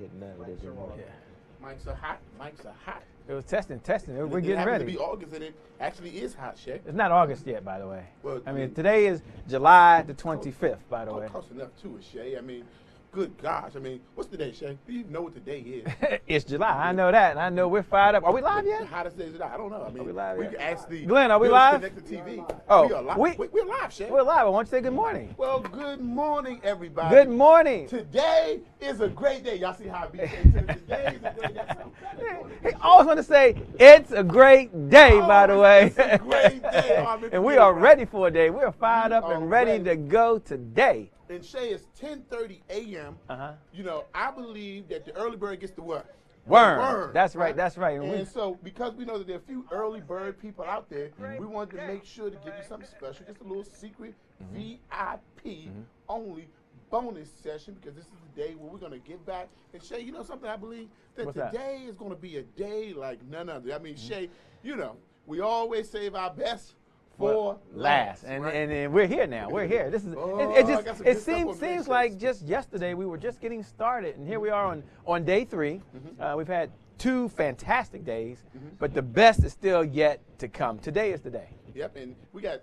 hitting that with it. Mics are hot. Mics are hot. It was testing. We're It getting happens ready. to be August, and it actually is hot, Shay. It's not August yet, by the way. Well, I mean, today is July the 25th, by the way. Close enough to it, Shay. I mean, good gosh. I mean, what's the day, Shay? Do you even know what the day is? It's July. I know that, and I know we're fired up. Are we live The yet? hottest day is July. I don't know. I mean, we live we yet? can ask the Glenn, are we Bills live? Connected TV. Oh, we are live. We're live, Shay. We're live. I want you to say good morning. Well, good morning, everybody. Good morning. Today is a great day. Y'all see how I beat today is a great day. He always want to say, it's a great day, by the way. It's a great day. And we are ready for a day. We are fired up and ready to go today. And Shay, it's 10:30 a.m. You know, I believe that the early bird gets the what? Worm. That's right. That's right. And so, because we know that there are a few early bird people out there, we wanted to make sure to give you something special, just a little secret VIP only bonus session, because this is the day where we're going to give back. And Shay, you know something? I believe that today is going to be a day like none other. I mean, Shay, you know, we always save our best for last, and right? and we're here now. We're here. This is it seems like just yesterday we were just getting started, and here we are on day 3. We've had 2 fantastic days, but the best is still yet to come. Today is the day. Yep, and we got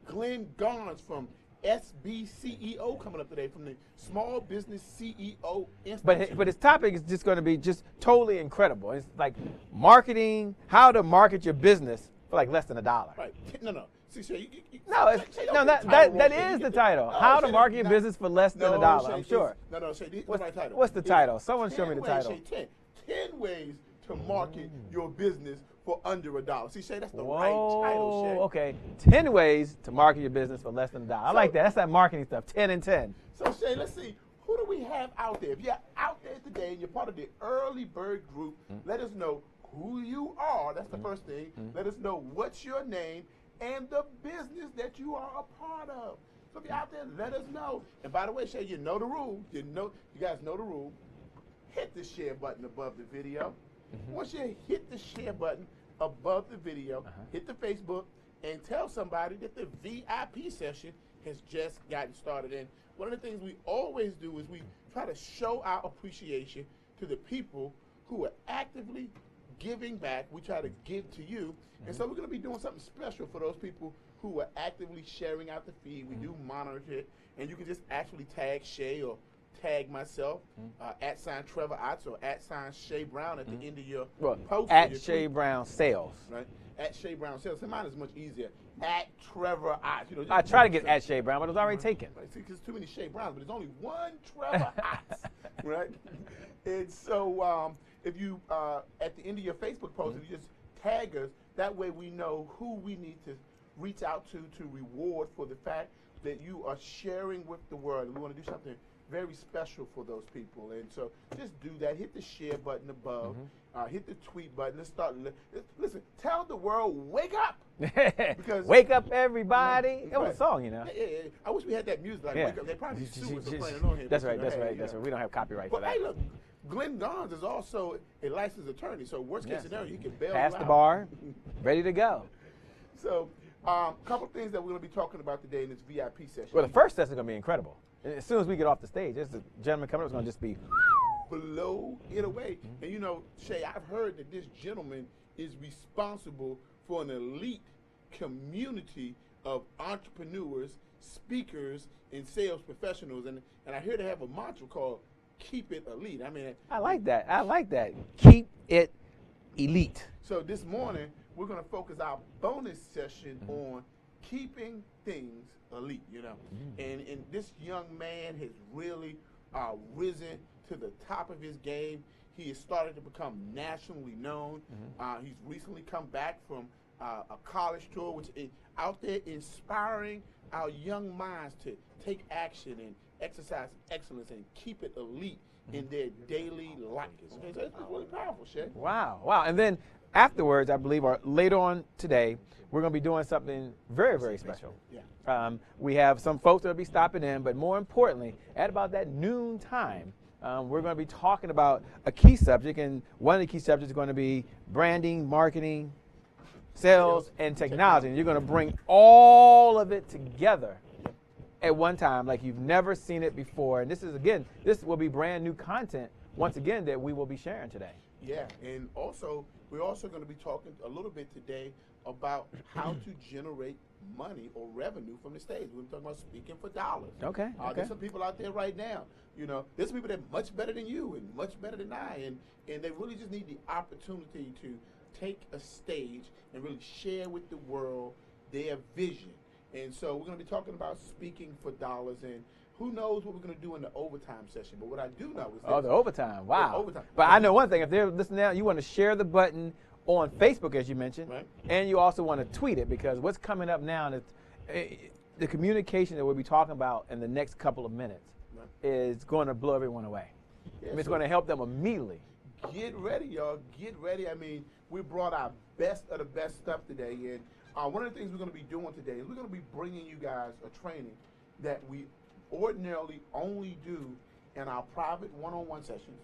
Glenn Garnes from SBCEO coming up today, from the Small Business CEO Institute. But his topic is just going to be just totally incredible. It's like marketing, how to market your business for like less than $1. Right. No. See, Shay, that is the title. How to market your business for less than $1. I'm sure. No, Shay, what's the title? What's the title? Someone show me the title. Shay, 10 ways to market your business for under $1. See, Shay, that's the right title, Shay. Okay. 10 ways to market your business for less than $1. I like that. That's that marketing stuff. 10 and 10. So, Shay, let's see. Who do we have out there? If you're out there today and you're part of the early bird group, let us know who you are. That's the first thing. Let us know what's your name and the business that you are a part of. So if you're out there, let us know. And by the way, Shay, you know the rule. You guys know the rule. Hit the share button above the video. Once you hit the share button above the video, hit the Facebook and tell somebody that the VIP session has just gotten started. And one of the things we always do is we try to show our appreciation to the people who are actively giving back. We try to give to you. And so we're going to be doing something special for those people who are actively sharing out the feed. We do monitor it. And you can just actually tag Shay or tag myself, @ Trevor Otts or @ Shay Brown at the end of your post. At Shay Brown Sales. Right? At Shay Brown Sales. So mine is much easier. At Trevor Otts. You know, I try to get at Shay Brown, but it was already taken. Right? See, because too many Shay Browns, but there's only one Trevor Otts. Right? And so if you, at the end of your Facebook post, if you just tag us, that way we know who we need to reach out to reward for the fact that you are sharing with the world. And we want to do something very special for those people. And so just do that. Hit the share button above. Hit the tweet button. Let's start. Listen, tell the world, wake up. Because wake up, everybody. It was a song, you know. Yeah. I wish we had that music. Like, wake up. They probably sue us for playing it on here. That's right. We don't have copyright for that. Hey, look, Glenn Garnes is also a licensed attorney. So worst case scenario, he can bail Pass you the out. bar, ready to go. So a couple things that we're going to be talking about today in this VIP session. Well, the first session is going to be incredible. As soon as we get off the stage, there's a gentleman coming up. It's going to just be blow it away. And you know, Shay, I've heard that this gentleman is responsible for an elite community of entrepreneurs, speakers, and sales professionals. And I hear they have a mantra called "Keep It Elite." I mean, I like that. Keep it elite. So this morning we're going to focus our bonus session on keeping things elite. You know, and this young man has really risen to the top of his game. He has started to become nationally known. He's recently come back from a college tour, which is out there inspiring our young minds to take action and exercise excellence and keep it elite in their daily life. It's really powerful, Shay. Wow. And then afterwards, I believe, or later on today, we're going to be doing something very, very special. Yeah. We have some folks that will be stopping in, but more importantly, at about that noon time, we're going to be talking about a key subject, and one of the key subjects is going to be branding, marketing, sales, and technology. And you're going to bring all of it together at one time like you've never seen it before. And this will be brand new content, once again, that we will be sharing today. Yeah, and also, we're also going to be talking a little bit today about how to generate money or revenue from the stage. We're talking about speaking for dollars. Okay. There's some people out there right now, there's people that are much better than you and much better than I, and they really just need the opportunity to take a stage and really share with the world their vision. And so we're going to be talking about speaking for dollars, and who knows what we're going to do in the overtime session. But what I do know is the overtime. Wow. The overtime. But I know one thing. If they're listening now, you want to share the button on Facebook, as you mentioned, right, and you also want to tweet it, because what's coming up now is the communication that we'll be talking about in the next couple of minutes is going to blow everyone away. Yeah, it's going to help them immediately. Get ready, y'all. Get ready. I mean, we brought our best of the best stuff today. And one of the things we're going to be doing today is we're going to be bringing you guys a training that we ordinarily only do in our private one-on-one sessions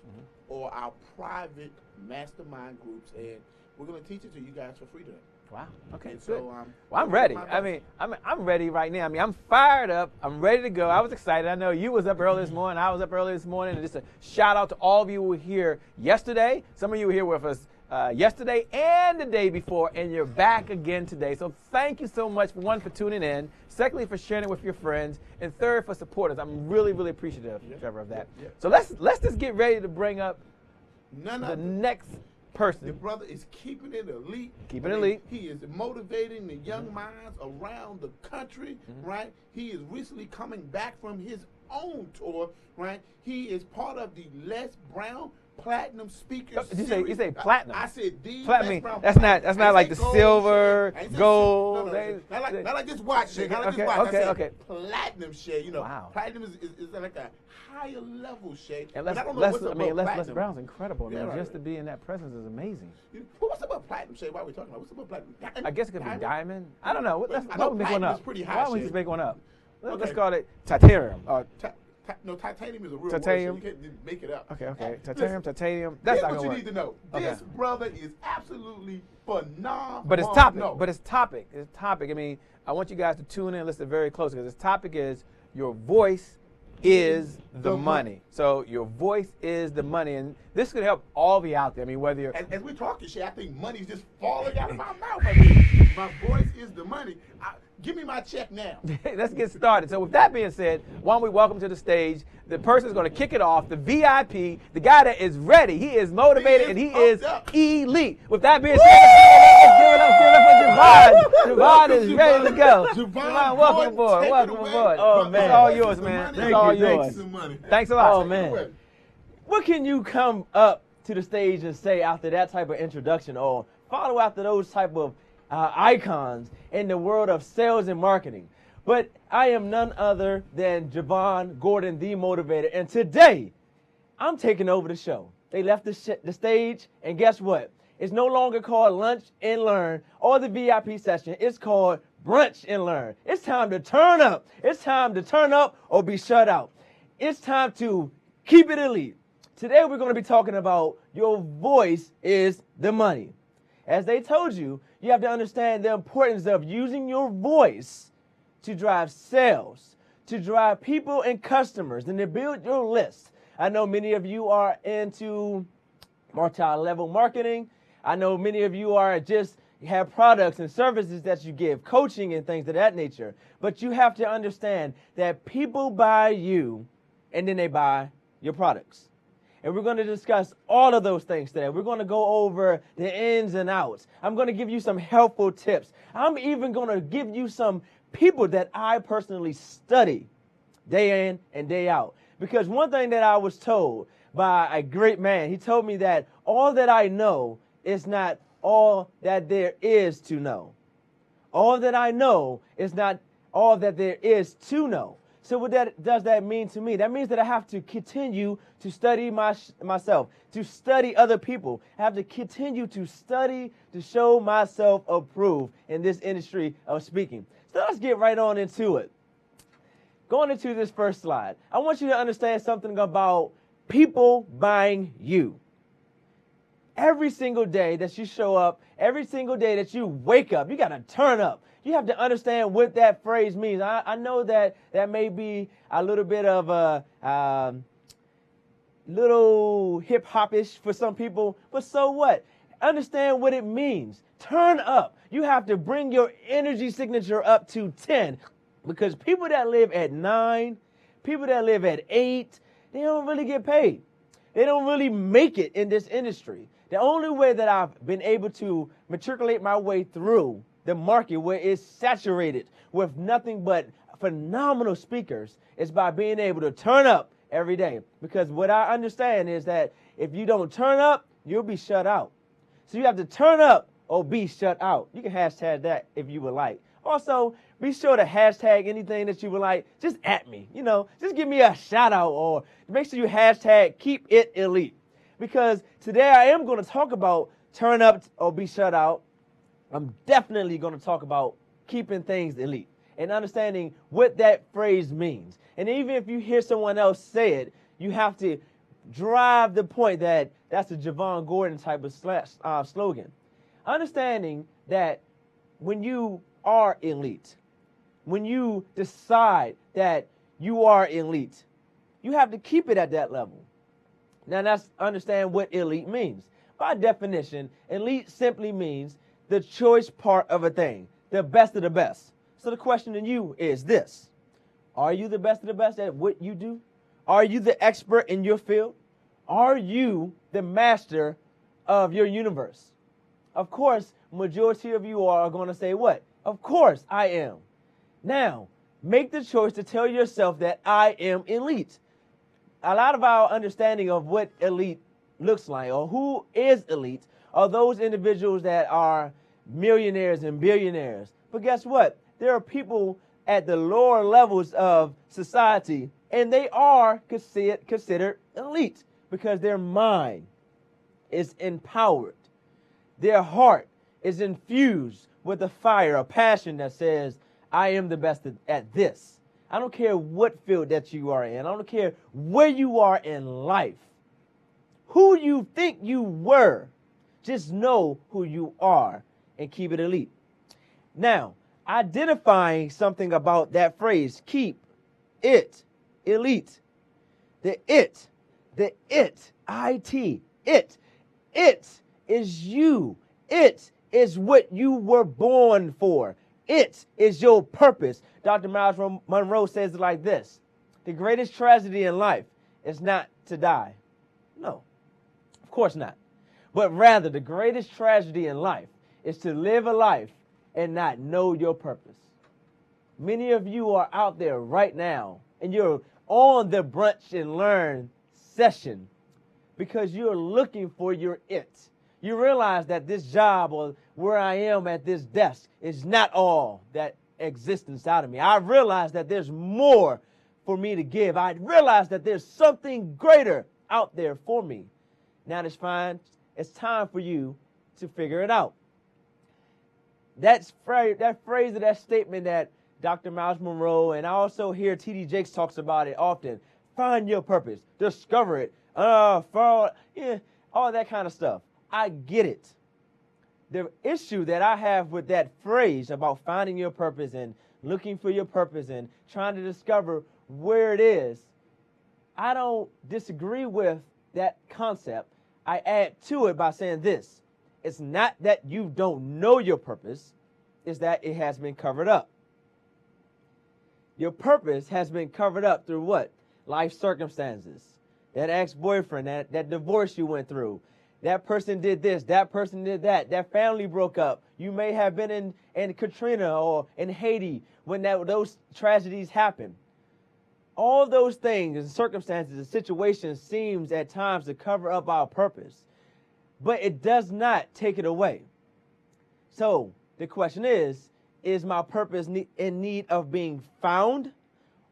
or our private mastermind groups. And we're going to teach it to you guys for free today. Wow. Okay. And So, well, I'm ready. I'm ready right now. I mean, I'm fired up. I'm ready to go. I was excited. I know you was up early this morning. I was up early this morning. And just a shout out to all of you who were here yesterday. Some of you were here with us yesterday and the day before, and you're back again today. So thank you so much, for tuning in. Secondly, for sharing it with your friends. And third, for supporters. I'm really, really appreciative, Trevor, of that. Yeah. So let's just get ready to bring up the next person. The brother is keeping it elite. Keeping it elite. He is motivating the young minds around the country, right? He is recently coming back from his own tour, right? He is part of the Les Brown Platinum Speakers Series. You say platinum? I said the platinum. Les Brown. That's not like the silver, gold. Not like this watch shade. Not like this watch. I said platinum shade. Wow. Platinum is like a higher level shade. And Les Brown's incredible. Yeah, just to be in that presence is amazing. What's about platinum shade? Why are we talking about? What's about platinum? I guess it could be diamond. I don't know. Why don't we make one up? Pretty high. Why don't we just make one up? Let's call it titanium. No, titanium is a real titanium. word, so you can't make it up. Okay. Titanium. That's what you need to know. This brother is absolutely phenomenal. But it's topic. I mean, I want you guys to tune in and listen very close, because this topic is your voice is the money. So your voice is the money, and this could help all of you out there. I mean, whether you're as we talk this shit, I think money's just falling out of my mouth. I mean, my voice is the money. Give me my check now. Let's get started. So with that being said, why don't we welcome to the stage the person who's going to kick it off, the VIP, the guy that is ready. He is motivated, and he is elite. With that being said, let's give it up for Javon. Javon is ready to go. Javon, welcome aboard. Oh, man. It's all yours, man. It's all yours. Thanks a lot. Oh, man. What can you come up to the stage and say after that type of introduction, or follow after those type of icons in the world of sales and marketing? But I am none other than Javon Gordon, the Motivator, and today I'm taking over the show. They left the stage, and guess what? It's no longer called Lunch and Learn or the VIP session. It's called Brunch and Learn. It's time to turn up. It's time to turn up or be shut out. It's time to keep it elite. Today we're going to be talking about your voice is the money. As they told you, you have to understand the importance of using your voice to drive sales, to drive people and customers, and to build your list. I know many of you are into multi-level marketing. I know many of you are have products and services that you give, coaching and things of that nature. But you have to understand that people buy you, and then they buy your products. And we're going to discuss all of those things today. We're going to go over the ins and outs. I'm going to give you some helpful tips. I'm even going to give you some people that I personally study day in and day out. Because one thing that I was told by a great man, he told me that all that I know is not all that there is to know. All that I know is not all that there is to know. So what does that mean to me? That means that I have to continue to study myself, to study other people. I have to continue to study to show myself approved in this industry of speaking. So let's get right on into it. Going into this first slide, I want you to understand something about people buying you. Every single day that you show up, every single day that you wake up, you got to turn up. You have to understand what that phrase means. I know that may be a little bit of a little hip-hop-ish for some people, but so what? Understand what it means. Turn up. You have to bring your energy signature up to 10, because people that live at 9, people that live at 8, they don't really get paid. They don't really make it in this industry. The only way that I've been able to matriculate my way through the market where it's saturated with nothing but phenomenal speakers is by being able to turn up every day. Because what I understand is that if you don't turn up, you'll be shut out. So you have to turn up or be shut out. You can hashtag that if you would like. Also, be sure to hashtag anything that you would like. Just at me, just give me a shout out, or make sure you hashtag Keep It Elite. Because today I am going to talk about turn up or be shut out. I'm definitely going to talk about keeping things elite and understanding what that phrase means. And even if you hear someone else say it, you have to drive the point that that's a Javon Gordon type of slogan. Understanding that when you are elite, when you decide that you are elite, you have to keep it at that level. Now, that's understand what elite means. By definition, elite simply means the choice part of a thing, the best of the best. So the question to you is this: are you the best of the best at what you do? Are you the expert in your field? Are you the master of your universe? Of course, majority of you are going to say what? Of course I am. Now, make the choice to tell yourself that I am elite. A lot of our understanding of what elite looks like or who is elite are those individuals that are millionaires and billionaires. But guess what? There are people at the lower levels of society, and they are considered elite because their mind is empowered. Their heart is infused with a fire, a passion that says, I am the best at this. I don't care what field that you are in. I don't care where you are in life. Who you think you were, just know who you are and keep it elite. Now, identifying something about that phrase, keep it elite. The it, I-T, it is you. It is what you were born for. It is your purpose. Dr. Miles Monroe says it like this: the greatest tragedy in life is not to die. No, of course not. But rather, the greatest tragedy in life is to live a life and not know your purpose. Many of you are out there right now, and you're on the Brunch and Learn session because you're looking for your it. You realize that this job or where I am at this desk is not all that exists inside of me. I realize that there's more for me to give. I realize that there's something greater out there for me. Now it's fine. It's time for you to figure it out. That phrase or that statement that Dr. Miles Monroe, and I also hear T.D. Jakes talks about it often. Find your purpose. Discover it. All that kind of stuff. I get it. The issue that I have with that phrase about finding your purpose and looking for your purpose and trying to discover where it is, I don't disagree with that concept. I add to it by saying this: it's not that you don't know your purpose, it's that it has been covered up. Your purpose has been covered up through what? Life circumstances. That ex-boyfriend, that divorce you went through. That person did this, that person did that, that family broke up. You may have been in Katrina or in Haiti when those tragedies happened. All those things and circumstances and situations seems at times to cover up our purpose, but it does not take it away. So the question is my purpose in need of being found,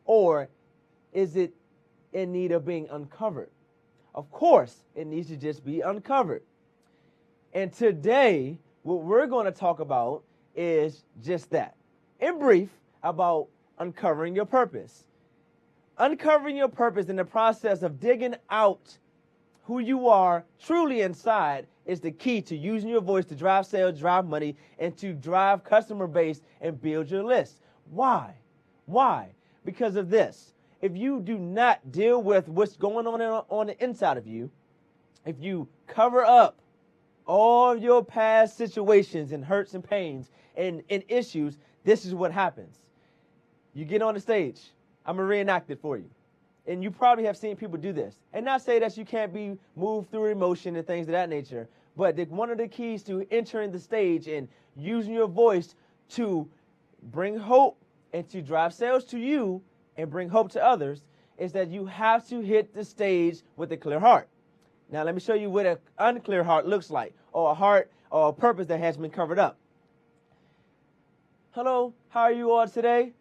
or is it in need of being uncovered? Of course, it needs to just be uncovered. And today, what we're going to talk about is just that. In brief, about uncovering your purpose. Uncovering your purpose in the process of digging out who you are truly inside is the key to using your voice to drive sales, drive money, and to drive customer base and build your list. Why? Why? Because of this. If you do not deal with what's going on the inside of you, if you cover up all your past situations and hurts and pains and issues, this is what happens. You get on the stage. I'm going to reenact it for you. And you probably have seen people do this. And not say that you can't be moved through emotion and things of that nature, but one of the keys to entering the stage and using your voice to bring hope and to drive sales to you and bring hope to others is that you have to hit the stage with a clear heart. Now, let me show you what an unclear heart looks like, or a heart or a purpose that has been covered up. Hello, how are you all today?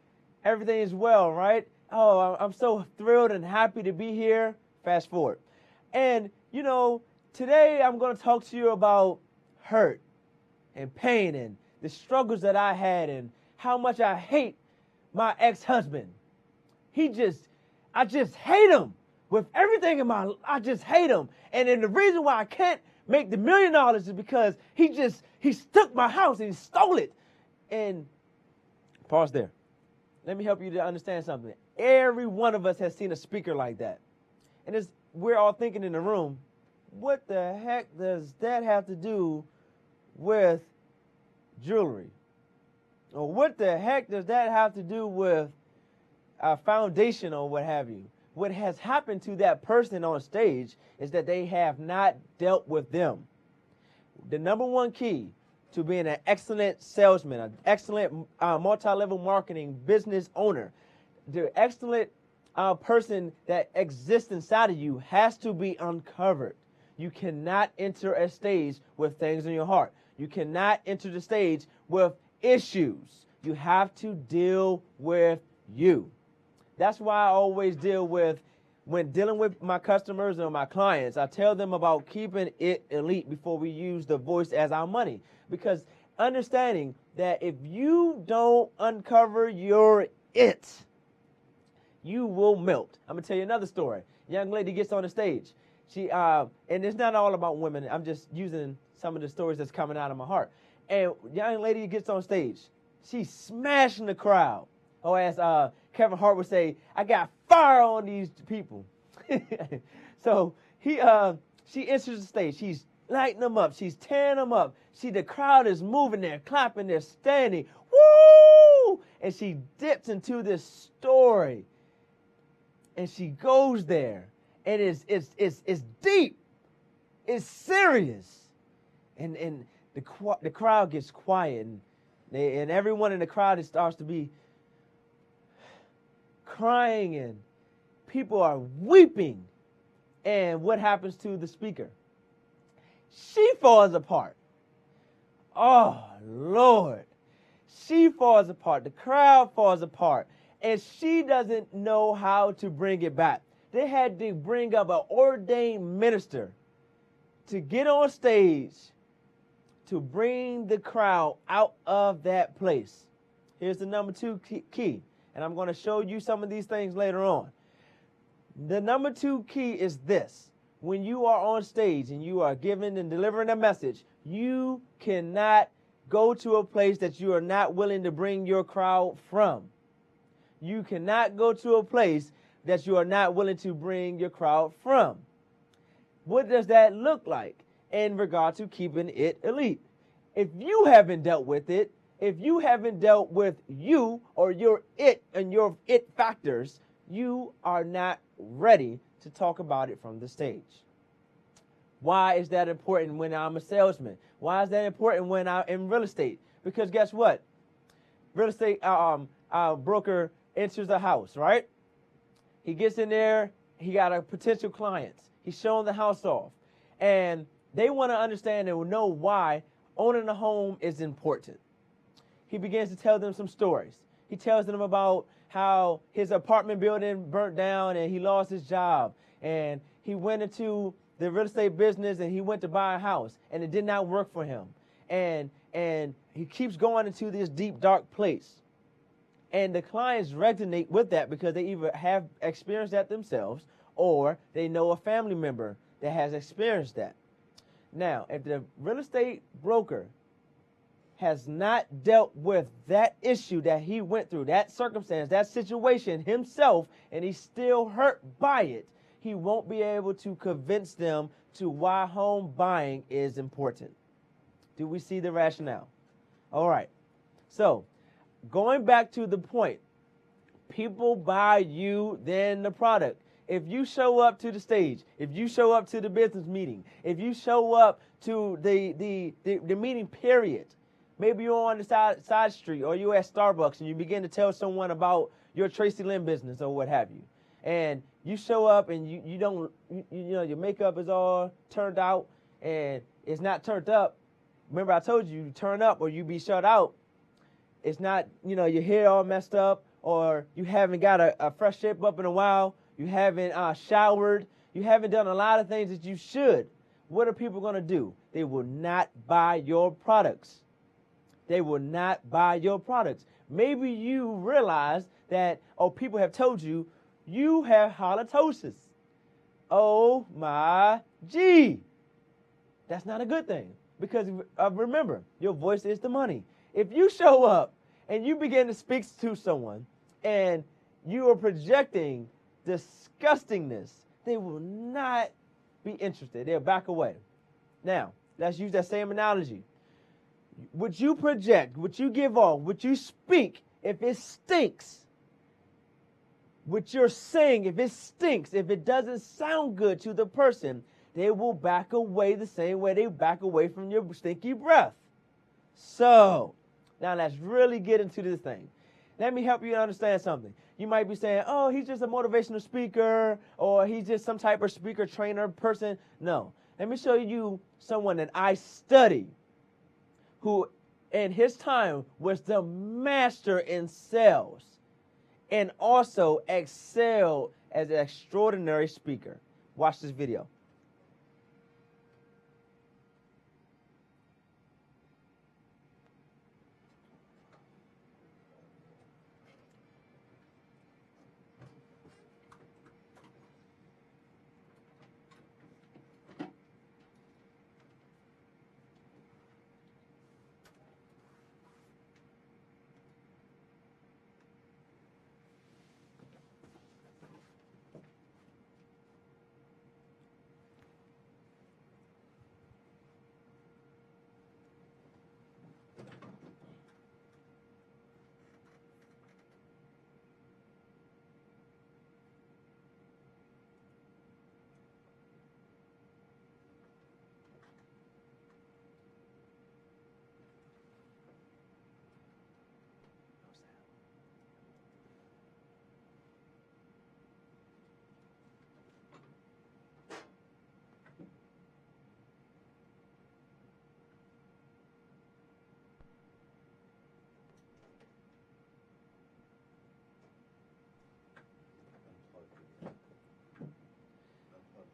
Everything is well, right? Oh, I'm so thrilled and happy to be here. Fast forward. And, you know, today I'm going to talk to you about hurt and pain and the struggles that I had and how much I hate my ex-husband. I just hate him with everything in my life. I just hate him. And then the reason why I can't make the $1 million is because he took my house and he stole it. And pause there. Let me help you to understand something. Every one of us has seen a speaker like that. And we're all thinking in the room, what the heck does that have to do with jewelry? Or what the heck does that have to do with a foundation or what have you? What has happened to that person on stage is that they have not dealt with them. The number one key to being an excellent salesman, an excellent multi-level marketing business owner, the excellent person that exists inside of you has to be uncovered. You cannot enter a stage with things in your heart. You cannot enter the stage with issues. You have to deal with you. That's why I always when dealing with my customers or my clients, I tell them about keeping it elite before we use the voice as our money. Because understanding that if you don't uncover your it, you will melt. I'm going to tell you another story. Young lady gets on the stage. She and it's not all about women. I'm just using some of the stories that's coming out of my heart. And young lady gets on stage. She's smashing the crowd. Or as Kevin Hart would say, I got fire on these people. So she enters the stage. She's lighting them up. She's tearing them up. The crowd is moving there, clapping, they're standing. Woo! And she dips into this story. And she goes there. And it's deep. It's serious. And the crowd gets quiet. And everyone in the crowd starts to be crying and people are weeping. And what happens to the speaker? She falls apart. Oh, Lord. She falls apart. The crowd falls apart. And she doesn't know how to bring it back. They had to bring up an ordained minister to get on stage to bring the crowd out of that place. Here's the number 2 key. And I'm going to show you some of these things later on. The number 2 key is this. When you are on stage and you are giving and delivering a message, you cannot go to a place that you are not willing to bring your crowd from. You cannot go to a place that you are not willing to bring your crowd from. What does that look like in regard to keeping it elite? If you haven't dealt with it, if you haven't dealt with you or your it and your it factors, you are not ready to talk about it from the stage. Why is that important when I'm a salesman? Why is that important when I'm in real estate? Because guess what? Real estate broker enters a house, right? He gets in there. He got a potential client. He's showing the house off. And they want to understand and know why owning a home is important. He begins to tell them some stories. He tells them about how his apartment building burnt down and he lost his job. And he went into the real estate business and he went to buy a house and it did not work for him. And he keeps going into this deep, dark place. And the clients resonate with that because they either have experienced that themselves or they know a family member that has experienced that. Now, if the real estate broker has not dealt with that issue that he went through, that circumstance, that situation himself, and he's still hurt by it, he won't be able to convince them to why home buying is important. Do we see the rationale? All right. So, going back to the point, people buy you, then the product. If you show up to the stage, if you show up to the business meeting, if you show up to the meeting period, maybe you're on the side street or you're at Starbucks and you begin to tell someone about your Tracy Lynn business or what have you. And you show up and you don't, you know, your makeup is all turned out and it's not turned up. Remember I told you, you turn up or you be shut out. It's not, you know, your hair all messed up or you haven't got a fresh shape up in a while. You haven't showered. You haven't done a lot of things that you should. What are people going to do? They will not buy your products. They will not buy your products. Maybe you realize that, oh, people have told you, you have halitosis. Oh my G. That's not a good thing because remember, your voice is the money. If you show up and you begin to speak to someone and you are projecting disgustingness, they will not be interested. They'll back away. Now, let's use that same analogy. Would you project, would you give off, would you speak if it stinks? What you're saying, if it stinks, if it doesn't sound good to the person, they will back away the same way they back away from your stinky breath. So, now let's really get into this thing. Let me help you understand something. You might be saying, oh, he's just a motivational speaker, or he's just some type of speaker, trainer, person. No. Let me show you someone that I study who in his time was the master in sales and also excelled as an extraordinary speaker. Watch this video.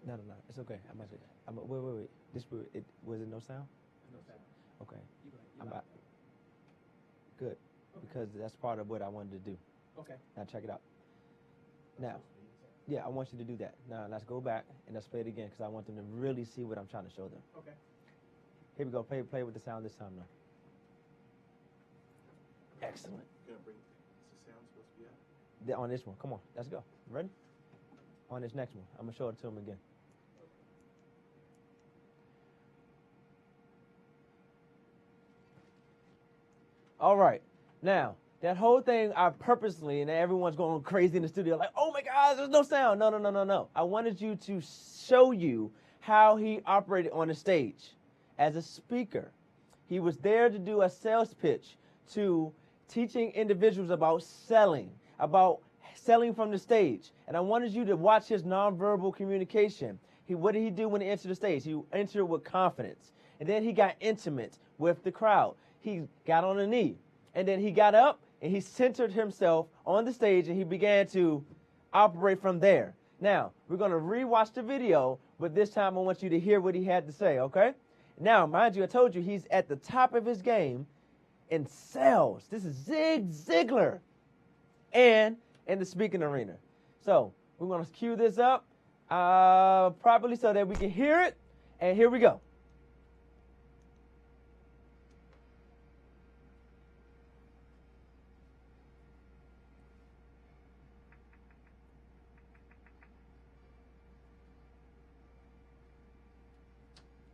No. It's okay. Wait. Was it no sound? No sound. Okay. I'm about. Good. Because that's part of what I wanted to do. Okay. Now check it out. Now, yeah, I want you to do that. Now let's go back and let's play it again because I want them to really see what I'm trying to show them. Okay. Here we go. Play with the sound this time now. Excellent. Is the sound supposed to be out? On this one. Come on. Let's go. Ready? On this next one. I'm going to show it to them again. All right. Now, that whole thing I purposely, and everyone's going crazy in the studio, like, oh my God, there's no sound. No. I wanted you to show you how he operated on the stage as a speaker. He was there to do a sales pitch to teaching individuals about selling from the stage. And I wanted you to watch his nonverbal communication. What did he do when he entered the stage? He entered with confidence. And then he got intimate with the crowd. He got on a knee. And then he got up and he centered himself on the stage and he began to operate from there. Now, we're going to rewatch the video, but this time I want you to hear what he had to say, okay? Now, mind you, I told you he's at the top of his game in sales. This is Zig Ziglar and in the speaking arena. So we're going to cue this up. properly so that we can hear it. And here we go.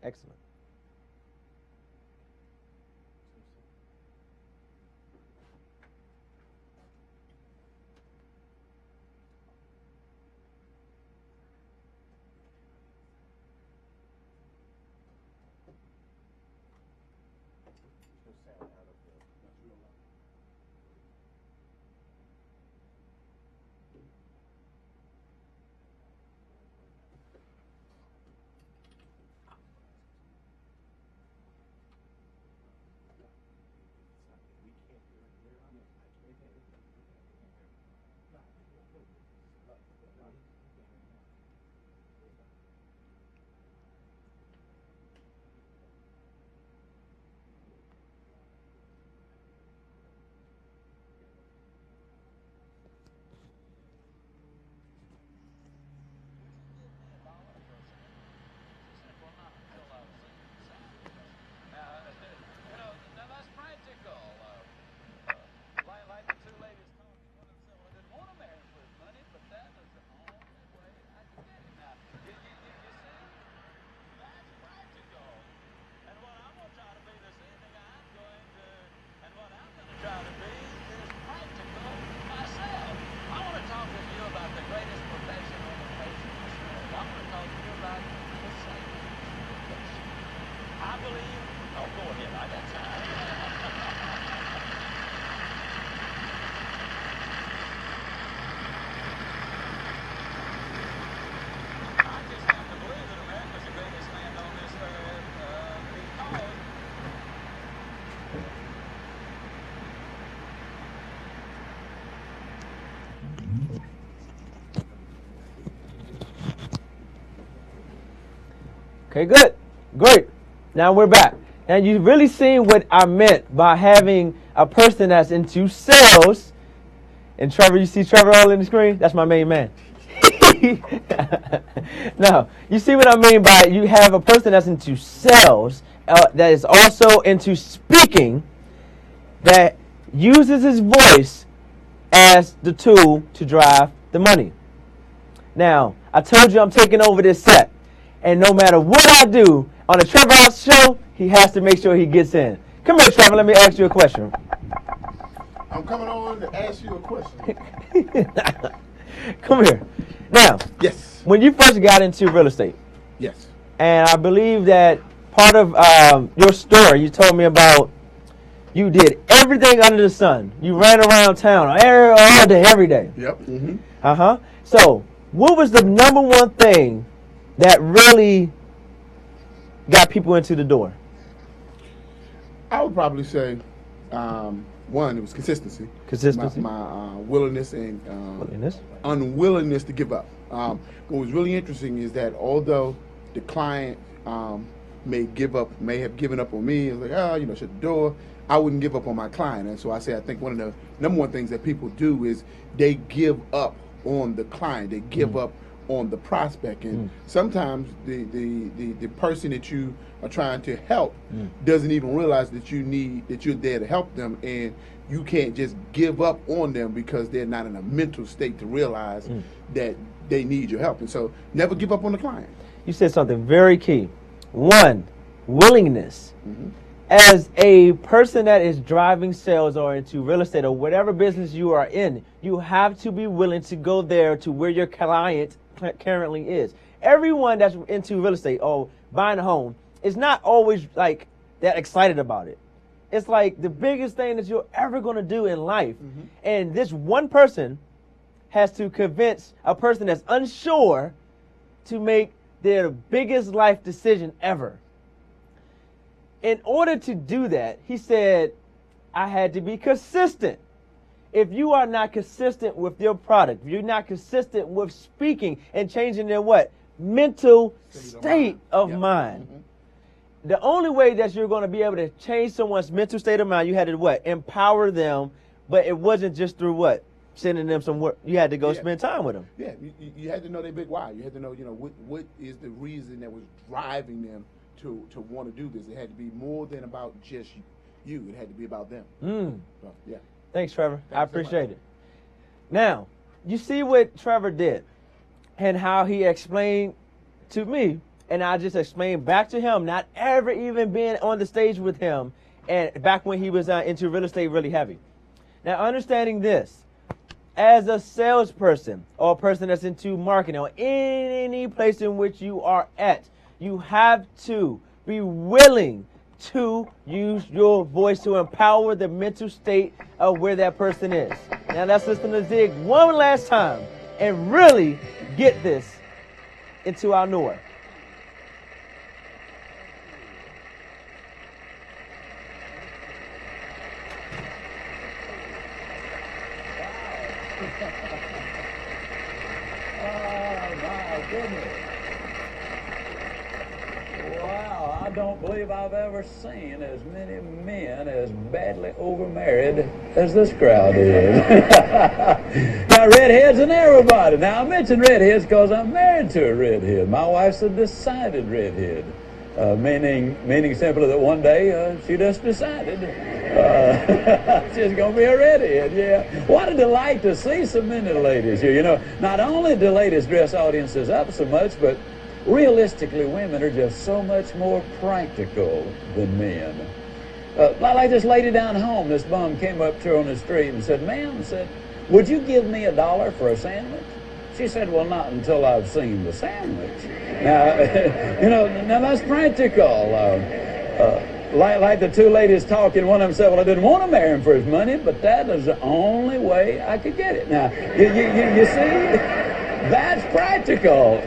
Excellent. Okay, good. Great. Now we're back. Now you've really seen what I meant by having a person that's into sales. And Trevor, you see Trevor all in the screen? That's my main man. Now, you see what I mean by you have a person that's into sales, that is also into speaking, that uses his voice as the tool to drive the money. Now, I told you I'm taking over this set. And no matter what I do on the Trevor House show, he has to make sure he gets in. Come here, Trevor. Let me ask you a question. I'm coming on to ask you a question. Come here. Now, Yes. when you first got into real estate, Yes. and I believe that part of your story, you told me about you did everything under the sun. You ran around town all day, every day. Yep. Mm-hmm. Uh-huh. So, what was the number one thing that really got people into the door? I would probably say, one, it was consistency. Consistency. My willingness and Willingness. unwillingness to give up. What was really interesting is that although the client may have given up on me, it's like, shut the door, I wouldn't give up on my client. And so I think one of the number one things that people do is they give up on the client. They give up on the prospect, and sometimes the person that you are trying to help doesn't even realize that you're there to help them, and you can't just give up on them because they're not in a mental state to realize that they need your help. And so never give up on the client. You said something very key. One, willingness. As a person that is driving sales or into real estate or whatever business you are in, you have to be willing to go there to where your client currently is. Everyone that's into real estate or buying a home is not always like that excited about it. It's like the biggest thing that you're ever going to do in life. And this one person has to convince a person that's unsure to make their biggest life decision ever. In order to do that, he said, I had to be consistent. If you are not consistent with your product, if you're not consistent with speaking and changing their what? Mental state of mind. The only way that you're going to be able to change someone's mental state of mind, you had to what? Empower them, but it wasn't just through what? sending them some work. You had to go Yeah. spend time with them. Yeah, you had to know their big why. You had to know, what is the reason that was driving them to want to do this. It had to be more than about just you. It had to be about them. So, yeah. Thanks, Trevor. I so appreciate much. it. Now, you see what Trevor did and how he explained to me, and I just explained back to him, not ever even being on the stage with him, and back when he was into real estate really heavy. Now, understanding this, as a salesperson or a person that's into marketing or any place in which you are at, you have to be willing to use your voice to empower the mental state of where that person is. Now let's listen to Zig one last time and really get this into our Noah. Oh, my goodness. Wow, I don't believe I've ever seen as many men as badly overmarried as this crowd is. Got redheads and everybody. Now, I mention redheads because I'm married to a redhead. My wife's a decided redhead. Meaning simply that one day she just decided she's going to be a redhead, yeah. What a delight to see so many ladies here. You know, not only do ladies dress audiences up so much, but realistically, women are just so much more practical than men. Like this lady down home, this bum came up to her on the street and said, "Ma'am," said, "would you give me $1 for a sandwich?" She said, "Well, not until I've seen the sandwich." Now, now that's practical. Like the two ladies talking, one of them said, "Well, I didn't want to marry him for his money, but that is the only way I could get it." Now, you see, that's practical.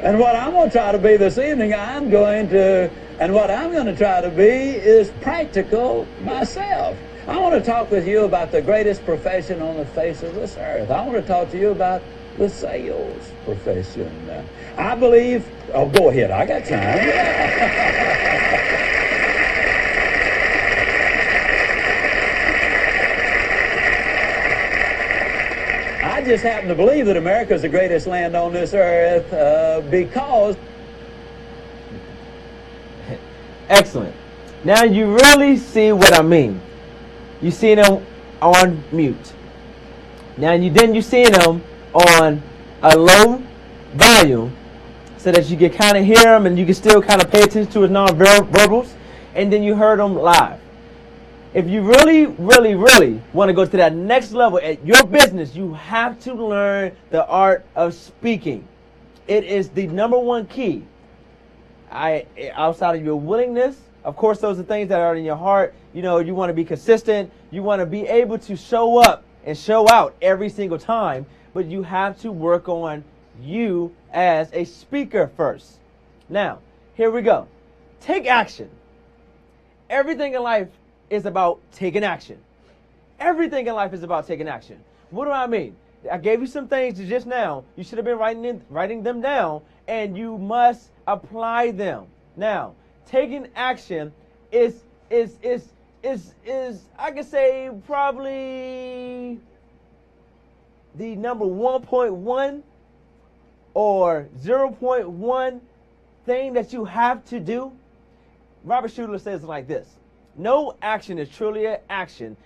And what I'm going to try to be this evening, what I'm going to try to be is practical myself. I want to talk with you about the greatest profession on the face of this earth. I want to talk to you about the sales profession. I believe, oh, go ahead, I got time. I just happen to believe that America is the greatest land on this earth because... Excellent. Now you really see what I mean. You see them on mute. Now you see them on a low volume so that you can kind of hear them and you can still kind of pay attention to his non-verbals, and then you heard them live. If you really, really, really want to go to that next level at your business, you have to learn the art of speaking. It is the number one key. Outside of your willingness, of course, those are things that are in your heart. You know, you want to be consistent. You want to be able to show up and show out every single time, but you have to work on you as a speaker first. Now, here we go. Take action. Everything in life is about taking action. Everything in life is about taking action. What do I mean? I gave you some things just now. You should have been writing them down, and you must apply them. Now, taking action is I could say probably the number 1.1 or 0.1 thing that you have to do. Robert Schuller says it like this: no action is truly an action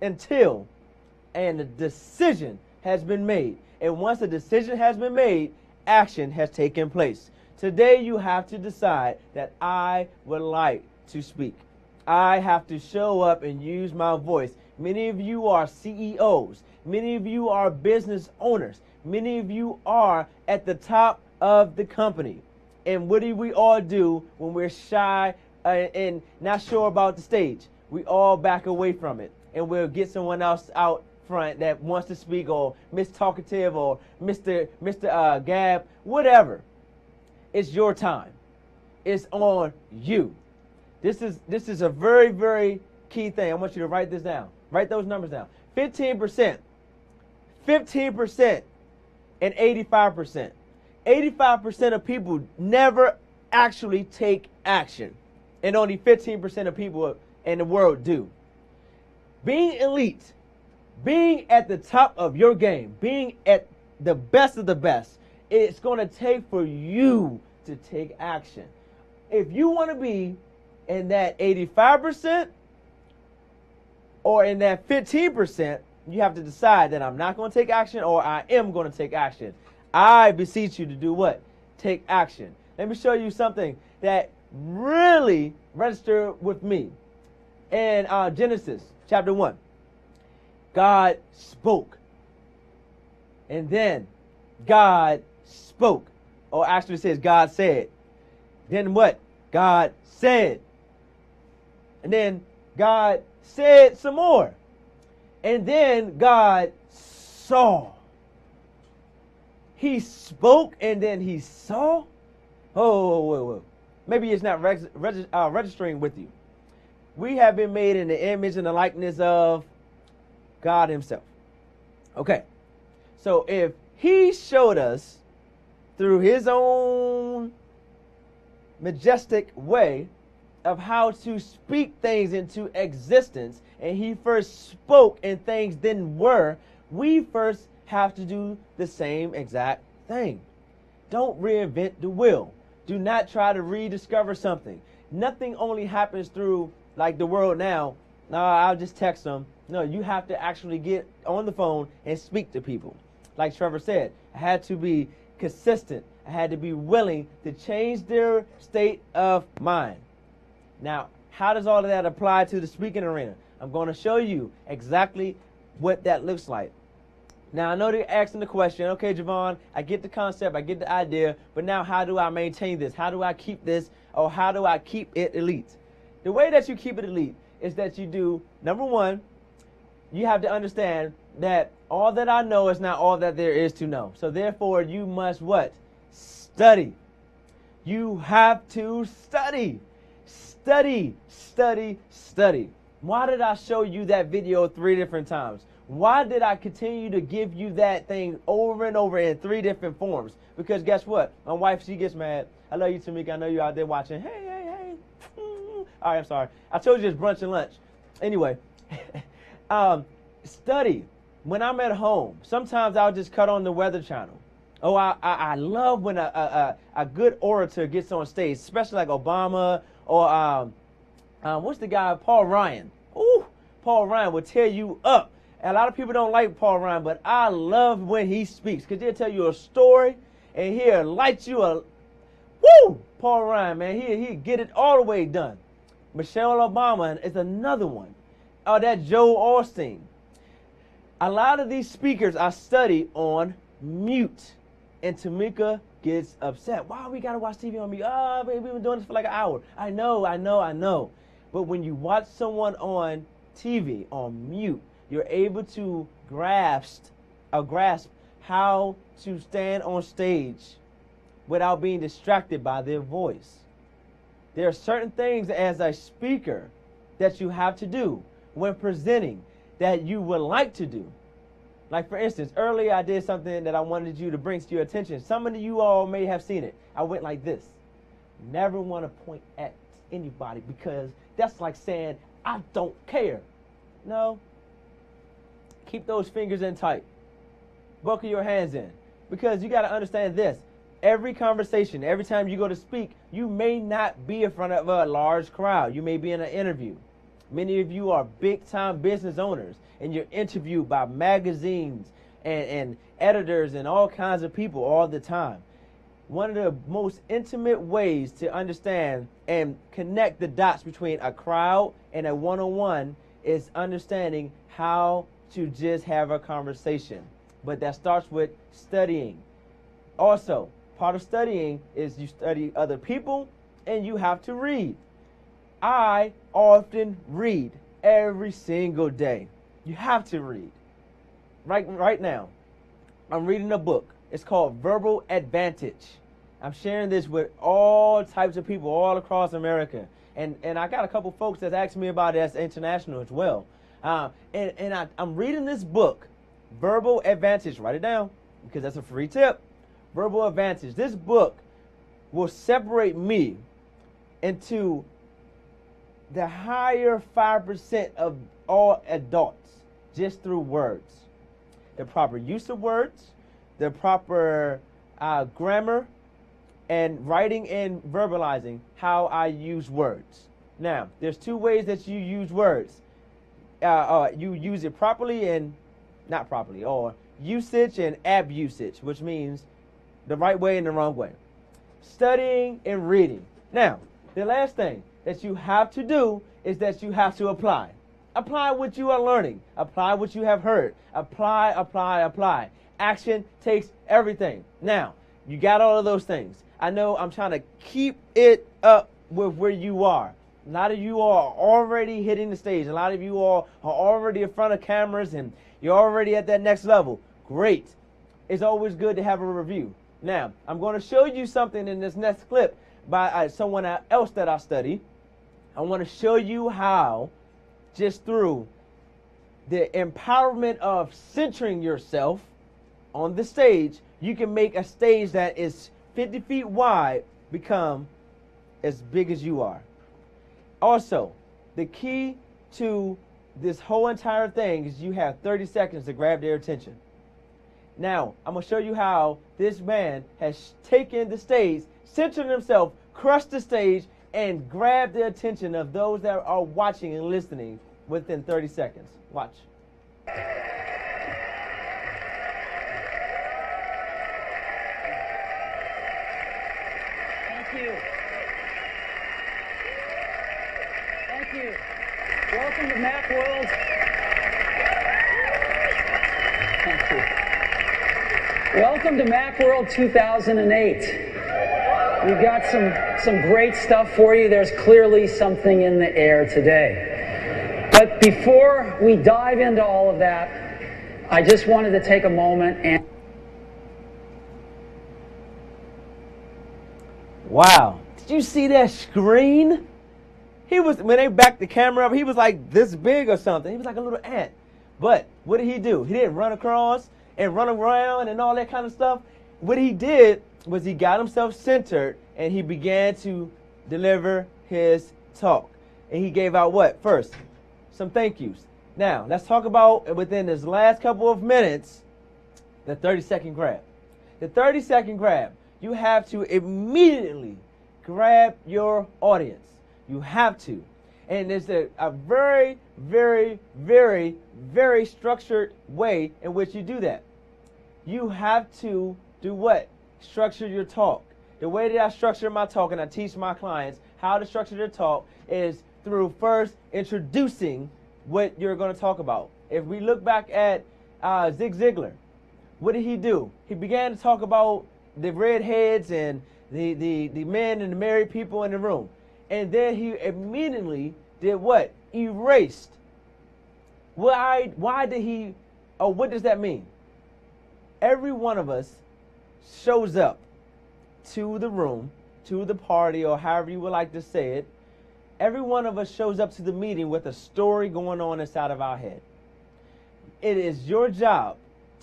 until a decision has been made. And once a decision has been made, action has taken place. Today you have to decide that I would like to speak. I have to show up and use my voice. Many of you are CEOs. Many of you are business owners. Many of you are at the top of the company. And what do we all do when we're shy and not sure about the stage? We all back away from it, and we'll get someone else out front that wants to speak, or Miss Talkative, or Mr. Gab, whatever. It's your time. It's on you. This is a very, very key thing. I want you to write this down. Write those numbers down. 15%, 15%, and 85%. 85% of people never actually take action, and only 15% of people in the world do. Being elite, being at the top of your game, being at the best of the best, it's going to take for you to take action. If you want to be in that 85% or in that 15%, you have to decide that I'm not going to take action or I am going to take action. I beseech you to do what? Take action. Let me show you something that really registered with me. In Genesis chapter 1, God spoke. And then God spoke. Or actually it says God said. Then what? God said. And then God said some more. And then God saw. He spoke and then he saw. Oh. Maybe it's not registering with you. We have been made in the image and the likeness of God himself. Okay. So if he showed us through his own majestic way of how to speak things into existence, and he first spoke and things then were, we first have to do the same exact thing. Don't reinvent the wheel. Do not try to rediscover something. Nothing only happens through like the world now. No, I'll just text them. No, you have to actually get on the phone and speak to people. Like Trevor said, I had to be consistent. I had to be willing to change their state of mind. Now, how does all of that apply to the speaking arena? I'm going to show you exactly what that looks like. Now, I know they're asking the question, okay, Javon, I get the concept, I get the idea, but now how do I maintain this? How do I keep this, or how do I keep it elite? The way that you keep it elite is that you do, number one, you have to understand that all that I know is not all that there is to know. So therefore, you must what? Study. You have to study. Study, study, study. Why did I show you that video 3 different times? Why did I continue to give you that thing over and over in 3 different forms? Because guess what? My wife, she gets mad. I love you, Tamika. I know you're out there watching. Hey. All right, I'm sorry. I told you it's brunch and lunch. Anyway, study. When I'm at home, sometimes I'll just cut on the Weather Channel. Oh, I love when a good orator gets on stage, especially like Obama or what's the guy, Paul Ryan. Ooh, Paul Ryan will tear you up. And a lot of people don't like Paul Ryan, but I love when he speaks because he'll tell you a story and he'll light you a, woo! Paul Ryan, man, he'll get it all the way done. Michelle Obama is another one. Oh, that Joe Osteen. A lot of these speakers I study on mute. And Tamika gets upset. Why we gotta watch TV on mute? Oh, baby, we've been doing this for like an hour. I know. But when you watch someone on TV on mute, you're able to grasp how to stand on stage without being distracted by their voice. There are certain things as a speaker that you have to do when presenting that you would like to do. Like, for instance, earlier I did something that I wanted you to bring to your attention. Some of you all may have seen it. I went like this. Never want to point at anybody because that's like saying, I don't care. No. Keep those fingers in tight. Buckle your hands in. Because you got to understand this. Every conversation, every time you go to speak, you may not be in front of a large crowd. You may be in an interview. Many of you are big-time business owners, and you're interviewed by magazines and editors and all kinds of people all the time. One of the most intimate ways to understand and connect the dots between a crowd and a one-on-one is understanding how to just have a conversation. But that starts with studying. Also, part of studying is you study other people and you have to read. I often read every single day. You have to read. Right now, I'm reading a book. It's called Verbal Advantage. I'm sharing this with all types of people all across America. And I got a couple folks that's asked me about it as international as well. I'm reading this book, Verbal Advantage. Write it down because that's a free tip. Verbal Advantage. This book will separate me into the higher 5% of all adults. just through words. The proper use of words, the proper grammar, and writing and verbalizing how I use words. Now, there's two ways that you use words. You use it properly and not properly, or usage and abusage, which means the right way and the wrong way. Studying and reading. Now, the last thing that you have to do is that you have to apply. Apply what you are learning. Apply what you have heard. Apply, apply, apply. Action takes everything. Now, you got all of those things. I know I'm trying to keep it up with where you are. A lot of you are already hitting the stage. A lot of you all are already in front of cameras and you're already at that next level. Great. It's always good to have a review. Now, I'm going to show you something in this next clip by someone else that I study. I want to show you how, just through the empowerment of centering yourself on the stage, you can make a stage that is 50 feet wide become as big as you are. Also, the key to this whole entire thing is you have 30 seconds to grab their attention. Now, I'm going to show you how this man has taken the stage, centered himself, crushed the stage, and grabbed the attention of those that are watching and listening within 30 seconds. Watch. Thank you. Thank you. Welcome to Macworld. Thank you. Welcome to Macworld 2008. We've got some great stuff for you. There's clearly something in the air today. But before we dive into all of that, I just wanted to take a moment and... Wow. Did you see that screen? When they backed the camera up, he was like this big or something. He was like a little ant. But what did he do? He didn't run across and run around and all that kind of stuff. What he did was he got himself centered and he began to deliver his talk. And he gave out what? First, some thank yous. Now, let's talk about, within this last couple of minutes, the 30-second grab. The 30-second grab. You have to immediately grab your audience. You have to. And there's a very, very, very, very structured way in which you do that. You have to do what? Structure your talk. The way that I structure my talk and I teach my clients how to structure their talk is through first introducing what you're going to talk about. If we look back at Zig Ziglar, what did he do? He began to talk about the redheads and the men and the married people in the room. And then he immediately did what? Erased. Why did he, or what does that mean? Every one of us shows up to the room, to the party, or however you would like to say it. Every one of us shows up to the meeting with a story going on inside of our head. It is your job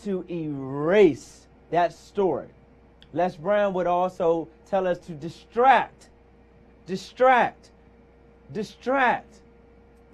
to erase that story. Les Brown would also tell us to distract the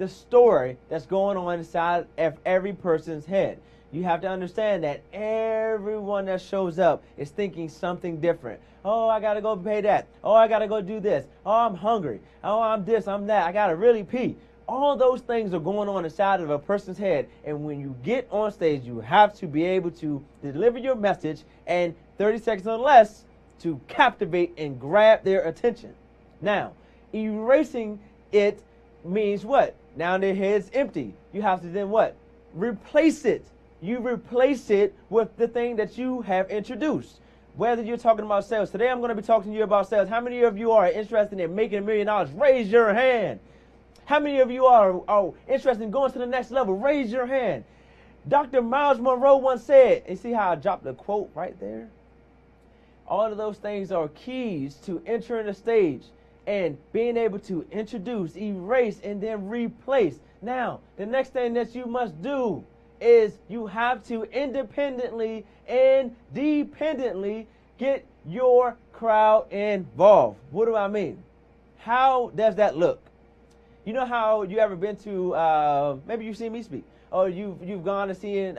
story that's going on inside of every person's head. You have to understand that everyone that shows up is thinking something different. Oh, I got to go pay that. Oh, I got to go do this. Oh, I'm hungry. Oh, I'm this, I'm that. I got to really pee. All those things are going on inside of a person's head. And when you get on stage, you have to be able to deliver your message in 30 seconds or less to captivate and grab their attention. Now, erasing it means what? Now their head's empty. You have to then what? Replace it. You replace it with the thing that you have introduced. Whether you're talking about sales. Today I'm going to be talking to you about sales. How many of you are interested in making $1 million? Raise your hand. How many of you are interested in going to the next level? Raise your hand. Dr. Miles Monroe once said, and see how I dropped the quote right there? All of those things are keys to entering the stage and being able to introduce, erase, and then replace. Now, the next thing that you must do is you have to independently and dependently get your crowd involved. What do I mean? How does that look? You know how you ever been to, maybe you've seen me speak, or you've gone to see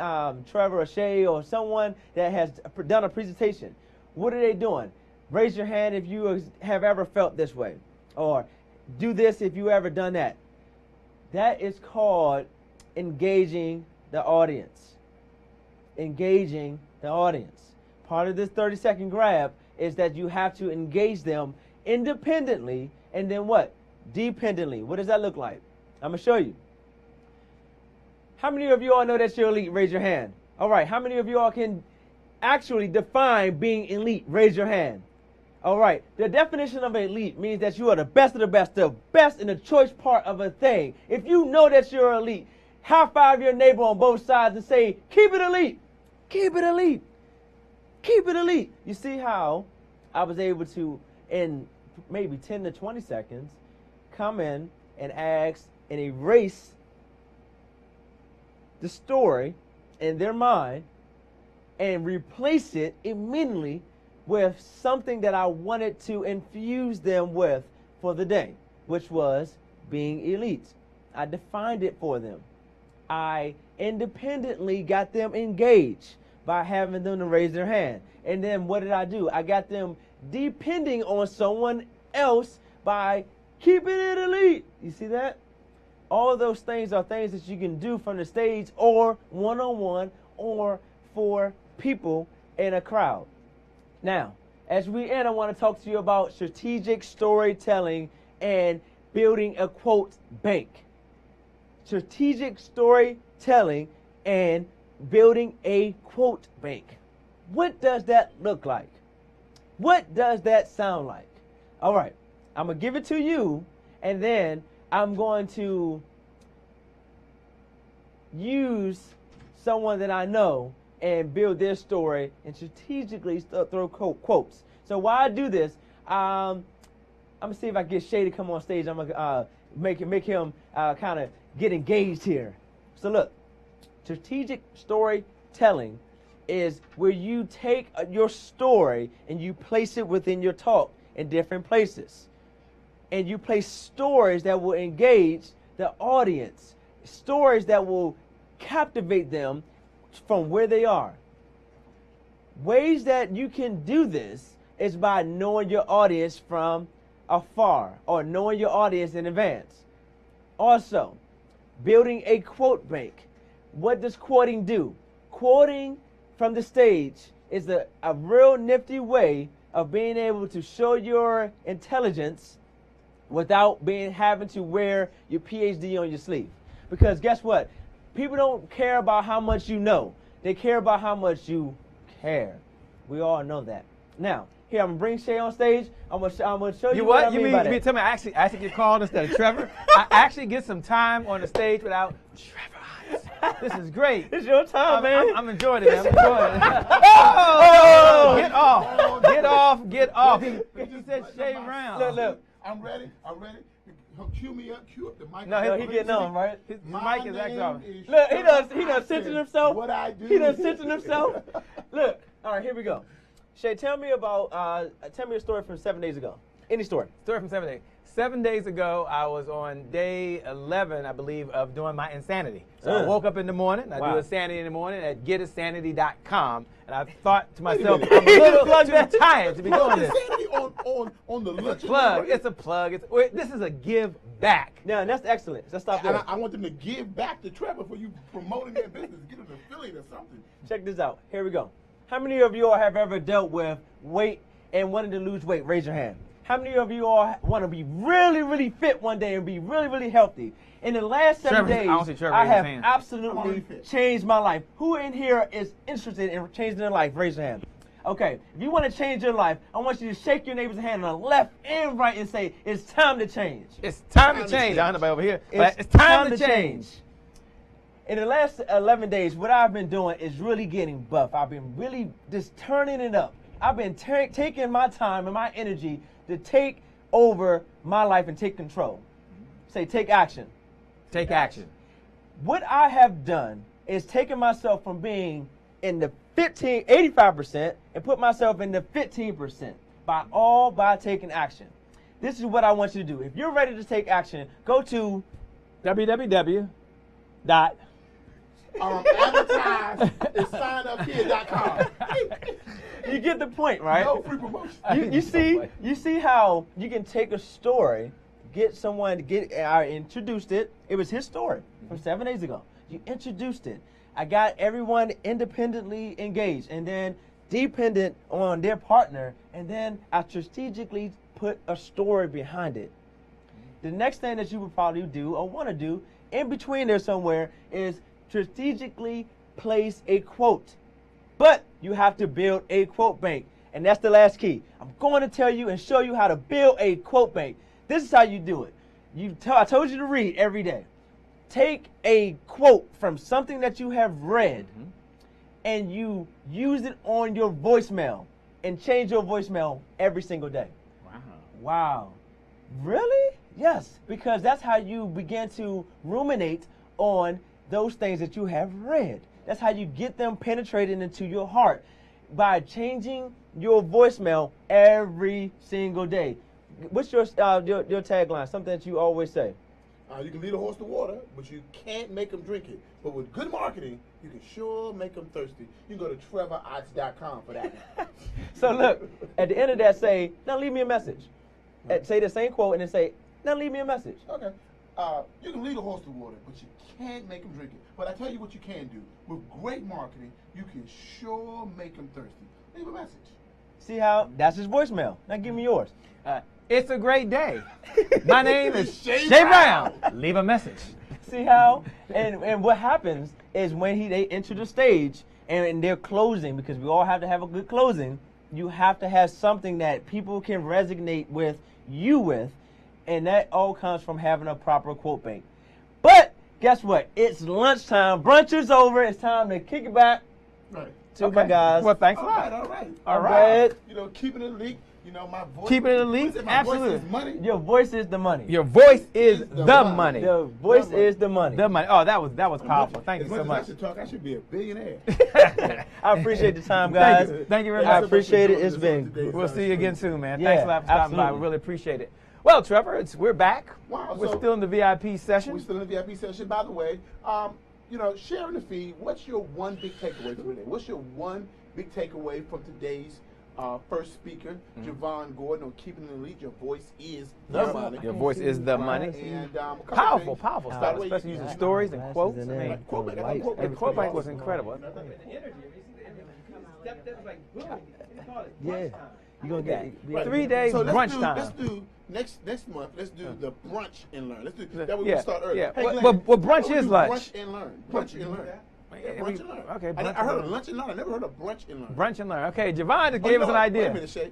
Trevor or Shay or someone that has done a presentation. What are they doing? Raise your hand if you have ever felt this way, or do this if you ever done that. That is called engaging the audience. Engaging the audience. Part of this 30-second grab is that you have to engage them independently and then what? Dependently. What does that look like? I'm going to show you. How many of you all know that you're elite? Raise your hand. All right. How many of you all can actually define being elite? Raise your hand. All right. The definition of elite means that you are the best in the choice part of a thing. If you know that you're elite, high five your neighbor on both sides and say, keep it elite. Keep it elite. Keep it elite. You see how I was able to, in maybe 10 to 20 seconds, come in and ask and erase the story in their mind and replace it immediately with something that I wanted to infuse them with for the day, which was being elite. I defined it for them. I independently got them engaged by having them to raise their hand. And then what did I do? I got them depending on someone else by keeping it elite. You see that? All of those things are things that you can do from the stage or one-on-one or for people in a crowd. Now, as we end, I want to talk to you about strategic storytelling and building a quote bank. Strategic storytelling and building a quote bank. What does that look like? What does that sound like? All right, I'm going to give it to you, and then I'm going to use someone that I know and build their story and strategically throw quotes. So while I do this, I'm going to see if I can get Shay to come on stage. I'm going to make him kind of get engaged here. So look, strategic storytelling is where you take your story and you place it within your talk in different places. And you place stories that will engage the audience, stories that will captivate them from where they are. Ways that you can do this is by knowing your audience from afar or knowing your audience in advance. Also, building a quote bank. What does quoting do? Quoting from the stage is a real nifty way of being able to show your intelligence without having to wear your PhD on your sleeve. Because guess what? People don't care about how much you know. They care about how much you care. We all know that. Now, here, I'm going to bring Shay on stage. I'm going to show you what I mean by that. You mean tell me I actually get called instead of Trevor? I actually get some time on the stage without Trevor. This is great. It's your time, man. I'm enjoying it, man. I'm enjoying it. Oh! Get off. Get off. Get off. He said Shay Brown. Look. I'm ready. Cue me up. Cue up the mic. No, he getting on, right? His mic is actually off. Look, he done censored himself. What I do. He done censored himself. Look, all right, here we go. Shay, tell me a story from 7 days ago. Any story. Story from 7 days. 7 days ago, I was on day 11, I believe, of doing my Insanity. So I woke up in the morning. I do Insanity in the morning at getisanity.com. And I thought to myself, I'm a little too tired to be doing this. Insanity on the lunch. Plug. It's a plug. This is a give back. Yeah, that's excellent. Let's stop there. And I want them to give back to Trevor for you promoting their business. Get them an affiliate or something. Check this out. Here we go. How many of you all have ever dealt with weight and wanted to lose weight? Raise your hand. How many of you all want to be really, really fit one day and be really, really healthy? In the last 7 days, I have absolutely changed my life. Who in here is interested in changing their life? Raise your hand. Okay, if you want to change your life, I want you to shake your neighbor's hand on the left and right and say, it's time to change. It's time to change. I don't know about over here. It's time to change. In the last 11 days, what I've been doing is really getting buff. I've been really just turning it up. I've been taking my time and my energy to take over my life and take control. Say, take action. Take action. What I have done is taken myself from being in the 85% and put myself in the 15% by taking action. This is what I want you to do. If you're ready to take action, go to advertise at signuphere.com. You get the point, right? No free promotion. You see how you can take a story, get someone to get. I introduced it. It was his story from 7 days ago. You introduced it. I got everyone independently engaged, and then dependent on their partner, and then I strategically put a story behind it. The next thing that you would probably do or want to do in between there somewhere is strategically place a quote. But you have to build a quote bank, and that's the last key. I'm going to tell you and show you how to build a quote bank. This is how you do it. I told you to read every day. Take a quote from something that you have read, and you use it on your voicemail, and change your voicemail every single day. Wow. Really? Yes, because that's how you begin to ruminate on those things that you have read. That's how you get them penetrated into your heart, by changing your voicemail every single day. What's your tagline? Something that you always say. You can lead a horse to water, but you can't make them drink it. But with good marketing, you can sure make them thirsty. You can go to TrevorOtts.com for that. So look, at the end of that, say, now leave me a message. Say the same quote and then say, now leave me a message. Okay. You can lead a horse to water, but you can't make them drink it. But I tell you what you can do. With great marketing, you can sure make them thirsty. Leave a message. See how? That's his voicemail. Now give me yours. It's a great day. My name is Shay Brown. Leave a message. See how? And what happens is when they enter the stage and they're closing, because we all have to have a good closing, you have to have something that people can resonate with you with, and that all comes from having a proper quote bank. But guess what? It's lunchtime. Brunch is over. It's time to kick it back to my guys. Well, thanks a lot. All right. You know, keeping it elite. You know, my voice. Keeping it elite? Absolutely. Voice is money. Your voice is the money. Your voice is the money. Your voice is the money. The money. Oh, that was powerful. Thank you so much. As much as I should talk, I should be a billionaire. I appreciate the time, guys. Thank you very much. I appreciate it. It's been. We'll see you again soon, man. Yeah, Thanks a lot for stopping by. absolutely. We really appreciate it. Well, Trevor, we're back. Wow, We're so- still in the VIP session. We're still in the VIP session. By the way, you know, sharing the feed, what's your one big takeaway from today? What's your one big takeaway from today's first speaker, Javon Gordon, on Keeping It Elite? Your voice is the money. Your voice is the money. And Powerful things. stuff, By the way, especially you- using stories and quotes. I mean, Quote bank, the quote bank was incredible. Yeah. You're going to get 3 days So brunch time. let's do next month. Let's do the brunch and learn. Let's do that. We're Yeah, gonna start early. yeah. Hey, Well, Glenn, well, brunch how about is we do lunch. Brunch and learn. Brunch and learn. Yeah, brunch and learn. Okay, I brunch heard and of learn. lunch and learn. I never heard of brunch and learn. Brunch and learn. Okay, Javon just Oh, gave us no, an idea. Wait a minute, Shay.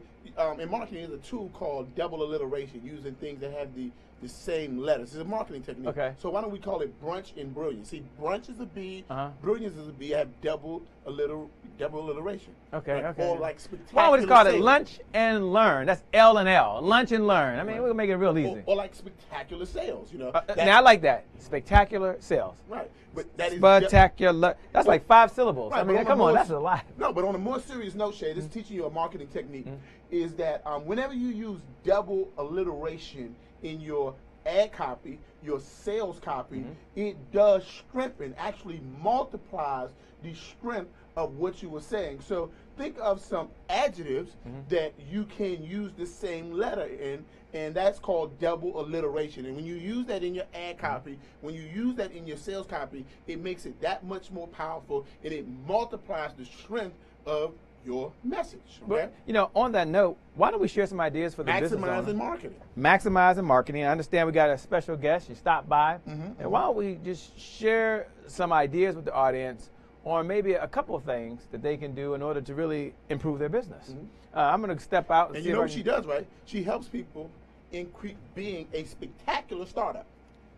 In marketing, there's a tool called double alliteration, using things that have the same letters. It's a marketing technique. Okay. So why don't we call it brunch and brilliance? See, brunch is a B, Uh-huh. brilliance is a B. Have double alliteration. Okay, Like, okay. Or like spectacular. Why don't we just call it sales. lunch and learn? That's L and L. Lunch and learn. I mean, we'll make it real easy. Or like spectacular sales. You know. Now I like that. Spectacular sales. Right. But that is Spectacular. That's like 5 syllables. Right, I mean, but come a on, more- that's a lot. No, but on a more serious note, Shay, this is teaching you a marketing technique, is that whenever you use double alliteration in your ad copy, your sales copy, it does strengthen, actually multiplies the strength of what you were saying. So think of some adjectives that you can use the same letter in, and that's called double alliteration. And when you use that in your ad copy, when you use that in your sales copy, it makes it that much more powerful, and it multiplies the strength of your message. Okay? But, you know, on that note, why don't we share some ideas for the business Maximizing owner? marketing. Maximizing marketing. I understand we got a special guest. You stopped by. And why don't we just share some ideas with the audience on maybe a couple of things that they can do in order to really improve their business. I'm going to step out and And see you if know I what can- she does, right? She helps people increase being a spectacular startup.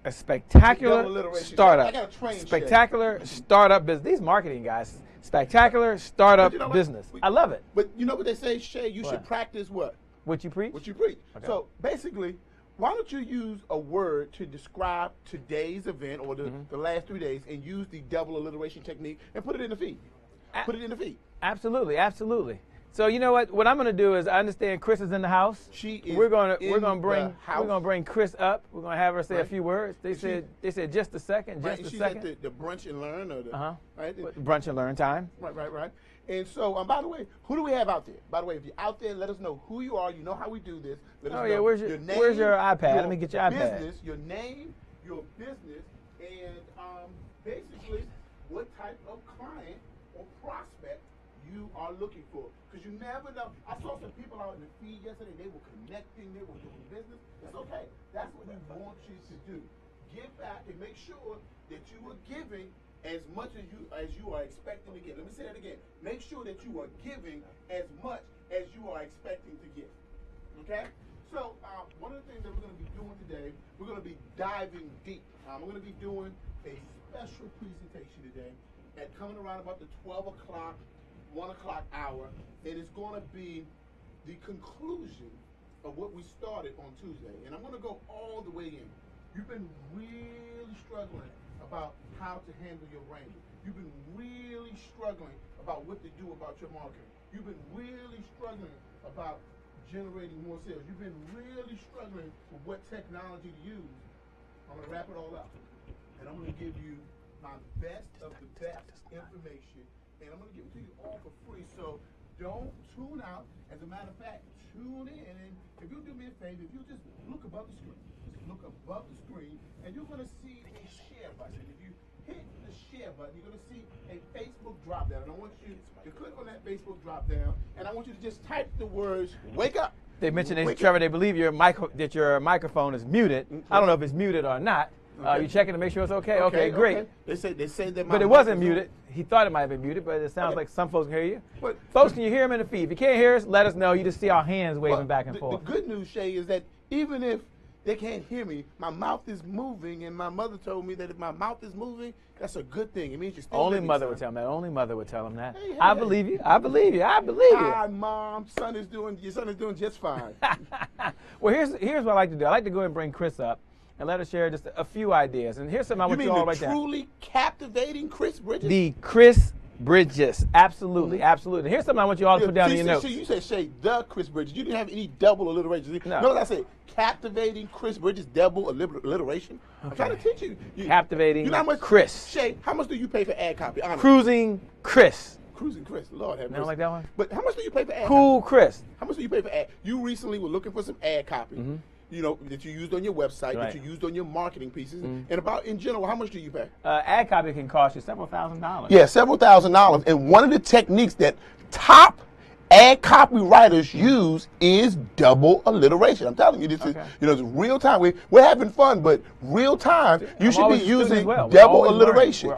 a spectacular Double alliteration. startup. I gotta train Shay. Spectacular startup business. These marketing guys, spectacular startup But you know what? business. I love it. But you know what they say, Shay? You What? should practice what? What you preach? What you preach. Okay. So basically, why don't you use a word to describe today's event or the last 3 days and use the double alliteration technique and put it in the feed? Put it in the feed. Absolutely, absolutely. So you know what? What I'm gonna do is I understand Chris is in the house. She is We're gonna in the we're gonna bring Chris up. We're gonna have her say a Right. few words. They said just a second, Right, just a she's second. at the brunch and learn or the right. Brunch and learn time. Right. And so, by the way, who do we have out there? By the way, if you're out there, let us know who you are. You know how we do this. Let us Oh, yeah, know where's your iPad? Let me get your iPad. Business, your name, your business, and basically what type of client or prospect you are looking for. Because you never know. I saw some people out in the feed yesterday. They were connecting. They were doing business. It's okay. That's what we want you to do. Give back and make sure that you are giving as much as you are expecting to get. Let me say that again. Make sure that you are giving as much as you are expecting to get. Okay? So one of the things that we're going to be doing today, we're going to be diving deep. We're going to be doing a special presentation today at coming around about the 12 o'clock, 1 o'clock hour. And it's going to be the conclusion of what we started on Tuesday. And I'm going to go all the way in. You've been really struggling about how to handle your branding. You've been really struggling about what to do about your marketing. You've been really struggling about generating more sales. You've been really struggling with what technology to use. I'm going to wrap it all up. And I'm going to give you my best of the best information. And I'm going to give it to you all for free. So don't tune out. As a matter of fact, tune in. And if you'll do me a favor, if you just look above the screen. Look above the screen, and you're going to see a share button. If you hit the share button, you're going to see a Facebook drop down. And I want you to click on that Facebook drop down, and I want you to just type the words "wake up." They mentioned this, Trevor. They believe that your microphone is muted. I don't know if it's muted or not. You checking to make sure it's okay? Okay, great. Okay. They say that. But it wasn't muted. He thought it might have been muted, but it sounds like some folks can hear you. But, folks, can you hear him in the feed? If you can't hear us, let us know. You just see our hands waving back and forth. The good news, Shay, is that even if they can't hear me, my mouth is moving, and my mother told me that if my mouth is moving, that's a good thing. It means you're still Only living, mother son. would tell him that. Only mother would tell him that. Hey, I believe you. I believe you. I believe you. Hi, Mom. Your son is doing just fine. Well, here's what I like to do. I like to go and bring Chris up and let us share just a few ideas. And here's something I want you all to write down. Truly captivating Chris Bridges? The Chris Bridges. Absolutely, absolutely. Here's something I want you all to put down in your notes. You said, Shay, the Chris Bridges. You didn't have any double alliteration. No. Notice I said captivating Chris Bridges, double alliteration. I'm trying to teach you. Captivating you know how much, Chris. Shay, how much do you pay for ad copy? Honestly. Cruising Chris. Cruising Chris. Lord have mercy. Don't like that one? But how much do you pay for ad Cool copy? Chris. How much do you pay for ad? You recently were looking for some ad copy. You know, that you used on your website, Right. that you used on your marketing pieces, and about in general, how much do you pay? Ad copy can cost you several $1,000s. Yeah, several $1,000s. And one of the techniques that top ad copywriters use is double alliteration. I'm telling you, this is, it's real time. We're having fun, but real time, you should be using double alliteration.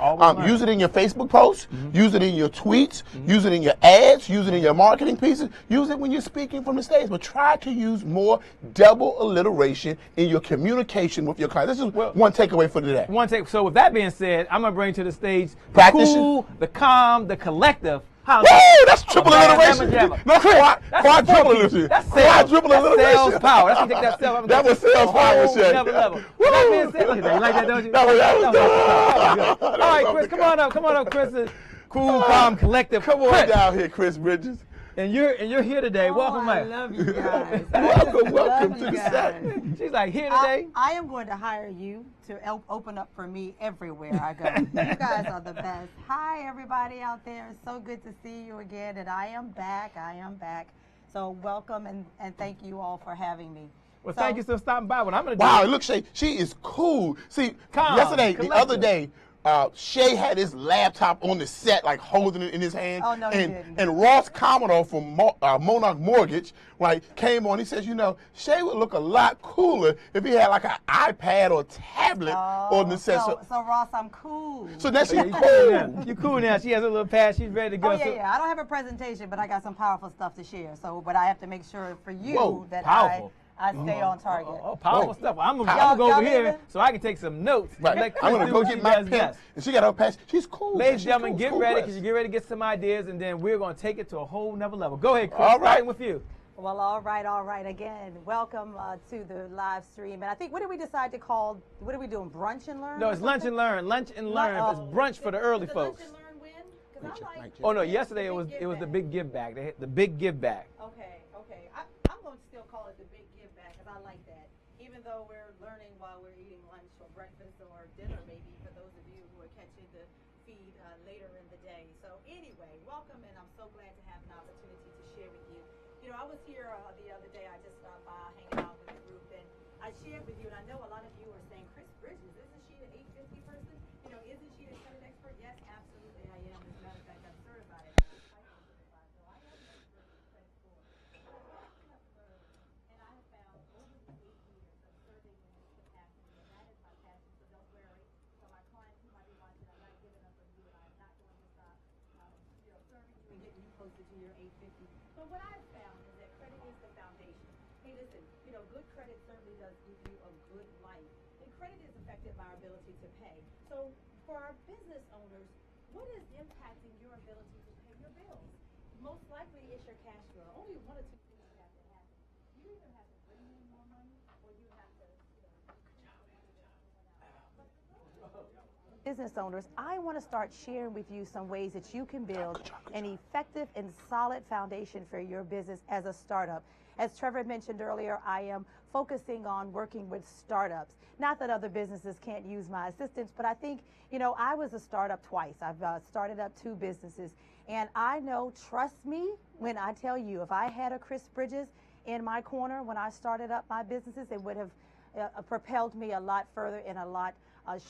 Use it in your Facebook posts, use it in your tweets, use it in your ads, use it in your marketing pieces, use it when you're speaking from the stage, but try to use more double alliteration in your communication with your clients. This is one takeaway for today. So with that being said, I'm going to bring to the stage the Practice Cool, the Calm, the Collective. Woo! That's triple alliteration. No, quadruple alliteration. That's sales. Quadruple That's alliteration. sales power. That's what take that sales. That was sales power, Shay. Another level. With that being said, look at that. You like that, don't you? That was good. All right, Chris, come on up, Chris. Cool, Calm, Collective. Come on Chris. down here, Chris Bridges. And you're here today. Welcome, I man. love you guys. Welcome to the set. She's like, here today. I am going to hire you to open up for me everywhere I go. You guys are the best. Hi, everybody out there. It's so good to see you again. And I am back. So welcome and thank you all for having me. Well, thank you for stopping by. What I'm going to do. Wow, look, Shay, she is cool. See, Calm, yesterday, the collective. other day, Shay had his laptop on the set, like holding it in his hand. Oh, no, he didn't. And Ross Commodore from Monarch Mortgage, came on. He says, Shay would look a lot cooler if he had like an iPad or tablet on the set. So Ross, I'm cool. So now she's You cool now. You cool now. She has a little pad. She's ready to go. Oh, yeah. I don't have a presentation, but I got some powerful stuff to share. But I have to make sure for you that powerful. I stay on target. Oh, powerful stuff. Well, I'm gonna Y'all go over believe here it? so I can take some notes. Right. Let Chris I'm going do to go what get she my does pen. best. And she got her pass. She's cool. Ladies and She's gentlemen, cool. get Cool ready Chris. because you get ready to get some ideas, and then we're going to take it to a whole nother level. Go ahead, Chris. All right. Starting with you. Well, all right. Again, welcome to the live stream. And I think, what did we decide to call, what are we doing, brunch and learn? No, it's lunch and learn. Lunch and learn. It's brunch for the early folks. Mic check, mic check. Oh no, yesterday it was the big give back. They had the big give back. Okay. I'm going to still call it the big give back because I like that. Even though we're learning while we're eating lunch or breakfast or dinner, maybe for those of you who are catching the feed later in the day. So anyway, welcome, and I'm so glad to have an opportunity to share with you. You know, I was here the other day. I just stopped by hanging out with the group, and I shared with you, and I know a lot of you are saying, Chris Bridges, isn't she the 850 person? You know, isn't she the credit expert? Yes, absolutely, I am. As a matter of fact, I'm certified. So I am an expert in credit score. And I have found over the 8 years of serving in this capacity, and that is my passion. So don't worry. So my clients who might be watching, I'm not giving up on you, and I'm not going to stop, serving you and getting you closer to your 850. But what I've found is that credit is the foundation. Hey, listen, good credit certainly does give you a good life. And credit is affected by our ability to pay. So for our business owners, what is impacting your ability to pay your bills? Most likely it's your cash flow. Only one or two things have to happen. You either have to bring in more money or you have to, business owners, I want to start sharing with you some ways that you can build an effective and solid foundation for your business as a startup. As Trevor mentioned earlier, I am focusing on working with startups. Not that other businesses can't use my assistance, but I think, I was a startup twice. I've started up 2 businesses. And I know, trust me, when I tell you, if I had a Chris Bridges in my corner when I started up my businesses, it would have propelled me a lot further in a lot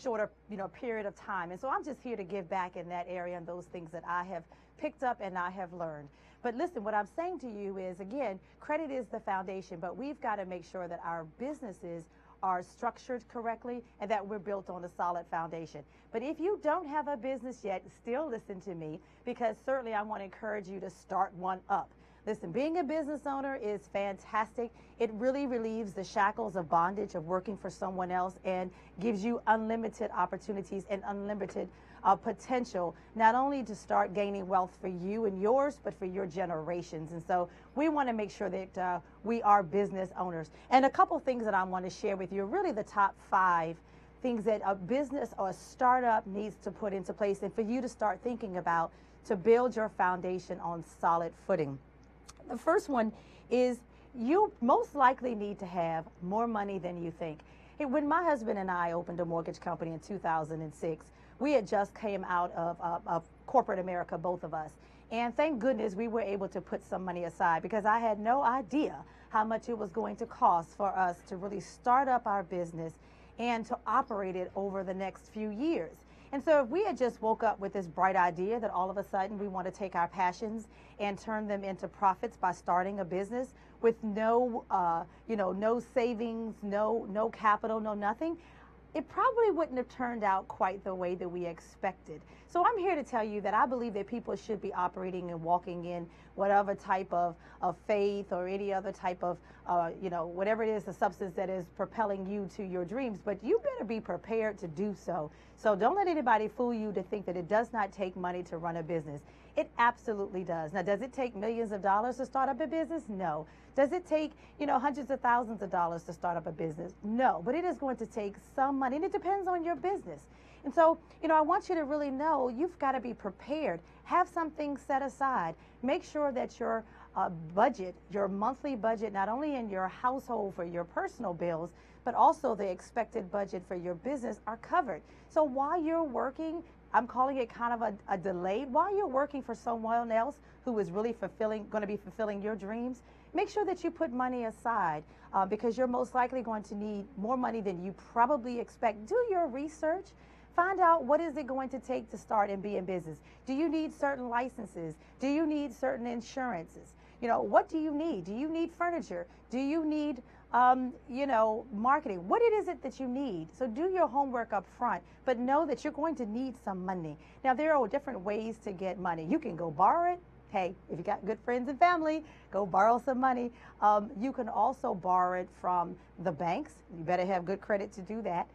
shorter, period of time. And so I'm just here to give back in that area and those things that I have picked up and I have learned. But listen, what I'm saying to you is, again, credit is the foundation, but we've got to make sure that our businesses are structured correctly and that we're built on a solid foundation. But if you don't have a business yet, still listen to me, because certainly I want to encourage you to start one up. Listen, being a business owner is fantastic. It really relieves the shackles of bondage of working for someone else and gives you unlimited opportunities and unlimited potential, not only to start gaining wealth for you and yours, but for your generations. And so we want to make sure that we are business owners. And a couple things that I want to share with you are really the top 5 things that a business or a startup needs to put into place and for you to start thinking about to build your foundation on solid footing. The first one is you most likely need to have more money than you think. Hey, when my husband and I opened a mortgage company in 2006, we had just came out of corporate America, both of us. And thank goodness we were able to put some money aside because I had no idea how much it was going to cost for us to really start up our business and to operate it over the next few years. And so if we had just woke up with this bright idea that all of a sudden we want to take our passions and turn them into profits by starting a business with no savings, no capital, no nothing, it probably wouldn't have turned out quite the way that we expected. So I'm here to tell you that I believe that people should be operating and walking in whatever type of faith or any other type of, whatever it is, the substance that is propelling you to your dreams. But you better be prepared to do so. So don't let anybody fool you to think that it does not take money to run a business. It absolutely does. Now, does it take millions of dollars to start up a business? No. Does it take, hundreds of thousands of dollars to start up a business? No. But it is going to take some money, and it depends on your business. And so, I want you to really know you've got to be prepared. Have something set aside. Make sure that your budget, your monthly budget, not only in your household for your personal bills, but also the expected budget for your business are covered. So while you're working, I'm calling it kind of a delayed, while you're working for someone else who is really going to be fulfilling your dreams, make sure that you put money aside because you're most likely going to need more money than you probably expect. Do your research. Find out what is it going to take to start and be in business. Do you need certain licenses? Do you need certain insurances? What do you need? Do you need furniture? Do you need marketing? What is it that you need? So do your homework up front, but know that you're going to need some money. Now, there are different ways to get money. You can go borrow it, hey, if you got good friends and family, go borrow some money. You can also borrow it from the banks. You better have good credit to do that.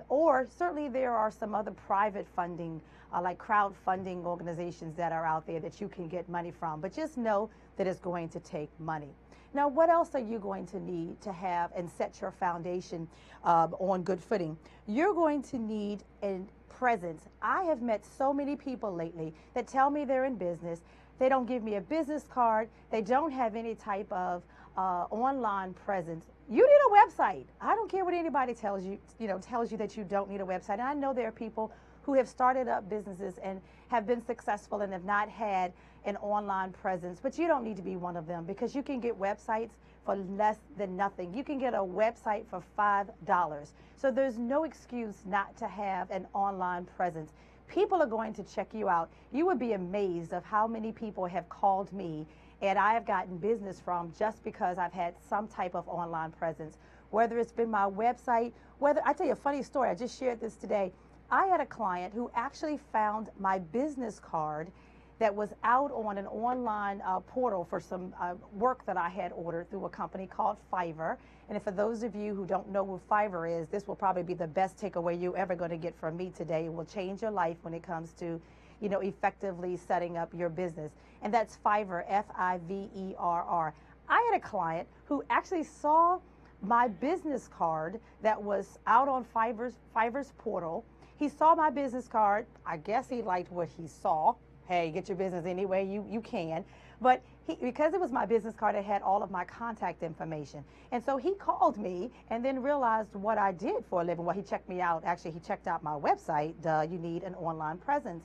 Or certainly there are some other private funding, like crowdfunding organizations that are out there that you can get money from. But just know that it's going to take money. Now, what else are you going to need to have and set your foundation on good footing? You're going to need a presence. I have met so many people lately that tell me they're in business. They don't give me a business card. They don't have any type of online presence. You need a website. I don't care what anybody tells you, tells you that you don't need a website. And I know there are people who have started up businesses and have been successful and have not had an online presence, but you don't need to be one of them, because you can get websites for less than nothing. You can get a website for $5. So there's no excuse not to have an online presence. People are going to check you out. You would be amazed of how many people have called me and I have gotten business from just because I've had some type of online presence, whether it's been my website, I tell you a funny story. I just shared this today. I had a client who actually found my business card that was out on an online portal for some work that I had ordered through a company called Fiverr. And for those of you who don't know who Fiverr is, this will probably be the best takeaway you're ever going to get from me today. It will change your life when it comes to, effectively setting up your business. And that's Fiverr, Fiverr. I had a client who actually saw my business card that was out on Fiverr's portal. He saw my business card. I guess he liked what he saw. Hey, get your business any way you can. But because it was my business card, it had all of my contact information. And so he called me and then realized what I did for a living. Well, he checked me out. Actually, he checked out my website. You need an online presence.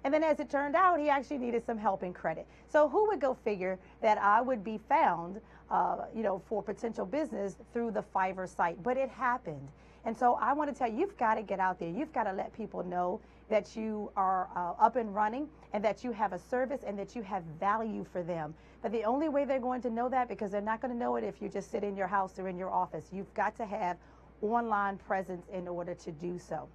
And then as it turned out, he actually needed some help in credit. So who would go figure that I would be found, for potential business through the Fiverr site? But it happened. And so I want to tell you, you've got to get out there. You've got to let people know that you are up and running and that you have a service and that you have value for them. But the only way they're going to know that, because they're not going to know it if you just sit in your house or in your office, you've got to have online presence in order to do so.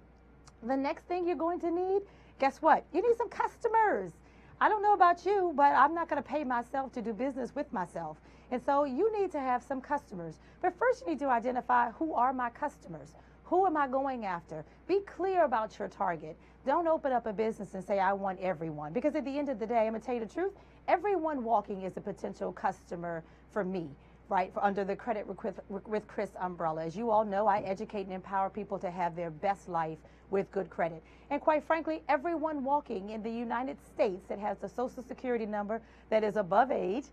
The next thing you're going to need, guess what? You need some customers. I don't know about you, but I'm not going to pay myself to do business with myself. And so you need to have some customers. But first you need to identify, who are my customers? Who am I going after? Be clear about your target. Don't open up a business and say, I want everyone. Because at the end of the day, I'm going to tell you the truth, everyone walking is a potential customer for me, right? Under the Credit with Chris umbrella. As you all know, I educate and empower people to have their best life with good credit. And quite frankly, everyone walking in the United States that has a Social Security number that is above age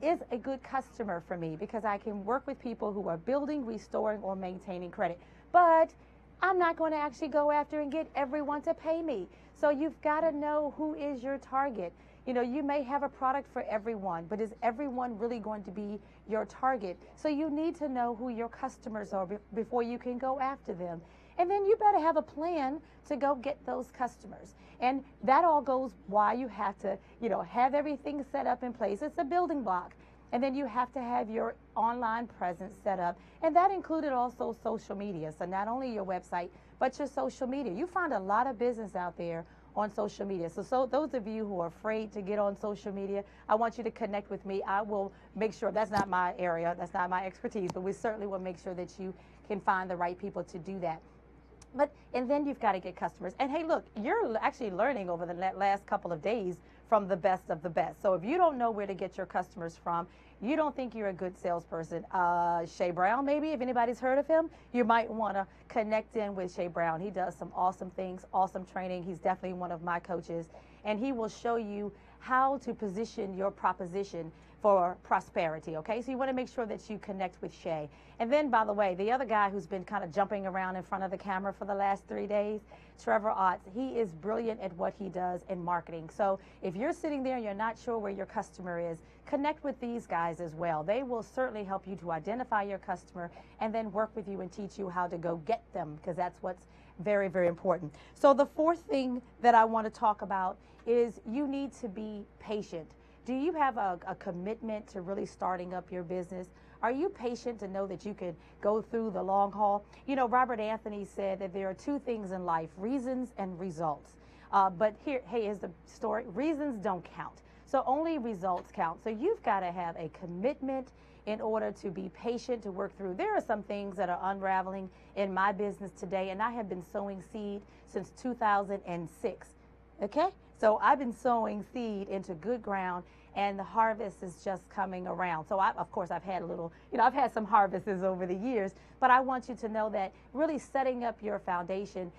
is a good customer for me, because I can work with people who are building, restoring, or maintaining credit. But I'm not going to actually go after and get everyone to pay me. So you've got to know who is your target. You may have a product for everyone, but is everyone really going to be your target? So you need to know who your customers are before you can go after them. And then you better have a plan to go get those customers. And that all goes why you have to, have everything set up in place. It's a building block. And then you have to have your online presence set up. And that included also social media. So not only your website, but your social media. You find a lot of business out there on social media. So those of you who are afraid to get on social media, I want you to connect with me. I will make sure, that's not my area, that's not my expertise, but we certainly will make sure that you can find the right people to do that. And then you've got to get customers. And hey, look, you're actually learning over the last couple of days from the best of the best. So if you don't know where to get your customers from, you don't think you're a good salesperson, Shay Brown, maybe, if anybody's heard of him, you might want to connect in with Shay Brown. He does some awesome things, awesome training. He's definitely one of my coaches, and he will show you how to position your proposition for prosperity, okay? So you want to make sure that you connect with Shay. And then, by the way, the other guy who's been kind of jumping around in front of the camera for the last 3 days, Trevor Ott, he is brilliant at what he does in marketing. So if you're sitting there and you're not sure where your customer is, connect with these guys as well. They will certainly help you to identify your customer and then work with you and teach you how to go get them, because that's what's very, very important. So the fourth thing that I want to talk about is you need to be patient. Do you have a commitment to really starting up your business? Are you patient to know that you can go through the long haul? Robert Anthony said that there are two things in life, reasons and results. But here's the story. Reasons don't count. So only results count. So you've got to have a commitment in order to be patient, to work through. There are some things that are unraveling in my business today, and I have been sowing seed since 2006. Okay? So I've been sowing seed into good ground, and the harvest is just coming around. So of course, I've had a little, I've had some harvests over the years, but I want you to know that really setting up your foundation,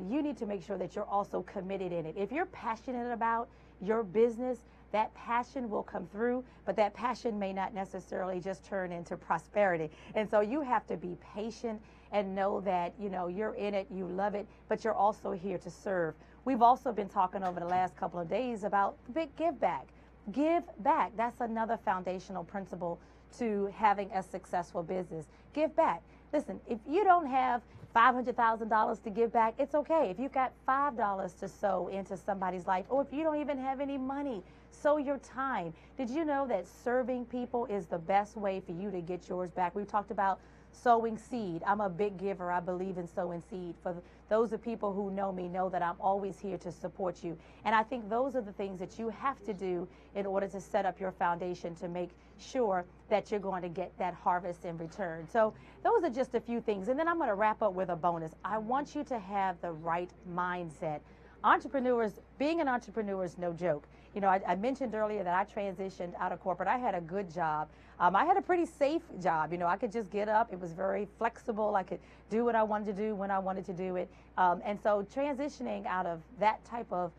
you need to make sure that you're also committed in it. If you're passionate about your business, that passion will come through, but that passion may not necessarily just turn into prosperity. And so you have to be patient and know that, you're in it, you love it, but you're also here to serve. We've also been talking over the last couple of days about the big give back. Give back. That's another foundational principle to having a successful business. Give back. Listen, if you don't have $500,000 to give back, it's okay. If you've got $5 to sow into somebody's life, or if you don't even have any money, sow your time. Did you know that serving people is the best way for you to get yours back? We've talked about sowing seed. I'm a big giver. I believe in sowing seed. For those of people who know me know that I'm always here to support you. And I think those are the things that you have to do in order to set up your foundation to make sure that you're going to get that harvest in return. So those are just a few things. And then I'm going to wrap up with a bonus. I want you to have the right mindset. Entrepreneurs, being an entrepreneur is no joke. I mentioned earlier that I transitioned out of corporate. I had a good job. I had a pretty safe job. I could just get up. It was very flexible. I could do what I wanted to do when I wanted to do it. And so transitioning out of that type of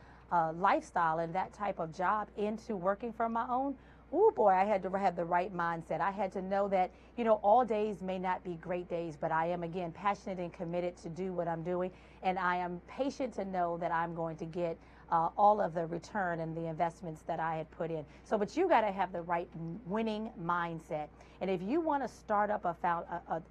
lifestyle and that type of job into working for my own, oh boy, I had to have the right mindset. I had to know that, all days may not be great days, but I am, again, passionate and committed to do what I'm doing. And I am patient to know that I'm going to get all of the return and the investments that I had put in. So, but you got to have the right winning mindset. And if you want to start up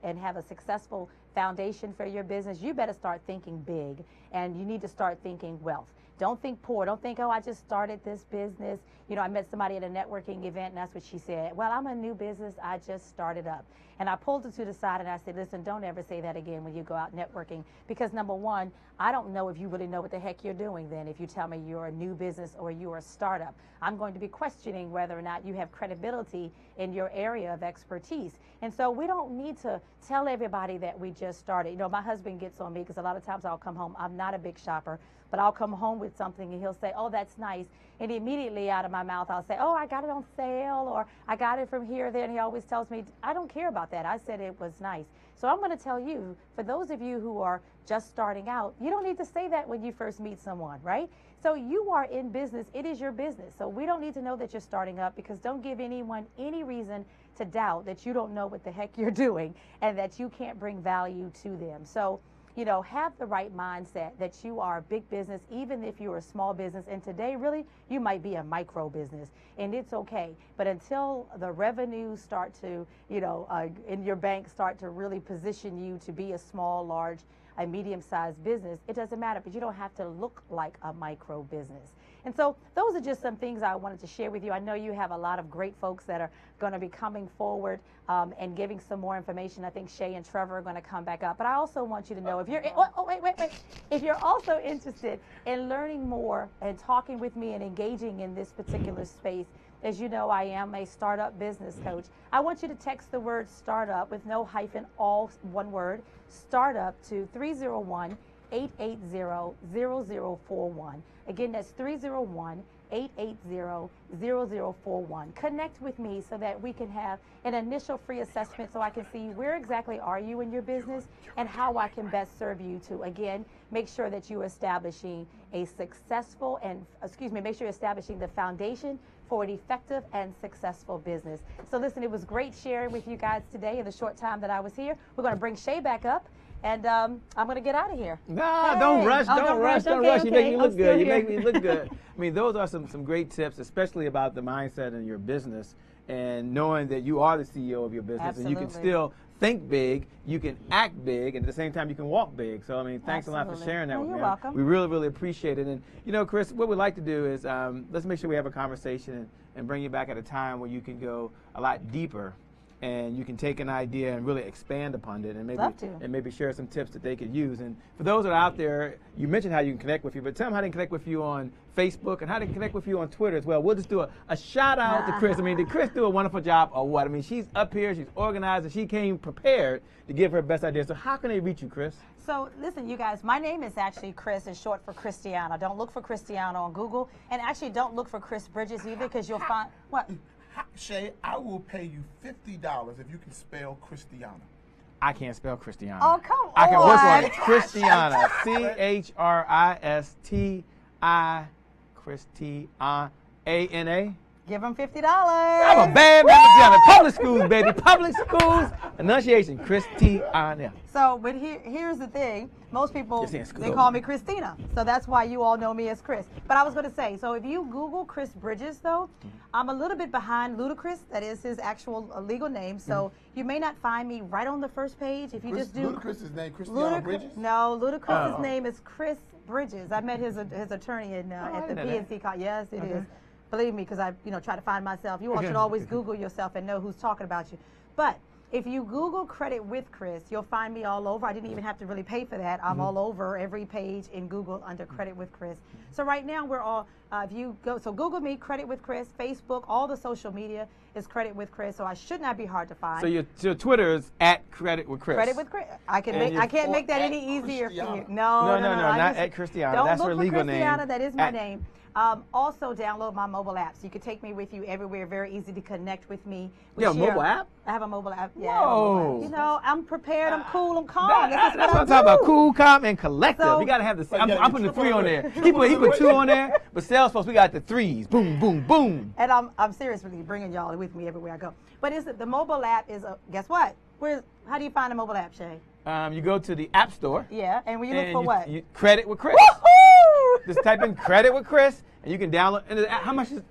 and have a successful foundation for your business, you better start thinking big, and you need to start thinking wealth. Don't think poor. Don't think, oh, I just started this business. I met somebody at a networking event, and that's what she said. Well, I'm a new business. I just started up. And I pulled her to the side and I said, listen, don't ever say that again when you go out networking. Because number one, I don't know if you really know what the heck you're doing then if you tell me you're a new business or you're a startup. I'm going to be questioning whether or not you have credibility in your area of expertise. And so we don't need to tell everybody that we just started. My husband gets on me because a lot of times I'll come home. I'm not a big shopper, but I'll come home with something and he'll say, oh, that's nice. And immediately out of my mouth, I'll say, oh, I got it on sale, or I got it from here or there. And he always tells me, I don't care about that. I said it was nice. So I'm going to tell you, for those of you who are just starting out, you don't need to say that when you first meet someone, right? So you are in business. It is your business. So we don't need to know that you're starting up, because don't give anyone any reason to doubt that you don't know what the heck you're doing and that you can't bring value to them. So, have the right mindset that you are a big business, even if you're a small business. And today, really, you might be a micro business, and it's okay. But until the revenues start to, in your bank start to really position you to be a small, large, a medium-sized business, it doesn't matter, but you don't have to look like a micro business. And so those are just some things I wanted to share with you. I know you have a lot of great folks that are going to be coming forward and giving some more information. I think Shay and Trevor are going to come back up. But I also want you to know, if you're wait. If you're also interested in learning more and talking with me and engaging in this particular space, as you know, I am a startup business coach. I want you to text the word startup with no hyphen, all one word, startup, to 301-880-0041. Again, that's 301-880-0041. Connect with me so that we can have an initial free assessment, so I can see where exactly are you in your business and how I can best serve you to, again, make sure that you're establishing a successful and, make sure you're establishing the foundation for an effective and successful business. So listen, it was great sharing with you guys today in the short time that I was here. We're going to bring Shay back up, and I'm going to get out of here. No, don't rush. Don't rush. You make me look good. You make me look good. I mean, those are some great tips, especially about the mindset in your business and knowing that you are the CEO of your business. Absolutely. And you can still think big, you can act big, and at the same time you can walk big. So, I mean, thanks a lot for sharing that with me. You're welcome. We really, really appreciate it. And, Chris, what we'd like to do is let's make sure we have a conversation and bring you back at a time where you can go a lot deeper and you can take an idea and really expand upon it, and Love to. maybe share some tips that they could use. And for those that are out there, you mentioned how you can connect with you, but tell them how they can connect with you on Facebook and how they can connect with you on Twitter as well. We'll just do a shout out to Chris. I mean, did Chris do a wonderful job or what? I mean, she's up here, she's organized, and she came prepared to give her best idea. So how can they reach you, Chris? So listen, you guys, my name is actually Chris. It's short for Christiana. Don't look for Christiana on Google, and actually don't look for Chris Bridges either, because you'll find what. Shay, I will pay you $50 if you can spell Christiana. I can't spell Christiana. Oh, come I can work on on. it. Christiana. Christiana. Christiana. Give them $50. I'm a bad man. Public schools, baby. Public schools. Enunciation. Christiana. So, but here's the thing. Most people, Just saying, scoot they over. call me Christina. So that's why you all know me as Chris. But I was going to say, so if you Google Chris Bridges, though, I'm a little bit behind Ludacris. That is his actual legal name. So you may not find me right on the first page. If you just do Ludacris' name, Christiana Bridges? No, Ludacris' Oh. name is Chris Bridges. I met his attorney at the didn't know that. PNC. Yes, it is. Believe me, because I try to find myself. You all should always Google yourself and know who's talking about you. But if you Google Credit with Chris, you'll find me all over. I didn't even have to really pay for that. I'm all over every page in Google under Credit with Chris. So right now we're all, if you go, so Google me, Credit with Chris, Facebook, all the social media is Credit with Chris. So I should not be hard to find. So your Twitter is at Credit with Chris. Credit with Chris. I And can't or make that at any easier for you. Christiana. No, not just- at Christiana. Don't That's look her for legal name. Christiana. That is my At- name. Also, download my mobile app so you can take me with you everywhere. Very easy to connect with me. We You have a share- mobile app? I have a mobile app. Yeah. I have a mobile Whoa. app. You know, I'm prepared. I'm cool. I'm calm. That's This is what I'm talking about. do. Cool, calm, and collective. So- we gotta have the. you gotta I'm get putting the triple 3 on alert. there. He put 2 on there, but Salesforce we got the 3s. Boom, boom, boom. And I'm seriously bringing y'all with me everywhere I go. But the mobile app is guess what? How do you find a mobile app, Shay? You go to the App Store. Yeah. And when you look and for what? You Credit with Chris. Woohoo! Just type in Credit with Chris, and you can download. And how much is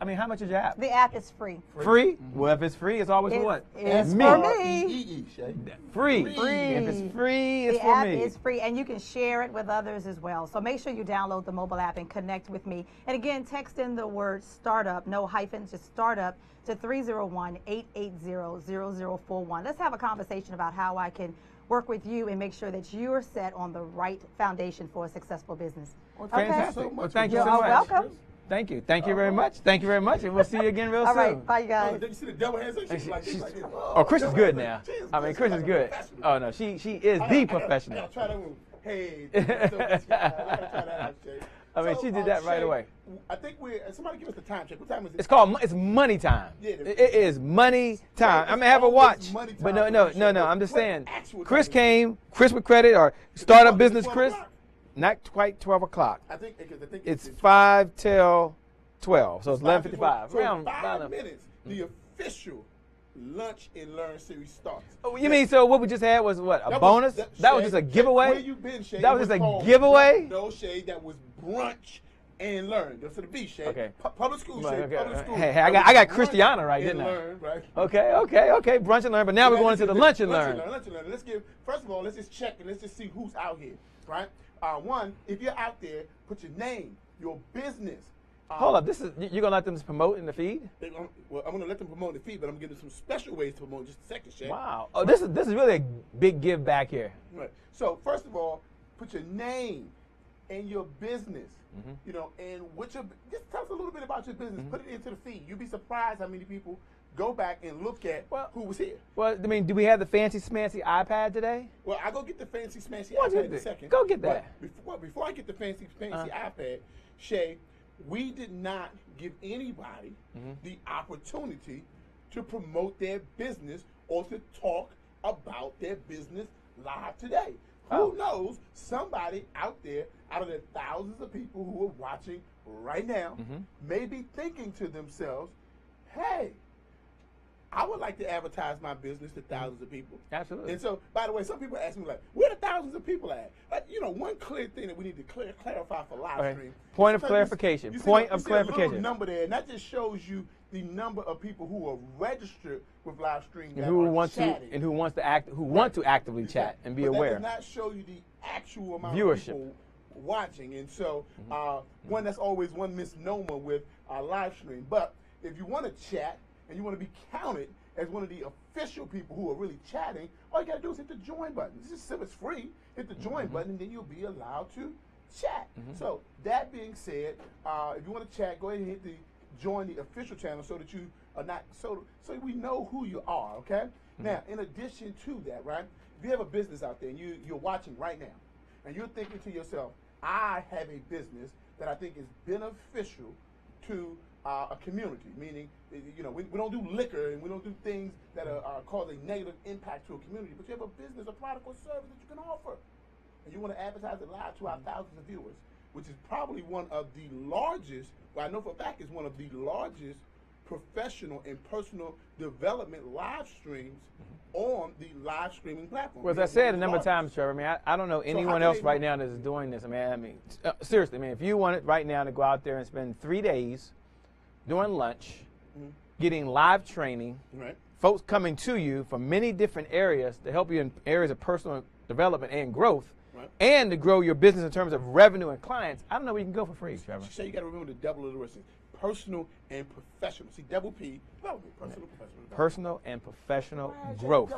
your app? The app is free. Free? Well, if it's free, it's always for what? It's Me. for me. R-E-E-E, Shay. Free. Free. If it's free, it's The for app me. is free, and you can share it with others as well. So make sure you download the mobile app and connect with me. And again, text in the word startup, no hyphens, just startup, to 301-880-0041. Let's have a conversation about how I can work with you and make sure that you're set on the right foundation for a successful business. Fantastic. so much. Well, thank you You're so all much. welcome. Thank you. Thank you very much. Thank you very much. And we'll see you again real All soon. right, bye, you Oh, guys. did you see the double hands? She's like this, like this. Oh, Chris is good now. She is I mean, good. Chris She's is like good. a professional. Oh no, she is the professional. I'll try that one. Hey, thank you so much. I gotta try that out, Shay. I mean, she did that right Shay, away. I think somebody give us the time check. What time is it? It's money time. Yeah, It is money time. Right, I may it's have a always watch, money but time no. for you, Shay. I'm just What saying. actual Chris time is it? came. Chris with credit or startup Is it business. 12 Chris, o'clock? not quite 12 o'clock. I think It's 5 till 12, so it's 11:55. So in 5 Around- minutes, the official Lunch and Learn series starts. Oh, you mean so? What we just had was what? A bonus? That was Shay, just a giveaway. Where you been, Shay? That It was just a called giveaway? No, Shay. That was Brunch and Learn. Go to the B, Shay. Okay. Public school, Right, Shay. okay. Public school. Hey, I That got was Brunch Christiana right, and didn't I? Learn, right? Okay. Brunch and learn. But now we're going into the lunch and learn. Lunch and learn. Let's give. First of all, let's just check and let's just see who's out here, right? One, if you're out there, put your name, your business. Hold up. You're gonna let them just promote in the feed? Well, I'm gonna let them promote the feed, but I'm gonna give them some special ways to promote. Just a second, Shay. Wow. Oh, this is really a big give back here. Right. So first of all, put your name and your business. Mm-hmm. You know, and just tell us a little bit about your business. Put it into the feed. You'd be surprised how many people go back and look at who was here. Well, I mean, do we have the fancy smancy iPad today? Well, I go get the fancy smancy What iPad is in a it? second. Go get that. But before I get the fancy iPad, Shay, we did not give anybody the opportunity to promote their business or to talk about their business live today. Oh. Who knows? Somebody out there, out of the thousands of people who are watching right now, may be thinking to themselves, hey, I would like to advertise my business to thousands of people. Absolutely. And so, by the way, some people ask me, like, where are the thousands of people at? Like, one clear thing that we need to clarify for live Okay. stream. Point of Sometimes clarification. you see Point a- of you see a little clarification. number there, and that just shows you the number of people who are registered with live stream And that who are wants chatting. who want to actively chat and be But aware. That does not show you the actual amount Viewership. of people watching. And so, one, that's always one misnomer with our live stream. But if you want to chat and you want to be counted as one of the official people who are really chatting, all you got to do is hit the join button. This is simple, it's free. Hit the join button, and then you'll be allowed to chat. So that being said, if you want to chat, go ahead and hit the join the official channel so that you are not so we know who you are. Okay. Now, in addition to that, right? If you have a business out there and you're watching right now, and you're thinking to yourself, I have a business that I think is beneficial to a community, meaning, you know, we don't do liquor and we don't do things that are cause a negative impact to a community, but you have a business, a product or service that you can offer. And you want to advertise it live to our thousands of viewers, which is probably one of the largest, well, I know for a fact it's one of the largest professional and personal development live streams on the live streaming platform. Well, as I said a number of times, Trevor, I mean, I don't know anyone else right now that's doing this. I mean, seriously, if you wanted right now to go out there and spend 3 days during lunch, getting live training, folks coming to you from many different areas to help you in areas of personal development and growth, and to grow your business in terms of revenue and clients, I don't know where you can go for free, Trevor. So you got to remember the double literacy. Personal and professional. See, double P, personal, professional. Personal and professional growth.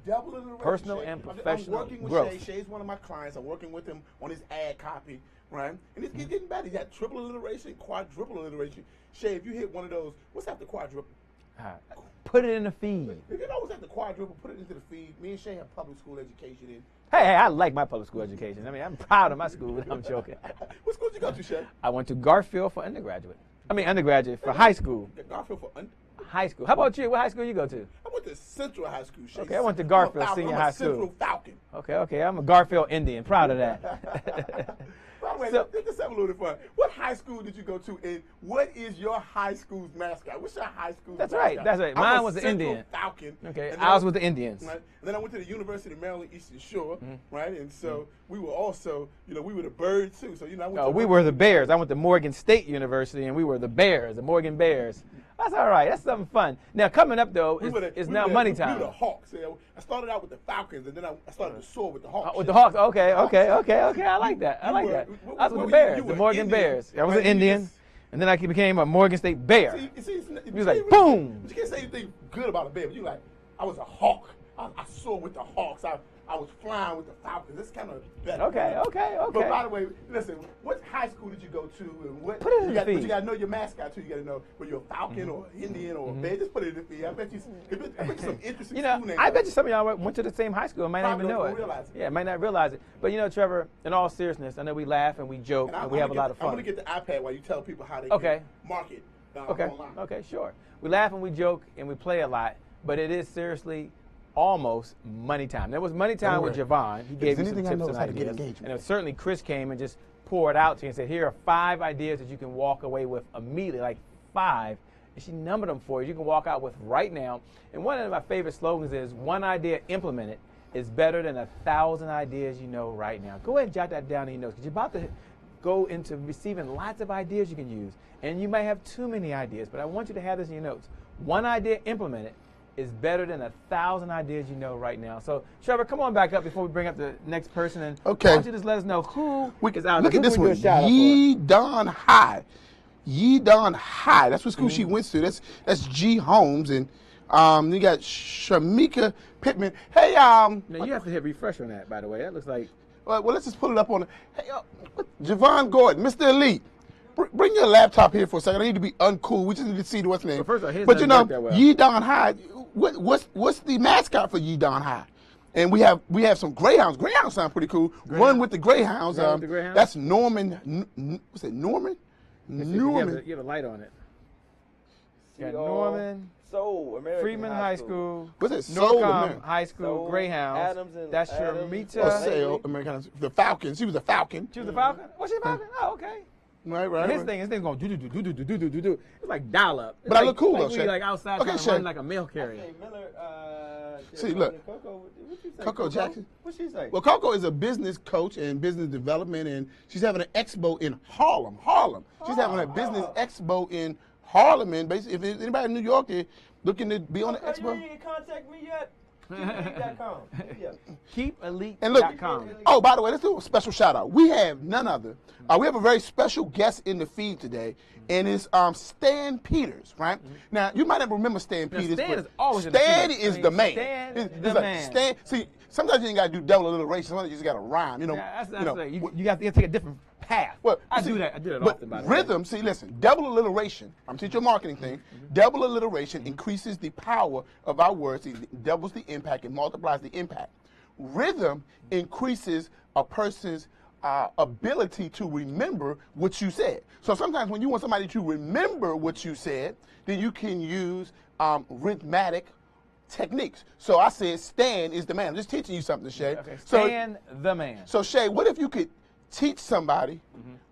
Double alliteration. Personal and professional I'm working with growth. Shay. Shay's one of my clients. I'm working with him on his ad copy, right? And it's getting better. He's got triple alliteration, quadruple alliteration. Shay, if you hit one of those, what's after quadruple? Put it in the feed. If you know what's after quadruple, put it into the feed. Me and Shay have public school education in. Hey, I like my public school education. I mean, I'm proud of my school. I'm joking. What school did you go to, Shay? I went to Garfield for undergraduate for high school. Garfield for high school. How about you? What high school you go to? I went to Central High School. Shay. Okay, I went to Garfield Senior High School. Central Falcon. Okay, I'm a Garfield Indian. Proud of that. By the way, let's have a little fun. What high school did you go to, and what is your high school's mascot? What's your high school's mascot? That's right. Mine was the Indian. Falcon. Okay, ours was the Indians. Right? And then I went to the University of Maryland Eastern Shore, right? And so we were also, we were the Birds too. So I went to we were the Bears. I went to Morgan State University, and we were the Bears, the Morgan Bears. That's all right. That's something fun. Now, coming up, though, is now money time. We were the Hawks. I started out with the Falcons, and then I started to soar with the Hawks. With the Hawks. Okay. I like that. I was with the Bears, the Morgan Bears. I was an Indian, and then I became a Morgan State Bear. He was like, boom. But you can't say anything good about a Bear. But you like, I was a Hawk. I soared with the Hawks. I was flying with the Falcons. That's kind of better. Okay. But by the way, listen, what high school did you go to? And what? Put it in the feed. But you got to know your mascot too. You got to know whether you're a Falcon or Indian or a Bear. Just put it in the feed. I bet you some interesting school names. I bet you some of y'all went to the same high school and might not even know it. Yeah, might not realize it. But Trevor, in all seriousness, I know we laugh and we joke and we have a lot of fun. I'm going to get the iPad while you tell people how they can market online. Okay, sure. We laugh and we joke and we play a lot, but it is seriously almost money time. There was money time with Javon. He gave you some tips and ideas. And certainly Chris came and just poured out to you and said, here are 5 ideas that you can walk away with immediately, like 5. And she numbered them for you. You can walk out with right now. And one of my favorite slogans is, one idea implemented is better than 1,000 ideas you know right now. Go ahead and jot that down in your notes, because you're about to go into receiving lots of ideas you can use. And you may have too many ideas, but I want you to have this in your notes. One idea implemented is better than 1,000 ideas you know right now. So, Trevor, come on back up before we bring up the next person. And why don't you just let us know who is out there. Look at this one. Yeadon High. Yeadon High. That's what school she went to. That's G. Holmes. And you got Shamika Pittman. Hey, now you have to hit refresh on that, by the way. That looks like. Well, let's just pull it up on it. Hey, Javon Gordon, Mr. Elite. Bring your laptop here for a second. I need to be uncool. We just need to see what's name. Well, first of all, but Yeadon High. What's the mascot for Yeadon High? And we have some Greyhounds. Greyhounds sound pretty cool. Run with the Greyhounds. That's Norman. What's it? Norman. Norman. You have a light on it. Yeah, Norman. Freeman High School. What's it? Norcom High School. Greyhounds. That's Sharmita. American. The Falcon. She was a Falcon. She was a Falcon. Was she a Falcon? Oh, okay. Right. His thing's going do. It's like dial up. But I look cool though, Shay. Like outside trying to run like a mail carrier. See, look. Coco Jackson. What'd she say? Well, Coco is a business coach and business development, and she's having an expo in Harlem. She's having a business expo in Harlem, and basically, if anybody in New York is looking to be on the expo. You didn't contact me yet? KeepElite.com. Yeah. KeepElite.com. And look, oh, by the way, let's do a special shout out. We have none other. We have a very special guest in the feed today, and it's Stan Peters, right? Now, you might not remember Stan Peters, Stan but is always in the Stan feed. is the man. Stan It's the like man. Stan, see, sometimes you ain't got to do double alliteration. Sometimes you just got to rhyme, you know. Yeah, that's you know, right. You have to take a different path. well, I see, do that. I do that but often, by the way. rhythm, see, listen, double alliteration, I'm teaching you a marketing thing. Double alliteration increases the power of our words, it doubles the impact, it multiplies the impact. Rhythm increases a person's ability to remember what you said. So sometimes when you want somebody to remember what you said, then you can use rhythmic techniques. So I said Stan is the man. I'm just teaching you something, Shay. Okay, So, Stan the man. so Shay, what if you could teach somebody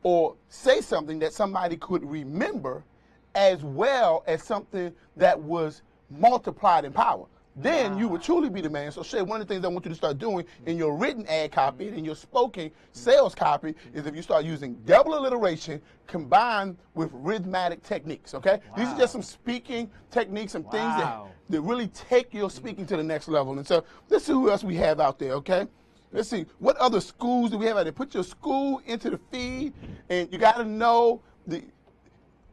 or say something that somebody could remember as well as something that was multiplied in power? Then you would truly be the man. So Shay, one of the things I want you to start doing in your written ad copy and in your spoken sales copy is if you start using double alliteration combined with rhythmic techniques, okay? These are just some speaking techniques, some things that really take your speaking to the next level. And so let's see who else we have out there, okay? Let's see, what other schools do we have out there? Put your school into the feed, and you got to know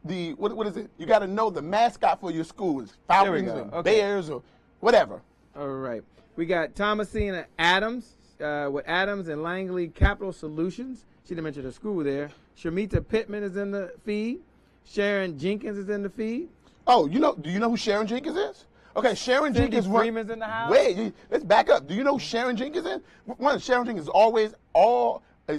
what is it? You got to know the mascot for your school. It's Falcons or Bears or whatever. All right. We got Thomasina Adams with Adams and Langley Capital Solutions. She didn't mention the school there. Shamita Pittman is in the feed. Sharon Jenkins is in the feed. Oh, do you know who Sharon Jenkins is? Okay, Sharon Cindy Jenkins. Freeman's in the house. Wait, let's back up. Do you know who Sharon Jenkins is? One, Sharon Jenkins is always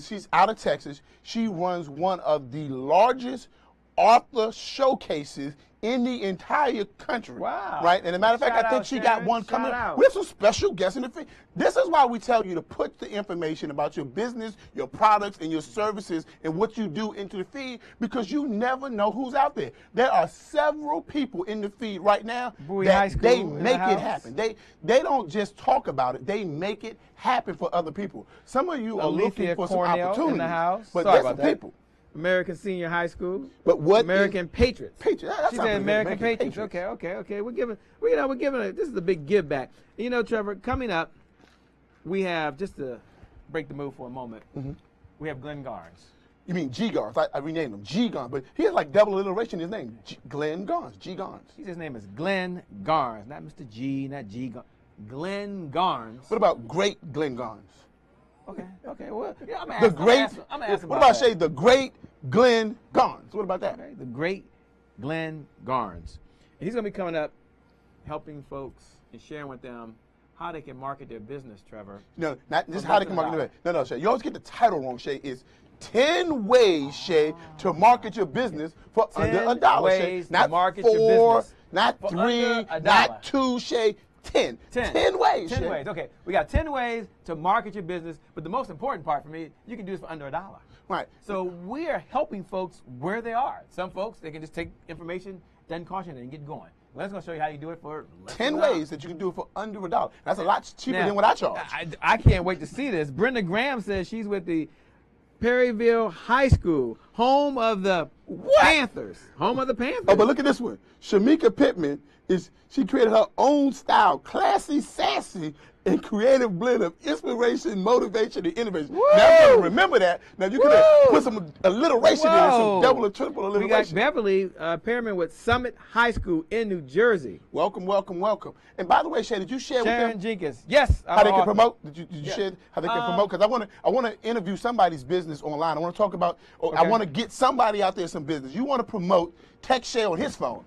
she's out of Texas. She runs one of the largest author showcases in the entire country. Wow. Right? And as a matter of fact, Shout I think out, she Sharon. got one coming. Shout out. We have some special guests in the feed. This is why we tell you to put the information about your business, your products, and your services and what you do into the feed because you never know who's out there. There are several people in the feed right now Bowie High that School they in the make it house. happen. They don't just talk about it. They make it happen for other people. Some of you are looking Alethea for some Cornell opportunities. in the house. But Sorry there's about some that. people. American Senior High School. But what American Patriots. Patriots. That She sounds said good. American Patriots. Okay. We're giving this is a big give back. You know, Trevor, coming up, we have, just to break the mood for a moment, we have Glenn Garnes. You mean G Garnes? I renamed him G Garnes, but he has like double alliteration in his name. Glenn Garnes. G Garnes. His name is Glenn Garnes, not Mr. G, not G. Glenn Garnes. What about great Glenn Garnes? Okay. Well, yeah, I'm The great. I'm gonna ask him What about about Shay? The great Glenn Garnes. What about that? Okay, the great Glenn Garnes. And he's going to be coming up helping folks and sharing with them how they can market their business, Trevor. No, not just how they can market it. No, Shay. You always get the title wrong, Shay. It's 10 ways, Shay, to market your business for under $1, Shay. ways to Not market your 4, business not for 3, under $1. not 2, Shay. 10. 10 ways, 10 Shay. ways. Okay, we got 10 ways to market your business, but the most important part for me, you can do this for under $1. Right. So we are helping folks where they are. Some folks, they can just take information, doesn't cost you anything, and get going. Glenn's going to show you how you do it for less 10 than ways that you can do it for under $1. That's a lot cheaper Now, than what I charge. I can't wait to see this. Brenda Graham says she's with the Perryville High School, home of the Panthers. Home of the Panthers. Oh, but look at this one. Shamika Pittman she created her own style, classy, sassy, and creative blend of inspiration, motivation, and innovation. Woo! Now, you remember that. Now, you could put some alliteration in it, some double or triple We got alliteration. Beverly Perriman with Summit High School in New Jersey. Welcome. And by the way, Shay, did you share with Sharon them Jenkins. Yes. how they can promote? Did you share how they can promote? Because I want to interview somebody's business online. I want to talk about, I want to get somebody out there some business. You want to promote, text Shay on his phone.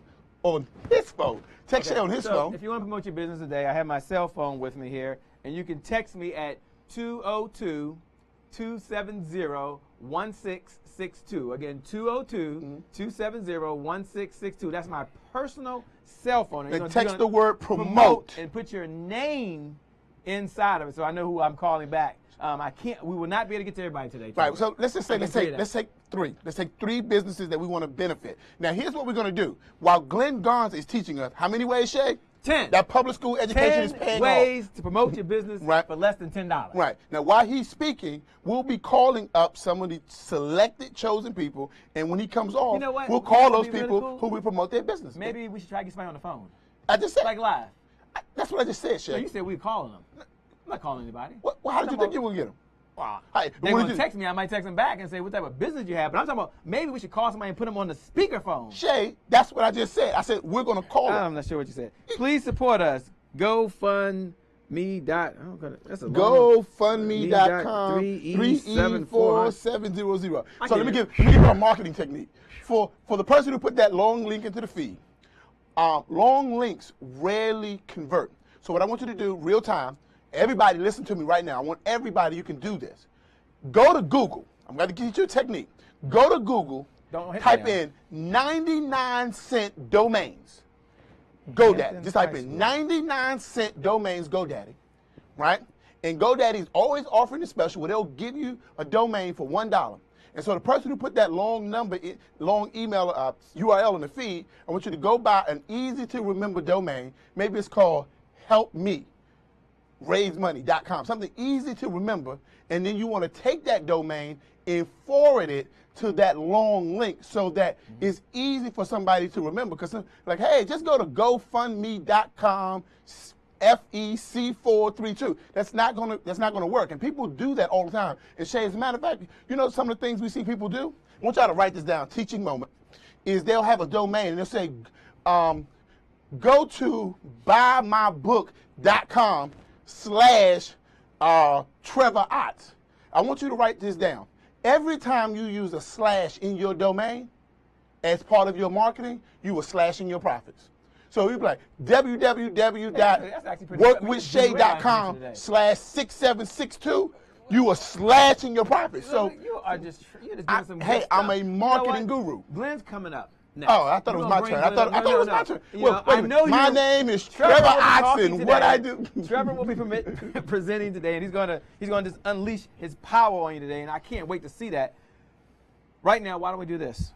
Text Shay on his phone. If you want to promote your business today, I have my cell phone with me here, and you can text me at 202-270-1662. Again, 202-270-1662. That's my personal cell phone. And you're text gonna the word promote. and put your name inside of it, so I know who I'm calling back. We will not be able to get to everybody today. Right. So let's just say I can tell you let's take 3. Let's take 3 businesses that we want to benefit. Now here's what we're going to do. While Glenn Garnes is teaching us, how many ways, Shay? 10. That public school education is 10 paying ways off. to promote your business Right. for less than $10. Right. Now while he's speaking, we'll be calling up some of the selected, chosen people, and when he comes off, You know what? we'll call That'd those be really people cool. who we promote their business. Maybe we should try to get somebody on the phone. I just said Like live. That's what I just said, No, Shay. you said we calling them. I'm not calling anybody. Well, how did you think you would get them? Wow. Hey, They're what going did to you- text me. I might text them back and say what type of business you have. But I'm talking about maybe we should call somebody and put them on the speakerphone. Shay, that's what I just said. I said we're going to call them. I'm not sure what you said. Please support us. GoFundMe. That's a long GoFundMe.com Me.3E740. 3E4700. I So get let me it. give you a marketing technique. For the person who put that long link into the feed, long links rarely convert. So what I want you to do, real time, everybody listen to me right now. I want everybody, you can do this. Go to Google. I'm going to give you a technique. Go to Google, Don't hit type me in 99-cent domains. GoDaddy. Just type in 99-cent domains GoDaddy, right? And GoDaddy is always offering a special where they'll give you a domain for $1. And so the person who put that long email URL in the feed, I want you to go buy an easy to remember domain. Maybe it's called helpmeraisemoney.com, something easy to remember. And then you want to take that domain and forward it to that long link so that it's easy for somebody to remember. Because like, hey, just go to GoFundMe.com FEC432. That's not gonna work. And people do that all the time. And Shay, as a matter of fact, you know some of the things we see people do? I want y'all to write this down, teaching moment, is they'll have a domain and they'll say, go to buymybook.com/Trevor Ott. I want you to write this down. Every time you use a slash in your domain as part of your marketing, you are slashing your profits. So you'd be like www.workwithshay.com/6762. You are slashing your profits. So you're just doing some hey, good I'm stuff. a You know marketing what? guru. Glenn's coming up next. Oh, I thought it was my turn. I thought it was my turn. Well, wait a minute. My name is Trevor Oxen. What I do? Trevor will be presenting today, and he's gonna just unleash his power on you today, and I can't wait to see that. Right now, why don't we do this?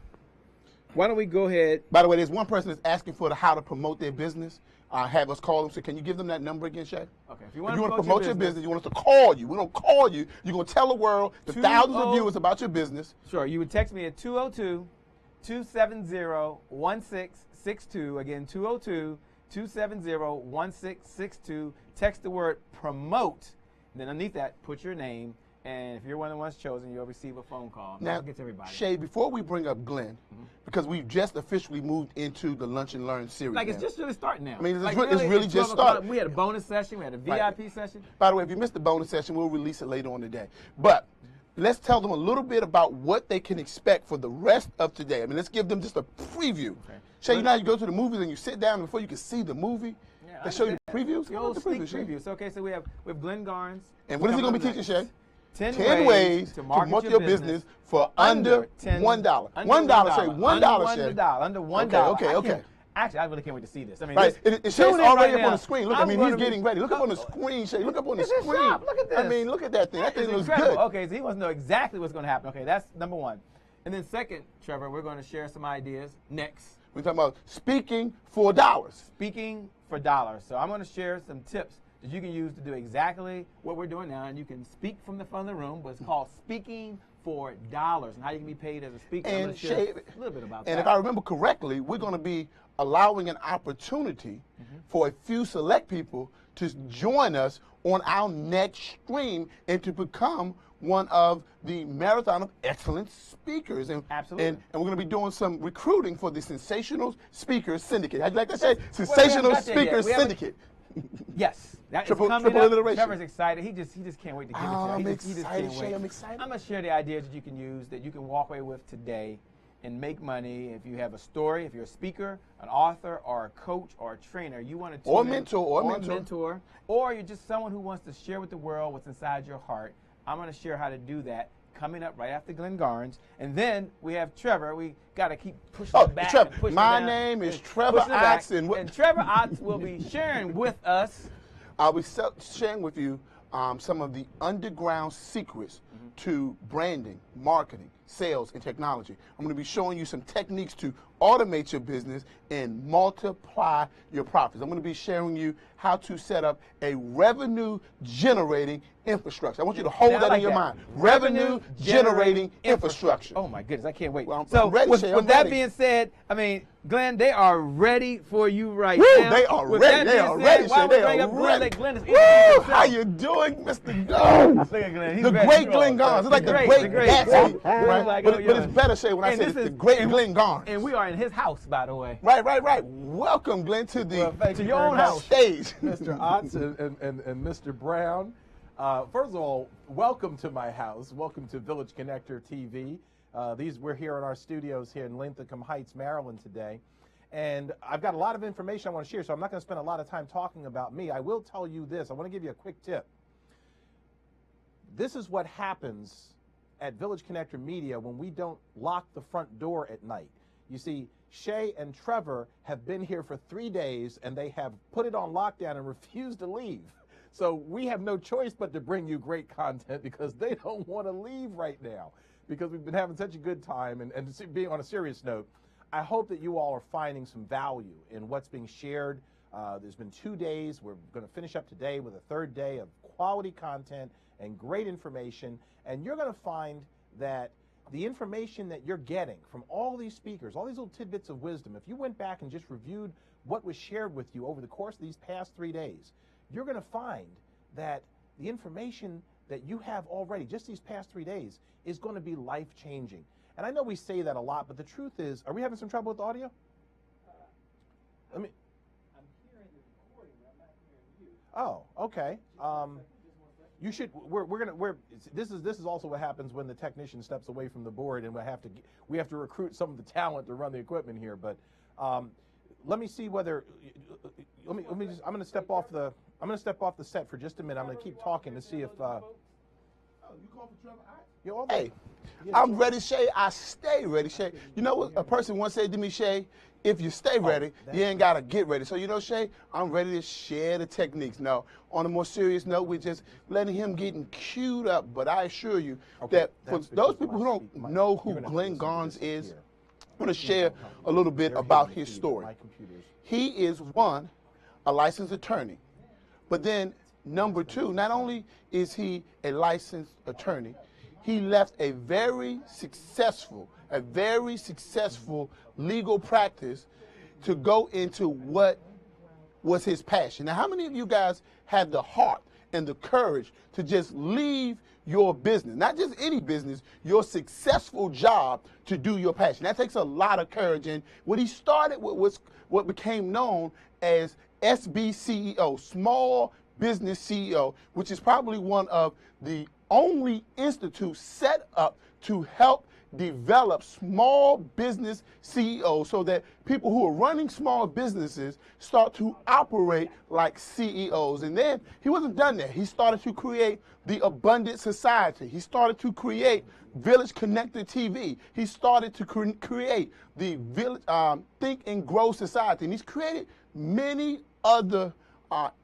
Why don't we go ahead? By the way, there's one person that's asking for how to promote their business. Have us call them. So can you give them that number again, Shay? Okay. If you want to promote your business, you want us to call you. We don't call you. You're going to tell the world, the thousands of viewers about your business. Sure. You would text me at 202-270-1662. Again, 202-270-1662. Text the word promote. And then underneath that, put your name. And if you're one of the ones chosen, you'll receive a phone call. Now, gets everybody. Shay, before we bring up Glenn, because we've just officially moved into the Lunch and Learn series. Like, now. it's just really starting now. I mean, like, it's really just 12 o'clock, started. We had a bonus session. We had a VIP session. By the way, if you missed the bonus session, we'll release it later on today. But let's tell them a little bit about what they can expect for the rest of today. I mean, let's give them just a preview. Okay. Shay, you know how you go to the movies and you sit down and before you can see the movie, they show you the previews? The old sneak previews. Okay, so we have Glenn Garnes. And what is he going to be teaching, Shay? 10 ways to market your business for under $1. $1, Shay. $1, Shay. Under $1. Okay. Actually, I really can't wait to see this. I mean, right. Shay's already up on the screen. Look, I mean, he's be getting ready. Look up on the screen, Shay. Look up on the screen. Look at this. I mean, look at that thing. That thing looks incredible. good. Okay, so he wants to know exactly what's going to happen. Okay, that's number one. And then second, Trevor, we're going to share some ideas next. We're talking about speaking for dollars. Speaking for dollars. So I'm going to share some tips that you can use to do exactly what we're doing now. And you can speak from the front of the room, but it's called speaking for dollars and how you can be paid as a speaker. I'm going to share a little bit about that. And if I remember correctly, we're going to be allowing an opportunity for a few select people to join us on our next stream and to become one of the Marathon of Excellence speakers. And, absolutely. And we're going to be doing some recruiting for the Sensational Speakers Syndicate. How'd you like to say? Sensational Speakers Syndicate. Yes, that triple is coming up. alliteration. Trevor's excited. He just can't wait to give it to you. I'm He just excited, can't wait. Shay. I'm excited. I'm gonna share the ideas that you can use, that you can walk away with today, and make money. If you have a story, if you're a speaker, an author, or a coach, or a trainer, you want to or mentor, or you're just someone who wants to share with the world what's inside your heart. I'm gonna share how to do that coming up right after Glenn Garnes. And then we have Trevor. We got to keep pushing it back. Trevor. And pushing My it down, name is Trevor Oxen. And Trevor Ott will be sharing with us. I'll be sharing with you some of the underground secrets to branding, marketing, sales, and technology. I'm going to be showing you some techniques to automate your business and multiply your profits. I'm going to be sharing you how to set up a revenue generating infrastructure. I want you to hold that in your mind. Revenue generating infrastructure. Oh my goodness, I can't wait. Well, so I'm ready, with Shay, I'm that ready. being said, I mean, Glenn, they are ready for you right Woo, now. they are With ready. that They being are said, ready, why Shay. we They bring are up Glenn? ready. Let Glenn is Woo! How you doing, Mr. Gold? Look at Glenn. He's The ready. great Glenn Garnes. It's like the great Gatsby, right? Like, But oh, it's yeah. better, Shay, when I And say this it's the is- great and- Glenn Garnes. And we are in his house, by the way. Right. Welcome, Glenn, to the Thank To you your very own much, house. stage. Mr. Otts and Mr. Brown. First of all, welcome to my house. Welcome to Village Connector TV. We're here in our studios here in Linthicum Heights, Maryland today. And I've got a lot of information I want to share, so I'm not going to spend a lot of time talking about me. I will tell you this. I want to give you a quick tip. This is what happens at Village Connector Media when we don't lock the front door at night. You see, Shay and Trevor have been here for 3 days, and they have put it on lockdown and refused to leave. So we have no choice but to bring you great content because they don't want to leave right now because we've been having such a good time. And being on a serious note, I hope that you all are finding some value in what's being shared. There's been 2 days. We're going to finish up today with a third day of quality content and great information. And you're going to find that the information that you're getting from all these speakers, all these little tidbits of wisdom, if you went back and just reviewed what was shared with you over the course of these past 3 days, you're going to find that the information that you have already, just these past 3 days, is going to be life-changing. And I know we say that a lot, but the truth is, are we having some trouble with the audio? I'm hearing the recording, but I'm not hearing you. Oh, okay. You should. This is also what happens when the technician steps away from the board, and we have to recruit some of the talent to run the equipment here. But let me see whether. I'm going to step off the set for just a minute. I'm going to keep talking to see if. You call for Trevor Ott? You're all Hey, I'm ready, Shay. I stay ready, Shay. You know what a person once said to me, Shay? If you stay ready, you ain't got to get ready. So, you know, Shay, I'm ready to share the techniques. Now, on a more serious note, we're just letting him getting queued up. But I assure you that for those people who don't know who Glenn Garnes is, I'm going to share a little bit about his story. He is, one, a licensed attorney. But then, number two, not only is he a licensed attorney, he left a very successful legal practice to go into what was his passion. Now, how many of you guys had the heart and the courage to just leave your business, not just any business, your successful job to do your passion? That takes a lot of courage. And what he started with was what became known as SBCEO, Small Business CEO, which is probably one of the only institutes set up to help develop small business CEOs so that people who are running small businesses start to operate like CEOs. And then he wasn't done there. He started to create the Abundant Society. He started to create Village Connector TV. He started to create the Village Think and Grow Society. And he's created many other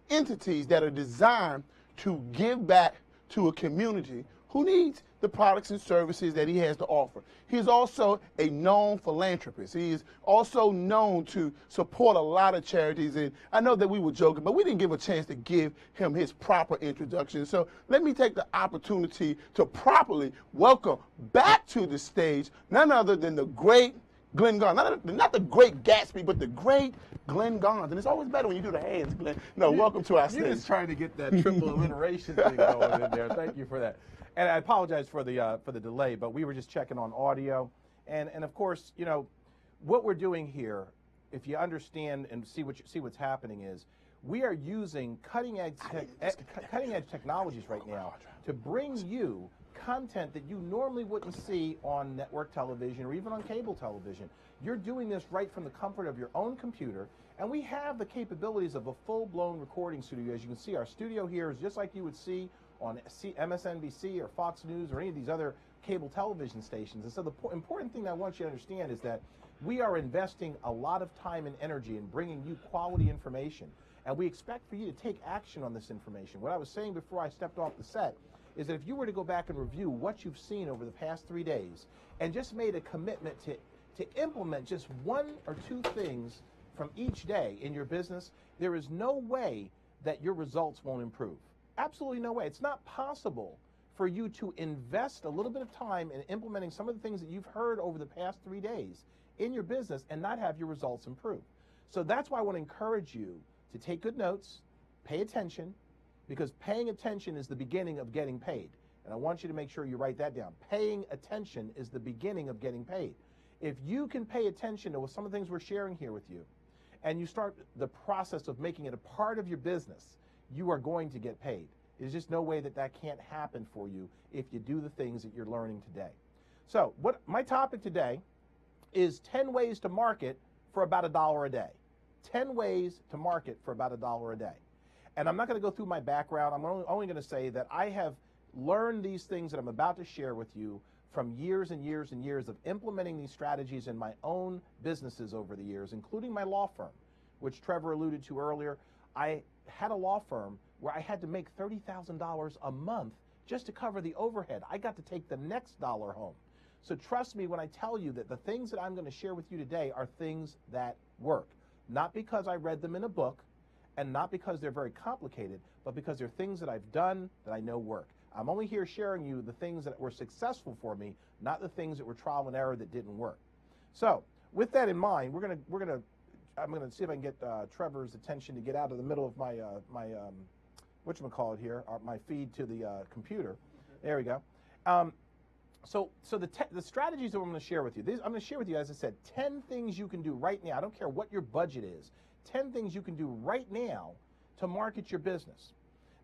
entities that are designed to give back to a community who needs the products and services that he has to offer. He is also a known philanthropist. He is also known to support a lot of charities. And I know that we were joking, but we didn't give a chance to give him his proper introduction. So let me take the opportunity to properly welcome back to the stage none other than the great Glenn Garnes. Not the great Gatsby, but the great Glenn Garnes. And it's always better when you do the hands, Glenn. No, welcome to our stage. You're just trying to get that triple alliteration thing going in there. Thank you for that. And I apologize for the delay, but we were just checking on audio. And of course, you know, what we're doing here, if you understand and see what's happening is we are using cutting edge technologies right now to bring you content that you normally wouldn't see on network television or even on cable television. You're doing this right from the comfort of your own computer, and we have the capabilities of a full-blown recording studio. As you can see, our studio here is just like you would see on MSNBC or Fox News or any of these other cable television stations. And so the important thing I want you to understand is that we are investing a lot of time and energy in bringing you quality information, and we expect for you to take action on this information. What I was saying before I stepped off the set is that if you were to go back and review what you've seen over the past 3 days and just made a commitment to to implement just one or two things from each day in your business, there is no way that your results won't improve. Absolutely no way. It's not possible for you to invest a little bit of time in implementing some of the things that you've heard over the past 3 days in your business and not have your results improve. So that's why I want to encourage you to take good notes, pay attention, because paying attention is the beginning of getting paid. And I want you to make sure you write that down. Paying attention is the beginning of getting paid. If you can pay attention to some of the things we're sharing here with you, and you start the process of making it a part of your business, you are going to get paid. There's just no way that that can't happen for you if you do the things that you're learning today. So what my topic today is 10 ways to market for about $1 a day. 10 ways to market for about $1 a day. And I'm not going to go through my background. I'm only going to say that I have learned these things that I'm about to share with you from years and years and years of implementing these strategies in my own businesses over the years, including my law firm, which Trevor alluded to earlier. I had a law firm where I had to make $30,000 a month just to cover the overhead. I got to take the next dollar home. So trust me when I tell you that the things that I'm going to share with you today are things that work. Not because I read them in a book and not because they're very complicated, but because they're things that I've done that I know work. I'm only here sharing you the things that were successful for me, not the things that were trial and error that didn't work. So with that in mind, I'm gonna see if I can get Trevor's attention to get out of the middle of my whatchamacallit here, my feed to the computer. There we go. So the strategies that I'm going to share with you, I'm going to share with you, as I said, 10 things you can do right now. I don't care what your budget is. 10 things you can do right now to market your business.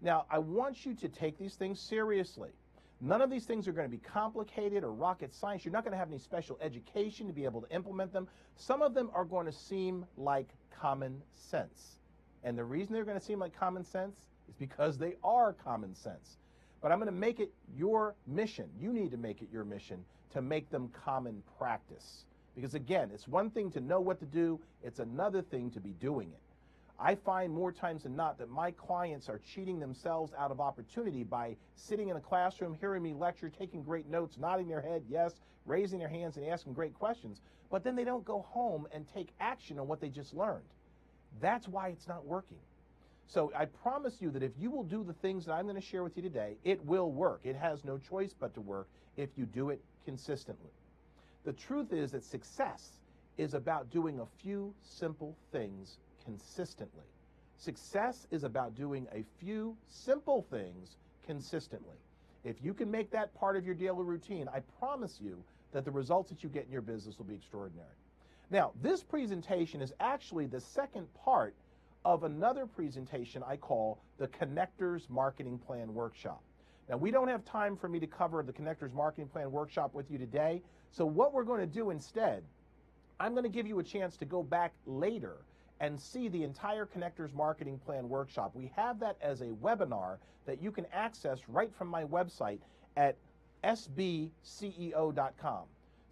Now, I want you to take these things seriously. None of these things are going to be complicated or rocket science. You're not going to have any special education to be able to implement them. Some of them are going to seem like common sense. And the reason they're going to seem like common sense is because they are common sense. But I'm going to make it your mission. You need to make it your mission to make them common practice. Because again, it's one thing to know what to do. It's another thing to be doing it. I find more times than not that my clients are cheating themselves out of opportunity by sitting in a classroom, hearing me lecture, taking great notes, nodding their head, yes, raising their hands and asking great questions, but then they don't go home and take action on what they just learned. That's why it's not working. So I promise you that if you will do the things that I'm going to share with you today, it will work. It has no choice but to work if you do it consistently. The truth is that success is about doing a few simple things consistently. Success is about doing a few simple things consistently. If you can make that part of your daily routine, I promise you that the results that you get in your business will be extraordinary. Now, this presentation is actually the second part of another presentation I call the Connectors Marketing Plan Workshop. Now, we don't have time for me to cover the Connectors Marketing Plan Workshop with you today, so what we're going to do instead, I'm going to give you a chance to go back later and see the entire Connectors Marketing Plan Workshop. We have that as a webinar that you can access right from my website at sbceo.com.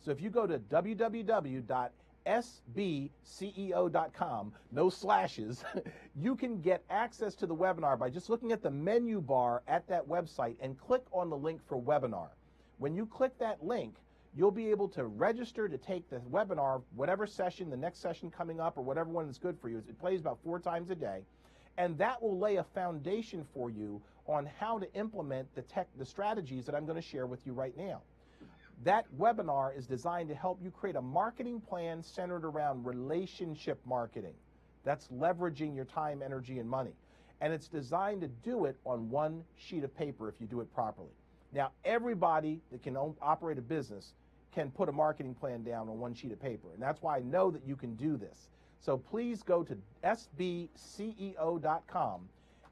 So if you go to www.sbceo.com, no slashes, you can get access to the webinar by just looking at the menu bar at that website and click on the link for webinar. When you click that link, you'll be able to register to take the webinar, whatever session, the next session coming up, or whatever one is good for you. It plays about 4 times a day, and that will lay a foundation for you on how to implement the strategies that I'm going to share with you right now. That webinar is designed to help you create a marketing plan centered around relationship marketing. That's leveraging your time, energy, and money. And it's designed to do it on one sheet of paper if you do it properly. Now, everybody that can operate a business can put a marketing plan down on one sheet of paper. And that's why I know that you can do this. So please go to sbceo.com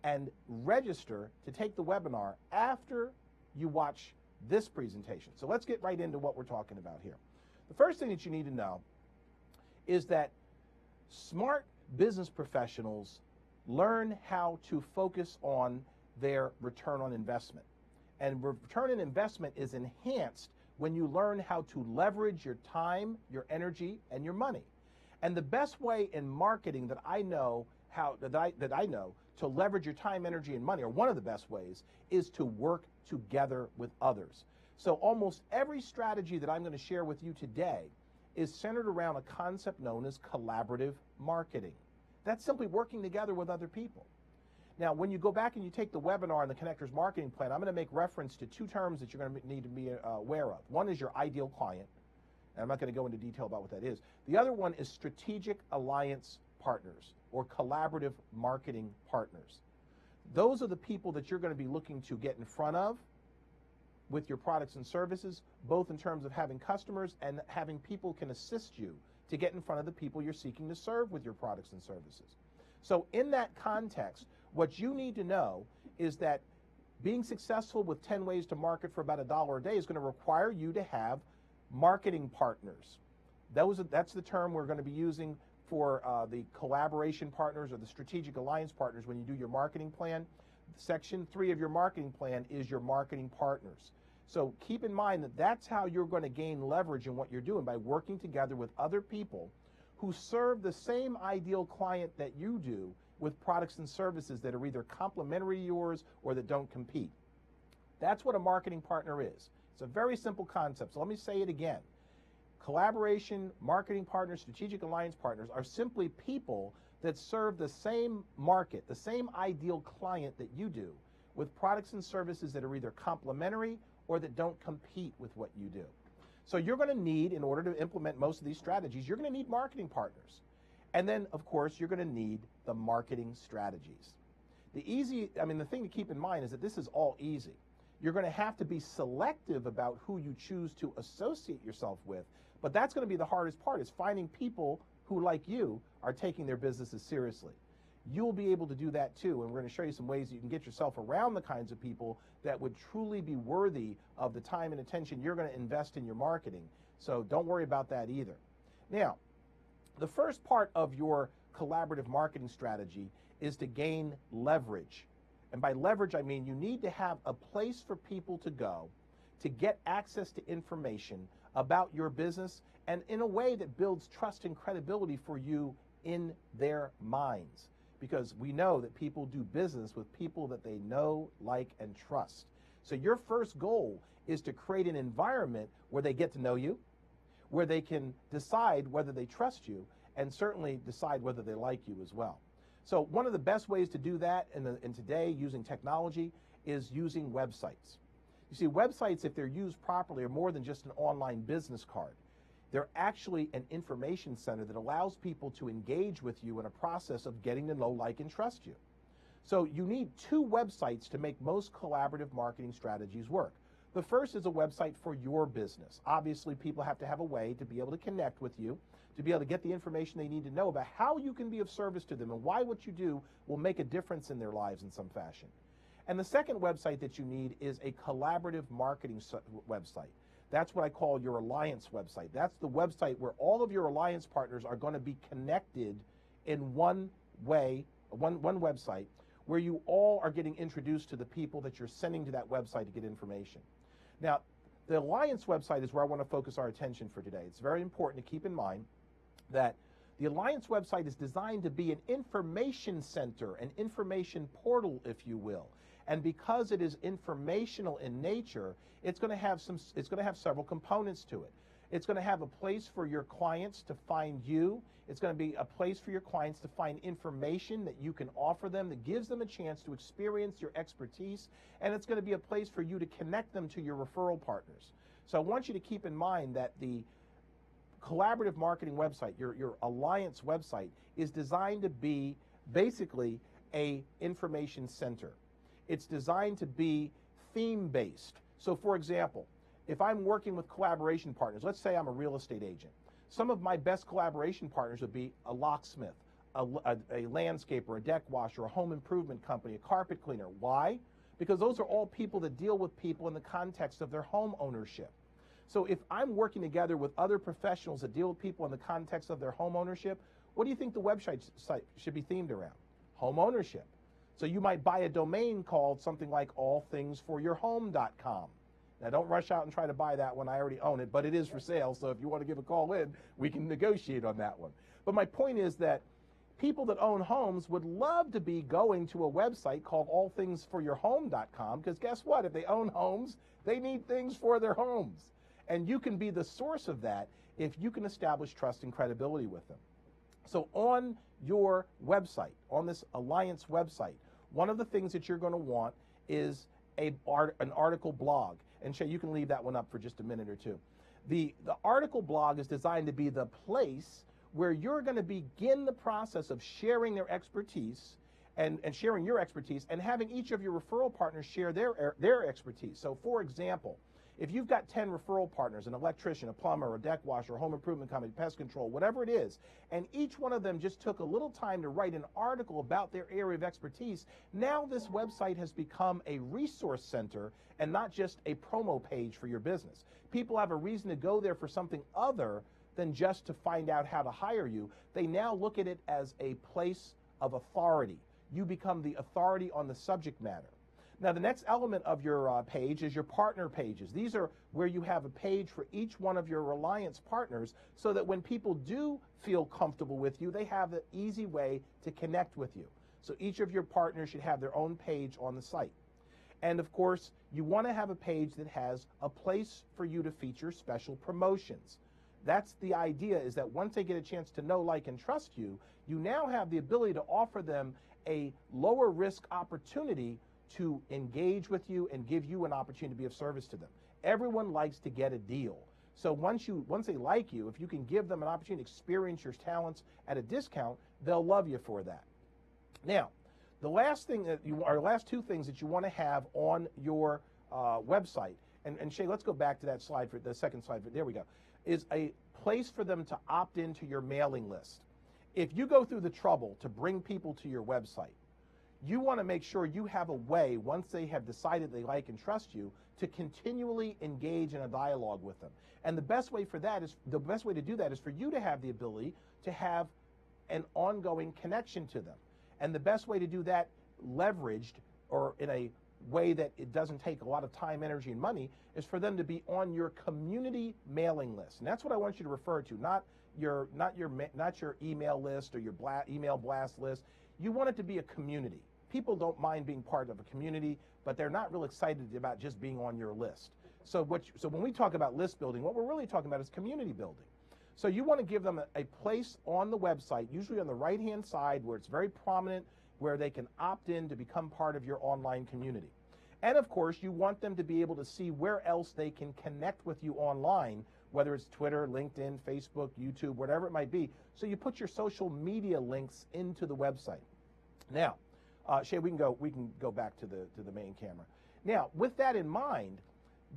and register to take the webinar after you watch this presentation. So let's get right into what we're talking about here. The first thing that you need to know is that smart business professionals learn how to focus on their return on investment. And return on investment is enhanced when you learn how to leverage your time, your energy, and your money. And the best way in marketing that I know to leverage your time, energy, and money, or one of the best ways, is to work together with others. So almost every strategy that I'm going to share with you today is centered around a concept known as collaborative marketing. That's simply working together with other people. Now, when you go back and you take the webinar on the Connectors Marketing Plan, I'm going to make reference to two terms that you're going to need to be aware of. One is your ideal client, and I'm not going to go into detail about what that is. The other one is strategic alliance partners or collaborative marketing partners. Those are the people that you're going to be looking to get in front of with your products and services, both in terms of having customers and having people can assist you to get in front of the people you're seeking to serve with your products and services. So in that context, what you need to know is that being successful with 10 ways to market for about $1 a day is going to require you to have marketing partners. That's the term we're going to be using for the collaboration partners or the strategic alliance partners when you do your marketing plan. Section 3 of your marketing plan is your marketing partners. So keep in mind that that's how you're going to gain leverage in what you're doing, by working together with other people who serve the same ideal client that you do with products and services that are either complementary to yours or that don't compete. That's what a marketing partner is. It's a very simple concept. So let me say it again. Collaboration, marketing partners, strategic alliance partners are simply people that serve the same market, the same ideal client that you do, with products and services that are either complementary or that don't compete with what you do. So you're going to need, in order to implement most of these strategies, you're going to need marketing partners. And then, of course, you're going to need the marketing strategies. The thing to keep in mind is that this is all easy. You're going to have to be selective about who you choose to associate yourself with, but that's going to be the hardest part, is finding people who, like you, are taking their businesses seriously. You'll be able to do that too, and we're going to show you some ways you can get yourself around the kinds of people that would truly be worthy of the time and attention you're going to invest in your marketing. So don't worry about that either. Now, the first part of your collaborative marketing strategy is to gain leverage. And by leverage, I mean you need to have a place for people to go to get access to information about your business, and in a way that builds trust and credibility for you in their minds. Because we know that people do business with people that they know, like, and trust. So your first goal is to create an environment where they get to know you, where they can decide whether they trust you, and certainly decide whether they like you as well. So one of the best ways to do that in today, using technology, is using websites. You see, websites, if they're used properly, are more than just an online business card. They're actually an information center that allows people to engage with you in a process of getting to know, like, and trust you. So you need two websites to make most collaborative marketing strategies work. The first is a website for your business. Obviously, people have to have a way to be able to connect with you, to be able to get the information they need to know about how you can be of service to them and why what you do will make a difference in their lives in some fashion. And the second website that you need is a collaborative marketing website. That's what I call your alliance website. That's the website where all of your alliance partners are going to be connected in one way, one website, where you all are getting introduced to the people that you're sending to that website to get information. Now, the alliance website is where I want to focus our attention for today. It's very important to keep in mind that the alliance website is designed to be an information center, an information portal, if you will. And because it is informational in nature, it's going to have several components to it. It's going to have a place for your clients to find you. It's going to be a place for your clients to find information that you can offer them that gives them a chance to experience your expertise. And it's going to be a place for you to connect them to your referral partners. So I want you to keep in mind that the collaborative marketing website, your alliance website, is designed to be basically an information center. It's designed to be theme-based. So for example, if I'm working with collaboration partners, let's say I'm a real estate agent, some of my best collaboration partners would be a locksmith, a landscaper, a deck washer, a home improvement company, a carpet cleaner. Why? Because those are all people that deal with people in the context of their home ownership. So if I'm working together with other professionals that deal with people in the context of their home ownership, what do you think the website site should be themed around? Home ownership. So you might buy a domain called something like allthingsforyourhome.com. Now, don't rush out and try to buy that one. I already own it, but it is for sale. So if you want to give a call in, we can negotiate on that one. But my point is that people that own homes would love to be going to a website called allthingsforyourhome.com, because guess what? If they own homes, they need things for their homes. And you can be the source of that if you can establish trust and credibility with them. So on your website, on this Alliance website, one of the things that you're going to want is an article blog. And Shay, you can leave that one up for just a minute or two. The article blog is designed to be the place where you're going to begin the process of sharing their expertise and sharing your expertise, and having each of your referral partners share their expertise. So for example, if you've got 10 referral partners, an electrician, a plumber, a deck washer, a home improvement company, pest control, whatever it is, and each one of them just took a little time to write an article about their area of expertise, now this website has become a resource center and not just a promo page for your business. People have a reason to go there for something other than just to find out how to hire you. They now look at it as a place of authority. You become the authority on the subject matter. Now, the next element of your page is your partner pages. These are where you have a page for each one of your Alliance partners, so that when people do feel comfortable with you, they have an easy way to connect with you. So each of your partners should have their own page on the site. And of course, you want to have a page that has a place for you to feature special promotions. That's the idea, is that once they get a chance to know, like, and trust you, you now have the ability to offer them a lower risk opportunity to engage with you and give you an opportunity to be of service to them. Everyone likes to get a deal. So once they like you, if you can give them an opportunity to experience your talents at a discount, they'll love you for that. Now, the last thing that last two things that you want to have on your website, and Shay, let's go back to that slide, for the second slide. There we go. Is a place for them to opt into your mailing list. If you go through the trouble to bring people to your website, you want to make sure you have a way, once they have decided they like and trust you, to continually engage in a dialogue with them. And the best way to do that is for you to have the ability to have an ongoing connection to them. And the best way to do that, leveraged or in a way that it doesn't take a lot of time, energy, and money, is for them to be on your community mailing list. And that's what I want you to refer to, not your email list or your email blast list. You want it to be a community. People don't mind being part of a community, but they're not real excited about just being on your list. So when we talk about list building, what we're really talking about is community building. So you want to give them a place on the website, usually on the right-hand side, where it's very prominent, where they can opt in to become part of your online community. And of course, you want them to be able to see where else they can connect with you online, whether it's Twitter, LinkedIn, Facebook, YouTube, whatever it might be. So you put your social media links into the website. Now, Shay, we can go back to the main camera. Now, with that in mind,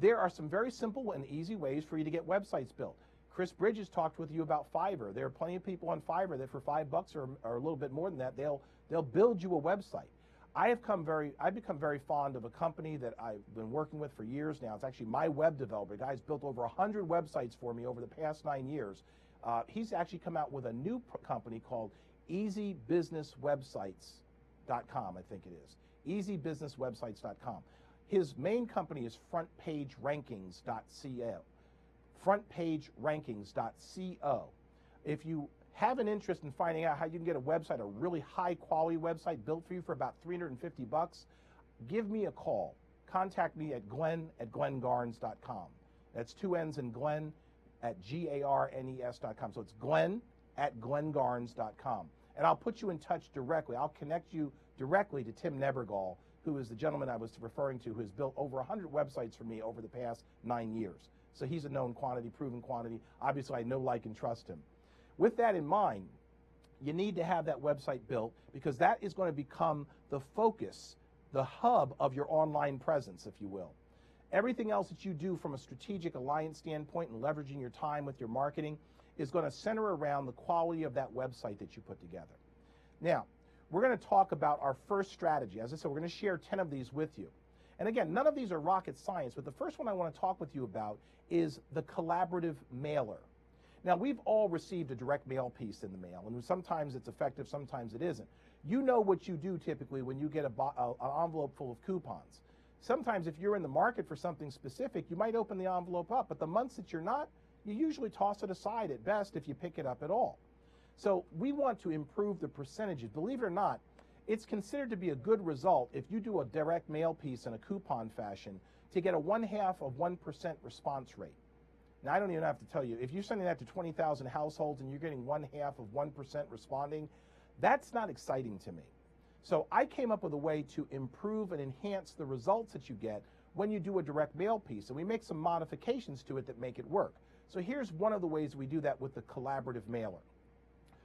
there are some very simple and easy ways for you to get websites built. Chris Bridges talked with you about Fiverr. There are plenty of people on Fiverr that for $5 or a little bit more than that, they'll build you a website. I've become very fond of a company that I've been working with for years now. It's actually my web developer. The guy's built over 100 websites for me over the past 9 years. He's actually come out with a new company called EasyBusinessWebsites.com, I think it is. EasyBusinessWebsites.com. His main company is FrontPageRankings.co. FrontPageRankings.co. If you have an interest in finding out how you can get a website, a really high quality website built for you for about $350, give me a call. Contact me at Glenn@GlennGarnes.com. That's 2 N's in Glenn at GARNES.com. So it's Glenn@GlennGarnes.com. And I'll put you in touch directly. I'll connect you directly to Tim Nebergall, who is the gentleman I was referring to, who has built over 100 websites for me over the past 9 years. So he's a known quantity, proven quantity. Obviously, I know, like, and trust him. With that in mind, you need to have that website built, because that is going to become the focus, the hub of your online presence, if you will. Everything else that you do from a strategic alliance standpoint and leveraging your time with your marketing is going to center around the quality of that website that you put together. Now, we're going to talk about our first strategy. As I said, we're going to share 10 of these with you. And again, none of these are rocket science, but the first one I want to talk with you about is the collaborative mailer. Now, we've all received a direct mail piece in the mail, and sometimes it's effective, sometimes it isn't. You know what you do typically when you get an envelope full of coupons. Sometimes if you're in the market for something specific, you might open the envelope up, but the months that you're not, you usually toss it aside at best if you pick it up at all. So we want to improve the percentages. Believe it or not, it's considered to be a good result if you do a direct mail piece in a coupon fashion to get a 0.5% response rate. Now, I don't even have to tell you, if you're sending that to 20,000 households and you're getting 1/2 of 1% responding, that's not exciting to me. So I came up with a way to improve and enhance the results that you get when you do a direct mail piece. And we make some modifications to it that make it work. So here's one of the ways we do that with the collaborative mailer.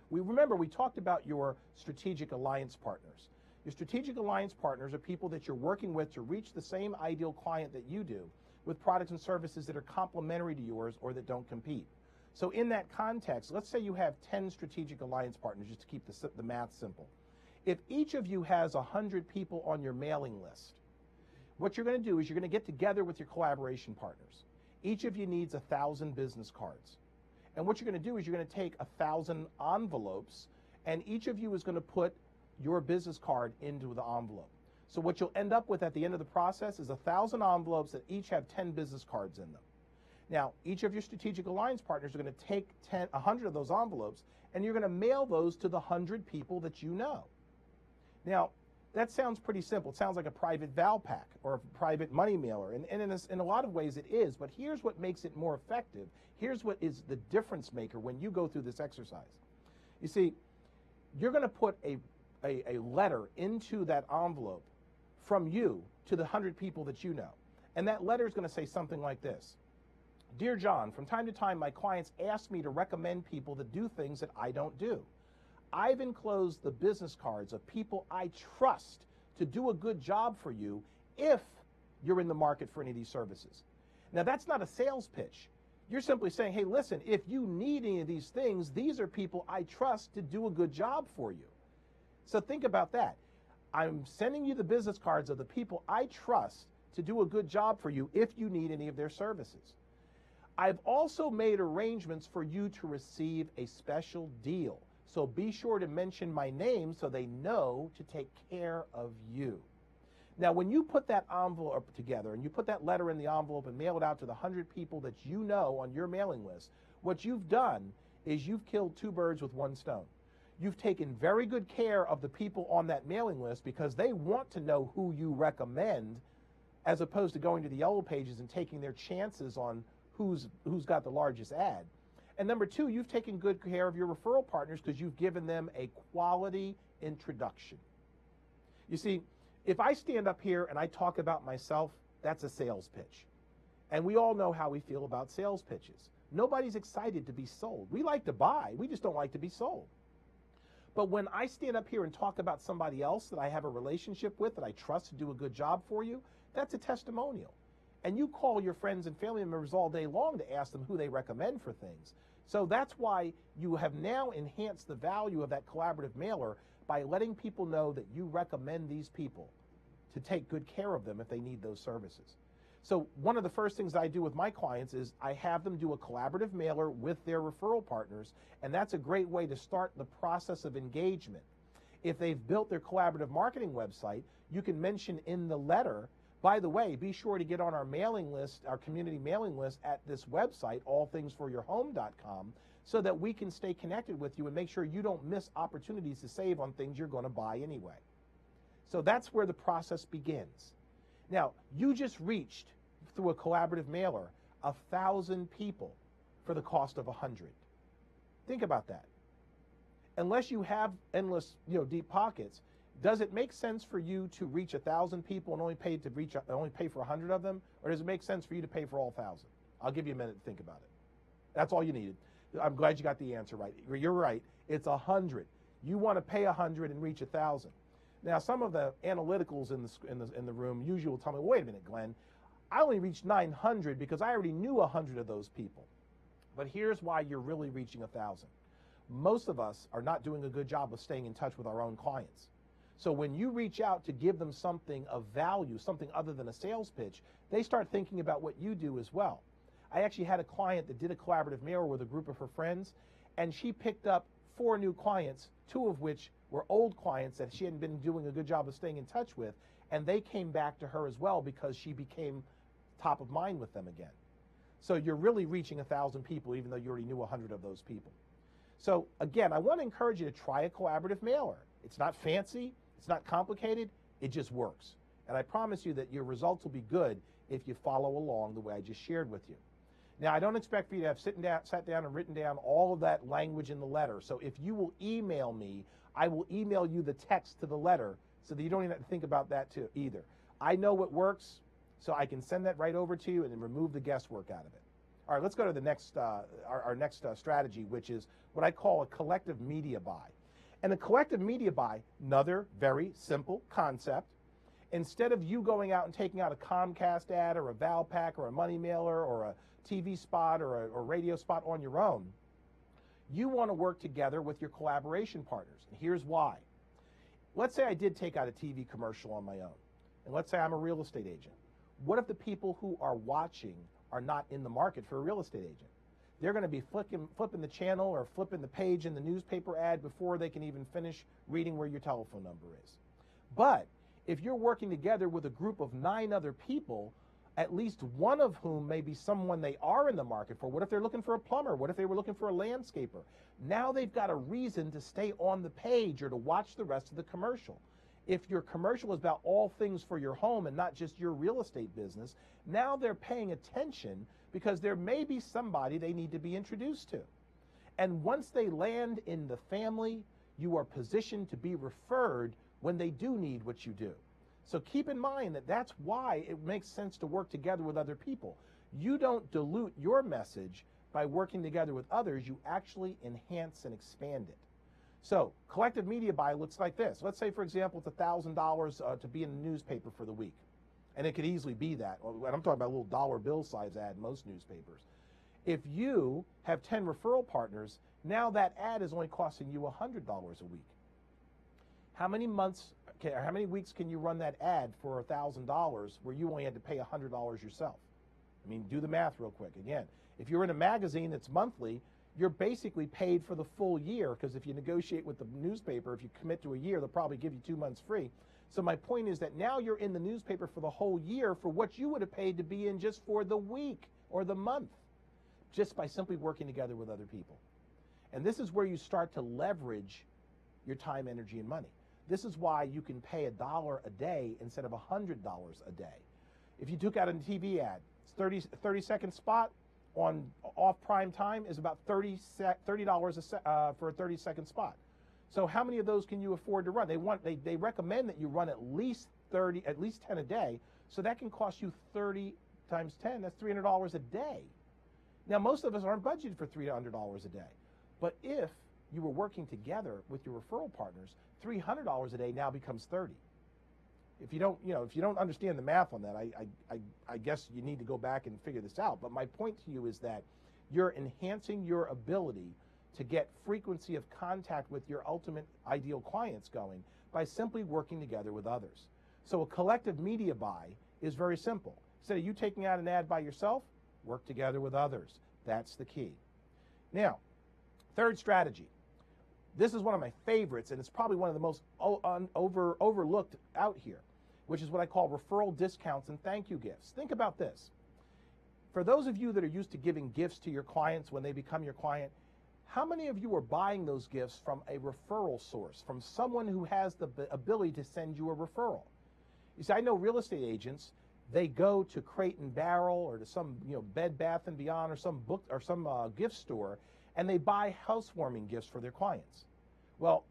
We talked about your strategic alliance partners. Your strategic alliance partners are people that you're working with to reach the same ideal client that you do with products and services that are complementary to yours or that don't compete. So in that context, let's say you have 10 strategic alliance partners, just to keep the math simple. If each of you has 100 people on your mailing list, what you're going to do is you're going to get together with your collaboration partners. Each of you needs 1,000 business cards. And what you're going to do is you're going to take 1,000 envelopes, and each of you is going to put your business card into the envelope. So what you'll end up with at the end of the process is 1,000 envelopes that each have 10 business cards in them. Now, each of your strategic alliance partners are going to take 100 of those envelopes, and you're going to mail those to the 100 people that you know. Now, that sounds pretty simple. It sounds like a private Valpak or a private money mailer, and in a lot of ways it is, but here's what makes it more effective. Here's what is the difference maker when you go through this exercise. You see, you're going to put a letter into that envelope from you to the 100 people that you know. And that letter is going to say something like this. Dear John, from time to time my clients ask me to recommend people that do things that I don't do. I've enclosed the business cards of people I trust to do a good job for you if you're in the market for any of these services. Now, that's not a sales pitch. You're simply saying, hey, listen, if you need any of these things, these are people I trust to do a good job for you. So think about that. I'm sending you the business cards of the people I trust to do a good job for you if you need any of their services. I've also made arrangements for you to receive a special deal. So be sure to mention my name so they know to take care of you. Now, when you put that envelope together and you put that letter in the envelope and mail it out to the 100 people that you know on your mailing list, what you've done is you've killed 2 birds with 1 stone. You've taken very good care of the people on that mailing list because they want to know who you recommend, as opposed to going to the Yellow Pages and taking their chances on who's got the largest ad. And number 2, you've taken good care of your referral partners because you've given them a quality introduction. You see, if I stand up here and I talk about myself, that's a sales pitch. And we all know how we feel about sales pitches. Nobody's excited to be sold. We like to buy, we just don't like to be sold. But when I stand up here and talk about somebody else that I have a relationship with, that I trust to do a good job for you, that's a testimonial. And you call your friends and family members all day long to ask them who they recommend for things. So that's why you have now enhanced the value of that collaborative mailer by letting people know that you recommend these people to take good care of them if they need those services. So one of the first things I do with my clients is I have them do a collaborative mailer with their referral partners, and that's a great way to start the process of engagement. If they've built their collaborative marketing website, you can mention in the letter, by the way, be sure to get on our mailing list, our community mailing list at this website, allthingsforyourhome.com, so that we can stay connected with you and make sure you don't miss opportunities to save on things you're going to buy anyway. So that's where the process begins. Now, you just reached, through a collaborative mailer, 1,000 people for the cost of 100. Think about that. Unless you have endless, deep pockets, does it make sense for you to reach 1,000 people and only pay for 100 of them, or does it make sense for you to pay for all 1,000? I'll give you a minute to think about it. That's all you needed. I'm glad you got the answer right. You're right. It's 100. You want to pay 100 and reach 1,000. Now, some of the analyticals in the room usually will tell me, wait a minute, Glenn, I only reached 900 because I already knew 100 of those people. But here's why you're really reaching 1,000. Most of us are not doing a good job of staying in touch with our own clients. So when you reach out to give them something of value, something other than a sales pitch, they start thinking about what you do as well. I actually had a client that did a collaborative mailer with a group of her friends, and she picked up 4 new clients, 2 of which were old clients that she hadn't been doing a good job of staying in touch with, and they came back to her as well because she became top of mind with them again. So you're really reaching 1,000 people even though you already knew 100 of those people. So again, I want to encourage you to try a collaborative mailer. It's not fancy, it's not complicated, it just works. And I promise you that your results will be good if you follow along the way I just shared with you. Now, I don't expect for you to have sat down and written down all of that language in the letter. So if you will email me, I will email you the text to the letter so that you don't even have to think about that too either. I know what works, so I can send that right over to you and then remove the guesswork out of it. All right, let's go to the next, our next strategy, which is what I call a collective media buy. And a collective media buy, another very simple concept. Instead of you going out and taking out a Comcast ad or a Valpak or a money mailer or a TV spot or a radio spot on your own, you want to work together with your collaboration partners. And here's why. Let's say I did take out a TV commercial on my own. And let's say I'm a real estate agent. What if the people who are watching are not in the market for a real estate agent? They're going to be flipping the channel or flipping the page in the newspaper ad before they can even finish reading where your telephone number is. But if you're working together with a group of 9 other people, at least one of whom may be someone they are in the market for. What if they're looking for a plumber? What if they were looking for a landscaper? Now they've got a reason to stay on the page or to watch the rest of the commercial. If your commercial is about all things for your home and not just your real estate business, now they're paying attention because there may be somebody they need to be introduced to. And once they land in the family, you are positioned to be referred when they do need what you do. So keep in mind that that's why it makes sense to work together with other people. You don't dilute your message by working together with others. You actually enhance and expand it. So collective media buy looks like this. Let's say, for example, it's $1,000 to be in the newspaper for the week. And it could easily be that. And I'm talking about a little dollar bill size ad in most newspapers. If you have 10 referral partners, now that ad is only costing you $100 a week. How many weeks can you run that ad for $1,000 where you only had to pay $100 yourself? I mean, do the math real quick. Again, if you're in a magazine that's monthly, you're basically paid for the full year, because if you negotiate with the newspaper, if you commit to a year, they'll probably give you 2 months free. So my point is that now you're in the newspaper for the whole year for what you would have paid to be in just for the week or the month, just by simply working together with other people. And this is where you start to leverage your time, energy, and money. This is why you can pay $1 a day instead of $100 a day. If you took out a TV ad, it's 30-second spot on off prime time is about $30 for a 30-second spot. So how many of those can you afford to run? They recommend that you run at least 10 a day. So that can cost you 30 times 10. That's $300 a day. Now most of us aren't budgeted for $300 a day, but if you were working together with your referral partners, $300 a day now becomes 30. If you don't understand the math on that, I guess you need to go back and figure this out. But my point to you is that you're enhancing your ability to get frequency of contact with your ultimate ideal clients going by simply working together with others. So a collective media buy is very simple. Instead of you taking out an ad by yourself, work together with others. That's the key. Now, third strategy. This is one of my favorites, and it's probably one of the most overlooked out here, which is what I call referral discounts and thank you gifts. Think about this. For those of you that are used to giving gifts to your clients when they become your client, how many of you are buying those gifts from a referral source, from someone who has the ability to send you a referral? You see, I know real estate agents, they go to Crate and Barrel or to some Bed Bath & Beyond or some book or some gift store, and they buy housewarming gifts for their clients. Well,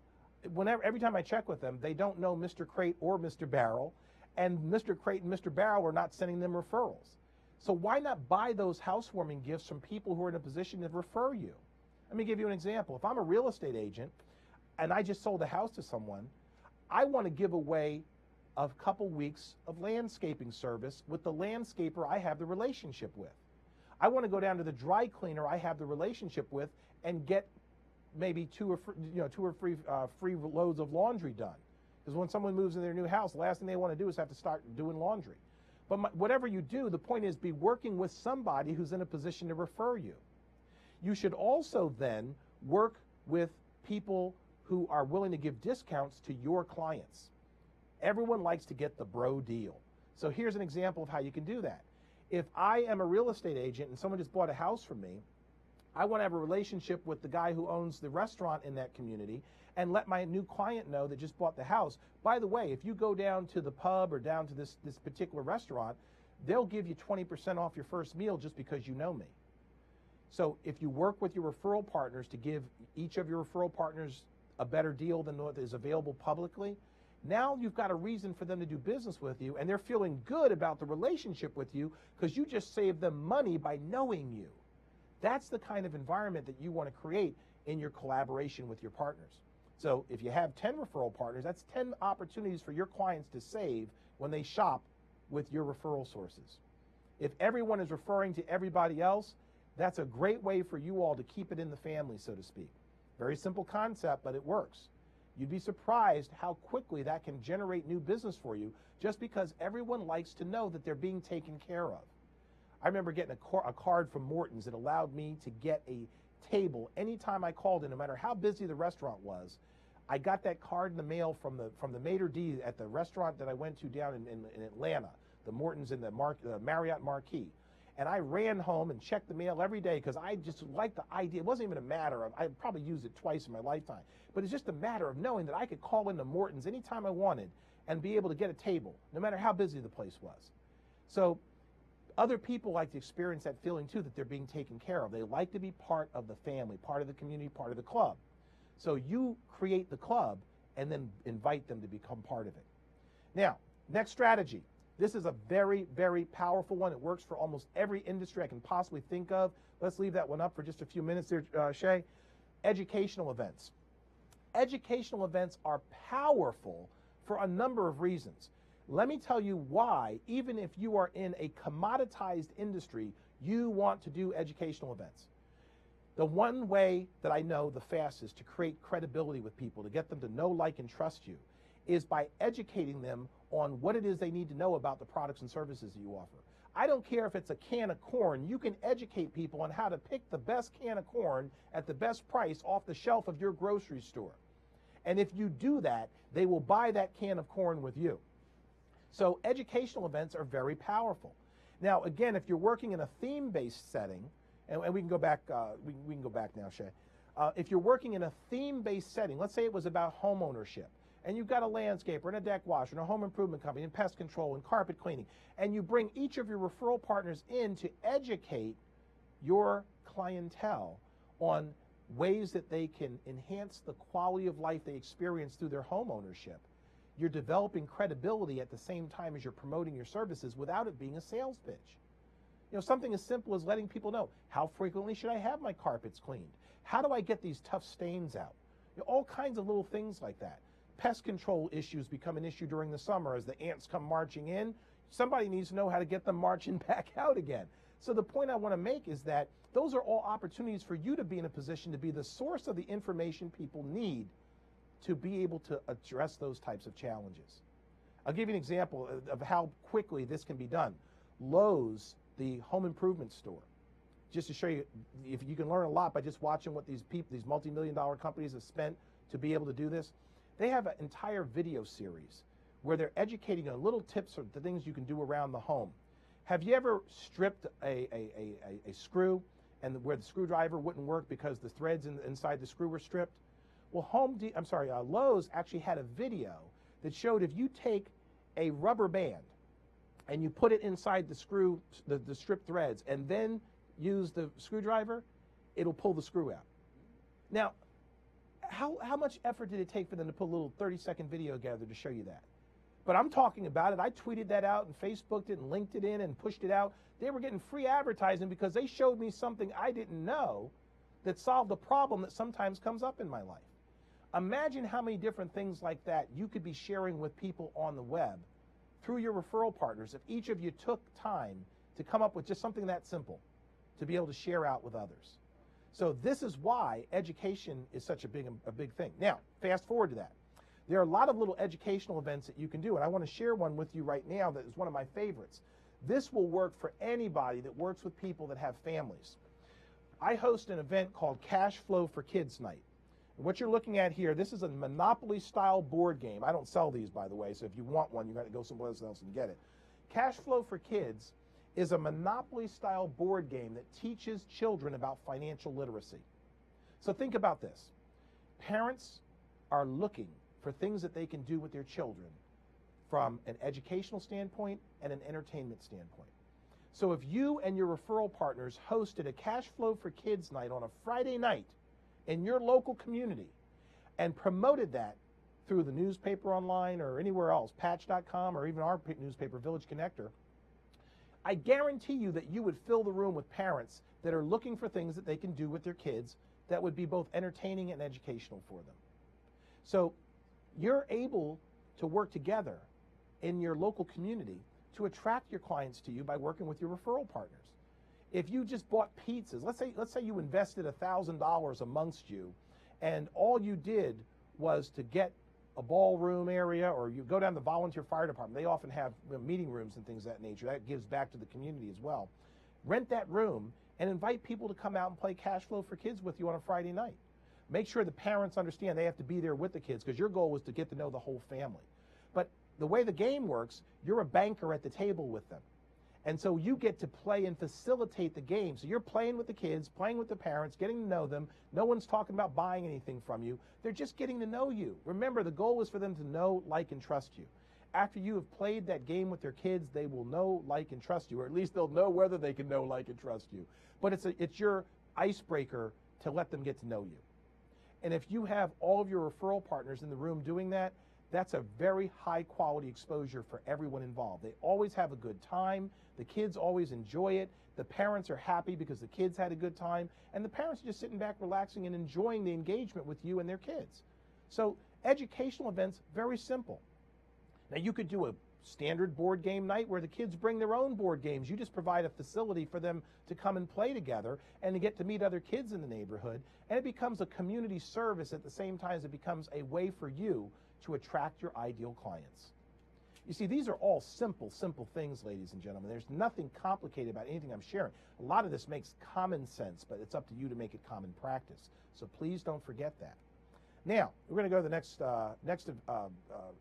every time I check with them, they don't know Mr. Crate or Mr. Barrel, and Mr. Crate and Mr. Barrel are not sending them referrals. So why not buy those housewarming gifts from people who are in a position to refer you? Let me give you an example. If I'm a real estate agent and I just sold a house to someone, I want to give away a couple weeks of landscaping service with the landscaper I have the relationship with. I want to go down to the dry cleaner I have the relationship with and get maybe two or free loads of laundry done. Because when someone moves in their new house, the last thing they want to do is have to start doing laundry. But whatever you do, the point is be working with somebody who's in a position to refer you. You should also then work with people who are willing to give discounts to your clients. Everyone likes to get the bro deal. So here's an example of how you can do that. If I am a real estate agent and someone just bought a house from me, I want to have a relationship with the guy who owns the restaurant in that community and let my new client know that just bought the house. By the way, if you go down to the pub or down to this particular restaurant, they'll give you 20% off your first meal just because you know me. So if you work with your referral partners to give each of your referral partners a better deal than what is available publicly, now you've got a reason for them to do business with you, and they're feeling good about the relationship with you because you just saved them money by knowing you. That's the kind of environment that you want to create in your collaboration with your partners. So if you have 10 referral partners, that's 10 opportunities for your clients to save when they shop with your referral sources. If everyone is referring to everybody else, that's a great way for you all to keep it in the family, so to speak. Very simple concept, but it works. You'd be surprised how quickly that can generate new business for you just because everyone likes to know that they're being taken care of. I remember getting a card from Morton's that allowed me to get a table anytime I called in, no matter how busy the restaurant was. I got that card in the mail from the maitre d' at the restaurant that I went to down in Atlanta, the Morton's in the Marriott Marquis. And I ran home and checked the mail every day because I just liked the idea. It wasn't even a matter of, I probably used it twice in my lifetime, but it's just a matter of knowing that I could call into Morton's anytime I wanted and be able to get a table, no matter how busy the place was. So other people like to experience that feeling too, that they're being taken care of. They like to be part of the family, part of the community, part of the club. So you create the club and then invite them to become part of it. Now, next strategy. This is a very, very powerful one. It works for almost every industry I can possibly think of. Let's leave that one up for just a few minutes there, Shay. Educational events. Educational events are powerful for a number of reasons. Let me tell you why, even if you are in a commoditized industry, you want to do educational events. The one way that I know the fastest to create credibility with people, to get them to know, like, and trust you, is by educating them on what it is they need to know about the products and services that you offer. I don't care if it's a can of corn, you can educate people on how to pick the best can of corn at the best price off the shelf of your grocery store. And if you do that, they will buy that can of corn with you. So educational events are very powerful. Now, again, if you're working in a theme-based setting, and we can go back, we can go back now, Shay. If you're working in a theme-based setting, let's say it was about home ownership, and you've got a landscaper and a deck washer and a home improvement company and pest control and carpet cleaning, and you bring each of your referral partners in to educate your clientele on ways that they can enhance the quality of life they experience through their home ownership, you're developing credibility at the same time as you're promoting your services without it being a sales pitch. You know, something as simple as letting people know, how frequently should I have my carpets cleaned? How do I get these tough stains out? You know, all kinds of little things like that. Pest control issues become an issue during the summer as the ants come marching in. Somebody needs to know how to get them marching back out again. So the point I want to make is that those are all opportunities for you to be in a position to be the source of the information people need to be able to address those types of challenges. I'll give you an example of how quickly this can be done. Lowe's, the home improvement store, just to show you, if you can learn a lot by just watching what these multi-million-dollar companies have spent to be able to do this. They have an entire video series where they're educating on little tips of the things you can do around the home. Have you ever stripped a screw and where the screwdriver wouldn't work because the threads inside the screw were stripped? Well, Lowe's actually had a video that showed if you take a rubber band and you put it inside the screw, the stripped threads, and then use the screwdriver, it'll pull the screw out. Now, how much effort did it take for them to put a little 30-second video together to show you that? But I'm talking about it. I tweeted that out and Facebooked it and linked it in and pushed it out. They were getting free advertising because they showed me something I didn't know that solved a problem that sometimes comes up in my life. Imagine how many different things like that you could be sharing with people on the web through your referral partners if each of you took time to come up with just something that simple to be able to share out with others. So this is why education is such a big thing. Now, fast forward to that. There are a lot of little educational events that you can do, and I want to share one with you right now that is one of my favorites. This will work for anybody that works with people that have families. I host an event called Cash Flow for Kids Night. And what you're looking at here, this is a Monopoly-style board game. I don't sell these, by the way, so if you want one, you've got to go someplace else and get it. Cash Flow for Kids is a Monopoly-style board game that teaches children about financial literacy. So think about this. Parents are looking for things that they can do with their children from an educational standpoint and an entertainment standpoint. So if you and your referral partners hosted a Cash Flow for Kids night on a Friday night in your local community and promoted that through the newspaper online or anywhere else, patch.com or even our newspaper, Village Connector, I guarantee you that you would fill the room with parents that are looking for things that they can do with their kids that would be both entertaining and educational for them. So you're able to work together in your local community to attract your clients to you by working with your referral partners. If you just bought pizzas, let's say you invested $1,000 amongst you, and all you did was to get a ballroom area, or you go down to the volunteer fire department. They often have meeting rooms and things of that nature. That gives back to the community as well. Rent that room and invite people to come out and play Cash Flow for Kids with you on a Friday night. Make sure the parents understand they have to be there with the kids, because your goal was to get to know the whole family. But the way the game works, you're a banker at the table with them. And so you get to play and facilitate the game. So you're playing with the kids, playing with the parents, getting to know them. No one's talking about buying anything from you. They're just getting to know you. Remember, the goal is for them to know, like, and trust you. After you have played that game with their kids, they will know, like, and trust you, or at least they'll know whether they can know, like, and trust you. But it's your icebreaker to let them get to know you. And if you have all of your referral partners in the room doing that, that's a very high quality exposure for everyone involved. They always have a good time. The kids always enjoy it. The parents are happy because the kids had a good time. And the parents are just sitting back, relaxing, and enjoying the engagement with you and their kids. So educational events, very simple. Now, you could do a standard board game night where the kids bring their own board games. You just provide a facility for them to come and play together and to get to meet other kids in the neighborhood. And it becomes a community service at the same time as it becomes a way for you to attract your ideal clients. You see, these are all simple things, ladies and gentlemen. There's nothing complicated about anything I'm sharing. A lot of this makes common sense, but it's up to you to make it common practice. So please don't forget that. Now, we're going to go to the next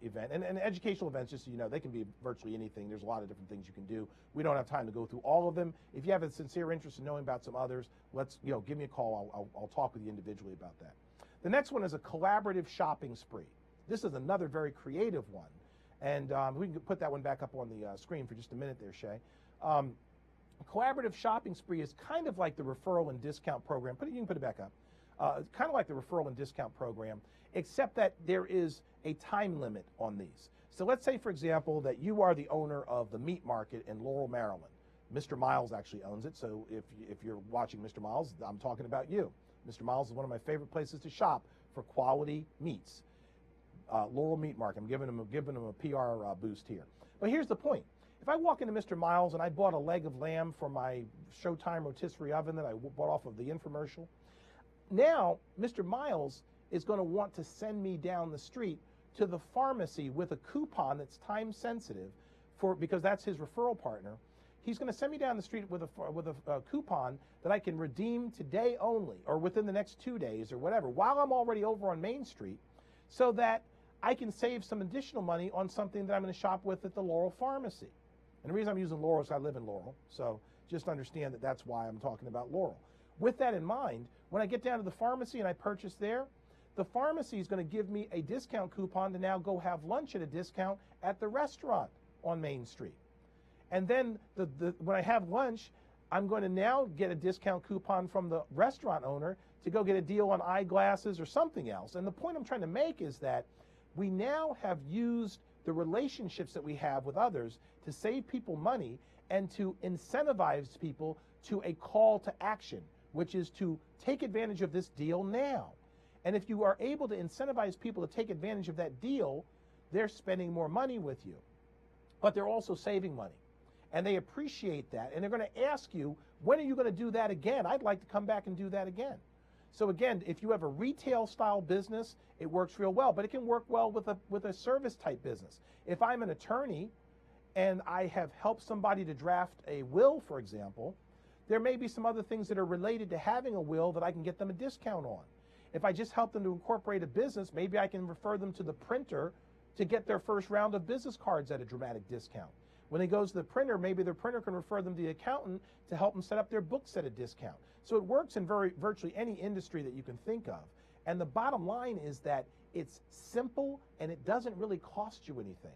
event. And educational events, just so you know, they can be virtually anything. There's a lot of different things you can do. We don't have time to go through all of them. If you have a sincere interest in knowing about some others, give me a call. I'll talk with you individually about that. The next one is a collaborative shopping spree. This is another very creative one. And we can put that one back up on the screen for just a minute there, Shay. A collaborative shopping spree is kind of like the referral and discount program. You can put it back up. Kind of like the referral and discount program, except that there is a time limit on these. So let's say, for example, that you are the owner of the meat market in Laurel, Maryland. Mr. Miles actually owns it, so if you're watching Mr. Miles, I'm talking about you. Mr. Miles is one of my favorite places to shop for quality meats. Laurel Meat Market. I'm giving them a PR boost here. But here's the point. If I walk into Mr. Miles and I bought a leg of lamb for my Showtime rotisserie oven that I bought off of the infomercial, now Mr. Miles is going to want to send me down the street to the pharmacy with a coupon that's time sensitive because that's his referral partner. He's going to send me down the street with a coupon that I can redeem today only, or within the next 2 days or whatever, while I'm already over on Main Street, so that I can save some additional money on something that I'm going to shop with at the Laurel Pharmacy. And the reason I'm using Laurel is I live in Laurel, so just understand that that's why I'm talking about Laurel. With that in mind, when I get down to the pharmacy and I purchase there, the pharmacy is going to give me a discount coupon to now go have lunch at a discount at the restaurant on Main Street. And then when I have lunch, I'm going to now get a discount coupon from the restaurant owner to go get a deal on eyeglasses or something else. And the point I'm trying to make is that we now have used the relationships that we have with others to save people money and to incentivize people to a call to action, which is to take advantage of this deal now. And if you are able to incentivize people to take advantage of that deal, they're spending more money with you, but they're also saving money. And they appreciate that, and they're going to ask you, when are you going to do that again? I'd like to come back and do that again. So again, if you have a retail style business, it works real well, but it can work well with a service type business. If I'm an attorney and I have helped somebody to draft a will, for example, there may be some other things that are related to having a will that I can get them a discount on. If I just help them to incorporate a business, maybe I can refer them to the printer to get their first round of business cards at a dramatic discount. When it goes to the printer, maybe their printer can refer them to the accountant to help them set up their books at a discount. So it works in virtually any industry that you can think of. And the bottom line is that it's simple and it doesn't really cost you anything.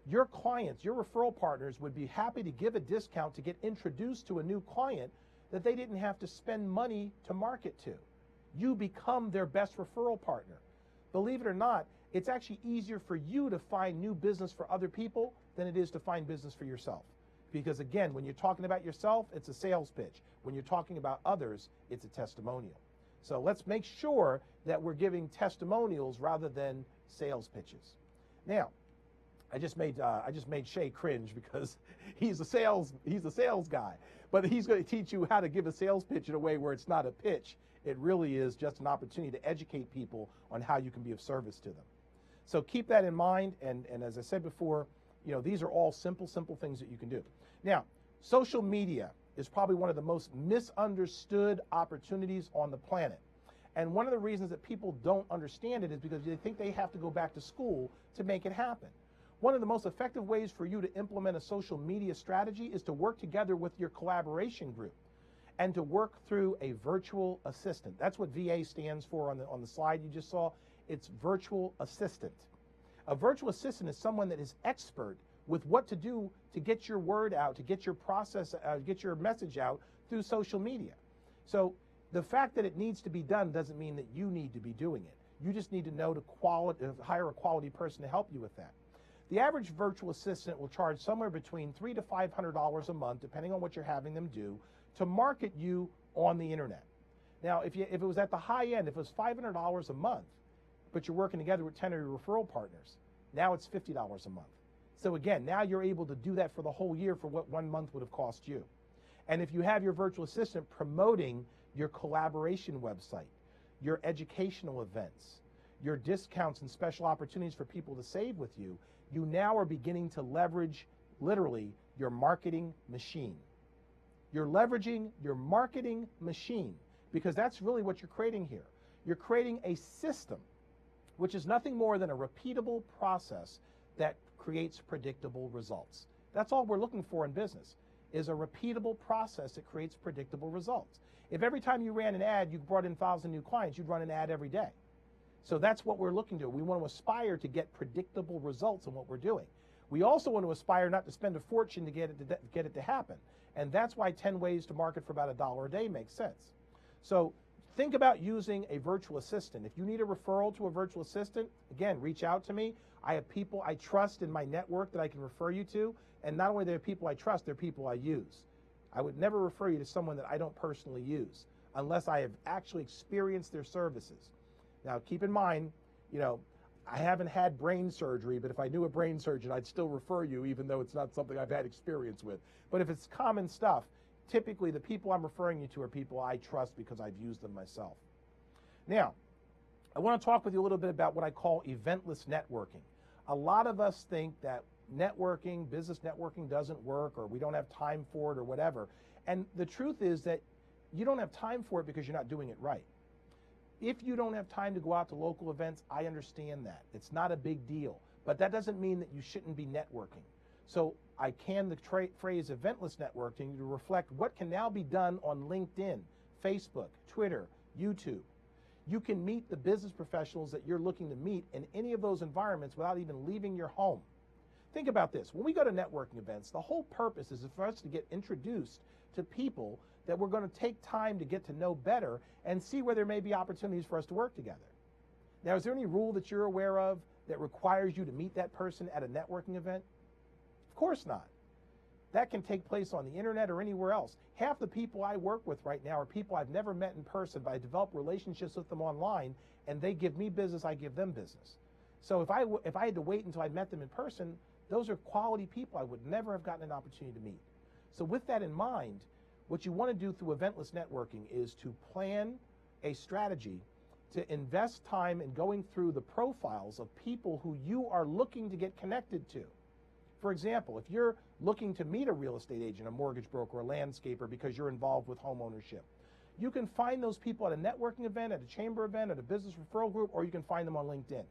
your clients, your referral partners would be happy to give a discount to get introduced to a new client that they didn't have to spend money to market to. You become their best referral partner. Believe it or not, it's actually easier for you to find new business for other people than it is to find business for yourself. Because again, when you're talking about yourself, it's a sales pitch. When you're talking about others, it's a testimonial. So let's make sure that we're giving testimonials rather than sales pitches. Now, I just made Shay cringe because he's a sales guy, but he's going to teach you how to give a sales pitch in a way where it's not a pitch. It really is just an opportunity to educate people on how you can be of service to them. So keep that in mind, and as I said before, you know, these are all simple things that you can do. Now, social media is probably one of the most misunderstood opportunities on the planet. And one of the reasons that people don't understand it is because they think they have to go back to school to make it happen. One of the most effective ways for you to implement a social media strategy is to work together with your collaboration group and to work through a virtual assistant. That's what VA stands for on the slide you just saw. It's virtual assistant. A virtual assistant is someone that is expert with what to do to get your word out, to get your get your message out through social media. So the fact that it needs to be done doesn't mean that you need to be doing it. You just need to know to hire a quality person to help you with that. The average virtual assistant will charge somewhere between $300 to $500 a month, depending on what you're having them do, to market you on the internet. Now, if it was at the high end, if it was $500 a month, but you're working together with 10 of your referral partners, now it's $50 a month. So again, now you're able to do that for the whole year for what 1 month would have cost you. And if you have your virtual assistant promoting your collaboration website, your educational events, your discounts and special opportunities for people to save with you, you now are beginning to leverage, literally, your marketing machine. You're leveraging your marketing machine because that's really what you're creating here. You're creating a system, which is nothing more than a repeatable process that creates predictable results. That's all we're looking for in business, is a repeatable process that creates predictable results. If every time you ran an ad, you brought in 1,000 new clients, you'd run an ad every day. So that's what we're looking to. We want to aspire to get predictable results in what we're doing. We also want to aspire not to spend a fortune to get it to happen. And that's why 10 ways to market for about $1 a day makes sense. So think about using a virtual assistant. If you need a referral to a virtual assistant, again, reach out to me. I have people I trust in my network that I can refer you to. And not only are there people I trust, they're people I use. I would never refer you to someone that I don't personally use unless I have actually experienced their services. Now, keep in mind, you know, I haven't had brain surgery, but if I knew a brain surgeon, I'd still refer you, even though it's not something I've had experience with. But if it's common stuff, typically the people I'm referring you to are people I trust because I've used them myself. Now, I want to talk with you a little bit about what I call eventless networking. A lot of us think that networking, business networking doesn't work, or we don't have time for it, or whatever. And the truth is that you don't have time for it because you're not doing it right. If you don't have time to go out to local events, I understand that. It's not a big deal. But that doesn't mean that you shouldn't be networking. So I can the phrase eventless networking to reflect what can now be done on LinkedIn, Facebook, Twitter, YouTube. You can meet the business professionals that you're looking to meet in any of those environments without even leaving your home. Think about this. When we go to networking events, the whole purpose is for us to get introduced to people that we're going to take time to get to know better and see where there may be opportunities for us to work together. Now, is there any rule that you're aware of that requires you to meet that person at a networking event? Of course not. That can take place on the internet or anywhere else. Half the people I work with right now are people I've never met in person, but I develop relationships with them online, and they give me business, I give them business. So if I had to wait until I met them in person, those are quality people I would never have gotten an opportunity to meet. So with that in mind, what you want to do through eventless networking is to plan a strategy to invest time in going through the profiles of people who you are looking to get connected to. For example, if you're looking to meet a real estate agent, a mortgage broker, a landscaper because you're involved with home ownership, you can find those people at a networking event, at a chamber event, at a business referral group, or you can find them on LinkedIn.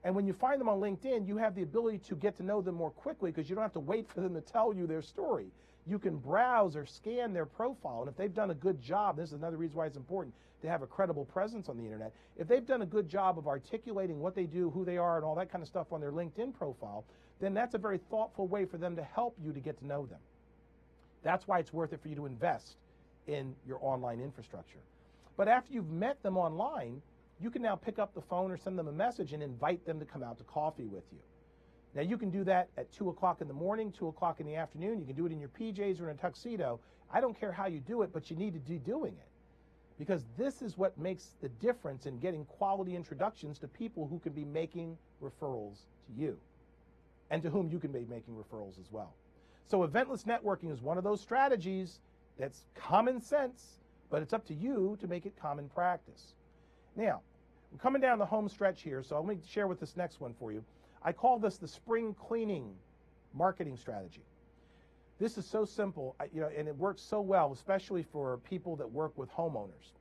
And when you find them on LinkedIn, you have the ability to get to know them more quickly because you don't have to wait for them to tell you their story. You can browse or scan their profile, and if they've done a good job, this is another reason why it's important to have a credible presence on the internet. If they've done a good job of articulating what they do, who they are, and all that kind of stuff on their LinkedIn profile, then that's a very thoughtful way for them to help you to get to know them. That's why it's worth it for you to invest in your online infrastructure. But after you've met them online, you can now pick up the phone or send them a message and invite them to come out to coffee with you. Now you can do that at 2 o'clock in the morning, 2 o'clock in the afternoon. You can do it in your PJs or in a tuxedo. I don't care how you do it, but you need to be doing it. Because this is what makes the difference in getting quality introductions to people who can be making referrals to you and to whom you can be making referrals as well. So eventless networking is one of those strategies that's common sense, but it's up to you to make it common practice. Now, I'm coming down the home stretch here, so let me share with this next one for you. I call this the spring cleaning marketing strategy. This is so simple, and it works so well, especially for people that work with homeowners.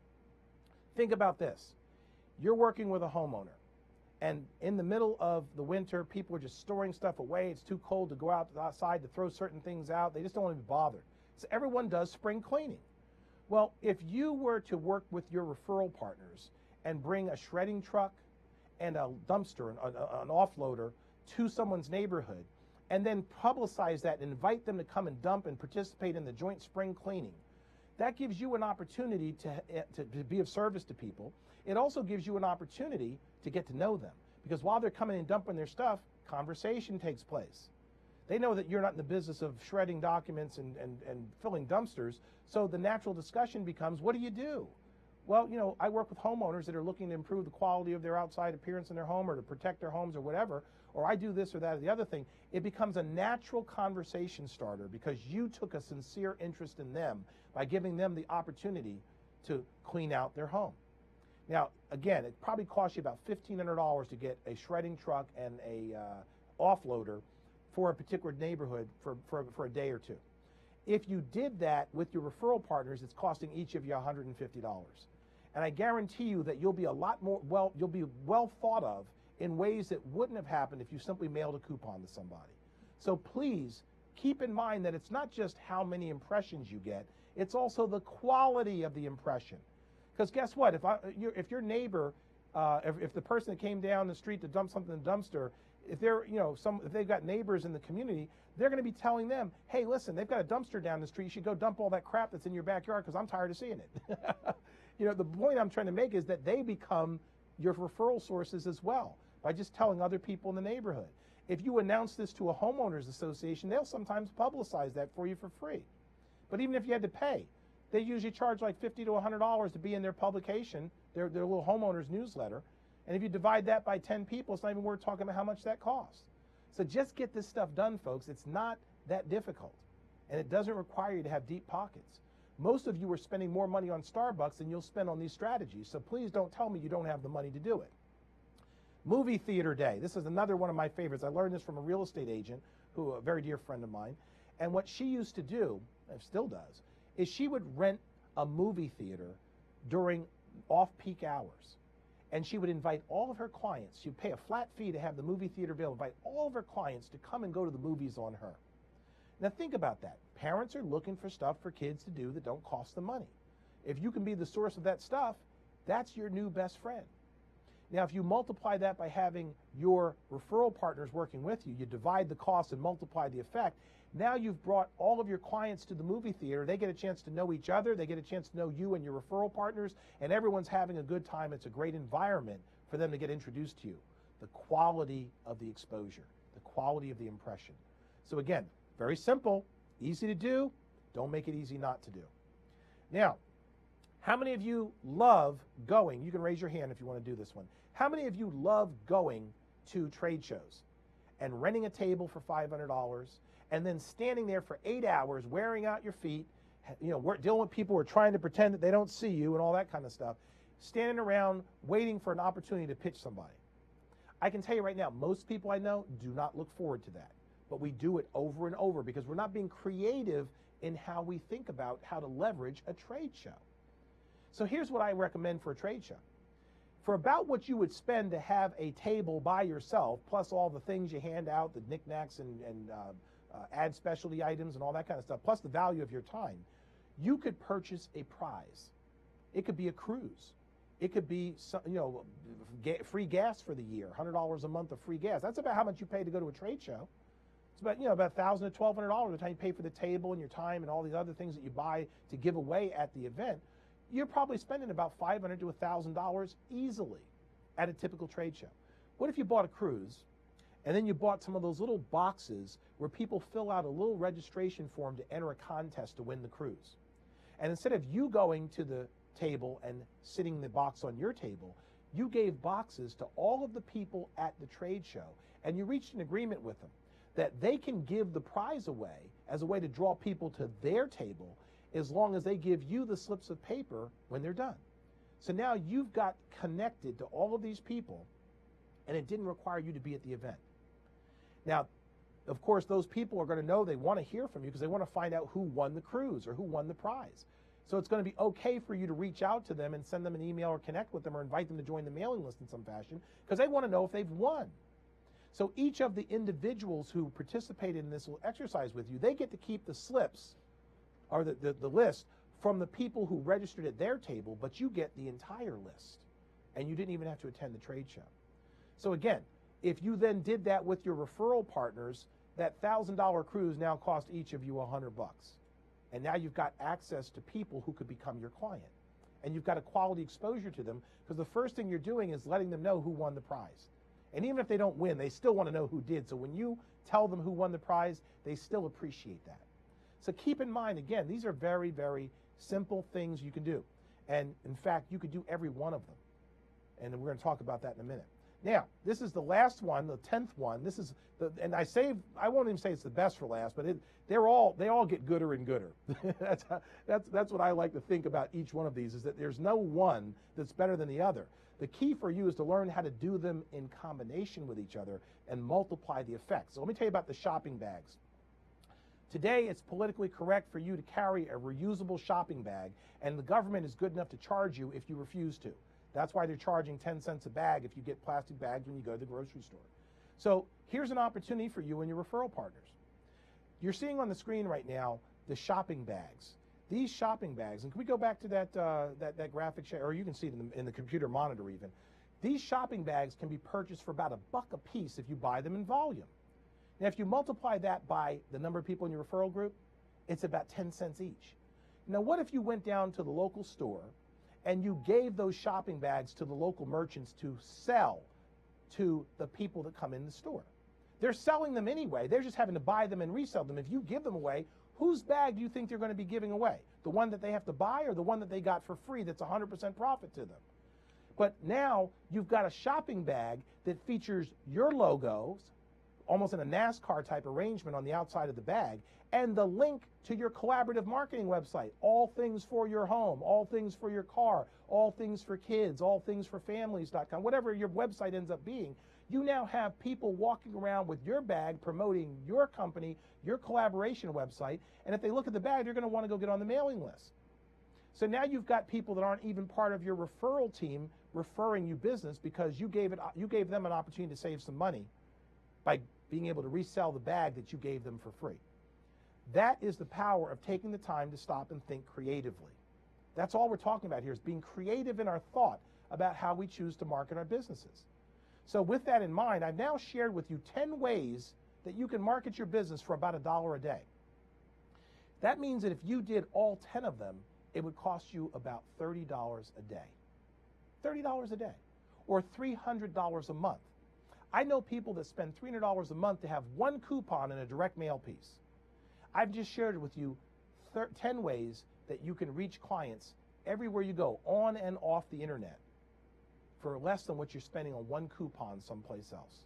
Think about this. You're working with a homeowner, and in the middle of the winter, people are just storing stuff away. It's too cold to go outside to throw certain things out. They just don't want to be bothered. So everyone does spring cleaning. Well, if you were to work with your referral partners and bring a shredding truck and a dumpster, an offloader to someone's neighborhood, and then publicize that and invite them to come and dump and participate in the joint spring cleaning, that gives you an opportunity to be of service to people. It also gives you an opportunity to get to know them, because while they're coming and dumping their stuff, conversation takes place. They know that you're not in the business of shredding documents and filling dumpsters, so the natural discussion becomes, what do you do? Well, I work with homeowners that are looking to improve the quality of their outside appearance in their home or to protect their homes or whatever, or I do this or that or the other thing. It becomes a natural conversation starter because you took a sincere interest in them by giving them the opportunity to clean out their home. Now, again, it probably costs you about $1,500 to get a shredding truck and a offloader for a particular neighborhood for a day or two. If you did that with your referral partners, it's costing each of you $150. And I guarantee you that you'll be you'll be well thought of in ways that wouldn't have happened if you simply mailed a coupon to somebody. So please keep in mind that it's not just how many impressions you get, it's also the quality of the impression. Because guess what? If your neighbor, if the person that came down the street to dump something in the dumpster, if they've got neighbors in the community, they're going to be telling them, hey, listen, they've got a dumpster down the street. You should go dump all that crap that's in your backyard because I'm tired of seeing it. The point I'm trying to make is that they become your referral sources as well by just telling other people in the neighborhood. If you announce this to a homeowners association, they'll sometimes publicize that for you for free. But even if you had to pay, they usually charge like $50 to $100 to be in their publication, their little homeowners newsletter. And if you divide that by 10 people, it's not even worth talking about how much that costs. So just get this stuff done, folks. It's not that difficult. And it doesn't require you to have deep pockets. Most of you are spending more money on Starbucks than you'll spend on these strategies. So please don't tell me you don't have the money to do it. Movie theater day. This is another one of my favorites. I learned this from a real estate agent, a very dear friend of mine. And what she used to do, and still does, is she would rent a movie theater during off-peak hours. And she would invite all of her clients. She'd pay a flat fee to have the movie theater available, invite all of her clients to come and go to the movies on her. Now think about that. Parents are looking for stuff for kids to do that don't cost them money. If you can be the source of that stuff, that's your new best friend. Now, if you multiply that by having your referral partners working with you, you divide the cost and multiply the effect. Now you've brought all of your clients to the movie theater. They get a chance to know each other. They get a chance to know you and your referral partners, and everyone's having a good time. It's a great environment for them to get introduced to you. The quality of the exposure, the quality of the impression. So again, very simple, easy to do. Don't make it easy not to do. Now, how many of you love going? You can raise your hand if you want to do this one. How many of you love going to trade shows and renting a table for $500 and then standing there for 8 hours wearing out your feet, dealing with people who are trying to pretend that they don't see you and all that kind of stuff, standing around waiting for an opportunity to pitch somebody? I can tell you right now, most people I know do not look forward to that, but we do it over and over because we're not being creative in how we think about how to leverage a trade show. So here's what I recommend for a trade show. For about what you would spend to have a table by yourself, plus all the things you hand out, the knickknacks and add specialty items and all that kind of stuff, plus the value of your time, you could purchase a prize. It could be a cruise. It could be free gas for the year, $100 a month of free gas. That's about how much you pay to go to a trade show. about, you know, about $1,000 to $1,200 by the time you pay for the table and your time and all these other things that you buy to give away at the event. You're probably spending about $500 to $1,000 easily at a typical trade show. What if you bought a cruise and then you bought some of those little boxes where people fill out a little registration form to enter a contest to win the cruise? And instead of you going to the table and sitting the box on your table, you gave boxes to all of the people at the trade show, and you reached an agreement with them that they can give the prize away as a way to draw people to their table as long as they give you the slips of paper when they're done. So now you've got connected to all of these people, and it didn't require you to be at the event. Now, of course, those people are going to know they want to hear from you because they want to find out who won the cruise or who won the prize. So it's going to be okay for you to reach out to them and send them an email or connect with them or invite them to join the mailing list in some fashion because they want to know if they've won. So each of the individuals who participated in this little exercise with you, they get to keep the slips or the list from the people who registered at their table, but you get the entire list. And you didn't even have to attend the trade show. So again, if you then did that with your referral partners, that $1,000 cruise now cost each of you $100. And now you've got access to people who could become your client. And you've got a quality exposure to them because the first thing you're doing is letting them know who won the prize. And even if they don't win, they still want to know who did. So when you tell them who won the prize, they still appreciate that. So keep in mind, again, these are very, very simple things you can do. And in fact, you could do every one of them. And we're going to talk about that in a minute. Now, this is the last one, the 10th one. This is and I won't even say it's the best for last, but they all get gooder and gooder. that's what I like to think about each one of these, is that there's no one that's better than the other. The key for you is to learn how to do them in combination with each other and multiply the effects. So let me tell you about the shopping bags. Today, it's politically correct for you to carry a reusable shopping bag, and the government is good enough to charge you if you refuse to. That's why they're charging 10 cents a bag if you get plastic bags when you go to the grocery store. So here's an opportunity for you and your referral partners. You're seeing on the screen right now the shopping bags. These shopping bags, and can we go back to that graphic share, or you can see it in the computer monitor even. These shopping bags can be purchased for about $1 a piece if you buy them in volume. Now, if you multiply that by the number of people in your referral group, it's about 10 cents each. Now, what if you went down to the local store and you gave those shopping bags to the local merchants to sell to the people that come in the store? They're selling them anyway. They're just having to buy them and resell them. If you give them away, whose bag do you think they're going to be giving away? The one that they have to buy or the one that they got for free that's 100% profit to them? But now you've got a shopping bag that features your logos, almost in a NASCAR type arrangement on the outside of the bag, and the link to your collaborative marketing website. All things for your home, all things for your car, all things for kids, all things for families.com, whatever your website ends up being. You now have people walking around with your bag promoting your company, your collaboration website, and if they look at the bag, they're going to want to go get on the mailing list. So now you've got people that aren't even part of your referral team referring you business because you gave them an opportunity to save some money by being able to resell the bag that you gave them for free. That is the power of taking the time to stop and think creatively. That's all we're talking about here, is being creative in our thought about how we choose to market our businesses. So with that in mind, I've now shared with you 10 ways that you can market your business for about $1 a day. That means that if you did all 10 of them, it would cost you about $30 a day. $30 a day, or $300 a month. I know people that spend $300 a month to have one coupon in a direct mail piece. I've just shared with you 10 ways that you can reach clients everywhere you go, on and off the internet, for less than what you're spending on one coupon someplace else.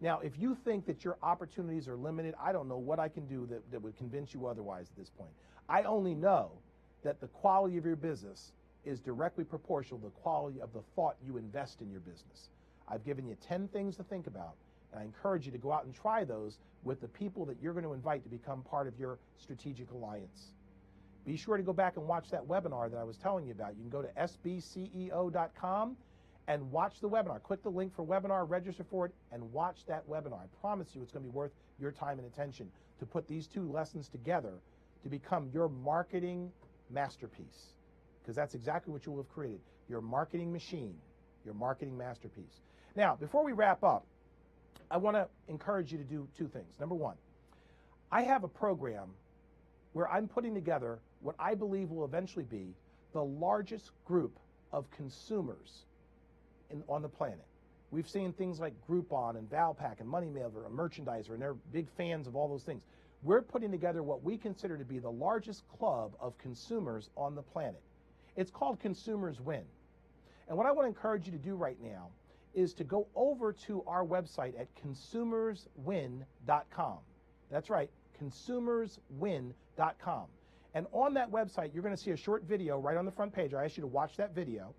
Now, if you think that your opportunities are limited, I don't know what I can do that would convince you otherwise at this point. I only know that the quality of your business is directly proportional to the quality of the thought you invest in your business. I've given you 10 things to think about, and I encourage you to go out and try those with the people that you're going to invite to become part of your strategic alliance. Be sure to go back and watch that webinar that I was telling you about. You can go to sbceo.com and watch the webinar. Click the link for webinar, register for it, and watch that webinar. I promise you it's going to be worth your time and attention to put these two lessons together to become your marketing masterpiece, because that's exactly what you will have created, your marketing machine, your marketing masterpiece. Now, before we wrap up, I want to encourage you to do two things. Number one, I have a program where I'm putting together what I believe will eventually be the largest group of consumers on the planet. We've seen things like Groupon and Valpak and Moneymailer and Merchandiser, and they're big fans of all those things. We're putting together what we consider to be the largest club of consumers on the planet. It's called Consumers Win. And what I want to encourage you to do right now is to go over to our website at consumerswin.com. That's right, consumerswin.com. And on that website, you're going to see a short video right on the front page. I ask you to watch that video.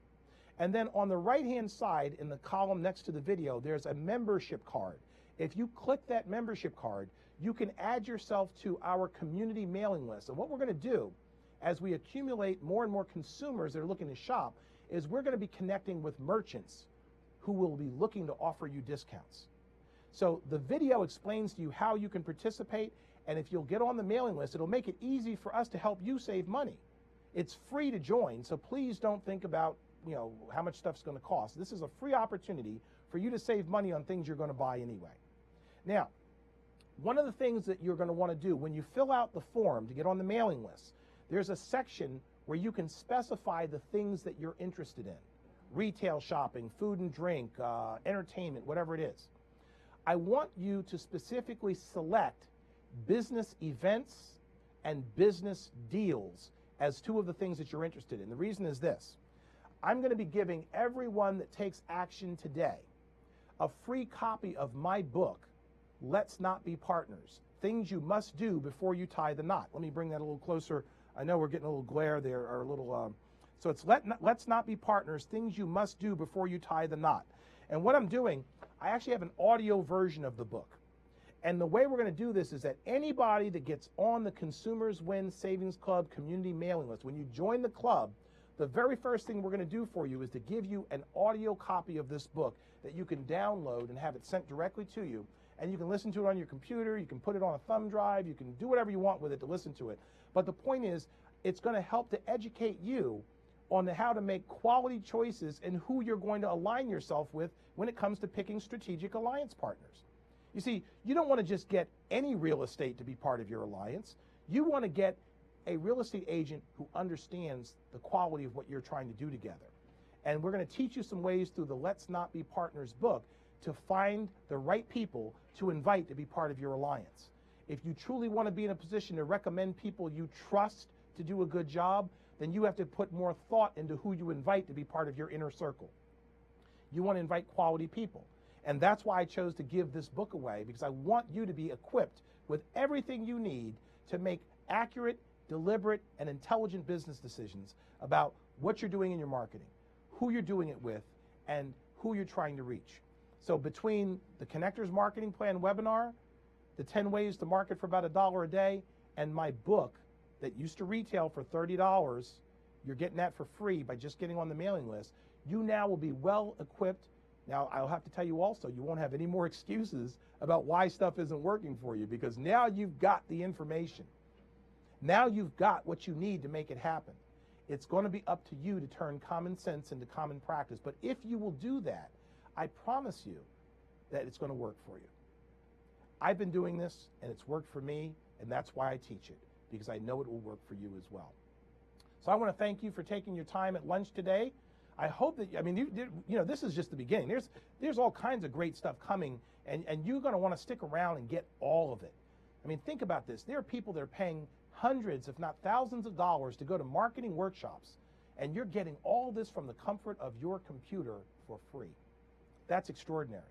And then on the right-hand side in the column next to the video, there's a membership card. If you click that membership card, you can add yourself to our community mailing list. And what we're going to do as we accumulate more and more consumers that are looking to shop is we're going to be connecting with merchants who will be looking to offer you discounts. So the video explains to you how you can participate, and if you'll get on the mailing list, it'll make it easy for us to help you save money. It's free to join, so please don't think about, how much stuff's going to cost. This is a free opportunity for you to save money on things you're going to buy anyway. Now, one of the things that you're going to want to do when you fill out the form to get on the mailing list, there's a section where you can specify the things that you're interested in. Retail shopping, food and drink, entertainment, whatever it is. I want you to specifically select business events and business deals as two of the things that you're interested in. The reason is this. I'm going to be giving everyone that takes action today a free copy of my book, Let's Not Be Partners, Things You Must Do Before You Tie the Knot. Let me bring that a little closer. I know we're getting a little glare there, or a little, so it's Let's Not Be Partners, Things You Must Do Before You Tie the Knot. And what I'm doing, I actually have an audio version of the book. And the way we're going to do this is that anybody that gets on the Consumers Win Savings Club community mailing list, when you join the club, the very first thing we're going to do for you is to give you an audio copy of this book that you can download and have it sent directly to you. And you can listen to it on your computer, you can put it on a thumb drive, you can do whatever you want with it to listen to it. But the point is, it's going to help to educate you on how to make quality choices and who you're going to align yourself with when it comes to picking strategic alliance partners. You see, you don't want to just get any real estate to be part of your alliance. You want to get a real estate agent who understands the quality of what you're trying to do together. And we're going to teach you some ways through the Let's Not Be Partners book to find the right people to invite to be part of your alliance. If you truly want to be in a position to recommend people you trust to do a good job, then you have to put more thought into who you invite to be part of your inner circle. You want to invite quality people. And that's why I chose to give this book away, because I want you to be equipped with everything you need to make accurate, deliberate, and intelligent business decisions about what you're doing in your marketing, who you're doing it with, and who you're trying to reach. So between the Connectors Marketing Plan webinar, the 10 ways to market for about $1 a day, and my book that used to retail for $30, you're getting that for free by just getting on the mailing list. You now will be well equipped. Now, I'll have to tell you also, you won't have any more excuses about why stuff isn't working for you, because now you've got the information. Now you've got what you need to make it happen. It's going to be up to you to turn common sense into common practice. But if you will do that, I promise you that it's going to work for you. I've been doing this, and it's worked for me, and that's why I teach it, because I know it will work for you as well. So I want to thank you for taking your time at lunch today. I hope that, this is just the beginning. There's all kinds of great stuff coming, and you're going to want to stick around and get all of it. I mean, think about this. There are people that are paying hundreds, if not thousands of dollars to go to marketing workshops, and you're getting all this from the comfort of your computer for free. That's extraordinary.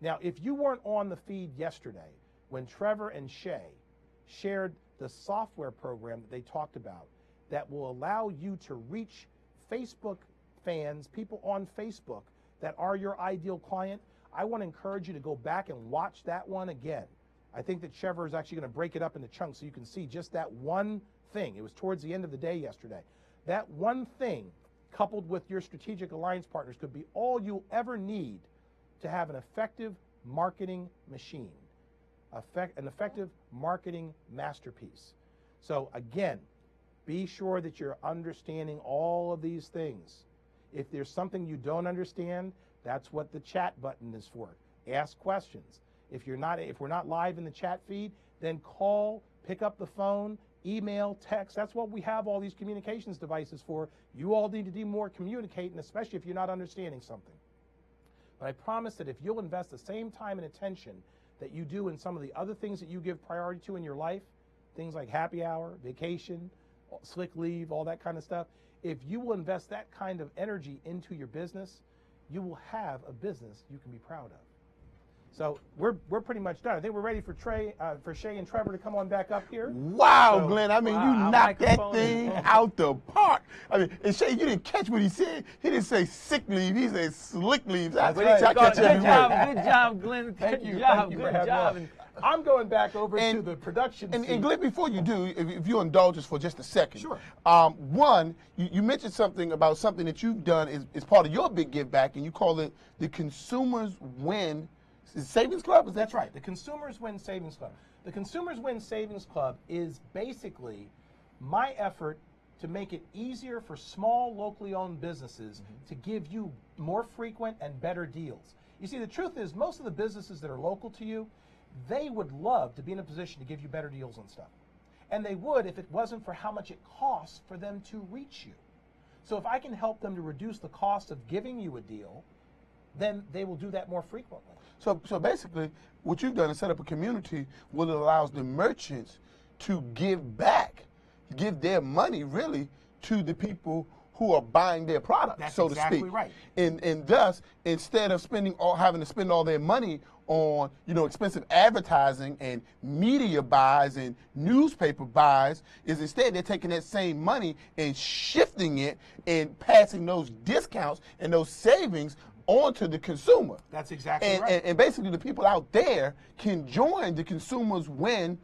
Now, if you weren't on the feed yesterday when Trevor and Shay shared the software program that they talked about that will allow you to reach Facebook fans, people on Facebook that are your ideal client, I want to encourage you to go back and watch that one again. I think that Trevor is actually going to break it up into chunks so you can see just that one thing. It was towards the end of the day yesterday. That one thing, coupled with your strategic alliance partners, could be all you'll ever need to have an effective marketing machine, an effective marketing masterpiece. So again, be sure that you're understanding all of these things. If there's something you don't understand, that's what the chat button is for. Ask questions. If we're not live in the chat feed, then call, pick up the phone, email, text. That's what we have all these communications devices for. You all need to do more communicating, especially if you're not understanding something. But I promise that if you'll invest the same time and attention that you do in some of the other things that you give priority to in your life, things like happy hour, vacation, slick leave, all that kind of stuff, if you will invest that kind of energy into your business, you will have a business you can be proud of. So we're pretty much done. I think we're ready for Shay and Trevor to come on back up here. Wow, So, Glenn. I mean, you knocked that thing out the park. I mean, and Shay, you didn't catch what he said. He didn't say sick leave. He said slick leave. Good job, Glenn. Thank you. Good job. And I'm going back over to the production and seat. Glenn, before you do, if you'll indulge us for just a second. Sure. One, you mentioned something about something that you've done is part of your big give back, and you call it the Consumers Win Savings Club. Is that That's right. The Consumers Win Savings Club. The Consumers Win Savings Club is basically my effort to make it easier for small, locally owned businesses to give you more frequent and better deals. You see, the truth is, most of the businesses that are local to you, they would love to be in a position to give you better deals on stuff. And they would if it wasn't for how much it costs for them to reach you. So if I can help them to reduce the cost of giving you a deal, then they will do that more frequently. So basically, what you've done is set up a community where it allows the merchants to give back, give their money really to the people who are buying their product, That's so exactly to speak. right. And thus, instead of having to spend all their money on expensive advertising and media buys and newspaper buys, is instead they're taking that same money and shifting it and passing those discounts and those savings onto the consumer. That's exactly right. And basically the people out there can join the Consumers Win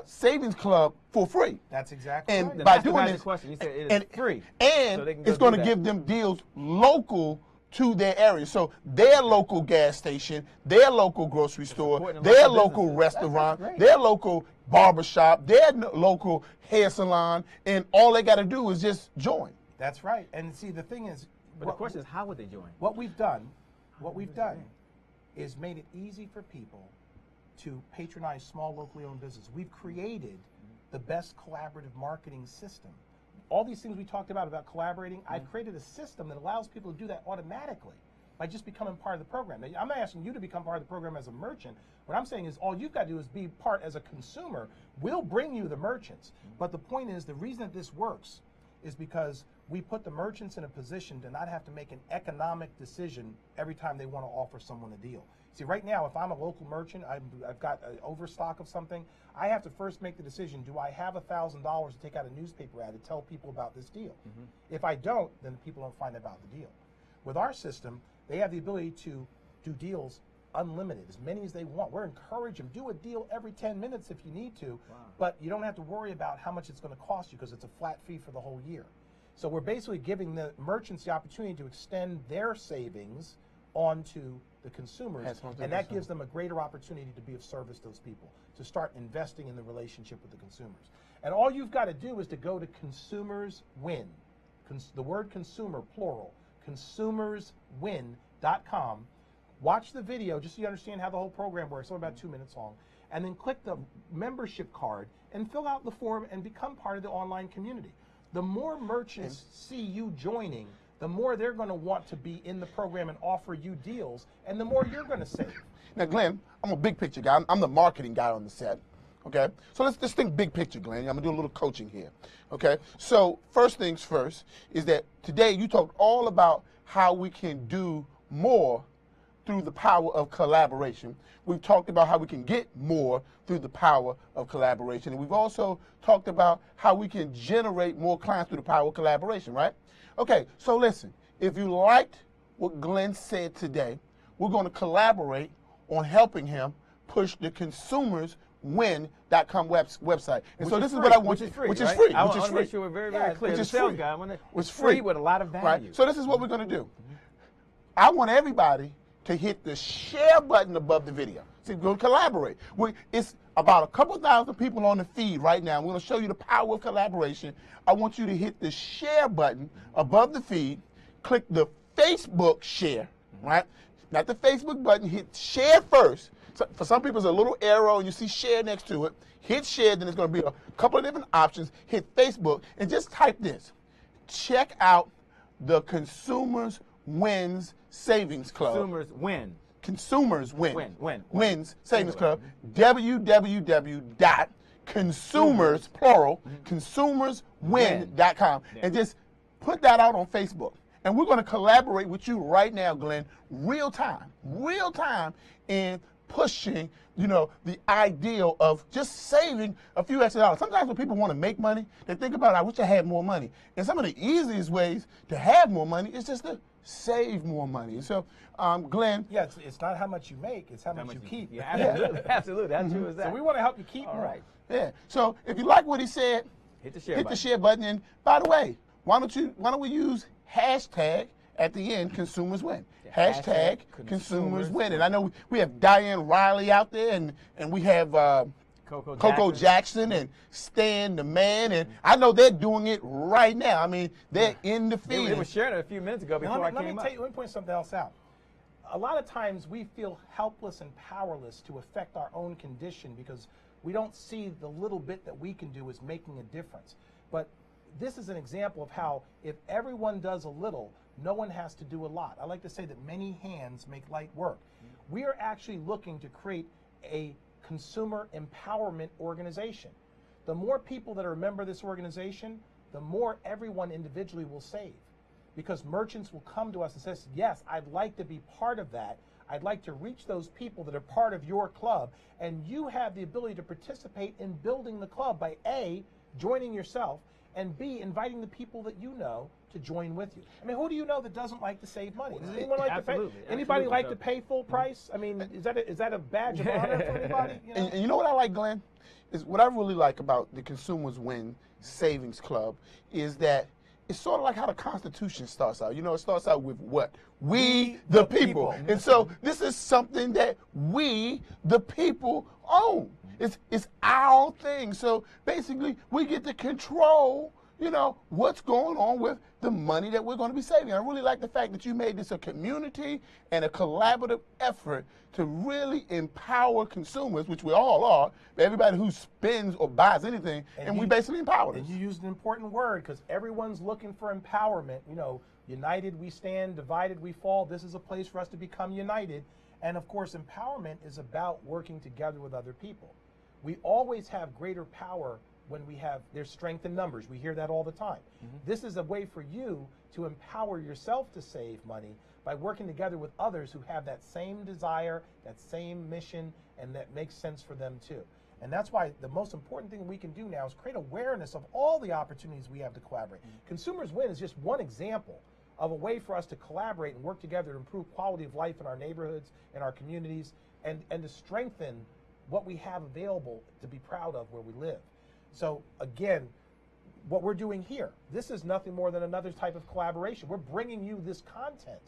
Savings Club for free. That's exactly And right. Then by that's the doing magic this, question. You said it is free. And So they can go it's going do to that. give them deals local to their area. So their local gas station, their local grocery store, supporting their local local businesses. restaurant, That's great. their local barbershop, their local hair salon, and all they got to do is just join. That's right. And see, the thing is, But the question is, how would they join? what we've done is made it easy for people to patronize small locally owned business. We've created the best collaborative marketing system. All these things we talked about collaborating, I've created a system that allows people to do that automatically by just becoming part of the program. Now, I'm not asking you to become part of the program as a merchant. What I'm saying is all you've got to do is be part as a consumer. We'll bring you the merchants. But the point is, the reason that this works is because we put the merchants in a position to not have to make an economic decision every time they want to offer someone a deal. See, right now, if I'm a local merchant, I've got an overstock of something, I have to first make the decision, do I have $1,000 to take out a newspaper ad to tell people about this deal? If I don't, then people don't find out about the deal. With our system, they have the ability to do deals unlimited, as many as they want. We're encouraging them, do a deal every 10 minutes if you need to, but you don't have to worry about how much it's going to cost you because it's a flat fee for the whole year. So we're basically giving the merchants the opportunity to extend their savings onto the consumers, and that gives them a greater opportunity to be of service to those people, to start investing in the relationship with the consumers. And all you've got to do is to go to Consumers Win, the word consumer, plural, consumerswin.com. Watch the video just so you understand how the whole program works. It's only about 2 minutes long. And then click the membership card and fill out the form and become part of the online community. The more merchants see you joining, the more they're going to want to be in the program and offer you deals, and the more you're going to save. Now, Glenn, I'm a big picture guy. I'm the marketing guy on the set. Okay, so let's just think big picture, Glenn. I'm gonna do a little coaching here. Okay, so first things first is that today you talked all about how we can do more through the power of collaboration. We've talked about how we can get more through the power of collaboration. And we've also talked about how we can generate more clients through the power of collaboration, right? Okay, so listen, if you liked what Glenn said today, we're going to collaborate on helping him push the consumerswin.com website. And so this is what I want you, which is free. I want to make sure we're very, very clear. Which is sales free. guy, I want to, It's free with a lot of value. Right? So this is what we're going to do. I want everybody to hit the share button above the video. See, we're going to collaborate. It's about a couple thousand people on the feed right now. We're going to show you the power of collaboration. I want you to hit the share button above the feed. Click the Facebook share, right? Not the Facebook button. Hit share first. So for some people, it's a little arrow, and you see share next to it. Hit share, then there's going to be a couple of different options. Hit Facebook, and just type this. Check out the Consumers Wins Savings Club. Consumers win. Consumers Win. Win. Wins Savings Club. www.consumers, plural, consumerswin.com. And just put that out on Facebook. And we're going to collaborate with you right now, Glenn, real time in pushing, the ideal of just saving a few extra dollars. Sometimes when people want to make money, they think about, I wish I had more money. And some of the easiest ways to have more money is just to save more money. So, Glenn. Yeah, it's not how much you make, it's how much you keep. Yeah, absolutely. Absolutely. How true is that? So we want to help you keep more. Right. Yeah. So if you like what he said, hit the share hit button. the share button. And by the way, why don't we use hashtag at the end, Consumers Win. Hashtag Consumers Win. And I know we have Diane Riley out there, and we have Coco Jackson and Stan the Man, and I know they're doing it right now. I mean, they're in the field. They were sharing it a few minutes ago before I came up. Let me point something else out. A lot of times we feel helpless and powerless to affect our own condition because we don't see the little bit that we can do as making a difference. But this is an example of how if everyone does a little, no one has to do a lot. I like to say that many hands make light work. We are actually looking to create a consumer empowerment organization. The more people that are a member of this organization, the more everyone individually will save. Because merchants will come to us and say, yes, I'd like to be part of that. I'd like to reach those people that are part of your club. And you have the ability to participate in building the club by A, joining yourself, and B, inviting the people that you know to join with you. I mean, who do you know that doesn't like to save money? Does anyone like to pay? Anybody like to pay full price? I mean, is that a badge of honor for anybody? And you know what I like, Glenn? Is what I really like about the Consumers Win Savings Club is that it's sort of like how the Constitution starts out. It starts out with what? We the people. And so this is something that we the people own. It's our thing. So basically, we get to control, what's going on with the money that we're going to be saving. I really like the fact that you made this a community and a collaborative effort to really empower consumers, which we all are, everybody who spends or buys anything, and we basically empower them. And you used an important word because everyone's looking for empowerment. United we stand, divided we fall. This is a place for us to become united. And of course, empowerment is about working together with other people. We always have greater power when there's strength in numbers. We hear that all the time. This is a way for you to empower yourself to save money by working together with others who have that same desire, that same mission, and that makes sense for them too. And that's why the most important thing we can do now is create awareness of all the opportunities we have to collaborate. Consumers Win is just one example of a way for us to collaborate and work together to improve quality of life in our neighborhoods, in our communities, and to strengthen what we have available to be proud of where we live. So again, what we're doing here, this is nothing more than another type of collaboration. We're bringing you this content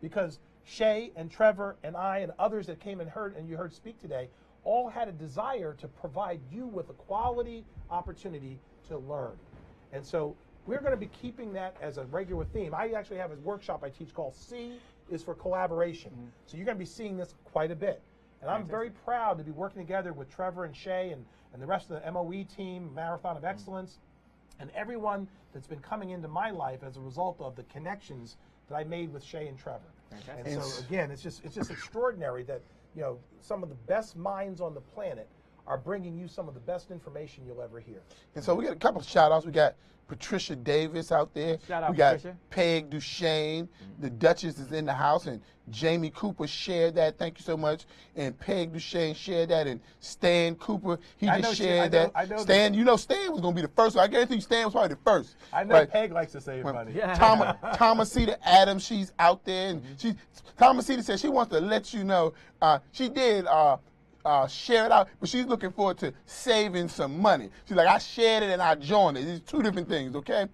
because Shay and Trevor and I and others that came and you heard speak today all had a desire to provide you with a quality opportunity to learn. And so we're going to be keeping that as a regular theme. I actually have a workshop I teach called C is for collaboration. So you're going to be seeing this quite a bit. And I'm very proud to be working together with Trevor and Shay and the rest of the MOE team, Marathon of Excellence, and everyone that's been coming into my life as a result of the connections that I made with Shay and Trevor. And so again, it's just extraordinary that some of the best minds on the planet are bringing you some of the best information you'll ever hear. And so we got a couple of shout outs. We got Patricia Davis out there. Shout out, we got Patricia. Peg Duchesne. The Duchess is in the house, and Jamie Cooper shared that. Thank you so much. And Peg Duchesne shared that, and Stan Cooper, he just shared that. Stan, Stan was going to be the first one. I guarantee you Stan was probably the first. I know Peg likes to save money. Thomasita Adams, she's out there, and Thomasita said she wants to let you know she did share it out, but she's looking forward to saving some money. She's like, I shared it and I joined it. These two different things, okay?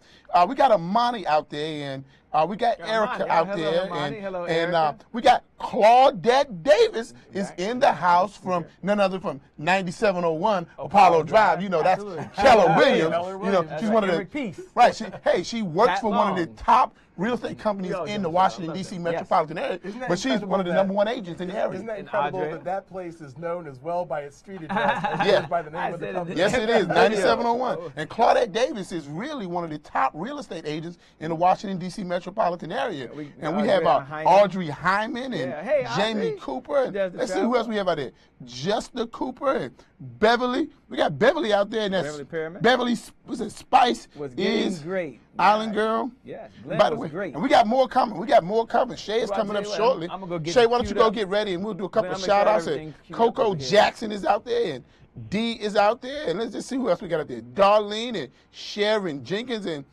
We got Amani out there, and we got Erica out there. Hello, and we got Claudette Davis is in the house from none other from 9701 Apollo Drive. That's Keller Williams. She's one of the Peace. Right. She works for one of the top real estate companies We all in the do. Washington, I love D.C. that. metropolitan area. Isn't that But she's incredible one of the that- #1 agents in the area. Isn't that And incredible Audrey. that that place is known as well by its street address as Yeah. it is by the name I of the said it. company? Yes, it is. Video. 9701. And Claudette Davis is really one of the top real estate agents in the Washington, D.C. metropolitan area. And we have Audrey Hyman and Yeah. Hey, Jamie Audrey. Cooper. She does the Let's see who travel. else we have out there. Justa Cooper and Beverly. We got Beverly out there. And that's Beverly Pyramid. Beverly, what's it, Spice Was getting is great. Island Girl. Yeah, Glenn By the was way, great. and we got more coming. We got more coming. Shay is Well, I'll coming tell up you what, shortly. I'm gonna go get Shay, it why don't you queued go up. get ready and we'll do a couple Glenn, of I'm gonna shout get outs. everything queued up Coco over here. Jackson is out there and D is out there. And let's just see who else we got out there. Darlene and Sharon Jenkins. And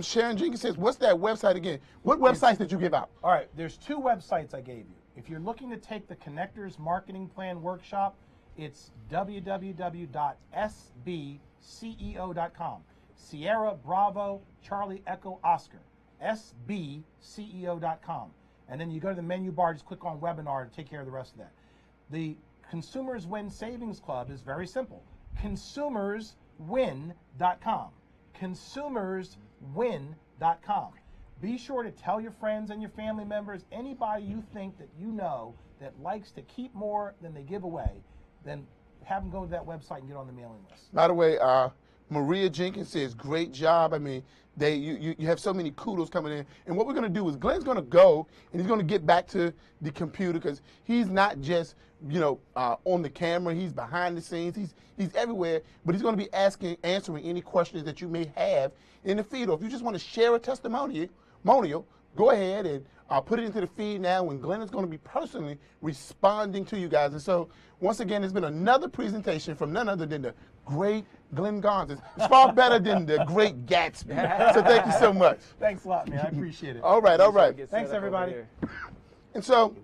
Sharon Jenkins says, what's that website again? What websites did you give out? All right, there's 2 websites I gave you. If you're looking to take the Connectors Marketing Plan Workshop, it's www.sbceo.com. Sierra Bravo Charlie Echo Oscar. sbceo.com. And then you go to the menu bar, just click on webinar to take care of the rest of that. The Consumers Win Savings Club is very simple. Consumerswin.com. Consumerswin.com. Be sure to tell your friends and your family members, anybody you think that you know that likes to keep more than they give away, then have them go to that website and get on the mailing list. By the way, Maria Jenkins says, great job. I mean, you have so many kudos coming in. And what we're going to do is Glenn's going to go and he's going to get back to the computer because he's not just, on the camera. He's behind the scenes. He's everywhere. But he's going to be answering any questions that you may have in the feed. Or if you just want to share a testimonial, go ahead and put it into the feed now, and Glenn is going to be personally responding to you guys. And so, once again, it's been another presentation from none other than the great Glenn Garnes. It's far better than the great Gatsby. So thank you so much. Thanks a lot, man. I appreciate it. All right, all right. Get set Thanks, up over everybody. there. And so,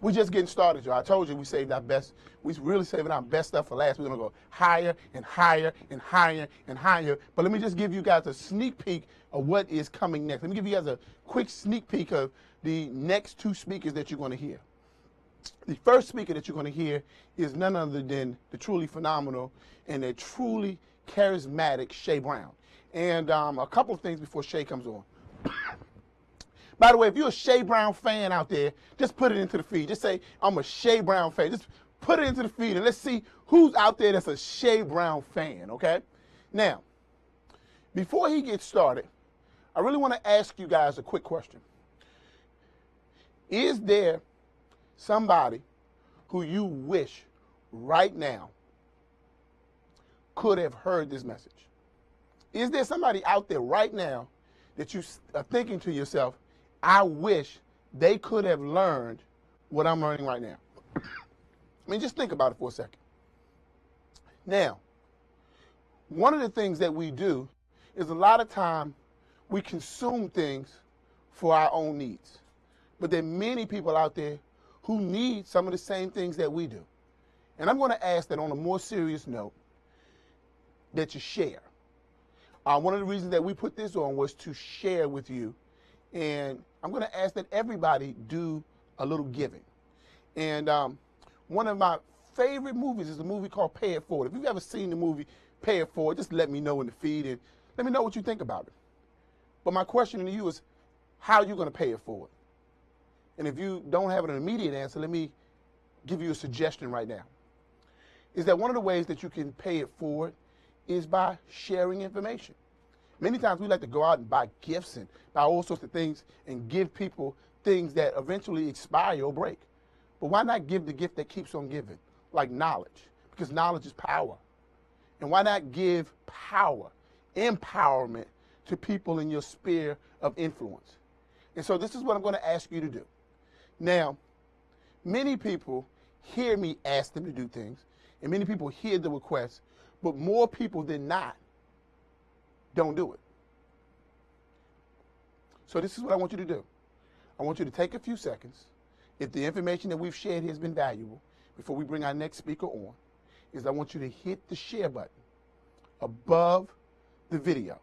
we're just getting started, y'all. I told you we saved our best. We really saving our best stuff for last. We're gonna go higher and higher and higher and higher. But let me just give you guys a sneak peek of what is coming next. Let me give you guys a quick sneak peek of the next 2 speakers that you're gonna hear. The first speaker that you're gonna hear is none other than the truly phenomenal and the truly charismatic Shay Brown. And a couple of things before Shay comes on. By the way, if you're a Shay Brown fan out there, just put it into the feed. Just say, I'm a Shay Brown fan. Just put it into the feed and let's see who's out there that's a Shay Brown fan, okay? Now, before he gets started, I really want to ask you guys a quick question. Is there somebody who you wish right now could have heard this message? Is there somebody out there right now that you are thinking to yourself, I wish they could have learned what I'm learning right now? I mean, just think about it for a second. Now, one of the things that we do is a lot of time we consume things for our own needs. But there are many people out there who need some of the same things that we do. And I'm going to ask that on a more serious note, that you share. One of the reasons that we put this on was to share with you. And I'm going to ask that everybody do a little giving. And one of my favorite movies is a movie called Pay It Forward. If you've ever seen the movie Pay It Forward, just let me know in the feed and let me know what you think about it. But my question to you is, how are you going to pay it forward? And if you don't have an immediate answer, let me give you a suggestion right now. Is that one of the ways that you can pay it forward is by sharing information. Many times we like to go out and buy gifts and buy all sorts of things and give people things that eventually expire or break. But why not give the gift that keeps on giving, like knowledge? Because knowledge is power. And why not give power, empowerment to people in your sphere of influence? And so this is what I'm going to ask you to do. Now, many people hear me ask them to do things, and many people hear the request, but more people than not don't do it. So this is what I want you to do. I want you to take a few seconds. If the information that we've shared here has been valuable, before we bring our next speaker on, is I want you to hit the share button above the video.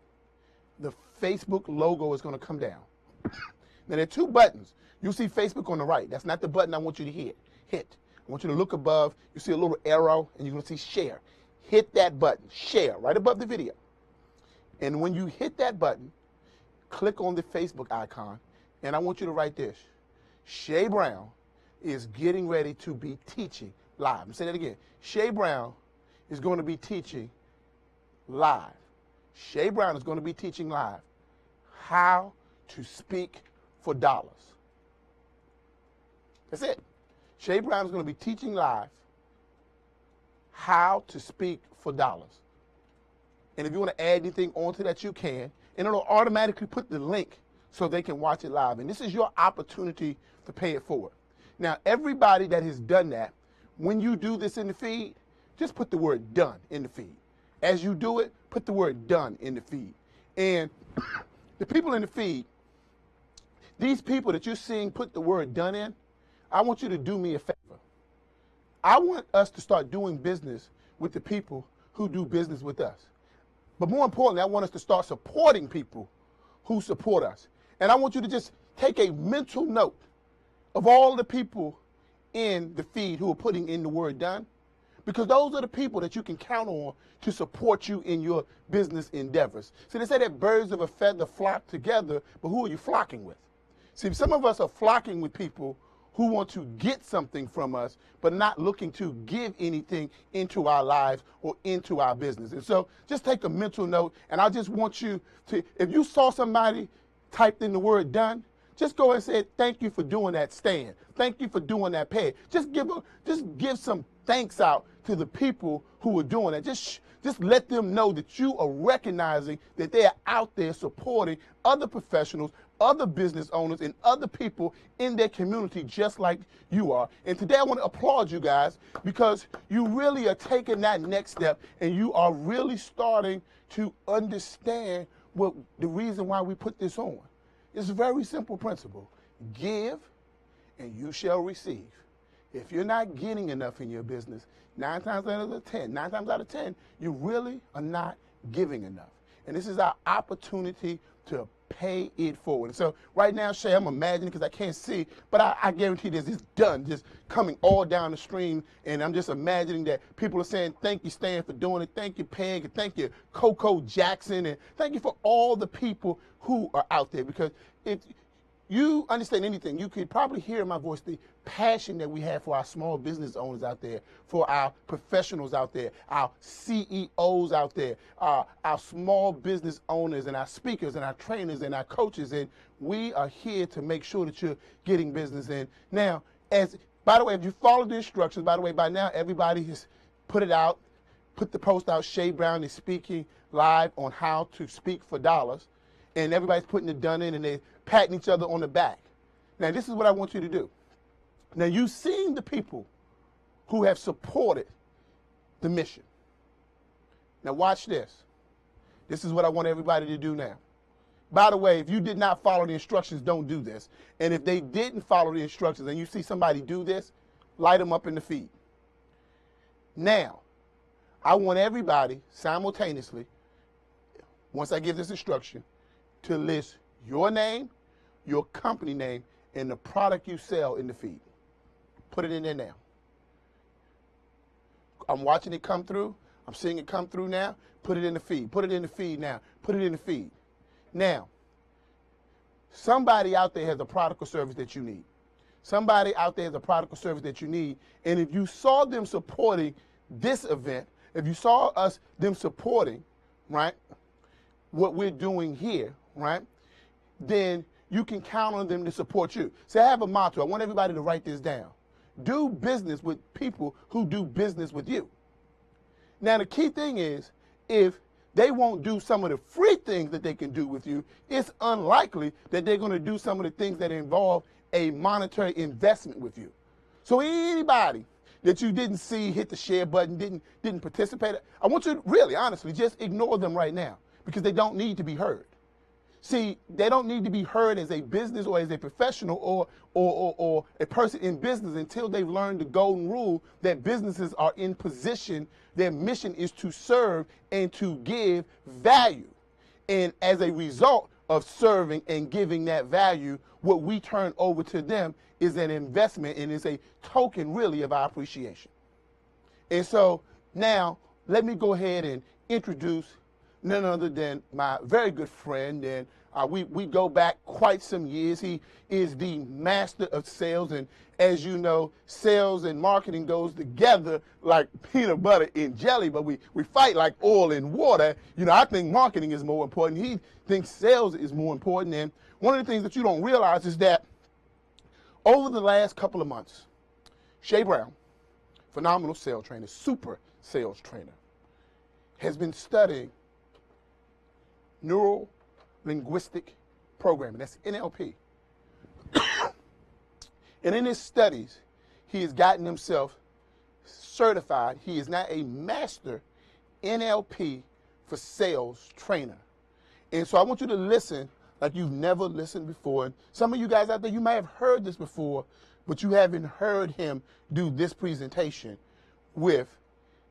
The Facebook logo is going to come down. Now, there are 2 buttons. You'll see Facebook on the right. That's not the button I want you to hit. I want you to look above. You see a little arrow, and you're going to see share. Hit that button, share, right above the video. And when you hit that button, click on the Facebook icon, and I want you to write this. Shay Brown is getting ready to be teaching live. I'm saying that again. Shay Brown is going to be teaching live. Shay Brown is going to be teaching live how to speak for dollars. That's it. Shay Brown is going to be teaching live how to speak for dollars. And if you want to add anything onto that, you can. And it'll automatically put the link so they can watch it live. And this is your opportunity to pay it forward. Now, everybody that has done that, when you do this in the feed, just put the word done in the feed. As you do it, put the word done in the feed. And the people in the feed, these people that you're seeing put the word done in, I want you to do me a favor. I want us to start doing business with the people who do business with us. But more importantly, I want us to start supporting people who support us. And I want you to just take a mental note of all the people in the feed who are putting in the word done, because those are the people that you can count on to support you in your business endeavors. So they say that birds of a feather flock together, but who are you flocking with? See, some of us are flocking with people who want to get something from us, but not looking to give anything into our lives or into our business. And so just take a mental note, and I just want you to, if you saw somebody typed in the word done, just go and say, thank you for doing that stand. Thank you for doing that pay. Just give some thanks out to the people who are doing it. Just let them know that you are recognizing that they are out there supporting other professionals, other business owners, and other people in their community just like you are. And today I want to applaud you guys because you really are taking that next step and you are really starting to understand what the reason why we put this on. It's a very simple principle. Give and you shall receive. If you're not getting enough in your business, 9 times out of 10, you really are not giving enough. And this is our opportunity to pay it forward. And so right now, Shay, I'm imagining because I can't see, but I guarantee this is done, just coming all down the stream. And I'm just imagining that people are saying, thank you, Stan, for doing it. Thank you, Peg. And thank you, Coco Jackson. And thank you for all the people who are out there. Because if you understand anything, you could probably hear in my voice the passion that we have for our small business owners out there, for our professionals out there, our CEOs out there, our small business owners and our speakers and our trainers and our coaches. And we are here to make sure that you're getting business in. Now, by the way, if you follow the instructions, by the way, by now everybody has put it out, put the post out, Shay Brown is speaking live on how to speak for dollars. And everybody's putting it done in and they're patting each other on the back. Now, this is what I want you to do. Now, you've seen the people who have supported the mission. Now, watch this. This is what I want everybody to do now. By the way, if you did not follow the instructions, don't do this. And if they didn't follow the instructions and you see somebody do this, light them up in the feed. Now, I want everybody simultaneously, once I give this instruction, to list your name, your company name, and the product you sell in the feed. Put it in there now. I'm watching it come through. I'm seeing it come through now. Put it in the feed. Put it in the feed now. Put it in the feed. Now, somebody out there has a product or service that you need. Somebody out there has a product or service that you need. And if you saw them supporting this event, if you saw them supporting, right, what we're doing here, right, then you can count on them to support you. So I have a motto. I want everybody to write this down. Do business with people who do business with you. Now, the key thing is, if they won't do some of the free things that they can do with you, it's unlikely that they're going to do some of the things that involve a monetary investment with you. So anybody that you didn't see hit the share button, didn't participate, I want you to really, honestly, just ignore them right now because they don't need to be heard. See, they don't need to be heard as a business or as a professional or a person in business until they've learned the golden rule that businesses are in position. Their mission is to serve and to give value. And as a result of serving and giving that value, what we turn over to them is an investment and is a token really of our appreciation. And so now let me go ahead and introduce none other than my very good friend, and we go back quite some years. He is the master of sales, and as you know, sales and marketing goes together like peanut butter and jelly, but we fight like oil and water. You know, I think marketing is more important. He thinks sales is more important, and one of the things that you don't realize is that over the last couple of months, Shay Brown, phenomenal sales trainer, super sales trainer, has been studying neural linguistic programming, that's NLP. And in his studies, he has gotten himself certified. He is now a master NLP for sales trainer. And so I want you to listen like you've never listened before. And some of you guys out there, you may have heard this before, but you haven't heard him do this presentation with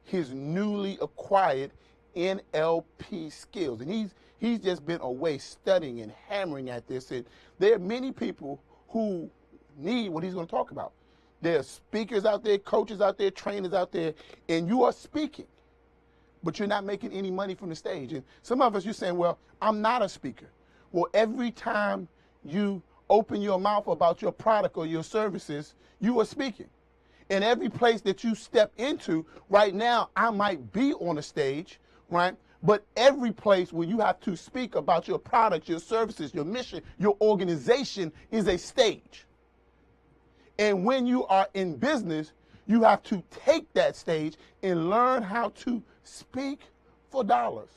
his newly acquired NLP skills. And he's just been away studying and hammering at this. And there are many people who need what he's going to talk about. There are speakers out there, coaches out there, trainers out there, and you are speaking, but you're not making any money from the stage. And some of us, you're saying, well, I'm not a speaker. Well, every time you open your mouth about your product or your services, you are speaking. And every place that you step into, right now, I might be on a stage, right? But every place where you have to speak about your products, your services, your mission, your organization is a stage. And when you are in business, you have to take that stage and learn how to speak for dollars.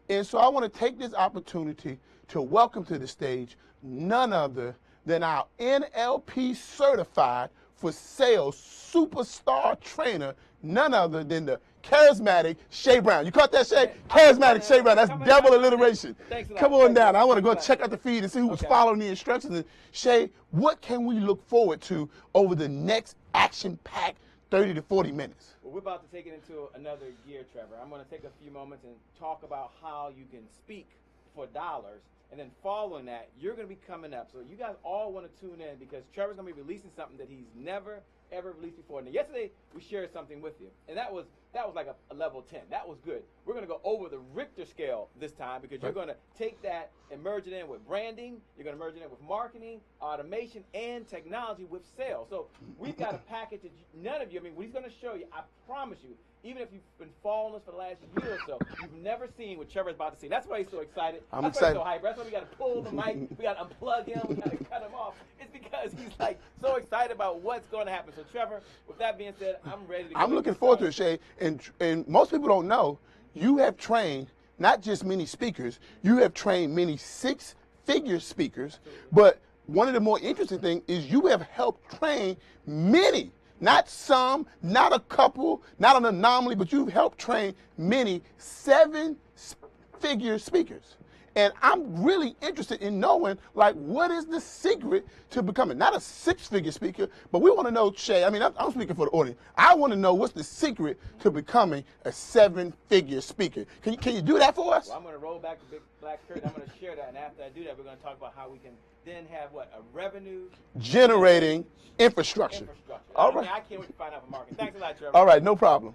And so I want to take this opportunity to welcome to the stage none other than our NLP certified for sales superstar trainer, none other than the charismatic Shay Brown. You caught that, Shay? Charismatic Shay Brown. That's double alliteration. Come on down. I want to go check out the feed and see who's following the instructions. And Shay, what can we look forward to over the next action-packed 30 to 40 minutes? Well, we're about to take it into another gear, Trevor. I'm going to take a few moments and talk about how you can speak for dollars. And then following that, you're going to be coming up. So you guys all want to tune in because Trevor's going to be releasing something that he's never, ever released before. Now, yesterday, we shared something with you. And that was like a level 10. That was good. We're going to go over the Richter scale this time because you're going to take that and merge it in with branding. You're going to merge it in with marketing, automation, and technology with sales. So we've got a package that none of you, I mean, what he's going to show you, I promise you, even if you've been following us for the last year or so, you've never seen what Trevor's about to see. That's why he's so excited. I'm That's excited. why he's so hyped. That's why we got to pull the mic. We got to unplug him. We got to cut him off. It's because he's like so excited about what's going to happen. So Trevor, with that being said, I'm ready to go. I'm looking forward to it, Shay. And most people don't know, you have trained not just many speakers, you have trained many six-figure speakers. But one of the more interesting things is you have helped train many. Not some, not a couple, not an anomaly, but you've helped train many seven-figure speakers. And I'm really interested in knowing, like, what is the secret to becoming not a six-figure speaker, but we want to know, Shay, I mean, I'm speaking for the audience. I want to know what's the secret to becoming a seven-figure speaker. Can you do that for us? Well, I'm going to roll back the big black curtain. I'm going to share that. And after I do that, we're going to talk about how we can then have, what, a revenue generating infrastructure. All right. I can't wait to find out from marketing. Thanks a lot, Trevor. All right, no problem.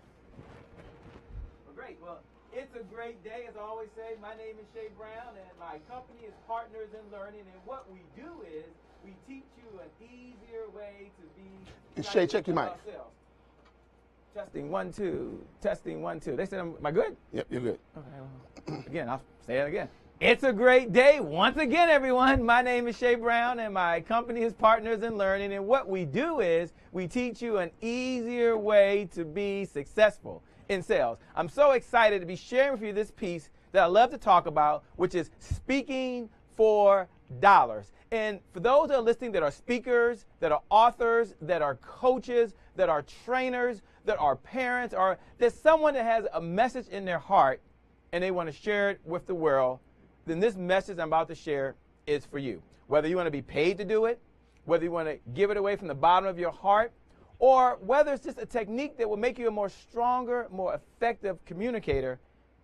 Well, great. Well, it's a great day, as I always say. My name is Shay Brown, and my company is Partners in Learning. And what we do is we teach you an easier way to be. And Shay, check your mic. Testing 1 2. Testing 1 2. They said, am I good? Yep, you're good. Okay. Again, I'll say it again. It's a great day once again, everyone. My name is Shay Brown, and my company is Partners in Learning. And what we do is we teach you an easier way to be successful in sales. I'm so excited to be sharing with you this piece that I love to talk about, which is speaking for dollars. And for those that are listening that are speakers, that are authors, that are coaches, that are trainers, that are parents, or there's someone that has a message in their heart and they want to share it with the world, then this message I'm about to share is for you. Whether you want to be paid to do it, whether you want to give it away from the bottom of your heart, or whether it's just a technique that will make you a more stronger, more effective communicator,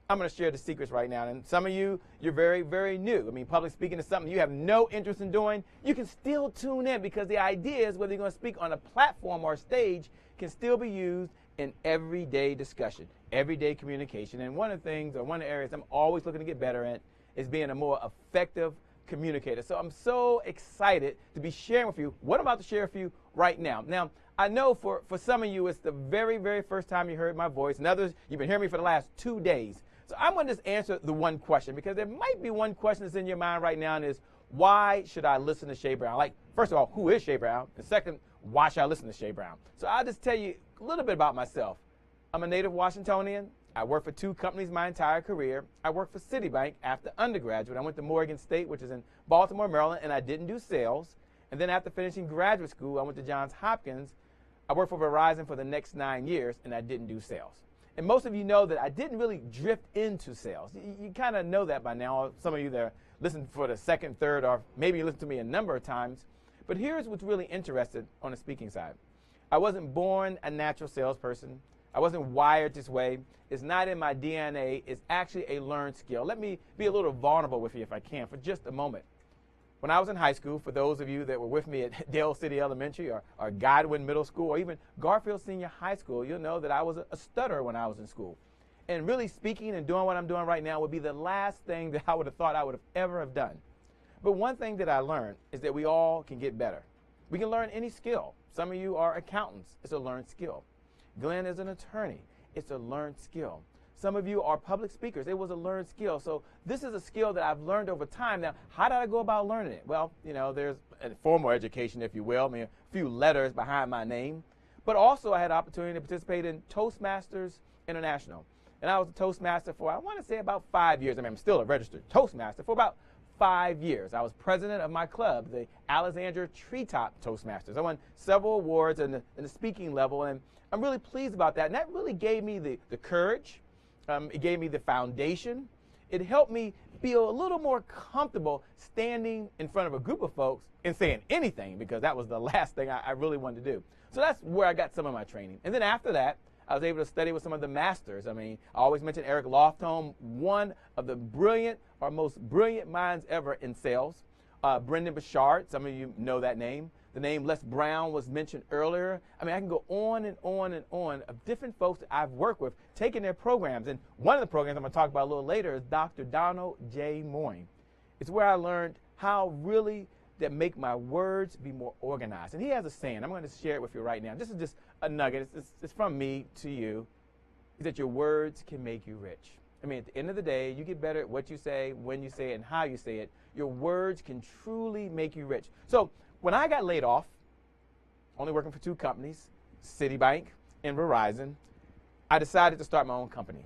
I'm going to share the secrets right now. And some of you, you're very, very new. I mean, public speaking is something you have no interest in doing. You can still tune in because the idea is whether you're going to speak on a platform or a stage can still be used in everyday discussion, everyday communication. And one of the things, or one of the areas I'm always looking to get better at, is being a more effective communicator. So I'm so excited to be sharing with you what I'm about to share with you right now. Now, I know for some of you, it's the very, very first time you heard my voice, and others, you've been hearing me for the last 2 days. So I'm going to just answer the one question, because there might be one question that's in your mind right now, and is, why should I listen to Shay Brown? Like, first of all, who is Shay Brown? And second, why should I listen to Shay Brown? So I'll just tell you a little bit about myself. I'm a native Washingtonian. I worked for 2 companies my entire career. I worked for Citibank after undergraduate. I went to Morgan State, which is in Baltimore, Maryland, and I didn't do sales. And then after finishing graduate school, I went to Johns Hopkins. I worked for Verizon for the next 9 years, and I didn't do sales. And most of you know that I didn't really drift into sales. You kind of know that by now. Some of you that listen for the second, third, or maybe you listen to me a number of times. But here's what's really interesting on the speaking side. I wasn't born a natural salesperson. I wasn't wired this way. It's not in my DNA. It's actually a learned skill. Let me be a little vulnerable with you if I can for just a moment. When I was in high school, for those of you that were with me at Dale City Elementary or Godwin Middle School or even Garfield Senior High School, you'll know that I was a stutterer when I was in school. And really speaking and doing what I'm doing right now would be the last thing that I would have thought I would have ever done. But one thing that I learned is that we all can get better. We can learn any skill. Some of you are accountants. It's a learned skill. Glenn is an attorney. It's a learned skill. Some of you are public speakers. It was a learned skill. So this is a skill that I've learned over time. Now, how did I go about learning it? Well, you know, there's a formal education, if you will. I mean, a few letters behind my name. But also I had the opportunity to participate in Toastmasters International. And I was a Toastmaster for, I want to say, about 5 years. I mean, I'm still a registered Toastmaster for about 5 years. I was president of my club, the Alexandria Treetop Toastmasters. I won several awards in the speaking level, and I'm really pleased about that. And that really gave me the courage. It gave me the foundation. It helped me feel a little more comfortable standing in front of a group of folks and saying anything, because that was the last thing I really wanted to do. So that's where I got some of my training. And then after that, I was able to study with some of the masters. I mean, I always mention Eric Lofholm, one of the brilliant or most brilliant minds ever in sales. Brendon Burchard, some of you know that name. The name Les Brown was mentioned earlier. I mean, I can go on and on and on of different folks that I've worked with, taking their programs. And one of the programs I'm going to talk about a little later is Dr. Donald J. Moyne. It's where I learned how really that make my words be more organized. And he has a saying. I'm going to share it with you right now. This is just a nugget. It's from me to you. Is that your words can make you rich. I mean, at the end of the day, you get better at what you say, when you say it, and how you say it. Your words can truly make you rich. So when I got laid off, only working for 2 companies, Citibank and Verizon, I decided to start my own company.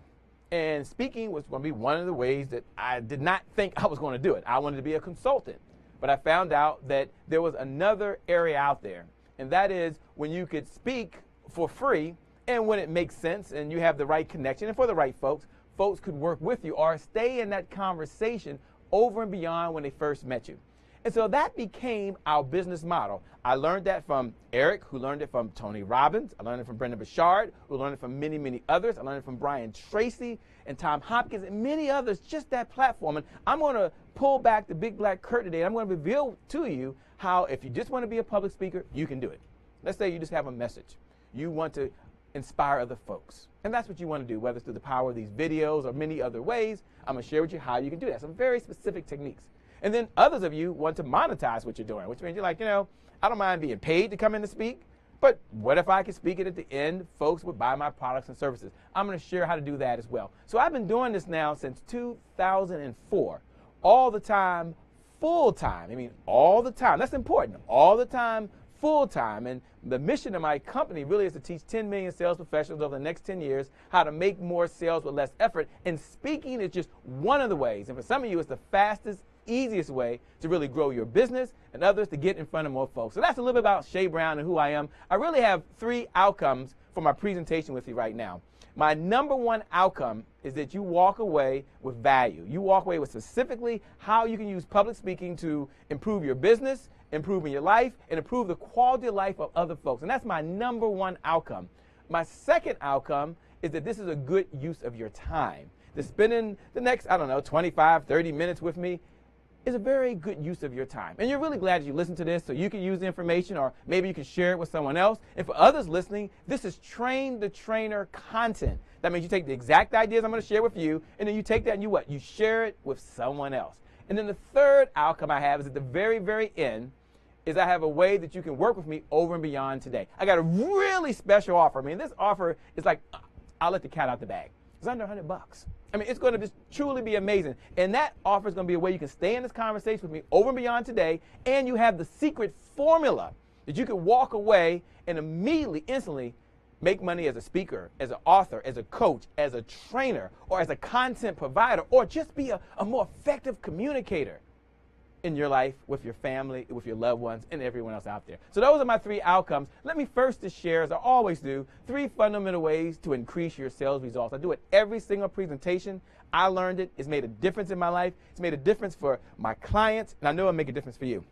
And speaking was going to be one of the ways that I did not think I was going to do it. I wanted to be a consultant. But I found out that there was another area out there, and that is when you could speak for free, and when it makes sense and you have the right connection, and for the right folks, folks could work with you or stay in that conversation over and beyond when they first met you. And so that became our business model. I learned that from Eric, who learned it from Tony Robbins. I learned it from Brendon Burchard, who learned it from many, many others. I learned it from Brian Tracy and Tom Hopkins and many others, just that platform. And I'm going to pull back the big black curtain today. I'm going to reveal to you how, if you just want to be a public speaker, you can do it. Let's say you just have a message. You want to inspire other folks. And that's what you want to do, whether it's through the power of these videos or many other ways. I'm going to share with you how you can do that. Some very specific techniques. And then others of you want to monetize what you're doing, which means you're like, you know, I don't mind being paid to come in to speak, but what if I could speak it at the end? Folks would buy my products and services. I'm going to share how to do that as well. So I've been doing this now since 2004, all the time, full time. I mean, all the time. That's important. All the time, full time. And the mission of my company really is to teach 10 million sales professionals over the next 10 years how to make more sales with less effort. And speaking is just one of the ways. And for some of you, it's the fastest, easiest way to really grow your business, and others to get in front of more folks. So that's a little bit about Shay Brown and who I am. I really have 3 outcomes for my presentation with you right now. My number 1 outcome is that you walk away with value. You walk away with specifically how you can use public speaking to improve your business, improve your life, and improve the quality of life of other folks. And that's my number 1 outcome. My second outcome is that this is a good use of your time. To spending the next, 25, 30 minutes with me is a very good use of your time. And you're really glad you listened to this so you can use the information, or maybe you can share it with someone else. And for others listening, this is Train the Trainer content. That means you take the exact ideas I'm going to share with you, and then you take that and you share it with someone else. And then the third outcome I have is at the very, very end, is I have a way that you can work with me over and beyond today. I got a really special offer. I mean, this offer is like, I'll let the cat out the bag. It's under $100. I mean, it's going to just truly be amazing. And that offer is going to be a way you can stay in this conversation with me over and beyond today, and you have the secret formula that you can walk away and immediately, instantly make money as a speaker, as an author, as a coach, as a trainer, or as a content provider, or just be a more effective communicator in your life, with your family, with your loved ones, and everyone else out there. So those are my 3 outcomes. Let me first just share, as I always do, 3 fundamental ways to increase your sales results. I do it every single presentation. I learned it. It's made a difference in my life. It's made a difference for my clients, and I know it'll make a difference for you.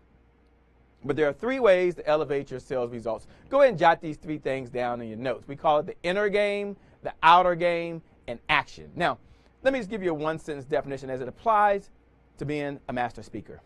But there are 3 ways to elevate your sales results. Go ahead and jot these 3 things down in your notes. We call it the inner game, the outer game, and action. Now, let me just give you a 1-sentence definition as it applies to being a master speaker.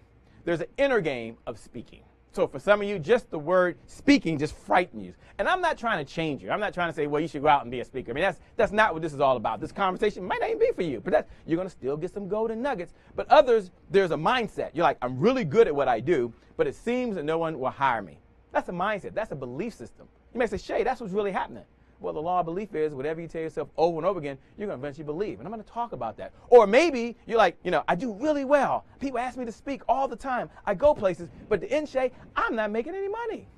There's an inner game of speaking. So for some of you, just the word speaking just frightens you. And I'm not trying to change you. I'm not trying to say, well, you should go out and be a speaker. I mean, that's not what this is all about. This conversation might not even be for you, but you're going to still get some golden nuggets. But others, there's a mindset. You're like, I'm really good at what I do, but it seems that no one will hire me. That's a mindset. That's a belief system. You may say, Shay, that's what's really happening. Well, the law of belief is whatever you tell yourself over and over again, you're going to eventually believe. And I'm going to talk about that. Or maybe you're like, I do really well. People ask me to speak all the time. I go places, but at the end, Shay, I'm not making any money.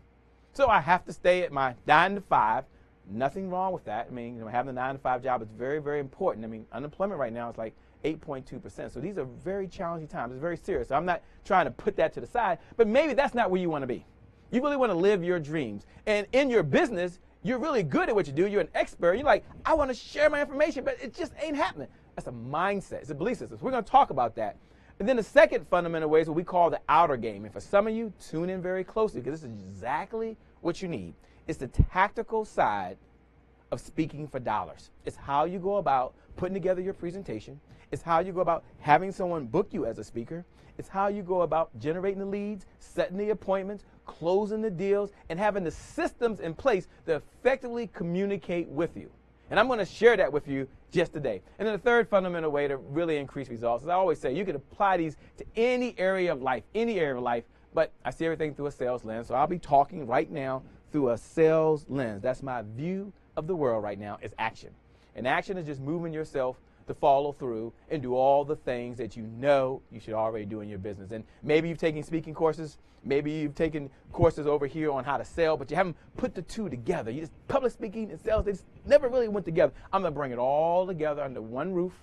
So I have to stay at my 9 to 5. Nothing wrong with that. I mean, having a 9 to 5 job is very, very important. I mean, unemployment right now is like 8.2%. So these are very challenging times. It's very serious. So I'm not trying to put that to the side, but maybe that's not where you want to be. You really want to live your dreams. And in your business, you're really good at what you do. You're an expert. You're like, I want to share my information, but it just ain't happening. That's a mindset. It's a belief system. So we're going to talk about that. And then the second fundamental way is what we call the outer game. And for some of you, tune in very closely, because this is exactly what you need. It's the tactical side of speaking for dollars. It's how you go about putting together your presentation. It's how you go about having someone book you as a speaker. It's how you go about generating the leads, setting the appointments, closing the deals, and having the systems in place to effectively communicate with you. And I'm going to share that with you just today. And then the third fundamental way to really increase results, as I always say, you can apply these to any area of life, but I see everything through a sales lens. So I'll be talking right now through a sales lens. That's my view of the world right now, is action. And action is just moving yourself to follow through and do all the things that you know you should already do in your business. And maybe you've taken speaking courses, maybe you've taken courses over here on how to sell, but you haven't put the two together. You just, public speaking and sales, they just never really went together. I'm going to bring it all together under one roof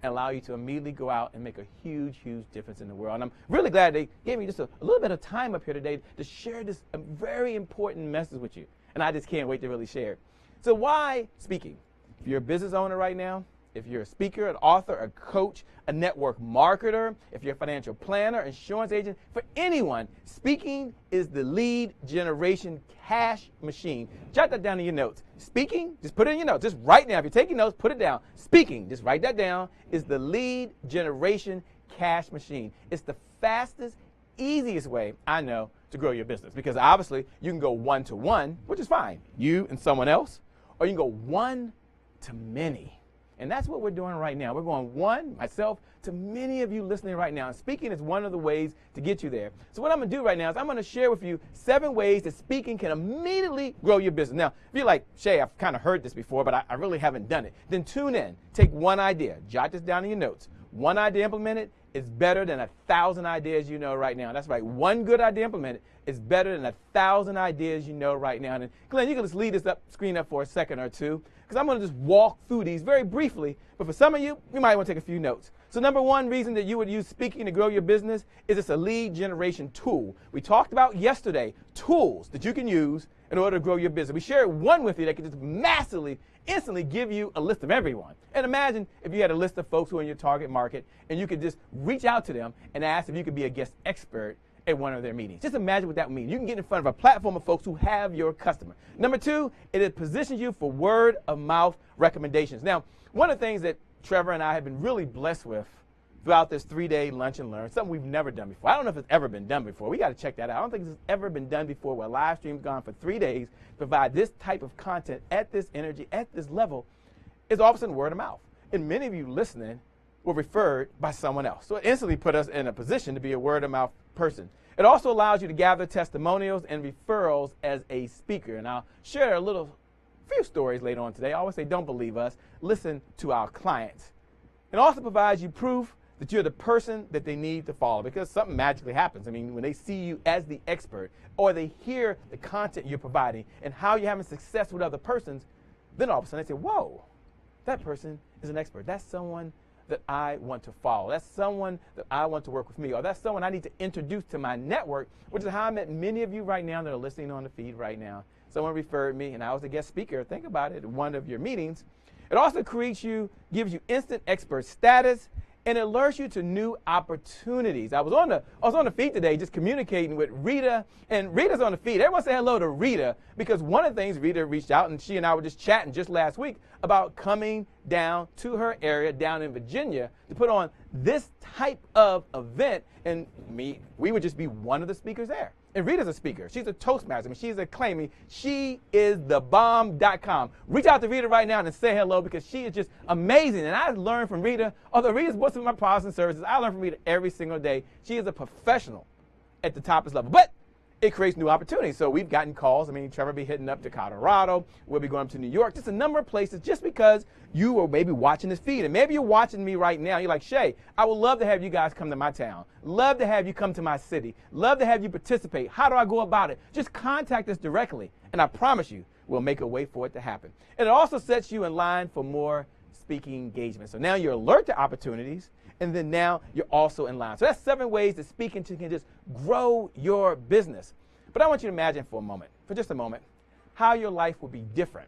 and allow you to immediately go out and make a huge, huge difference in the world. And I'm really glad they gave me just a little bit of time up here today to share this very important message with you. And I just can't wait to really share it. So why speaking? If you're a business owner right now, if you're a speaker, an author, a coach, a network marketer, if you're a financial planner, insurance agent, for anyone, speaking is the lead generation cash machine. Jot that down in your notes. Speaking, just put it in your notes. Just right now, if you're taking notes, put it down. Speaking, just write that down, is the lead generation cash machine. It's the fastest, easiest way I know to grow your business, because obviously you can go one-to-one, which is fine, you and someone else, or you can go one to many. And that's what we're doing right now. We're going one, myself, to many of you listening right now. And speaking is one of the ways to get you there. So what I'm going to do right now is I'm going to share with you 7 ways that speaking can immediately grow your business. Now, if you're like, Shay, I've kind of heard this before, but I really haven't done it, then tune in. Take one idea. Jot this down in your notes. One idea implemented is better than 1,000 ideas you know right now. That's right. One good idea implemented is better than 1,000 ideas you know right now. And Glenn, you can just leave this screen up for a second or two, because I'm going to just walk through these very briefly. But for some of you, you might want to take a few notes. So number one reason that you would use speaking to grow your business is it's a lead generation tool. We talked about yesterday tools that you can use in order to grow your business. We shared one with you that could just massively, instantly give you a list of everyone. And imagine if you had a list of folks who are in your target market and you could just reach out to them and ask if you could be a guest expert at one of their meetings. Just imagine what that would mean. You can get in front of a platform of folks who have your customer. Number two, it positions you for word of mouth recommendations. Now, one of the things that Trevor and I have been really blessed with throughout this 3-day lunch and learn, something we've never done before. I don't know if it's ever been done before. We got to check that out. I don't think it's ever been done before where a live stream's gone for 3 days, provide this type of content at this energy, at this level, is all of a sudden word of mouth. And many of you listening were referred by someone else. So it instantly put us in a position to be a word of mouth person. It also allows you to gather testimonials and referrals as a speaker. And I'll share a few stories later on today. I always say, don't believe us, listen to our clients. It also provides you proof that you're the person that they need to follow, because something magically happens. I mean, when they see you as the expert, or they hear the content you're providing and how you're having success with other persons, then all of a sudden they say, whoa, that person is an expert. That's someone that I want to follow. That's someone that I want to work with me, or that's someone I need to introduce to my network, which is how I met many of you right now that are listening on the feed right now. Someone referred me, and I was a guest speaker, think about it, at one of your meetings. It also gives you instant expert status, and it alerts you to new opportunities. I was on the feed today just communicating with Rita, and Rita's on the feed. Everyone say hello to Rita, because one of the things Rita reached out, and she and I were just chatting just last week about coming down to her area down in Virginia to put on this type of event, and we would just be one of the speakers there. And Rita's a speaker. She's a Toastmaster. I mean, she's acclaiming. She is thebomb.com. Reach out to Rita right now and say hello, because she is just amazing. And I learned from Rita, although Rita's most of my products and services, I learn from Rita every single day. She is a professional at the top of this level. But it creates new opportunities. So we've gotten calls. I mean, Trevor will be hitting up to Colorado. We'll be going up to New York. Just a number of places, just because you were maybe watching this feed. And maybe you're watching me right now. You're like, Shay, I would love to have you guys come to my town. Love to have you come to my city. Love to have you participate. How do I go about it? Just contact us directly. And I promise you, we'll make a way for it to happen. And it also sets you in line for more speaking engagements. So now you're alert to opportunities, and then now you're also in line. So that's 7 ways that speaking can just grow your business. But I want you to imagine for just a moment, how your life would be different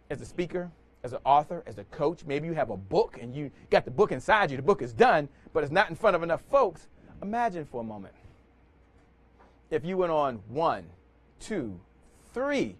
as a speaker, as an author, as a coach. Maybe you have a book and you got the book inside you. The book is done, but it's not in front of enough folks. Imagine for a moment if you went on 1, 2, 3,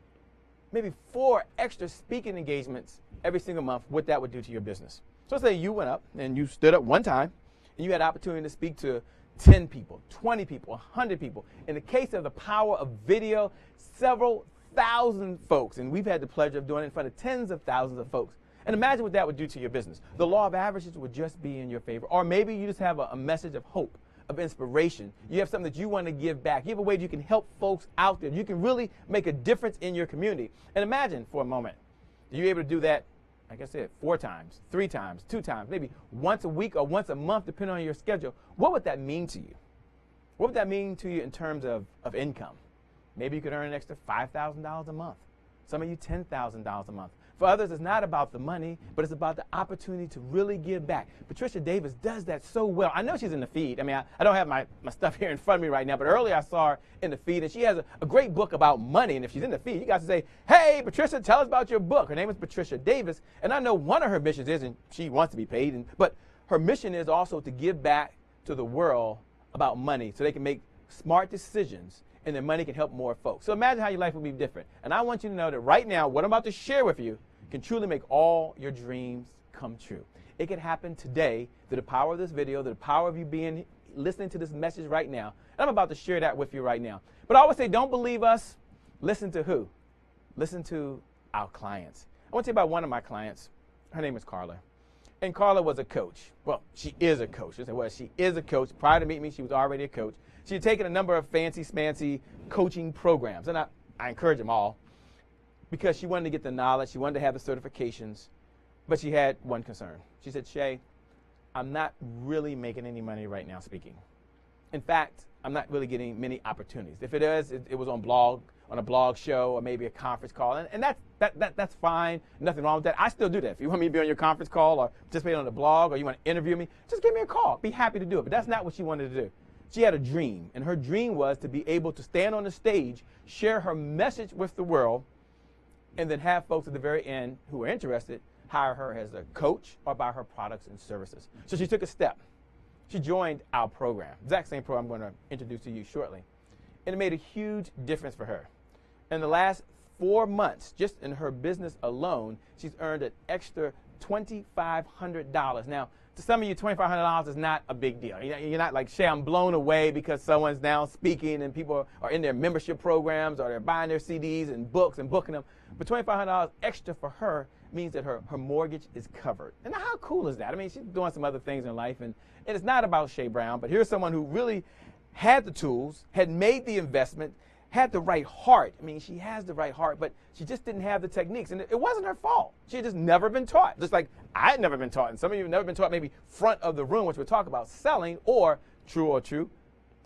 maybe 4 extra speaking engagements every single month, what that would do to your business. So let's say you went up and you stood up one time and you had opportunity to speak to 10 people, 20 people, 100 people. In the case of the power of video, several thousand folks. And we've had the pleasure of doing it in front of tens of thousands of folks. And imagine what that would do to your business. The law of averages would just be in your favor. Or maybe you just have a message of hope, of inspiration. You have something that you want to give back. You have a way that you can help folks out there. You can really make a difference in your community. And imagine for a moment, are you able to do that, like I said, 4 times, 3 times, 2 times, maybe once a week or once a month, depending on your schedule? What would that mean to you? What would that mean to you in terms of income? Maybe you could earn an extra $5,000 a month. Some of you $10,000 a month. For others, it's not about the money, but it's about the opportunity to really give back. Patricia Davis does that so well. I know she's in the feed. I mean, I don't have my stuff here in front of me right now, but earlier I saw her in the feed, and she has a great book about money. And if she's in the feed, you guys can say, hey, Patricia, tell us about your book. Her name is Patricia Davis, and I know one of her missions is, and she wants to be paid, but her mission is also to give back to the world about money so they can make smart decisions and their money can help more folks. So imagine how your life would be different. And I want you to know that right now, what I'm about to share with you can truly make all your dreams come true. It can happen today through the power of this video, through the power of you listening to this message right now. And I'm about to share that with you right now. But I always say, don't believe us. Listen to who? Listen to our clients. I want to tell you about one of my clients. Her name is Carla. And Carla was a coach. Well, she is a coach. She is a coach. Prior to meeting me, she was already a coach. She had taken a number of fancy coaching programs, and I encourage them all, because she wanted to get the knowledge, she wanted to have the certifications, but she had one concern. She said, Shay, I'm not really making any money right now speaking. In fact, I'm not really getting many opportunities. If it is, it was on a blog show, or maybe a conference call, and that's fine, nothing wrong with that. I still do that. If you want me to be on your conference call or participate on the blog, or you want to interview me, just give me a call. Be happy to do it, but that's not what she wanted to do. She had a dream, and her dream was to be able to stand on the stage, share her message with the world, and then have folks at the very end who were interested hire her as a coach or buy her products and services. So she took a step. She joined our program, exact same program I'm going to introduce to you shortly. And it made a huge difference for her. In the last 4 months, just in her business alone, she's earned an extra $2,500. Now, to some of you, $2,500 is not a big deal. You're not like, Shay, I'm blown away because someone's now speaking and people are in their membership programs or they're buying their CDs and books and booking them. But $2,500 extra for her means that her mortgage is covered. And how cool is that? I mean, she's doing some other things in life, and it's not about Shay Brown, but here's someone who really had the tools, had made the investment, had the right heart. I mean, she has the right heart, but she just didn't have the techniques. And it wasn't her fault. She had just never been taught. Just like I had never been taught. And some of you have never been taught maybe front of the room, which we'll talk about, selling, or true,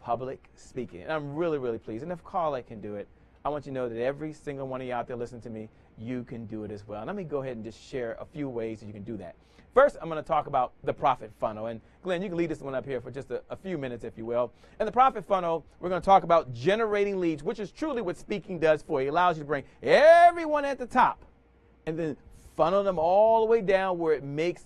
public speaking. And I'm really, really pleased. And if Carla can do it, I want you to know that every single one of you out there listening to me, you can do it as well. And let me go ahead and just share a few ways that you can do that. First, I'm going to talk about the profit funnel. And Glenn, you can lead this one up here for just a few minutes, if you will. And the profit funnel, we're going to talk about generating leads, which is truly what speaking does for you. It allows you to bring everyone at the top and then funnel them all the way down where it makes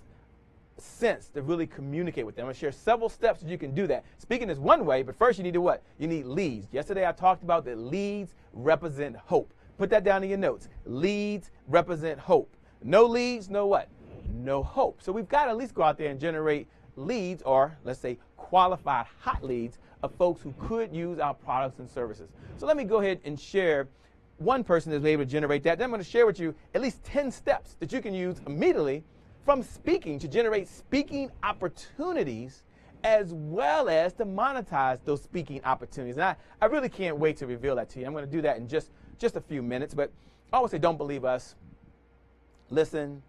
sense to really communicate with them. I'm going to share several steps that you can do that. Speaking is one way, but first you need to what? You need leads. Yesterday I talked about that leads represent hope. Put that down in your notes. Leads represent hope. No leads, no what? No hope. So we've got to at least go out there and generate leads, or let's say qualified hot leads of folks who could use our products and services. So let me go ahead and share one person that's able to generate that. Then I'm going to share with you at least 10 steps that you can use immediately from speaking to generate speaking opportunities as well as to monetize those speaking opportunities. And I really can't wait to reveal that to you. I'm going to do that in just a few minutes. But I always say, don't believe us. Listen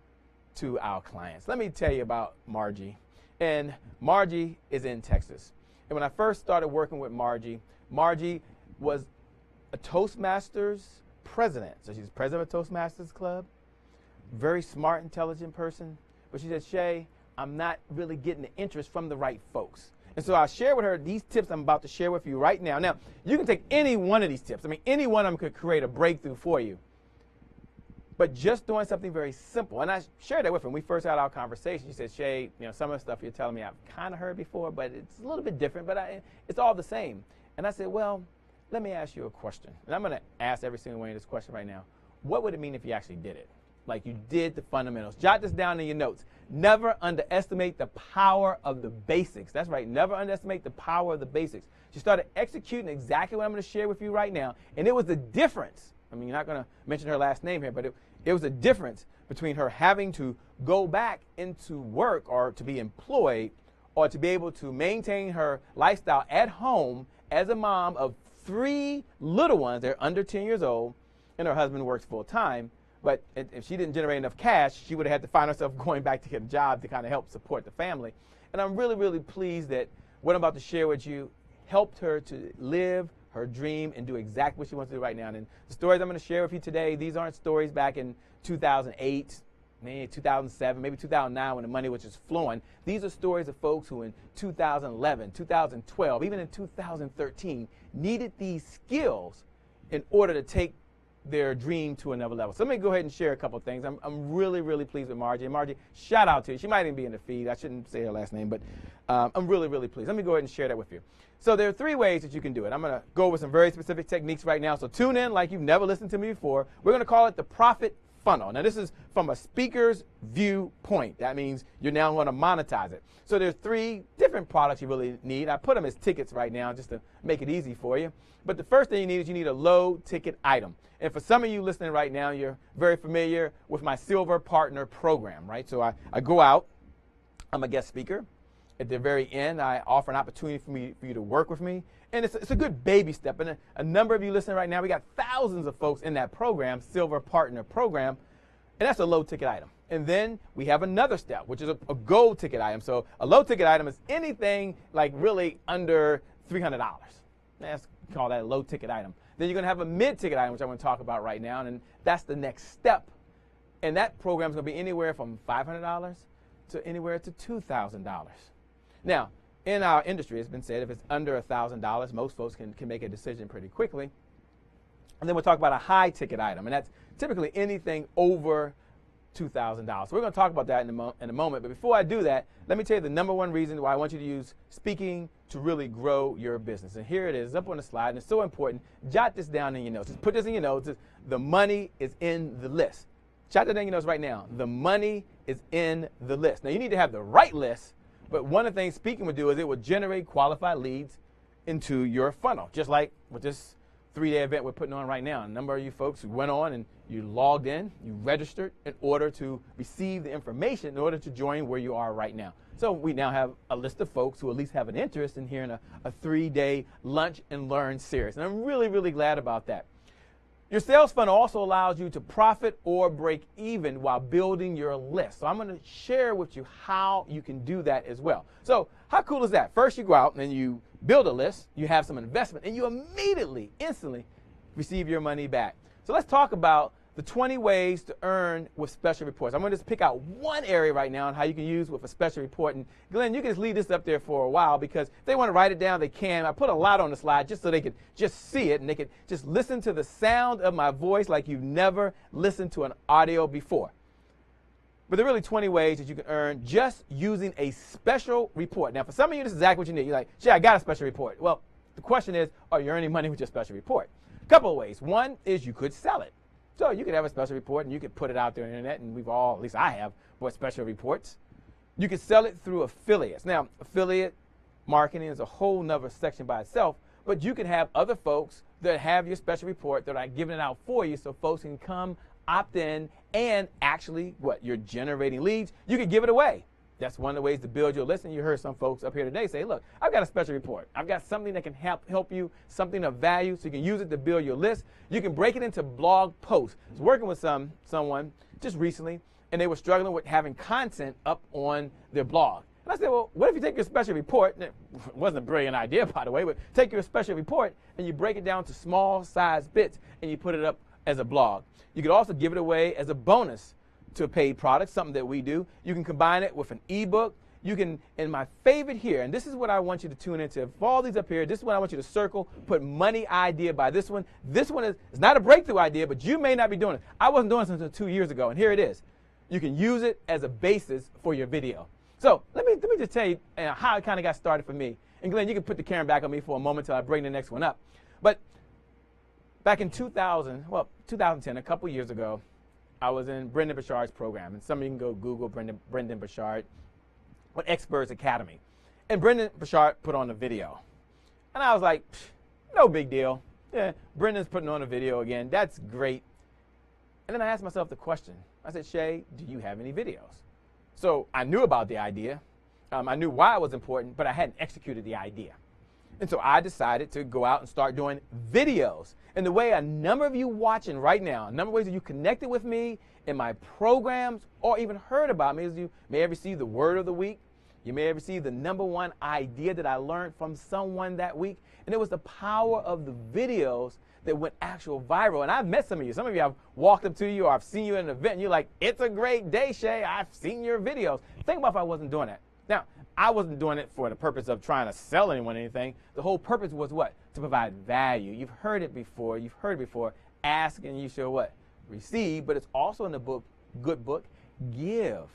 to our clients. Let me tell you about Margie. And Margie is in Texas. And when I first started working with Margie, Margie was a Toastmasters president. So she's president of Toastmasters Club. Very smart, intelligent person. But she said, Shay, I'm not really getting the interest from the right folks. And so I shared with her these tips I'm about to share with you right now. Now, you can take any one of these tips. I mean, any one of them could create a breakthrough for you. But just doing something very simple. And I shared that with her when we first had our conversation. She said, Shay, some of the stuff you're telling me I've kind of heard before, but it's a little bit different, but it's all the same. And I said, well, let me ask you a question. And I'm going to ask every single one of this question right now. What would it mean if you actually did it? Like you did the fundamentals. Jot this down in your notes. Never underestimate the power of the basics. That's right. Never underestimate the power of the basics. She started executing exactly what I'm going to share with you right now. And it was the difference. I mean, you're not going to mention her last name here, but it was a difference between her having to go back into work or to be employed or to be able to maintain her lifestyle at home as a mom of 3 little ones. They're under 10 years old, and her husband works full time. But if she didn't generate enough cash, she would have had to find herself going back to get a job to kind of help support the family. And I'm really, really pleased that what I'm about to share with you helped her to live her dream and do exactly what she wants to do right now. And the stories I'm going to share with you today, these aren't stories back in 2008, maybe 2007, maybe 2009 when the money was just flowing. These are stories of folks who in 2011, 2012, even in 2013 needed these skills in order to take their dream to another level. So let me go ahead and share a couple of things. I'm really, really pleased with Margie. And Margie, shout out to you. She might even be in the feed. I shouldn't say her last name, but I'm really, really pleased. Let me go ahead and share that with you. So there are 3 ways that you can do it. I'm going to go with some very specific techniques right now. So tune in like you've never listened to me before. We're going to call it the profit funnel. Now this is from a speaker's viewpoint. That means you're now going to monetize it. So there's 3 different products you really need. I put them as tickets right now just to make it easy for you. But the first thing you need is you need a low ticket item. And for some of you listening right now, you're very familiar with my Silver Partner Program, right? So I go out, I'm a guest speaker. At the very end, I offer an opportunity for you to work with me. And it's a good baby step. And a number of you listening right now, we got thousands of folks in that program, Silver Partner Program. And that's a low ticket item. And then we have another step, which is a gold ticket item. So a low ticket item is anything like really under $300. Let's call that a low ticket item. Then you're going to have a mid ticket item, which I'm going to talk about right now. And that's the next step. And that program is going to be anywhere from $500 to anywhere to $2,000. Now, in our industry, it's been said if it's under $1,000, most folks can make a decision pretty quickly. And then we'll talk about a high ticket item, and that's typically anything over $2,000. So we're going to talk about that in a moment. But before I do that, let me tell you the number one reason why I want you to use speaking to really grow your business. And here it is up on the slide, and it's so important. Jot this down in your notes. Just put this in your notes. The money is in the list. Jot that in your notes right now. The money is in the list. Now, you need to have the right list But one of the things Speaking would do is it would generate qualified leads into your funnel, just like with this 3-day event we're putting on right now. A number of you folks who went on and you logged in, you registered in order to receive the information in order to join where you are right now. So we now have a list of folks who at least have an interest in hearing a 3-day lunch and learn series. And I'm really, really glad about that. Your sales funnel also allows you to profit or break even while building your list. So I'm going to share with you how you can do that as well. So how cool is that? First, you go out and you build a list, you have some investment, and you immediately, instantly receive your money back. So let's talk about the 20 ways to earn with special reports. I'm going to just pick out one area right now on how you can use with a special report. And Glenn, you can just leave this up there for a while because if they want to write it down, they can. I put a lot on the slide just so they could just see it and they could just listen to the sound of my voice like you've never listened to an audio before. But there are really 20 ways that you can earn just using a special report. Now, for some of you, this is exactly what you need. You're like, Shay, I got a special report. Well, the question is, are you earning money with your special report? A couple of ways. One is you could sell it. So you could have a special report and you could put it out there on the internet, and we've all, at least I have, bought special reports. You could sell it through affiliates. Now, affiliate marketing is a whole nother section by itself, but you can have other folks that have your special report that are giving it out for you so folks can come, opt in, and actually, you're generating leads. You could give it away. That's one of the ways to build your list. And you heard some folks up here today say, look, I've got a special report. I've got something that can help you, something of value, so you can use it to build your list. You can break it into blog posts. I was working with someone just recently, and they were struggling with having content up on their blog. And I said, well, what if you take your special report, and it wasn't a brilliant idea, by the way, but take your special report and you break it down to small size bits and you put it up as a blog. You could also give it away as a bonus to a paid product, something that we do. You can combine it with an ebook. You can, and my favorite here, and this is what I want you to tune into. For all these up here, this is what I want you to circle, put money idea by this one. This one is not a breakthrough idea, but you may not be doing it. I wasn't doing this until 2 years ago, and here it is. You can use it as a basis for your video. So let me just tell you how it kind of got started for me. And Glenn, you can put the camera back on me for a moment until I bring the next one up. But back in 2010, a couple years ago, I was in Brendon Burchard's program, and some of you can go Google Brendon Burchard with Experts Academy. And Brendon Burchard put on a video. And I was like, no big deal. Yeah, Brendon's putting on a video again. That's great. And then I asked myself the question. I said, Shay, do you have any videos? So I knew about the idea. I knew why it was important, but I hadn't executed the idea. And so I decided to go out and start doing videos. And the way a number of you watching right now, a number of ways that you connected with me in my programs or even heard about me is you may have received the word of the week. You may have received the #1 idea that I learned from someone that week. And it was the power of the videos that went actual viral. And I've met some of you. Some of you I've walked up to you or I've seen you at an event and you're like, it's a great day, Shay. I've seen your videos. Think about if I wasn't doing that. Now, I wasn't doing it for the purpose of trying to sell anyone anything. The whole purpose was what? To provide value. You've heard it before. You've heard it before. Ask and you shall what? Receive. But it's also in the book, good book, give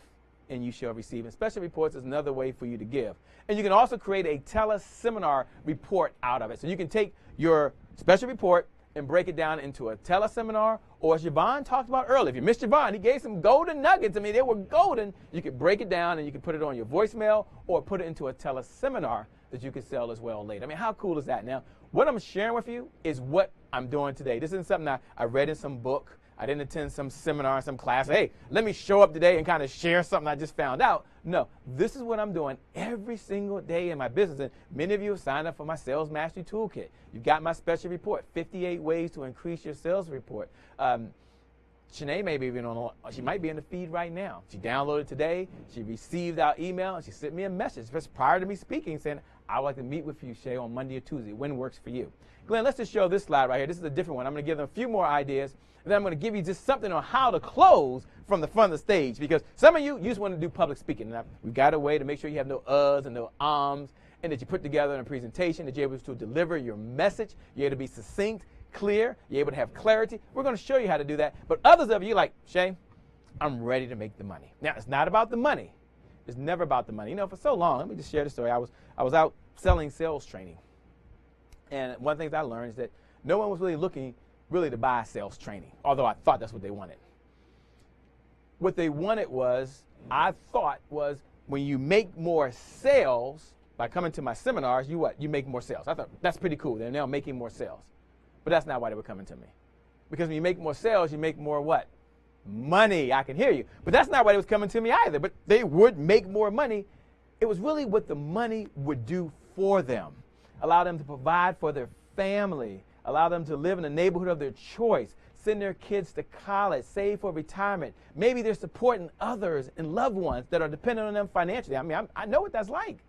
and you shall receive. And special reports is another way for you to give. And you can also create a teleseminar report out of it. So you can take your special report and break it down into a teleseminar, or as Javon talked about earlier. If you missed Javon, he gave some golden nuggets. I mean, they were golden. You could break it down and you can put it on your voicemail or put it into a teleseminar that you can sell as well later. I mean, how cool is that? Now, what I'm sharing with you is what I'm doing today. This isn't something I read in some book. I didn't attend some seminar, some class. Hey, let me show up today and kind of share something I just found out. No, this is what I'm doing every single day in my business. And many of you have signed up for my Sales Mastery Toolkit. You've got my special report, 58 ways to increase your sales report. Shanae may be she might be in the feed right now. She downloaded today. She received our email, and she sent me a message just prior to me speaking saying, I would like to meet with you, Shay, on Monday or Tuesday. When works for you? Glenn, let's just show this slide right here. This is a different one. I'm going to give them a few more ideas, and then I'm going to give you just something on how to close from the front of the stage, because some of you just want to do public speaking. Now, we've got a way to make sure you have no uhs and no ums, and that you put together in a presentation, that you're able to deliver your message, you're able to be succinct, clear, you're able to have clarity. We're going to show you how to do that. But others of you like, Shay, I'm ready to make the money. Now, it's not about the money. It's never about the money. You know, for so long, let me just share the story. I was out selling sales training. And one of the things I learned is that no one was really looking to buy sales training, although I thought that's what they wanted. What they wanted was, I thought was when you make more sales by coming to my seminars, you what? You make more sales. I thought that's pretty cool. They're now making more sales. But that's not why they were coming to me. Because when you make more sales, you make more what? Money. I can hear you. But that's not why they was coming to me either. But they would make more money. It was really what the money would do for them. Allow them to provide for their family. Allow them to live in the neighborhood of their choice. Send their kids to college. Save for retirement. Maybe they're supporting others and loved ones that are dependent on them financially. I mean, I know what that's like.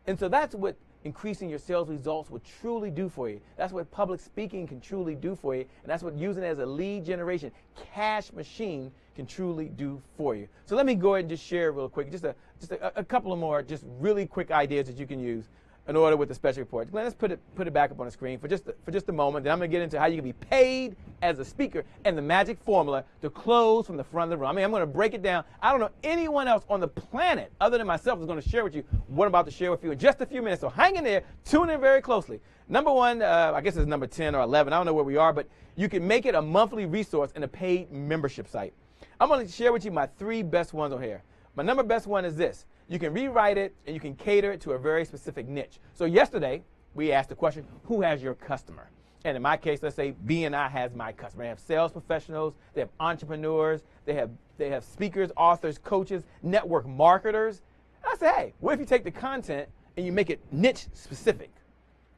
And so that's what increasing your sales results would truly do for you. That's what public speaking can truly do for you. And that's what using it as a lead generation cash machine can truly do for you. So let me go ahead and just share real quick, just a couple of more just really quick ideas that you can use in order with the special report. Glenn, let's put it back up on the screen for just a moment. Then I'm going to get into how you can be paid as a speaker and the magic formula to close from the front of the room. I mean, I'm going to break it down. I don't know anyone else on the planet other than myself is going to share with you what I'm about to share with you in just a few minutes. So hang in there, tune in very closely. Number one, I guess it's number 10 or 11. I don't know where we are, but you can make it a monthly resource in a paid membership site. I'm going to share with you my 3 best ones on here. My number best one is this. You can rewrite it and you can cater it to a very specific niche. So yesterday, we asked the question, who has your customer? And in my case, let's say B&I has my customer. They have sales professionals, they have entrepreneurs, they have speakers, authors, coaches, network marketers. And I say, hey, what if you take the content and you make it niche specific?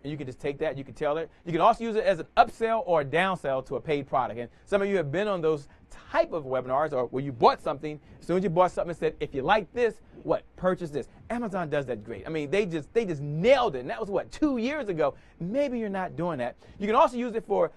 And you can just take that, you can tell it. You can also use it as an upsell or a downsell to a paid product. And some of you have been on those type of webinars or where you bought something, as soon as you bought something and said, if you like this, what? Purchase this. Amazon does that great. I mean, they just nailed it. And that was what, 2 years ago. Maybe you're not doing that. You can also use it for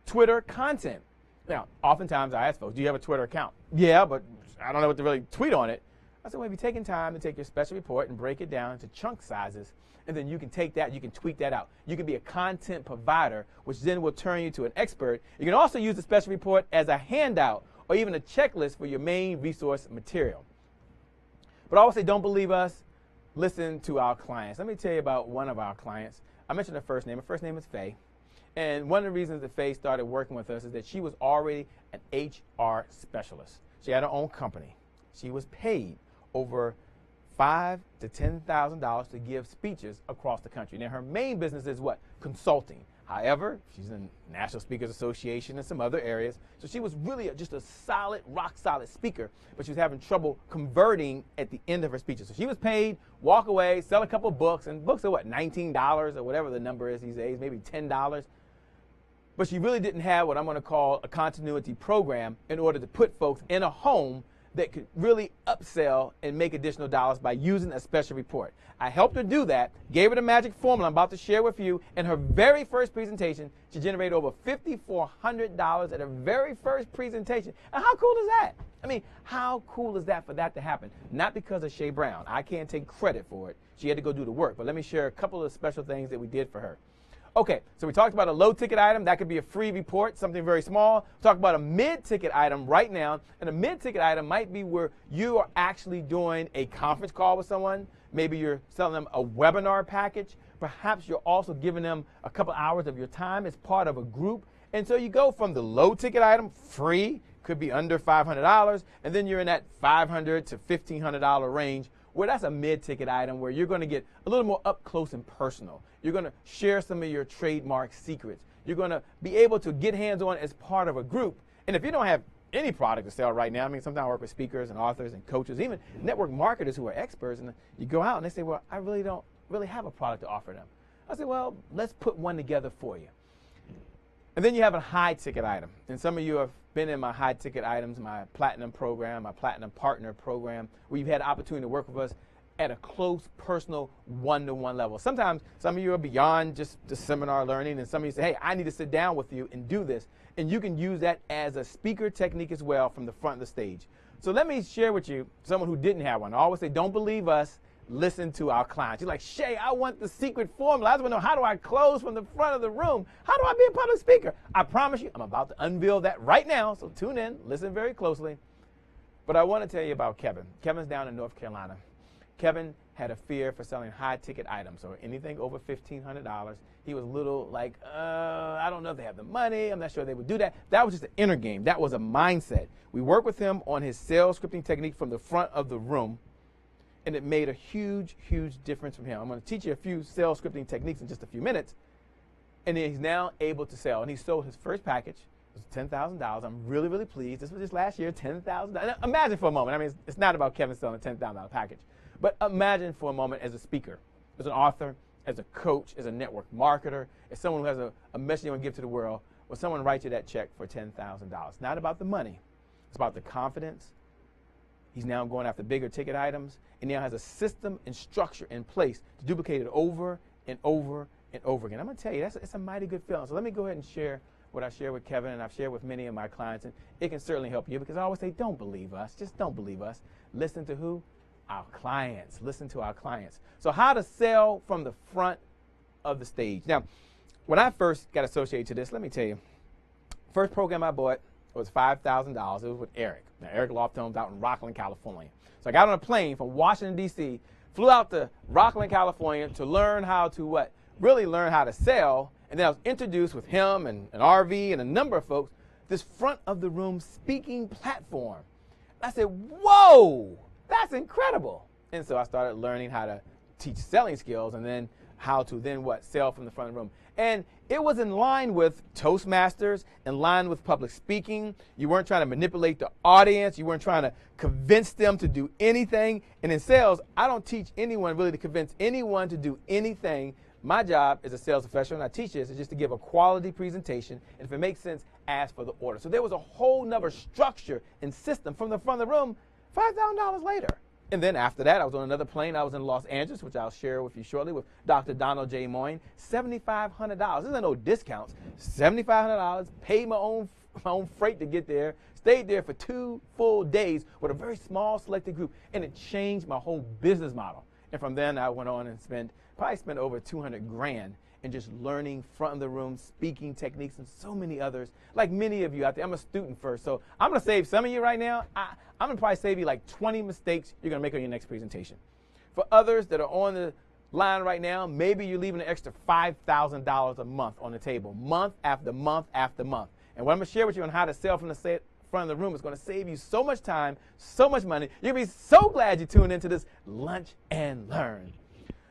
Twitter content. Now, oftentimes I ask folks, do you have a Twitter account? Yeah, but I don't know what to really tweet on it. I said, well, if you're taking time to take your special report and break it down into chunk sizes, and then you can take that, you can tweak that out. You can be a content provider, which then will turn you to an expert. You can also use the special report as a handout or even a checklist for your main resource material. But I always say, don't believe us, listen to our clients. Let me tell you about one of our clients. I mentioned her first name. Her first name is Faye. And one of the reasons that Faye started working with us is that she was already an HR specialist. She had her own company. She was paid over $5,000 to $10,000 to give speeches across the country. Now, her main business is what? Consulting. However, she's in National Speakers Association and some other areas. So she was really just a solid, rock-solid speaker, but she was having trouble converting at the end of her speeches. So she was paid, walk away, sell a couple books, and books are what, $19 or whatever the number is these days, maybe $10. But she really didn't have what I'm going to call a continuity program in order to put folks in a home that could really upsell and make additional dollars by using a special report. I helped her do that, gave her the magic formula I'm about to share with you. In her very first presentation, she generated over $5,400 at her very first presentation. And how cool is that? I mean, how cool is that for that to happen? Not because of Shay Brown. I can't take credit for it. She had to go do the work. But let me share a couple of special things that we did for her. Okay, so we talked about a low-ticket item. That could be a free report, something very small. Talk about a mid-ticket item right now. And a mid-ticket item might be where you are actually doing a conference call with someone. Maybe you're selling them a webinar package. Perhaps you're also giving them a couple hours of your time as part of a group. And so you go from the low-ticket item, free, could be under $500, and then you're in that $500 to $1,500 range, where that's a mid-ticket item where you're going to get a little more up close and personal. You're going to share some of your trademark secrets. You're going to be able to get hands-on as part of a group. And if you don't have any product to sell right now, I mean, sometimes I work with speakers and authors and coaches, even network marketers who are experts, and you go out and they say, well, I really don't have a product to offer them. I say, well, let's put one together for you. And then you have a high-ticket item. And some of you have been in my high-ticket items, my platinum program, my platinum partner program, where you've had the opportunity to work with us at a close, personal, one-to-one level. Sometimes some of you are beyond just the seminar learning, and some of you say, hey, I need to sit down with you and do this. And you can use that as a speaker technique as well from the front of the stage. So let me share with you someone who didn't have one. I always say, don't believe us, listen to our clients. You're like, Shay, I want the secret formula. I just want to know, how do I close from the front of the room? How do I be a public speaker? I promise you, I'm about to unveil that right now, so tune in, listen very closely. But I want to tell you about Kevin. Kevin's down in North Carolina. Kevin had a fear for selling high-ticket items, or anything over $1,500. He was a little like, I don't know if they have the money. I'm not sure they would do that. That was just an inner game. That was a mindset. We worked with him on his sales scripting technique from the front of the room. and it made a huge, huge difference from him. I'm going to teach you a few sales scripting techniques in just a few minutes, and he's now able to sell. And he sold his first package. It was $10,000. I'm really, really pleased. This was just last year, $10,000. Imagine for a moment. I mean, it's not about Kevin selling a $10,000 package, but imagine for a moment as a speaker, as an author, as a coach, as a network marketer, as someone who has a message you want to give to the world, when someone writes you that check for $10,000. It's not about the money. It's about the confidence. He's now going after bigger ticket items, and now has a system and structure in place to duplicate it over and over and over again. I'm going to tell you, it's a mighty good feeling. So let me go ahead and share what I share with Kevin, and I've shared with many of my clients, and it can certainly help you, because I always say, don't believe us. Just don't believe us. Listen to who? Our clients. Listen to our clients. So how to sell from the front of the stage. Now, when I first got associated to this, let me tell you, first program I bought was $5,000. It was with Eric. Now, Eric Loftum's out in Rockland, California. So I got on a plane from Washington, D.C., flew out to Rockland, California to learn how to what? Really learn how to sell. And then I was introduced with him and an RV and a number of folks, this front of the room speaking platform. I said, whoa, that's incredible. And so I started learning how to teach selling skills, and then how to then what? Sell from the front of the room. And it was in line with Toastmasters, in line with public speaking. You weren't trying to manipulate the audience. You weren't trying to convince them to do anything. And in sales, I don't teach anyone really to convince anyone to do anything. My job as a sales professional, and I teach this, is just to give a quality presentation. And if it makes sense, ask for the order. So there was a whole nother structure and system from the front of the room $5,000 later. And then after that, I was on another plane. I was in Los Angeles, which I'll share with you shortly, with Dr. Donald J. Moyne. $7,500. This is no discounts. $7,500. Paid my own freight to get there. Stayed there for 2 full days with a very small selected group, and it changed my whole business model. And from then, I went on and probably spent over $200,000 in just learning front of the room speaking techniques and so many others. Like many of you out there, I'm a student first, so I'm going to save some of you right now. I'm going to probably save you like 20 mistakes you're going to make on your next presentation. For others that are on the line right now, maybe you're leaving an extra $5,000 a month on the table, month after month after month. And what I'm going to share with you on how to sell from the front of the room is going to save you so much time, so much money. You're going to be so glad you tuned into this Lunch and Learn.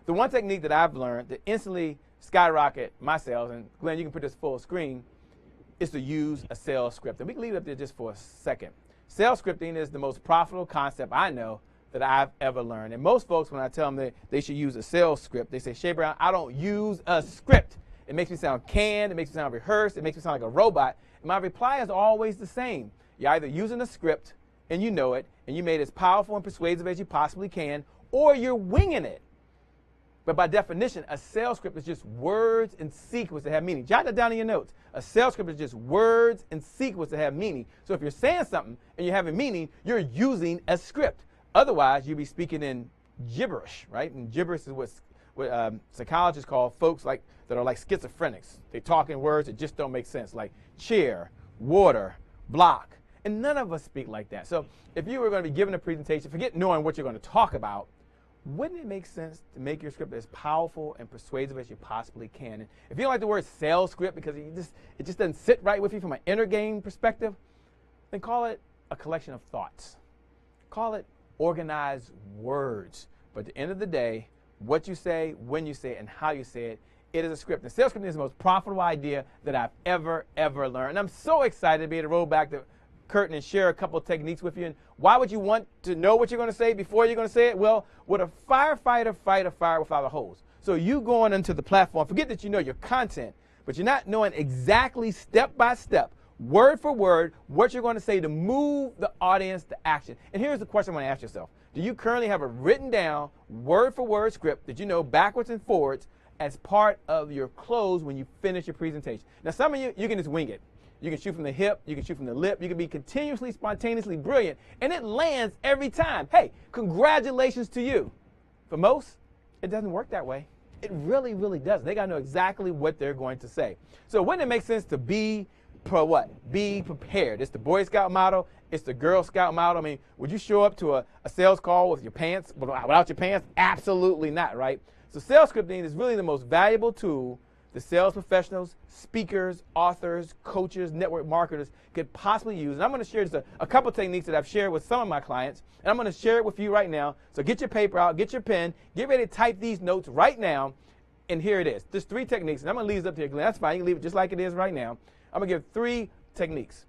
The one technique that I've learned that instantly skyrocket my sales, and Glenn, you can put this full screen, is to use a sales script. And we can leave it up there just for a second. Sales scripting is the most profitable concept I know that I've ever learned. And most folks, when I tell them that they should use a sales script, they say, Shay Brown, I don't use a script. It makes me sound canned, it makes me sound rehearsed, it makes me sound like a robot. And my reply is always the same. You're either using a script, and you know it, and you made it as powerful and persuasive as you possibly can, or you're winging it. But by definition, a sales script is just words and sequence that have meaning. Jot that down in your notes. A sales script is just words and sequence that have meaning. So if you're saying something and you're having meaning, you're using a script. Otherwise, you'd be speaking in gibberish, right? And gibberish is what psychologists call folks that are like schizophrenics. They talk in words that just don't make sense, like chair, water, block. And none of us speak like that. So if you were going to be giving a presentation, forget knowing what you're going to talk about. Wouldn't it make sense to make your script as powerful and persuasive as you possibly can? And if you don't like the word sales script because it just doesn't sit right with you from an inner game perspective, then call it a collection of thoughts. Call it organized words. But at the end of the day, what you say, when you say it, and how you say it, it is a script. And sales scripting is the most profitable idea that I've ever learned. And I'm so excited to be able to roll back the curtain and share a couple of techniques with you. And why would you want to know what you're going to say before you're going to say it? Well, would a firefighter fight a fire without a hose? So you going into the platform, forget that you know your content, but you're not knowing exactly step by step, word for word, what you're going to say to move the audience to action. And here's the question I want to ask yourself. Do you currently have a written down word for word script that you know backwards and forwards as part of your close when you finish your presentation? Now, some of you can just wing it. You can shoot from the hip, you can shoot from the lip, you can be continuously, spontaneously brilliant, and it lands every time. Hey, congratulations to you. For most, it doesn't work that way. It really, really doesn't. They got to know exactly what they're going to say. So wouldn't it make sense to be prepared? It's the Boy Scout motto. It's the Girl Scout motto. I mean, would you show up to a sales call with your pants, without your pants? Absolutely not, right? So sales scripting is really the most valuable tool the sales professionals, speakers, authors, coaches, network marketers could possibly use. And I'm going to share just a couple techniques that I've shared with some of my clients, and I'm going to share it with you right now. So get your paper out, get your pen, get ready to type these notes right now, and here it is. There's 3 techniques, and I'm going to leave this up to you, Glenn. That's fine. You can leave it just like it is right now. I'm going to give 3 techniques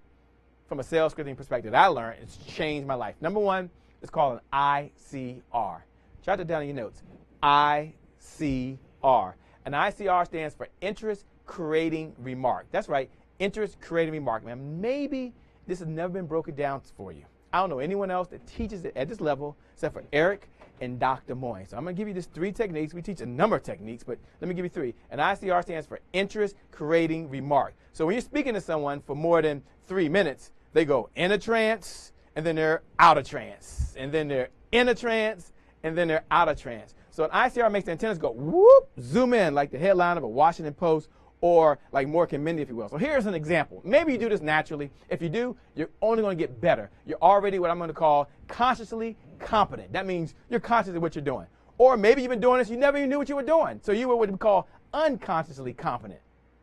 from a sales scripting perspective that I learned. It's changed my life. Number 1 is called an ICR. Jot it down in your notes. ICR. An ICR stands for Interest Creating Remark. That's right, Interest Creating Remark. Man, maybe this has never been broken down for you. I don't know anyone else that teaches it at this level except for Eric and Dr. Moyne. So I'm going to give you just 3 techniques. We teach a number of techniques, but let me give you 3. An ICR stands for Interest Creating Remark. So when you're speaking to someone for more than 3 minutes, they go in a trance, and then they're out of trance, and then they're in a trance, and then they're out of trance. So an ICR makes the antennas go whoop, zoom in like the headline of a Washington Post or like Mork and Mindy, if you will. So here's an example. Maybe you do this naturally. If you do, you're only going to get better. You're already what I'm going to call consciously competent. That means you're conscious of what you're doing. Or maybe you've been doing this, you never even knew what you were doing. So you were what we call unconsciously competent.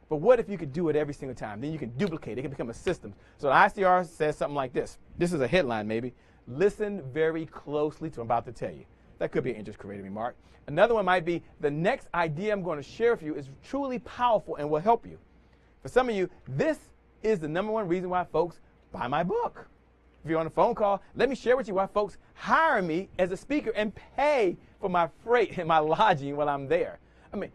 But what if you could do it every single time? Then you can duplicate it. It can become a system. So the ICR says something like this. This is a headline maybe. Listen very closely to what I'm about to tell you. That could be an interest creating remark. Another one might be, the next idea I'm going to share with you is truly powerful and will help you. For some of you, this is the number 1 reason why folks buy my book. If you're on a phone call, let me share with you why folks hire me as a speaker and pay for my freight and my lodging while I'm there. I mean,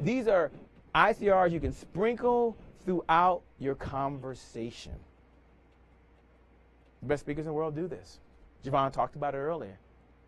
these are ICRs you can sprinkle throughout your conversation. The best speakers in the world do this. Javon talked about it earlier.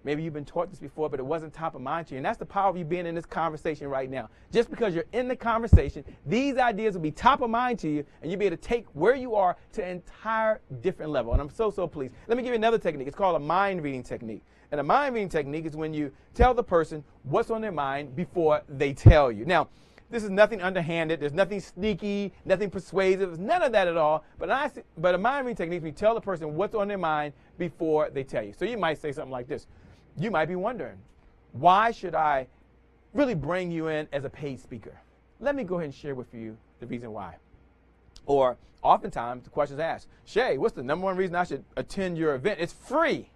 Maybe you've been taught this before, but it wasn't top of mind to you. And that's the power of you being in this conversation right now. Just because you're in the conversation, these ideas will be top of mind to you, and you'll be able to take where you are to an entire different level. And I'm so pleased. Let me give you another technique. It's called a mind reading technique. And a mind reading technique is when you tell the person what's on their mind before they tell you. Now, this is nothing underhanded. There's nothing sneaky, nothing persuasive. It's none of that at all. But a mind reading technique is when you tell the person what's on their mind before they tell you. So you might say something like this. You might be wondering, why should I really bring you in as a paid speaker? Let me go ahead and share with you the reason why. Or oftentimes the question is asked, Shay, what's the number 1 reason I should attend your event? It's free.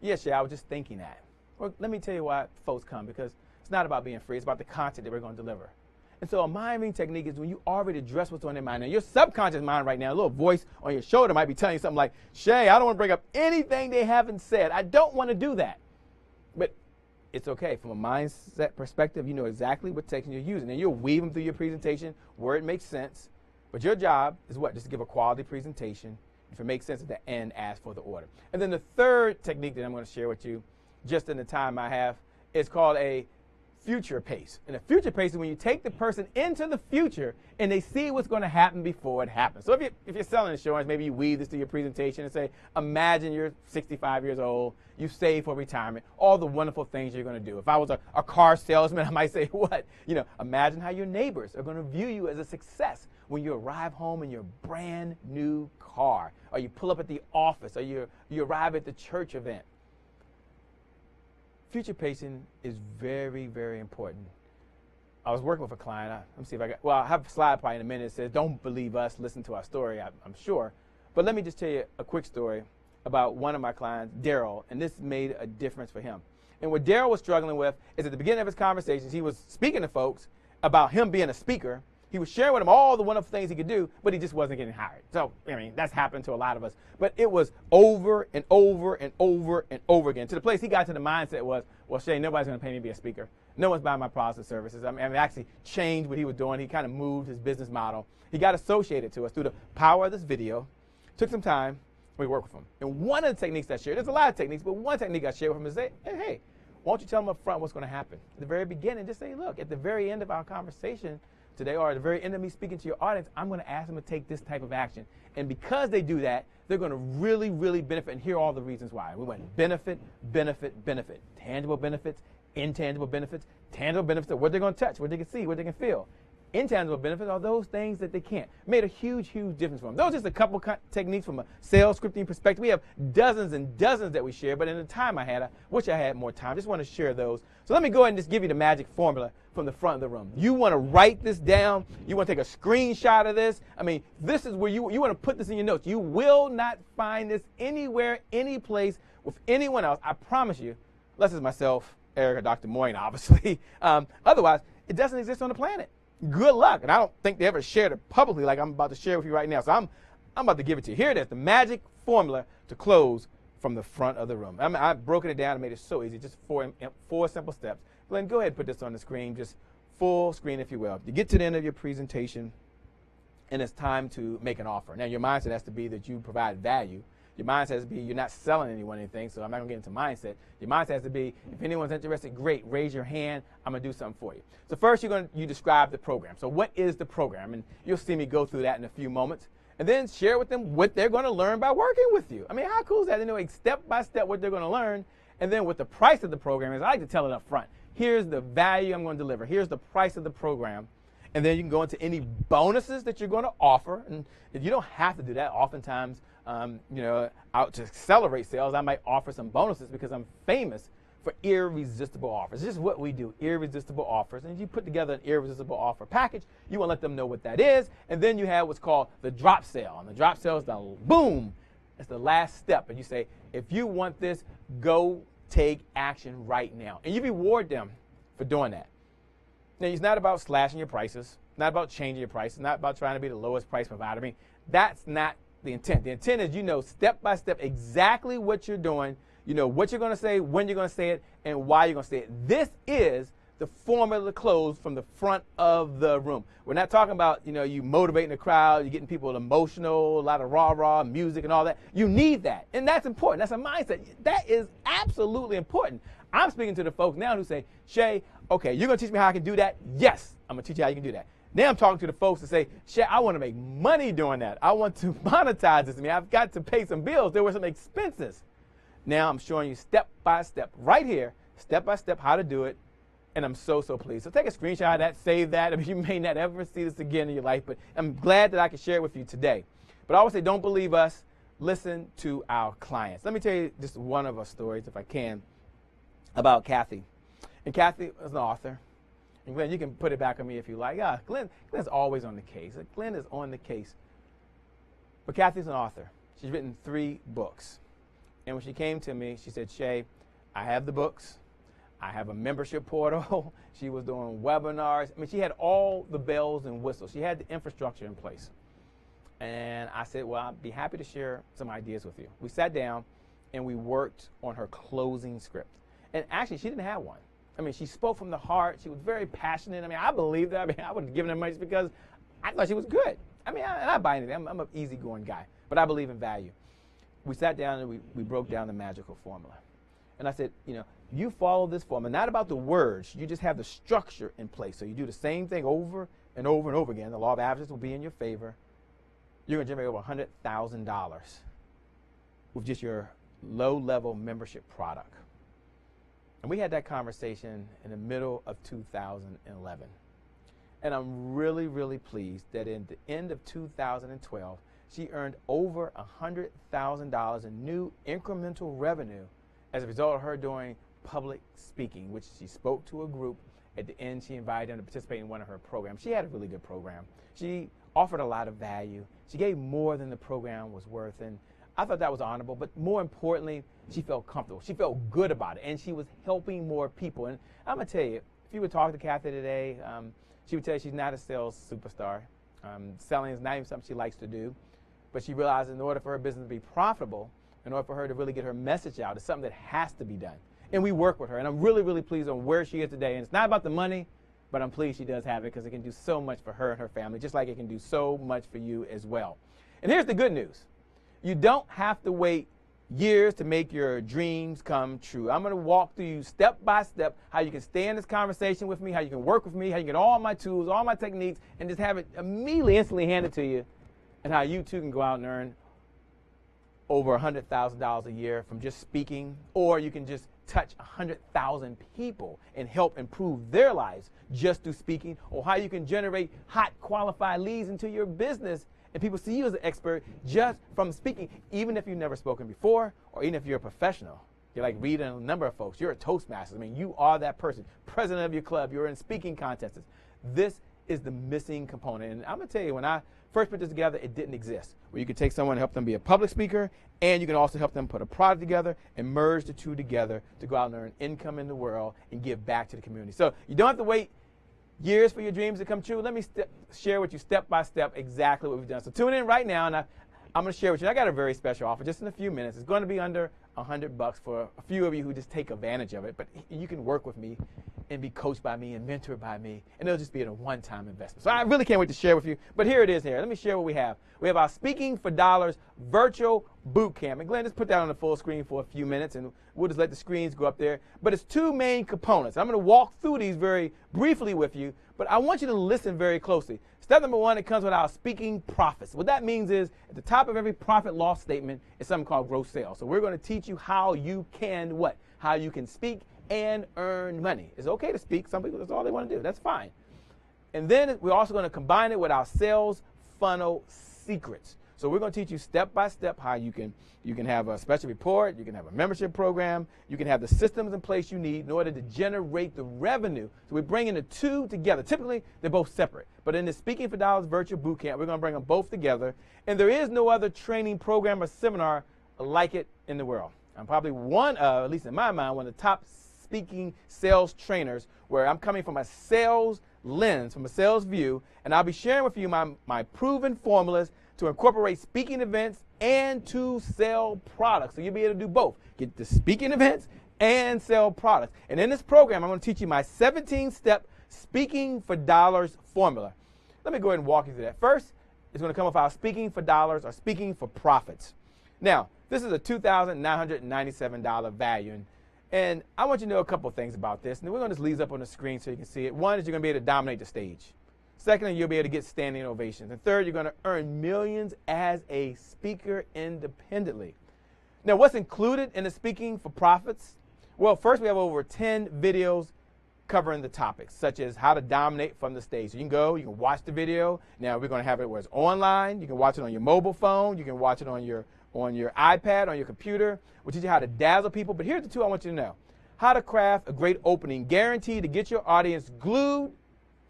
Yes, Shay, I was just thinking that. Well, let me tell you why folks come, because it's not about being free. It's about the content that we're going to deliver. And so a mind reading technique is when you already address what's on their mind. Now, your subconscious mind right now, a little voice on your shoulder might be telling you something like, Shay, I don't want to bring up anything they haven't said. I don't want to do that. But it's okay. From a mindset perspective, you know exactly what technique you're using. And you'll weave them through your presentation where it makes sense. But your job is what? Just to give a quality presentation. If it makes sense at the end, ask for the order. And then the third technique that I'm going to share with you, just in the time I have, is called a future pace. And a future pace is when you take the person into the future and they see what's going to happen before it happens. So if you're selling insurance, maybe you weave this to your presentation and say, imagine you're 65 years old, you save for retirement, all the wonderful things you're going to do. If I was a car salesman, I might say, what? Imagine how your neighbors are going to view you as a success when you arrive home in your brand new car, or you pull up at the office, or you arrive at the church event. Future pacing is very, very important. I was working with a client. Let me see if I have a slide probably in a minute that says, don't believe us, listen to our story, I'm sure. But let me just tell you a quick story about one of my clients, Daryl, and this made a difference for him. And what Daryl was struggling with is at the beginning of his conversations, he was speaking to folks about him being a speaker. He was sharing with them all the wonderful things he could do, but he just wasn't getting hired. So, that's happened to a lot of us. But it was over and over and over and over again. To the place he got to the mindset was, well, Shay, nobody's going to pay me to be a speaker. No one's buying my products and services. It actually changed what he was doing. He kind of moved his business model. He got associated to us through the power of this video. Took some time. We worked with him. And one of the techniques I shared, there's a lot of techniques, but one technique I shared with him is say, hey, why don't you tell them up front what's going to happen? At the very beginning, just say, look, at the very end of our conversation today, or at the very end of me speaking to your audience, I'm going to ask them to take this type of action. And because they do that, they're going to really, really benefit, and hear all the reasons why. We went benefit, benefit, benefit. Tangible benefits, intangible benefits, tangible benefits of what they're going to touch, what they can see, what they can feel. intangible benefits are those things that they can't. Made a huge, huge difference for them. Those are just a couple techniques from a sales scripting perspective. We have dozens and dozens that we share, but in the time I had, I wish I had more time. Just want to share those. So let me go ahead and just give you the magic formula from the front of the room. You want to write this down. You want to take a screenshot of this. I mean, this is where you want to put this in your notes. You will not find this anywhere, any place with anyone else. I promise you, unless it's myself, Eric, or Dr. Moyne, obviously. Otherwise, it doesn't exist on the planet. Good luck. And I don't think they ever shared it publicly like I'm about to share with you right now. So I'm about to give it to you. Here it is, the magic formula to close from the front of the room. I've broken it down and made it so easy, just four simple steps. Glenn, go ahead and put this on the screen, just full screen, if you will. You get to the end of your presentation, and it's time to make an offer. Now, your mindset has to be that you provide value. Your mindset has to be you're not selling anyone anything, so I'm not going to get into mindset. Your mindset has to be if anyone's interested, great, raise your hand. I'm going to do something for you. So first, you describe the program. So what is the program? And you'll see me go through that in a few moments. And then share with them what they're going to learn by working with you. I mean, how cool is that? They know step by step what they're going to learn. And then what the price of the program is, I like to tell it up front. Here's the value I'm going to deliver. Here's the price of the program. And then you can go into any bonuses that you're going to offer. And you don't have to do that. Oftentimes, out to accelerate sales, I might offer some bonuses because I'm famous for irresistible offers. This is what we do, irresistible offers. And if you put together an irresistible offer package, you want to let them know what that is. And then you have what's called the drop sale. And the drop sale is the boom. It's the last step. And you say, if you want this, go take action right now. And you reward them for doing that. Now, it's not about slashing your prices, not about changing your prices, not about trying to be the lowest price provider. I mean, that's not the intent. The intent is step by step exactly what you're doing. You know what you're going to say, when you're going to say it, and why you're going to say it. This is the formula to close from the front of the room. We're not talking about, you motivating the crowd, you're getting people emotional, a lot of rah-rah music and all that. You need that, and that's important. That's a mindset. That is absolutely important. I'm speaking to the folks now who say, Shay, okay, you're going to teach me how I can do that? Yes, I'm going to teach you how you can do that. Now I'm talking to the folks that say, Shay, I want to make money doing that. I want to monetize this. I've got to pay some bills. There were some expenses. Now I'm showing you step by step right here, step by step how to do it, and I'm so pleased. So take a screenshot of that, save that. I mean, you may not ever see this again in your life, but I'm glad that I can share it with you today. But I always say, don't believe us, listen to our clients. Let me tell you just one of our stories, if I can, about Kathy. And Kathy is an author. And Glenn, you can put it back on me if you like. Yeah, Glenn's always on the case. Glenn is on the case. But Kathy's an author. She's written 3 books. And when she came to me, she said, Shay, I have the books. I have a membership portal. She was doing webinars. I mean, she had all the bells and whistles. She had the infrastructure in place. And I said, well, I'd be happy to share some ideas with you. We sat down and we worked on her closing script. And actually, she didn't have one. I mean, she spoke from the heart. She was very passionate. I mean, I believed her. I mean, I would have given her money because I thought she was good. I mean, I buy anything. I'm an easygoing guy. But I believe in value. We sat down and we broke down the magical formula. And I said, you follow this formula, not about the words. You just have the structure in place. So you do the same thing over and over and over again. The law of averages will be in your favor. You're going to generate over $100,000 with just your low-level membership product. And we had that conversation in the middle of 2011. And I'm really pleased that in the end of 2012, she earned over $100,000 in new incremental revenue as a result of her doing public speaking, which she spoke to a group. At the end, she invited them to participate in one of her programs. She had a really good program. She offered a lot of value. She gave more than the program was worth. And I thought that was honorable, but more importantly, she felt comfortable. She felt good about it, and she was helping more people. And I'm going to tell you, if you would talk to Kathy today, she would tell you she's not a sales superstar. Selling is not even something she likes to do, but she realized in order for her business to be profitable, in order for her to really get her message out, it's something that has to be done. And we work with her, and I'm really pleased on where she is today. And it's not about the money, but I'm pleased she does have it because it can do so much for her and her family, just like it can do so much for you as well. And here's the good news. You don't have to wait years to make your dreams come true. I'm going to walk through you step by step how you can stay in this conversation with me, how you can work with me, how you can get all my tools, all my techniques, and just have it immediately, instantly handed to you, and how you too can go out and earn over $100,000 a year from just speaking, or you can just touch 100,000 people and help improve their lives just through speaking, or how you can generate hot, qualified leads into your business and people see you as an expert just from speaking, even if you've never spoken before, or even if you're a professional. You're like reading a number of folks. You're a Toastmaster. I mean, you are that person, president of your club. You're in speaking contests. This is the missing component. And I'm going to tell you, when I first put this together, it didn't exist. Where you could take someone and help them be a public speaker, and you can also help them put a product together and merge the two together to go out and earn income in the world and give back to the community. So you don't have to wait years for your dreams to come true. Let me share with you step by step exactly what we've done. So tune in right now, and I'm going to share with you. I got a very special offer just in a few minutes. It's going to be under $100 for a few of you who just take advantage of it. But you can work with me and be coached by me and mentored by me, and it'll just be a one-time investment. So I really can't wait to share with you. But here it is here. Let me share what we have. We have our Speaking for Dollars virtual boot camp. And Glenn, just put that on the full screen for a few minutes, and we'll just let the screens go up there. But it's two main components. I'm going to walk through these very briefly with you, but I want you to listen very closely. Step number one, it comes with our speaking profits. What that means is at the top of every profit loss statement is something called gross sales. So we're going to teach you how you can what? How you can speak and earn money. It's okay to speak. Some people, that's all they want to do. That's fine. And then we're also going to combine it with our sales funnel secrets. So we're going to teach you step by step how you can have a special report, you can have a membership program, you can have the systems in place you need in order to generate the revenue. So we're bringing the two together. Typically, they're both separate. But in the Speaking for Dollars virtual boot camp, we're going to bring them both together. And there is no other training program or seminar like it in the world. I'm probably one of, at least in my mind, one of the top speaking sales trainers where I'm coming from a sales lens, from a sales view, and I'll be sharing with you my proven formulas to incorporate speaking events and to sell products. So you'll be able to do both. Get the speaking events and sell products. And in this program, I'm going to teach you my 17-step Speaking for Dollars formula. Let me go ahead and walk you through that. First, it's going to come with our Speaking for Dollars or Speaking for Profits. Now, this is a $2,997 value. And I want you to know a couple things about this. And we're going to just leave it up on the screen so you can see it. One is you're going to be able to dominate the stage. Secondly, you'll be able to get standing ovations. And third, you're going to earn millions as a speaker independently. Now, what's included in the Speaking for Profits? Well, first, we have over 10 videos covering the topics, such as how to dominate from the stage. So you can go, you can watch the video. Now, we're going to have it where it's online. You can watch it on your mobile phone. You can watch it on your iPad, on your computer. We'll teach you how to dazzle people. But here's the two I want you to know. How to craft a great opening, guaranteed to get your audience glued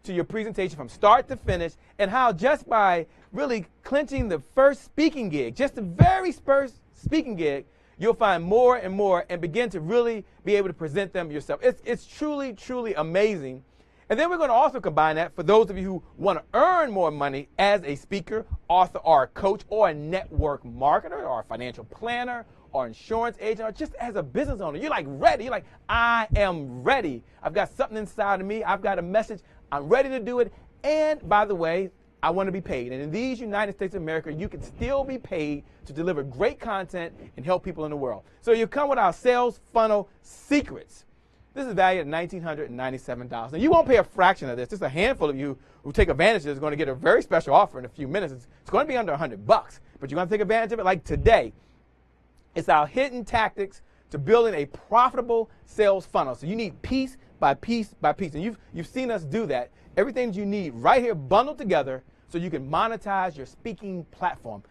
to your presentation from start to finish, and how just by really clinching the first speaking gig, just the very first speaking gig, you'll find more and more and begin to really be able to present them yourself. It's truly, truly amazing. And then we're going to also combine that for those of you who want to earn more money as a speaker, author, or a coach, or a network marketer, or a financial planner, or insurance agent, or just as a business owner. You're like ready. You're like, I am ready. I've got something inside of me. I've got a message. I'm ready to do it. And by the way, I want to be paid. And in these United States of America, you can still be paid to deliver great content and help people in the world. So you come with our sales funnel secrets. This is valued at $1,997. Now, you won't pay a fraction of this. Just a handful of you who take advantage of this is going to get a very special offer in a few minutes. It's going to be under $100, but you're going to take advantage of it like today. It's our hidden tactics to building a profitable sales funnel. So you need piece by piece by piece. And you've seen us do that. Everything that you need right here bundled together so you can monetize your speaking platform.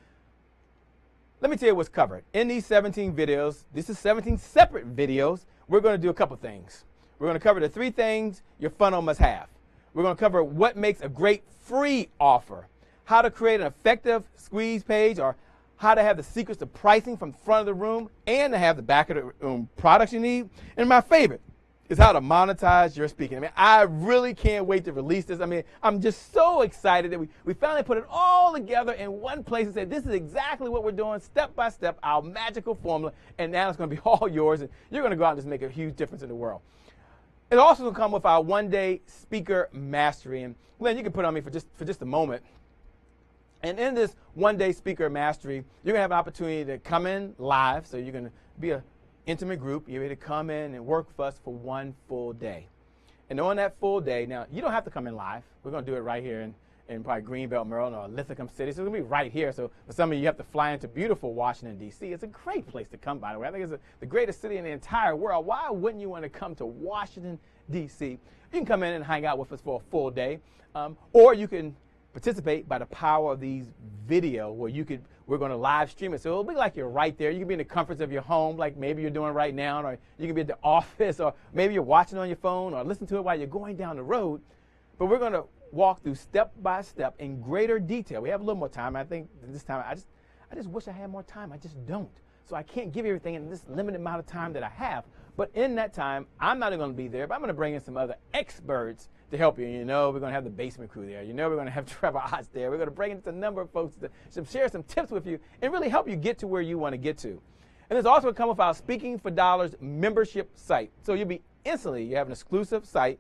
Let me tell you what's covered. In these 17 videos, this is 17 separate videos, we're going to do a couple things. We're going to cover the 3 things your funnel must have. We're going to cover what makes a great free offer, how to create an effective squeeze page, or how to have the secrets to pricing from the front of the room and to have the back of the room products you need. And my favorite is how to monetize your speaking. I mean, I really can't wait to release this. I mean, I'm just so excited that we finally put it all together in one place and said, this is exactly what we're doing, step by step, our magical formula, and now it's going to be all yours, and you're going to go out and just make a huge difference in the world. It also will come with our one-day speaker mastery. And Glenn, you can put it on me for just a moment. And in this one-day speaker mastery, you're going to have an opportunity to come in live, so you're going to be an intimate group. You're ready to come in and work with us for one full day. And on that full day, now, you don't have to come in live. We're going to do it right here in probably Greenbelt, Maryland, or Linthicum City. So it's going to be right here. So for some of you have to fly into beautiful Washington, D.C. It's a great place to come, by the way. I think it's the greatest city in the entire world. Why wouldn't you want to come to Washington, D.C.? You can come in and hang out with us for a full day, or you can participate by the power of these video where we're going to live stream it. So it'll be like you're right there. You can be in the comforts of your home, like maybe you're doing right now, or you can be at the office, or maybe you're watching on your phone, or listen to it while you're going down the road. But we're going to walk through step by step in greater detail. We have a little more time. I think this time I just wish I had more time. I just don't. So I can't give you everything in this limited amount of time that I have. But in that time, I'm not going to be there, but I'm going to bring in some other experts to help you. You know, we're going to have the basement crew there. You know, we're going to have Trevor Otts there. We're going to bring in a number of folks to share some tips with you and really help you get to where you want to get to. And it's also going to come with our Speaking for Dollars membership site. So you have an exclusive site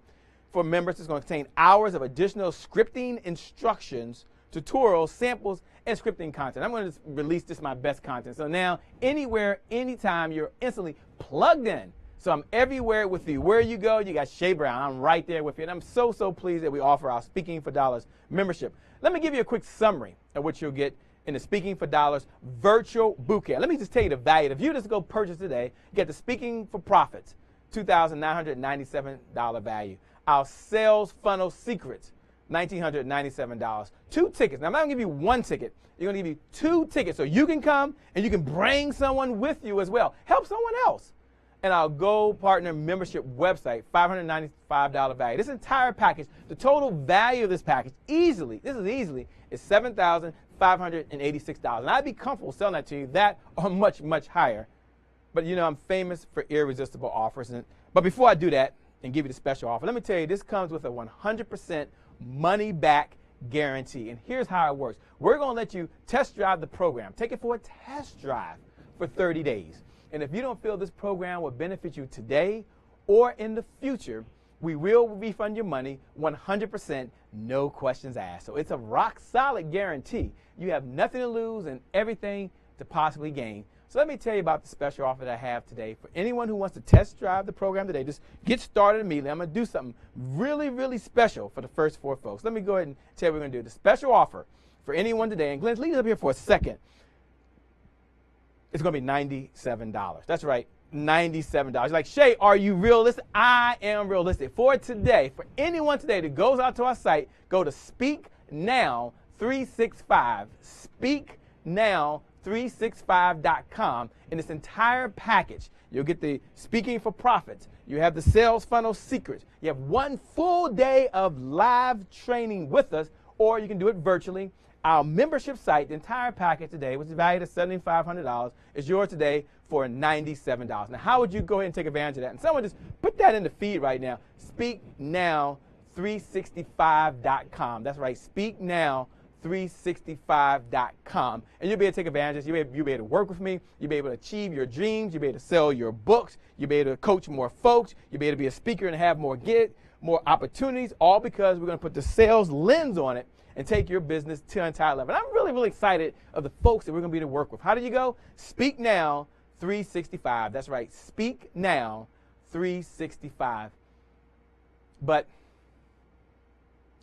for members. It's going to contain hours of additional scripting instructions, tutorials, samples, and scripting content. I'm going to release just my best content. So now, anywhere, anytime, you're instantly plugged in. So I'm everywhere with you. Where you go, you got Shay Brown. I'm right there with you. And I'm so, so pleased that we offer our Speaking for Dollars membership. Let me give you a quick summary of what you'll get in the Speaking for Dollars virtual bootcamp. Let me just tell you the value. If you just go purchase today, you get the Speaking for Profits, $2,997 value. Our Sales Funnel Secrets, $1,997. 2 tickets. Now, I'm not going to give you 1 ticket. You're going to give you 2 tickets so you can come and you can bring someone with you as well. Help someone else. And our Gold Partner membership website, $595 value. This entire package, the total value of this package, is $7,586. And I'd be comfortable selling that to you that or much, much higher. But, you know, I'm famous for irresistible offers. But before I do that and give you the special offer, let me tell you, this comes with a 100% money-back guarantee. And here's how it works. We're going to let you test drive the program. Take it for a test drive for 30 days. And if you don't feel this program will benefit you today or in the future, we will refund your money 100%, no questions asked. So it's a rock-solid guarantee. You have nothing to lose and everything to possibly gain. So let me tell you about the special offer that I have today. For anyone who wants to test drive the program today, just get started immediately. I'm going to do something really, really special for the first 4 folks. Let me go ahead and tell you what we're going to do. The special offer for anyone today, and Glenn, leave it up here for a second. It's going to be $97. That's right, $97. You're like, Shay, are you realistic? I am realistic. For today, for anyone today that goes out to our site, go to Speak Now 365. SpeakNow365.com. In this entire package, you'll get the Speaking for Profits. You have the Sales Funnel Secrets. You have 1 full day of live training with us, or you can do it virtually. Our membership site, the entire package today, which is valued at $7,500, is yours today for $97. Now, how would you go ahead and take advantage of that? And someone just put that in the feed right now. SpeakNow365.com. That's right, SpeakNow365.com. And you'll be able to take advantage of this. You'll be able to work with me. You'll be able to achieve your dreams. You'll be able to sell your books. You'll be able to coach more folks. You'll be able to be a speaker and have more opportunities, all because we're going to put the sales lens on it and take your business to an entire level. And I'm really, really excited of the folks that we're going to be able to work with. How do you go? Speak Now 365. That's right, Speak Now 365. But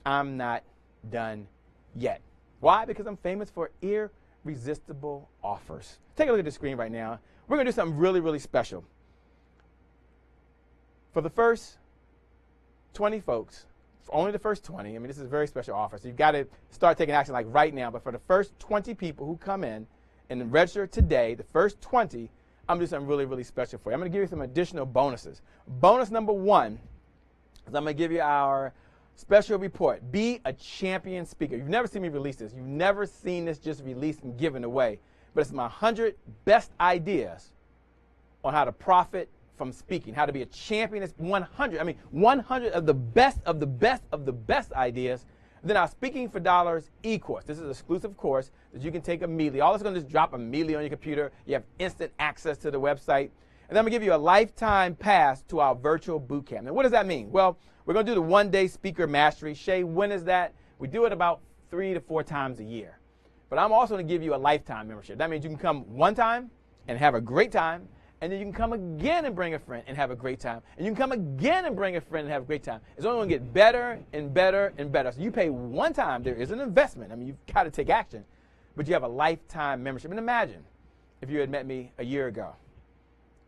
I'm not done yet. Why? Because I'm famous for irresistible offers. Take a look at the screen right now. We're going to do something really, really special. For the first 20 folks, only the first 20. I mean, this is a very special offer, so you've got to start taking action like right now. But for the first 20 people who come in and register today, the first 20, I'm going to do something really, really special for you. I'm going to give you some additional bonuses. Bonus number 1 is I'm going to give you our special report. Be a champion speaker. You've never seen me release this. You've never seen this just released and given away. But it's my 100 best ideas on how to profit from speaking, how to be a champion. It's 100. I mean, 100 of the best of the best of the best ideas. Then our Speaking for Dollars e-course. This is an exclusive course that you can take immediately. All it's going to just drop immediately on your computer. You have instant access to the website. And then I'm going to give you a lifetime pass to our virtual bootcamp. Now, what does that mean? Well, we're going to do the 1-day speaker mastery. Shay, when is that? We do it about 3 to 4 times a year. But I'm also going to give you a lifetime membership. That means you can come one time and have a great time, and then you can come again and bring a friend and have a great time. And you can come again and bring a friend and have a great time. It's only going to get better and better and better. So you pay one time. There is an investment. I mean, you've got to take action. But you have a lifetime membership. And imagine if you had met me a year ago,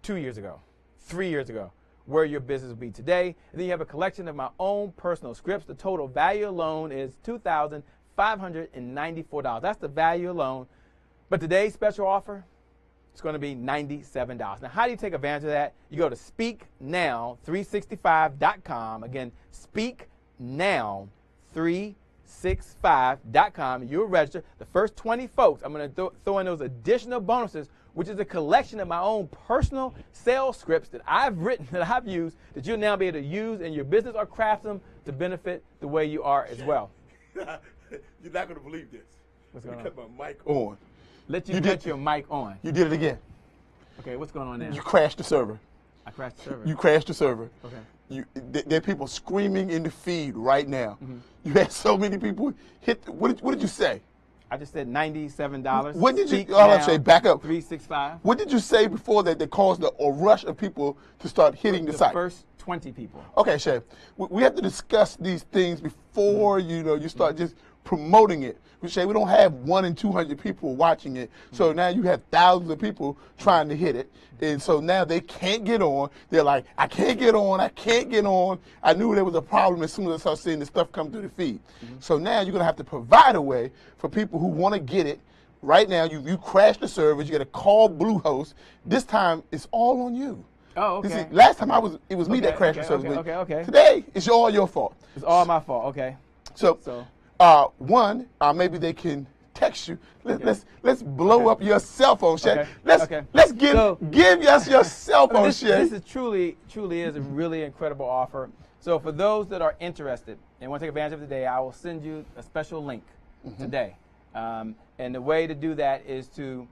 2 years ago, 3 years ago, where your business would be today. And then you have a collection of my own personal scripts. The total value alone is $2,594. That's the value alone. But today's special offer, it's going to be $97. Now, how do you take advantage of that? You go to speaknow365.com. Again, speaknow365.com. You'll register. The first 20 folks, I'm going to throw in those additional bonuses, which is a collection of my own personal sales scripts that I've written, that I've used, that you'll now be able to use in your business or craft them to benefit the way you are as well. You're not going to believe this. What's going on? Cut my mic on. Let you put your mic on. You did it again. Okay, what's going on now? You crashed the server. I crashed the server. You crashed the server. Okay. There are people screaming in the feed right now. Mm-hmm. You had so many people hit. What did you say? I just said $97. What did you? All I'm saying, back up. 365. What did you say before that caused a rush of people to start hitting the site? First 20 people. Okay, Shay. We have to discuss these things before you start just promoting it. Shay, we don't have 1 in 200 people watching it, so now you have thousands of people trying to hit it, and so now they can't get on. They're like, I can't get on. I can't get on. I knew there was a problem as soon as I started seeing the stuff come through the feed. So now you're gonna have to provide a way for people who want to get it. Right now, you crashed the servers. You got to call Bluehost. This time, it's all on you. Oh, okay. See, last time it was me that crashed the server. Okay. Today, it's all your fault. It's all my fault. Okay. So maybe they can text you. Let's blow up your cell phone, Shay. Okay. Let's give us your cell phone, Shay. This is truly is a really incredible offer. So for those that are interested and want to take advantage of it today, I will send you a special link today. And the way to do that is to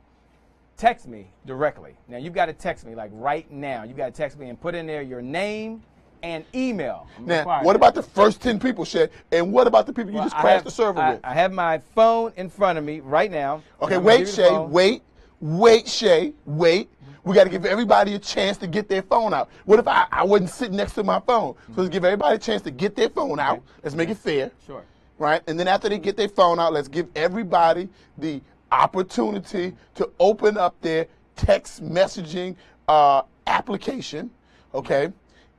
text me directly. Now you've got to text me like right now. You've got to text me and put in there your name and email. Now, what about the first 10 people, Shay? And what about the people you just crashed the server with? I have my phone in front of me right now. Okay, wait, Shay. Wait, Shay. Wait. We got to give everybody a chance to get their phone out. What if I wasn't sitting next to my phone? So let's give everybody a chance to get their phone out. Let's make it fair. Sure. Right? And then after they get their phone out, let's give everybody the opportunity to open up their text messaging application. Okay?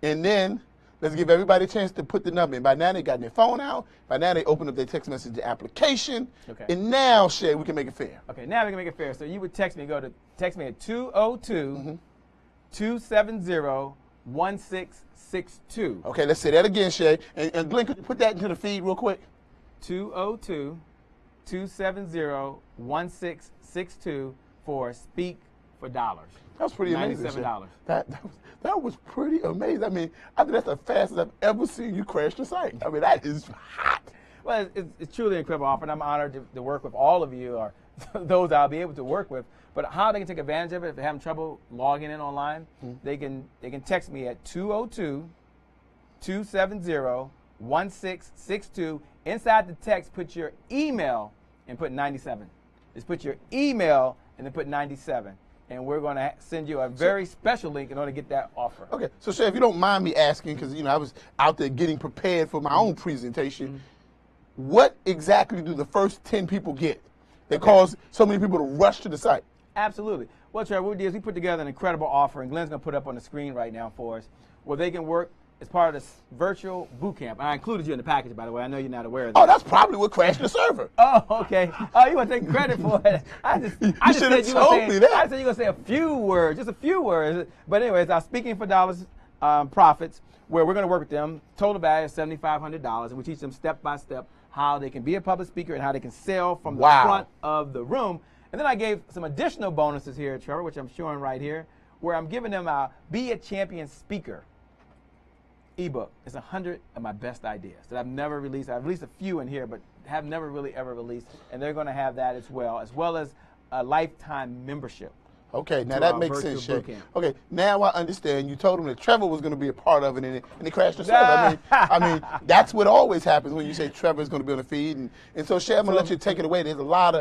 And then let's give everybody a chance to put the number in. By now they got their phone out. By now they open up their text message application. Okay. And now, Shay, we can make it fair. Okay, now we can make it fair. So you would text me at 202-270-1662. Okay, let's say that again, Shay. And Glenn, could you put that into the feed real quick? 202-270-1662 for Speak for Dollars. That was pretty amazing. $97. That was pretty amazing. I mean, I think that's the fastest I've ever seen you crash the site. I mean, that is hot. Well, it's truly an incredible offer, and I'm honored to work with all of you, or those I'll be able to work with. But how they can take advantage of it, if they're having trouble logging in online, they can text me at 202-270-1662. Inside the text, put your email and put 97. Just put your email and then put 97. And we're going to send you a very special link in order to get that offer. Okay. So, Shay, if you don't mind me asking, because, I was out there getting prepared for my own presentation, what exactly do the first 10 people get that cause so many people to rush to the site? Absolutely. Well, Trevor, what we did is we put together an incredible offer, and Glenn's going to put it up on the screen right now for us, where they can work as part of this virtual boot camp. I included you in the package, by the way. I know you're not aware of that. Oh, that's probably what crashed the server. Oh, okay. Oh, you want to take credit for it. I just should have told me that. I said you're going to say a few words, just a few words. But anyways, our Speaking for Dollars profits, where we're going to work with them, total value of $7,500, and we teach them step by step how they can be a public speaker and how they can sell from the front of the room. And then I gave some additional bonuses here, Trevor, which I'm showing right here, where I'm giving them a Be a Champion Speaker ebook. It's 100 of my best ideas that I've never released. I've released a few in here, but have never really ever released. And they're going to have that as well as a lifetime membership. Okay, now that makes sense, Shay. Okay, now I understand. You told them that Trevor was going to be a part of it, and he crashed the server. I mean, that's what always happens when you say Trevor is going to be on the feed. And so, Shay, I'm going to let you take it away. There's a lot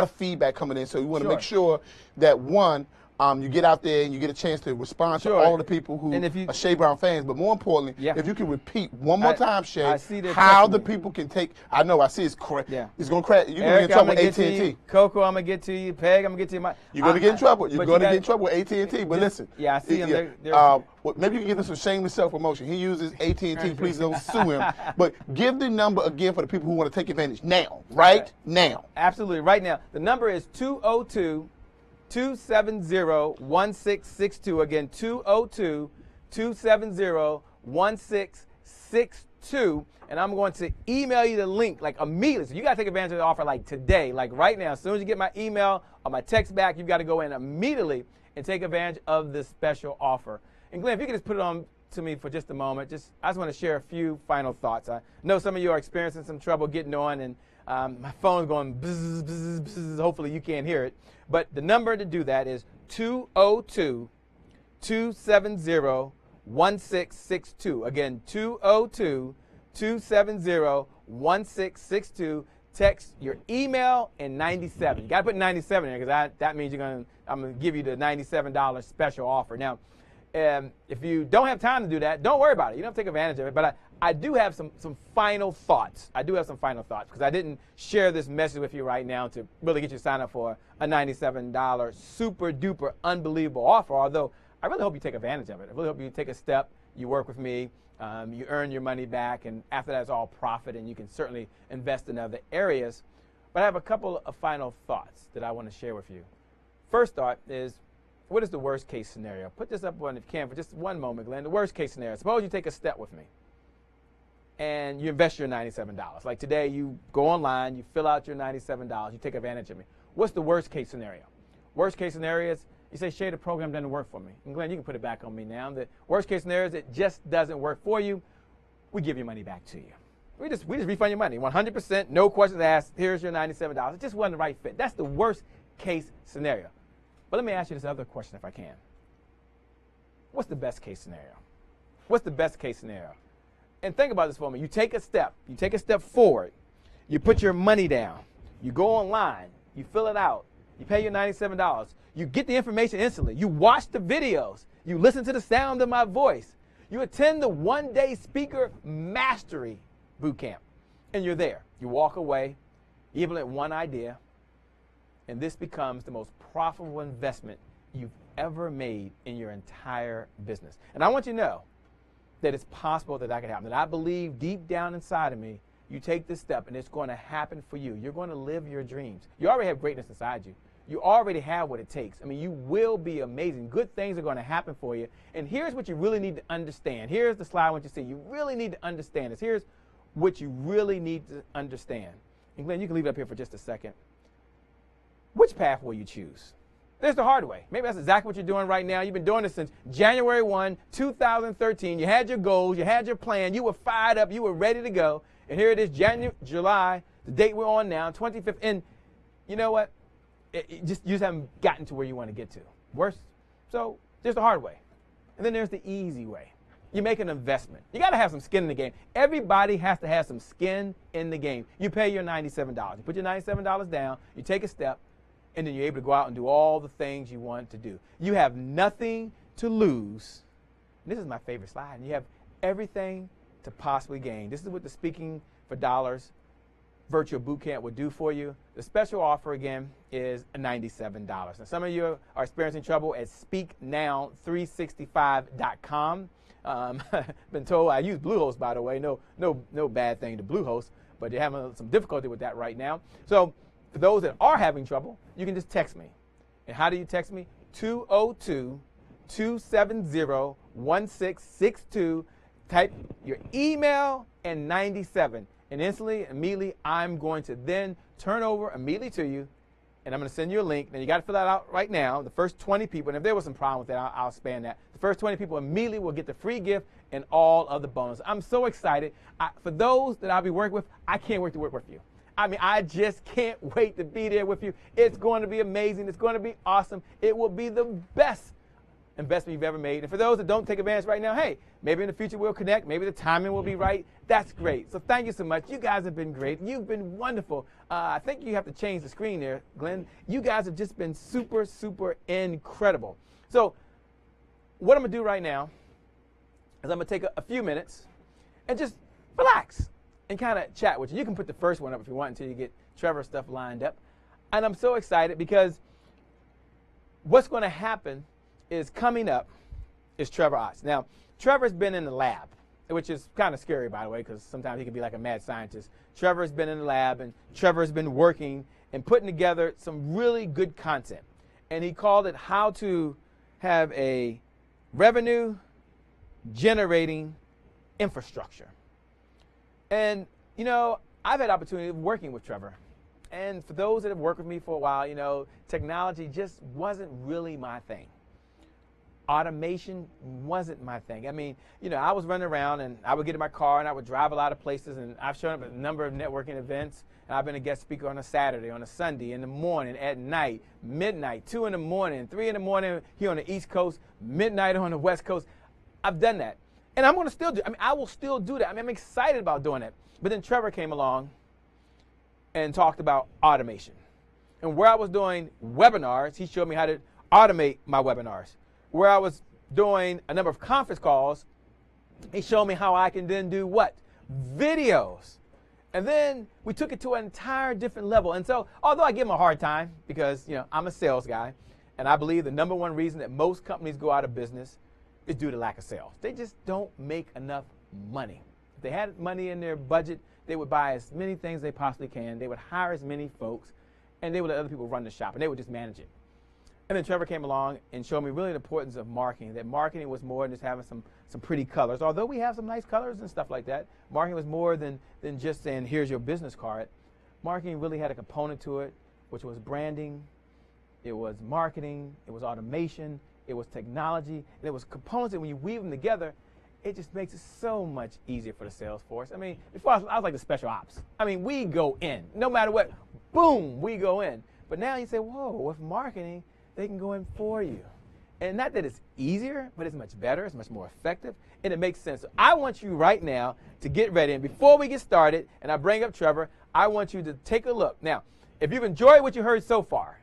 of feedback coming in, so we want to make sure that, one, you get out there and you get a chance to respond Sure. to all of the people who And if you- are Shea Brown fans. But more importantly, Yeah. if you can repeat one more time, Shay, I see they're how texting the me. people can take. I know. I see it's crazy. Yeah. It's gonna crash. You're gonna Eric, get in trouble I'm with gonna get to AT&T. you. Coco, I'm gonna get to you. Peg, I'm gonna get to you. You're gonna get in trouble. You're but gonna you get in trouble with AT&T. But listen. Yeah, I see them. They're well, maybe you can give them some shameless self-promotion. He uses AT&T. Please don't sue him. But give the number again for the people who want to take advantage now. Right now. Absolutely. Right now, the number is 202-270-1662. Again, 202-270-1662. And I'm going to email you the link like immediately. So you got to take advantage of the offer like today, like right now. As soon as you get my email or my text back, you've got to go in immediately and take advantage of this special offer. And Glenn, if you could just put it on to me for just a moment, I just want to share a few final thoughts. I know some of you are experiencing some trouble getting on, and my phone's going bzz, bzz, bzz. Hopefully you can't hear it. But the number to do that is 202-270-1662. Again, 202-270-1662. Text your email and 97. You got to put 97 in because that means I'm going to give you the $97 special offer. Now, if you don't have time to do that, don't worry about it. You don't have to take advantage of it. But I do have some final thoughts. I do have some final thoughts because I didn't share this message with you right now to really get you signed up for a $97 super duper unbelievable offer. Although I really hope you take advantage of it. I really hope you take a step. You work with me. You earn your money back, and after that, it's all profit, and you can certainly invest in other areas. But I have a couple of final thoughts that I want to share with you. First thought is, what is the worst case scenario? Put this up on if you can for just one moment, Glenn. The worst case scenario. Suppose you take a step with me and you invest your $97. Like today, you go online, you fill out your $97, you take advantage of me. What's the worst case scenario? Worst case scenario is you say, Shay, the program doesn't work for me. And Glenn, you can put it back on me now. The worst case scenario is it just doesn't work for you. We give your money back to you. We just refund your money, 100%, no questions asked. Here's your $97. It just wasn't the right fit. That's the worst case scenario. But let me ask you this other question if I can. What's the best case scenario? What's the best case scenario? And think about this for me. You take a step forward. You put your money down. You go online. You fill it out. You pay your $97. You get the information instantly. You watch the videos. You listen to the sound of my voice. You attend the one-day speaker mastery boot camp. And you're there. You walk away, you implement one idea, and this becomes the most profitable investment you've ever made in your entire business. And I want you to know that it's possible that can happen. That I believe deep down inside of me, you take this step and it's going to happen for you. You're going to live your dreams. You already have greatness inside you. You already have what it takes. I mean, you will be amazing. Good things are going to happen for you. And here's what you really need to understand. Here's the slide I want you to see. You really need to understand this. Here's what you really need to understand. And Glenn, you can leave it up here for just a second. Which path will you choose? There's the hard way. Maybe that's exactly what you're doing right now. You've been doing this since January 1, 2013. You had your goals. You had your plan. You were fired up. You were ready to go. And here it is, July, the date we're on now, 25th. And you know what? You just haven't gotten to where you want to get to. Worse. So there's the hard way. And then there's the easy way. You make an investment. You got to have some skin in the game. Everybody has to have some skin in the game. You pay your $97. You put your $97 down. You take a step. And then you're able to go out and do all the things you want to do. You have nothing to lose. And this is my favorite slide. And you have everything to possibly gain. This is what the Speaking for Dollars virtual boot camp will do for you. The special offer, again, is $97. Now, some of you are experiencing trouble at speaknow365.com. Been told I use Bluehost, by the way. No bad thing to Bluehost, but you're having some difficulty with that right now. So for those that are having trouble, you can just text me. And how do you text me? 202-270-1662. Type your email and 97. And immediately, I'm going to then turn over immediately to you, and I'm going to send you a link. Now, you got to fill that out right now. The first 20 people, and if there was some problem with that, I'll expand that. The first 20 people immediately will get the free gift and all of the bonus. I'm so excited. For those that I'll be working with, I can't wait to work with you. I mean, I just can't wait to be there with you. It's going to be amazing. It's going to be awesome. It will be the best investment you've ever made. And for those that don't take advantage right now, hey, maybe in the future we'll connect. Maybe the timing will be right. That's great. So thank you so much. You guys have been great. You've been wonderful. I think you have to change the screen there, Glenn. You guys have just been super, super incredible. So what I'm going to do right now is I'm going to take a few minutes and just relax and kind of chat with you. You can put the first one up if you want until you get Trevor's stuff lined up. And I'm so excited because what's going to happen is coming up is Trevor Ott. Now, Trevor's been in the lab, which is kind of scary, by the way, because sometimes he can be like a mad scientist. Trevor's been in the lab, and Trevor's been working and putting together some really good content. And he called it How to Have a Revenue-Generating Infrastructure. And, you know, I've had the opportunity of working with Trevor. And for those that have worked with me for a while, you know, technology just wasn't really my thing. Automation wasn't my thing. I mean, you know, I was running around and I would get in my car and I would drive a lot of places, and I've shown up at a number of networking events, and I've been a guest speaker on a Saturday, on a Sunday, in the morning, at night, midnight, 2 in the morning, 3 in the morning here on the East Coast, midnight on the West Coast. I've done that. And I'm going to still do it. I mean, I will still do that. I mean, I'm excited about doing it. But then Trevor came along and talked about automation. And where I was doing webinars, he showed me how to automate my webinars. Where I was doing a number of conference calls, he showed me how I can then do what? Videos. And then we took it to an entire different level. And so, although I give him a hard time because, you know, I'm a sales guy, and I believe the number one reason that most companies go out of business is due to lack of sales. They just don't make enough money. If they had money in their budget, they would buy as many things they possibly can. They would hire as many folks, and they would let other people run the shop, and they would just manage it. And then Trevor came along and showed me really the importance of marketing, that marketing was more than just having some pretty colors. Although we have some nice colors and stuff like that, marketing was more than just saying, here's your business card. Marketing really had a component to it, which was branding, it was marketing, it was automation, it was technology, and it was components that when you weave them together, it just makes it so much easier for the sales force. I mean, before I was like the special ops. I mean, we go in. No matter what, boom, we go in. But now you say, whoa, with marketing, they can go in for you. And not that it's easier, but it's much better, it's much more effective, and it makes sense. So I want you right now to get ready. And before we get started, and I bring up Trevor, I want you to take a look. Now, if you've enjoyed what you heard so far,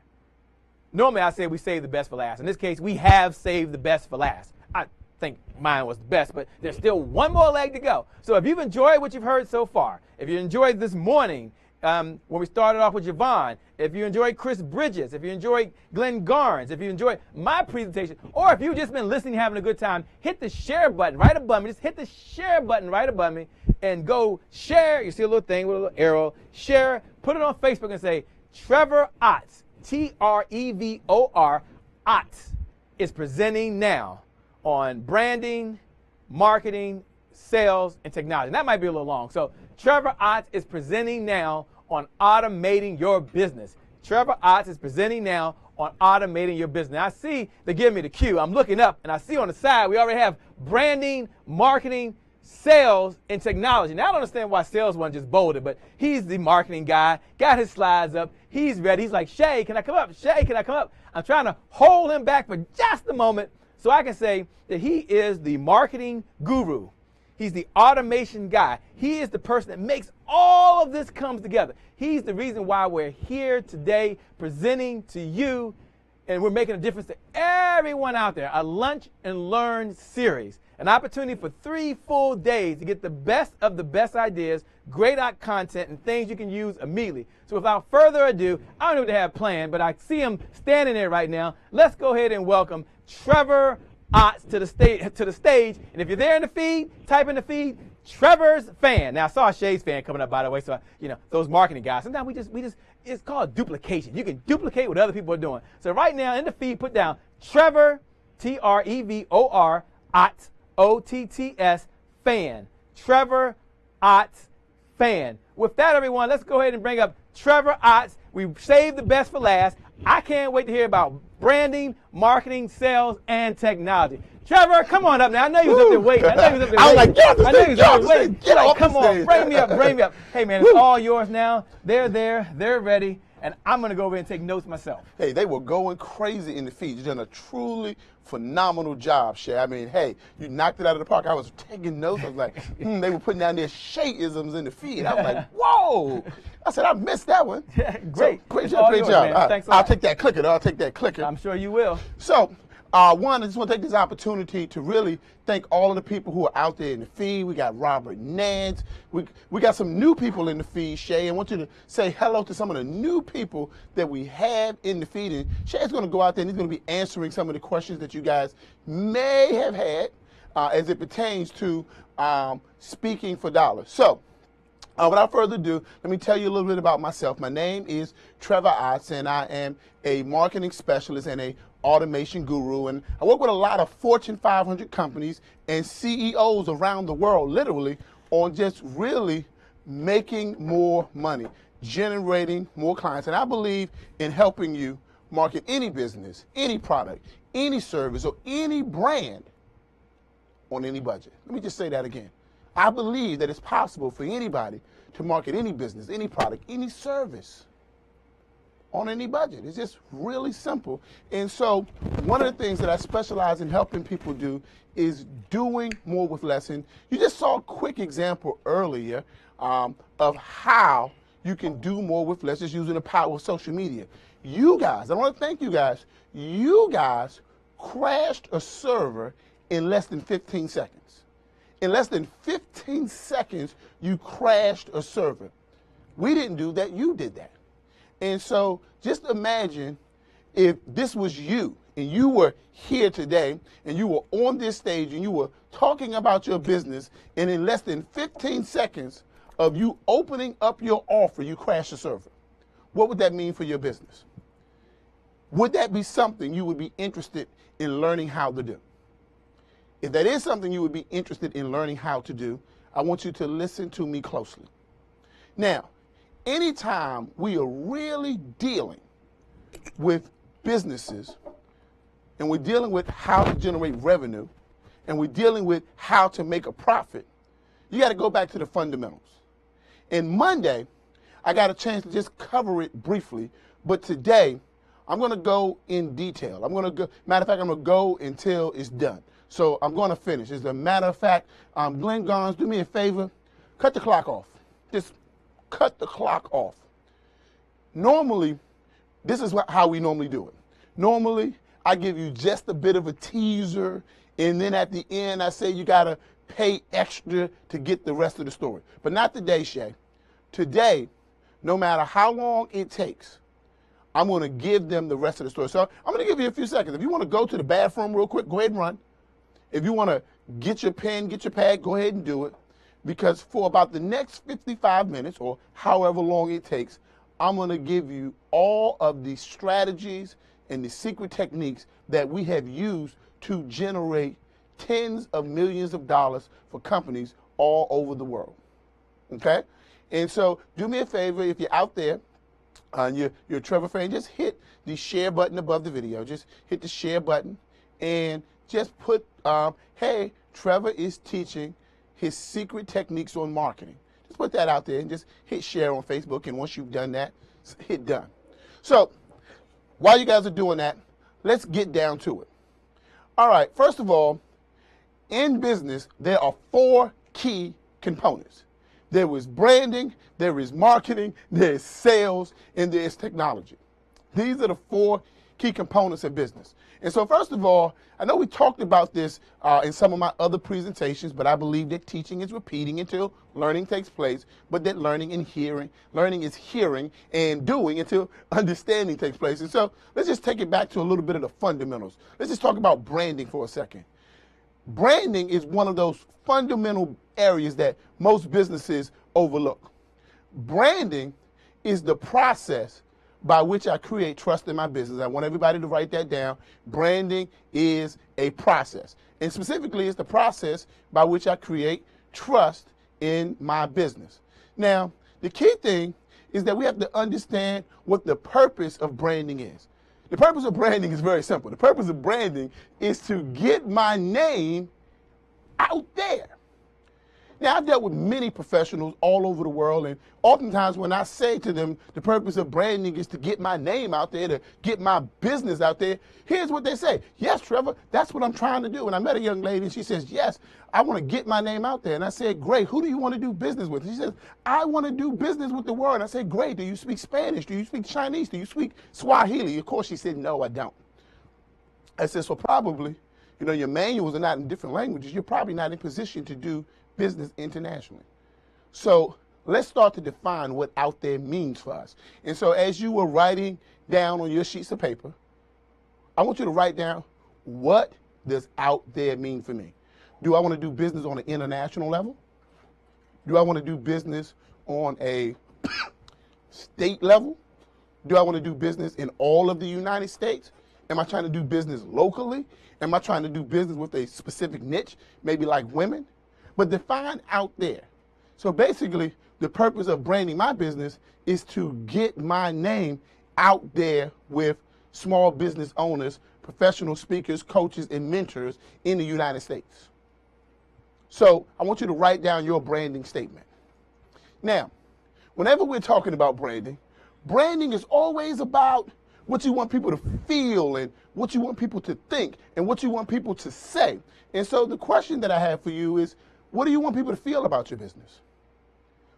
normally I say we save the best for last. In this case, we have saved the best for last. I think mine was the best, but there's still one more leg to go. So if you've enjoyed what you've heard so far, if you enjoyed this morning, when we started off with Javon, if you enjoyed Chris Bridges, if you enjoyed Glenn Garnes, if you enjoyed my presentation, or if you've just been listening, having a good time, hit the share button right above me. Just hit the share button right above me and go share. You see a little thing with a little arrow. Share, put it on Facebook and say, Trevor Ott, Trevor, Ott, is presenting now on branding, marketing, sales, and technology. And that might be a little long. So Trevor Ott is presenting now on automating your business. Trevor Ott is presenting now on automating your business. Now I see they give me the cue. I'm looking up and I see on the side we already have branding, marketing, sales, and technology. Now I don't understand why sales wasn't just bolded, but he's the marketing guy, got his slides up, he's ready. He's like, Shay, can I come up? Shay, can I come up? I'm trying to hold him back for just a moment so I can say that he is the marketing guru. He's the automation guy. He is the person that makes all of this come together. He's the reason why we're here today presenting to you, and we're making a difference to everyone out there. A Lunch and Learn series, an opportunity for 3 full days to get the best of the best ideas, great content, and things you can use immediately. So without further ado, I don't know what they have planned, but I see him standing there right now. Let's go ahead and welcome Trevor Ott to the stage. And if you're there in the feed, type in the feed, Trevor's fan. Now I saw Shay's fan coming up, by the way, so you know those marketing guys. Sometimes we just it's called duplication. You can duplicate what other people are doing. So right now in the feed, put down Trevor, Trevor, Ott, OTTS, fan. Trevor Ott, fan. With that, everyone, let's go ahead and bring up Trevor Ott. We've saved the best for last. I can't wait to hear about branding, marketing, sales, and technology. Trevor, come on up now. I know you was up there waiting. I know you was up there waiting. I was like, get off the stage, I know you was up there waiting. Get off Come the on, stage. bring me up. Hey, man, it's all yours now. They're there. They're ready. and I'm going to go over and take notes myself. Hey, they were going crazy in the feed. You've done a truly phenomenal job, Shay. I mean, hey, you knocked it out of the park. I was taking notes. I was like, they were putting down their Shay-isms in the feed. I was like, whoa. I said, I missed that one. Yeah, great. So, great It's job, all great yours, job. man. Thanks a I'll lot. take that clicker. I'll take that clicker. I'm sure you will. So, one, I just want to take this opportunity to really thank all of the people who are out there in the feed. We got Robert Nance. We got some new people in the feed, Shay. I want you to say hello to some of the new people that we have in the feed. And Shay's going to go out there and he's going to be answering some of the questions that you guys may have had as it pertains to speaking for dollars. So, without further ado, let me tell you a little bit about myself. My name is Trevor Otts, and I am a marketing specialist and a automation guru. And I work with a lot of Fortune 500 companies and CEOs around the world, literally, on just really making more money, generating more clients. And I believe in helping you market any business, any product, any service, or any brand on any budget. Let me just say that again. I believe that it's possible for anybody to market any business, any product, any service on any budget. It's just really simple. And so one of the things that I specialize in helping people do is doing more with less. And you just saw a quick example earlier of how you can do more with less, just using the power of social media. You guys, I want to thank you guys crashed a server in less than 15 seconds. In less than 15 seconds, you crashed a server. We didn't do that, you did that. And so just imagine if this was you and you were here today and you were on this stage and you were talking about your business, and in less than 15 seconds of you opening up your offer, you crash a server. What would that mean for your business? Would that be something you would be interested in learning how to do? If that is something you would be interested in learning how to do, I want you to listen to me closely. Now, anytime we are really dealing with businesses and we're dealing with how to generate revenue and we're dealing with how to make a profit, you got to go back to the fundamentals. And Monday, I got a chance to just cover it briefly, but today I'm going to go in detail. Matter of fact, I'm going to go until it's done. So I'm going to finish. As a matter of fact, Glenn Gons, do me a favor, cut the clock off. Just cut the clock off. Normally, this is how we normally do it. Normally, I give you just a bit of a teaser, and then at the end, I say you got to pay extra to get the rest of the story. But not today, Shay. Today, no matter how long it takes, I'm going to give them the rest of the story. So I'm going to give you a few seconds. If you want to go to the bathroom real quick, go ahead and run. If you want to get your pen, get your pad, go ahead and do it. Because for about the next 55 minutes or however long it takes, I'm going to give you all of the strategies and the secret techniques that we have used to generate tens of millions of dollars for companies all over the world. Okay? And so do me a favor, if you're out there and you're a Trevor fan, just hit the share button above the video. Just hit the share button and just put, hey, Trevor is teaching his secret techniques on marketing. Just put that out there and just hit share on Facebook. And once you've done that, hit done. So while you guys are doing that, let's get down to it. All right, first of all, in business, there are 4 key components. There is branding, there is marketing, there is sales, and there is technology. These are the 4 key components of business. And so first of all, I know we talked about this in some of my other presentations, but I believe that teaching is repeating until learning takes place, but that learning is hearing and doing until understanding takes place. And so let's just take it back to a little bit of the fundamentals. Let's just talk about branding for a second. Branding is one of those fundamental areas that most businesses overlook. Branding is the process by which I create trust in my business. I want everybody to write that down. Branding is a process. And specifically, it's the process by which I create trust in my business. Now, the key thing is that we have to understand what the purpose of branding is. The purpose of branding is very simple. The purpose of branding is to get my name out there. Now, I've dealt with many professionals all over the world, and oftentimes when I say to them the purpose of branding is to get my name out there, to get my business out there, here's what they say. Yes, Trevor, that's what I'm trying to do. And I met a young lady, and she says, yes, I want to get my name out there. And I said, great, who do you want to do business with? She says, I want to do business with the world. And I said, great, do you speak Spanish? Do you speak Chinese? Do you speak Swahili? Of course, she said, no, I don't. I said, so probably, you know, your manuals are not in different languages. You're probably not in position to do business internationally. So let's start to define what out there means for us. And so as you were writing down on your sheets of paper, I want you to write down, what does out there mean for me? Do I want to do business on an international level? Do I want to do business on a state level? Do I want to do business in all of the United States? Am I trying to do business locally? Am I trying to do business with a specific niche, maybe like women? But define out there. So basically, the purpose of branding my business is to get my name out there with small business owners, professional speakers, coaches, and mentors in the United States. So I want you to write down your branding statement. Now, whenever we're talking about branding, branding is always about what you want people to feel and what you want people to think and what you want people to say. And so the question that I have for you is, what do you want people to feel about your business?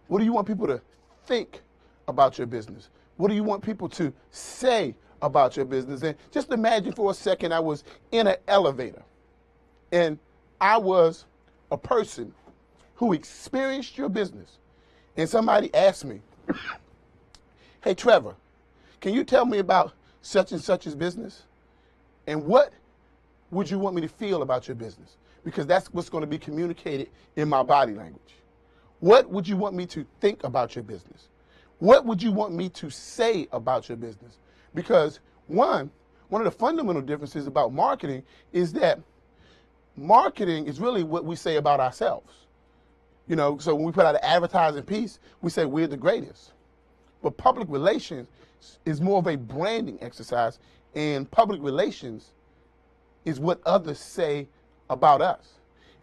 What do you want people to think about your business? What do you want people to say about your business? And just imagine for a second I was in an elevator and I was a person who experienced your business and somebody asked me, hey, Trevor, can you tell me about such and such's business? And what would you want me to feel about your business? Because that's what's going to be communicated in my body language. What would you want me to think about your business? What would you want me to say about your business? Because one of the fundamental differences about marketing is that marketing is really what we say about ourselves. You know, so when we put out an advertising piece, we say we're the greatest. But public relations is more of a branding exercise, and public relations is what others say about us.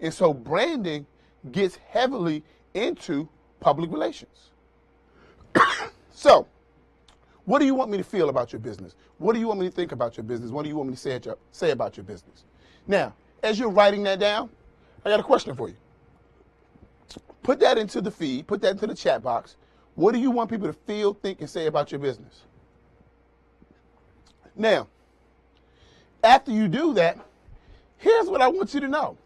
And so branding gets heavily into public relations. So, what do you want me to feel about your business? What do you want me to think about your business? What do you want me to say about your business? Now, as you're writing that down, I got a question for you. Put that into the feed, put that into the chat box. What do you want people to feel, think, and say about your business? Now, after you do that, here's what I want you to know.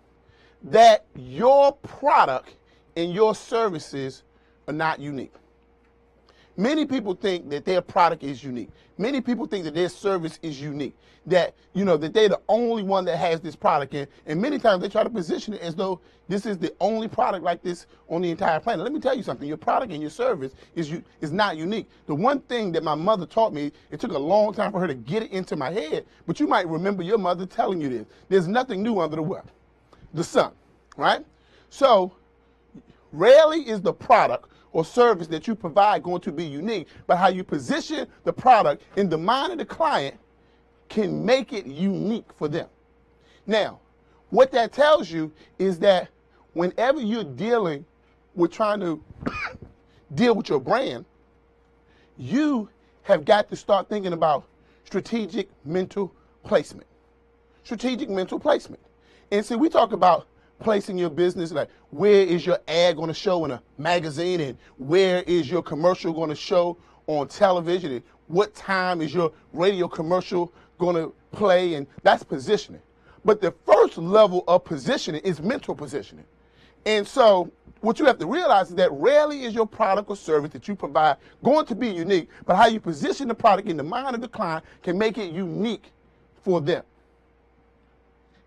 That your product and your services are not unique. Many people think that their product is unique. Many people think that their service is unique. That, you know, that they're the only one that has this product. And many times they try to position it as though this is the only product like this on the entire planet. Let me tell you something. Your product and your service is not unique. The one thing that my mother taught me, it took a long time for her to get it into my head, but you might remember your mother telling you this. There's nothing new under the what? The sun, right? So rarely is the product or service that you provide going to be unique, but how you position the product in the mind of the client can make it unique for them. Now, what that tells you is that whenever you're dealing with trying to deal with your brand, you have got to start thinking about strategic mental placement. Strategic mental placement. And see, we talk about placing your business, like where is your ad going to show in a magazine, and where is your commercial going to show on television, and what time is your radio commercial going to play, and that's positioning. But the first level of positioning is mental positioning. And so what you have to realize is that rarely is your product or service that you provide going to be unique, but how you position the product in the mind of the client can make it unique for them.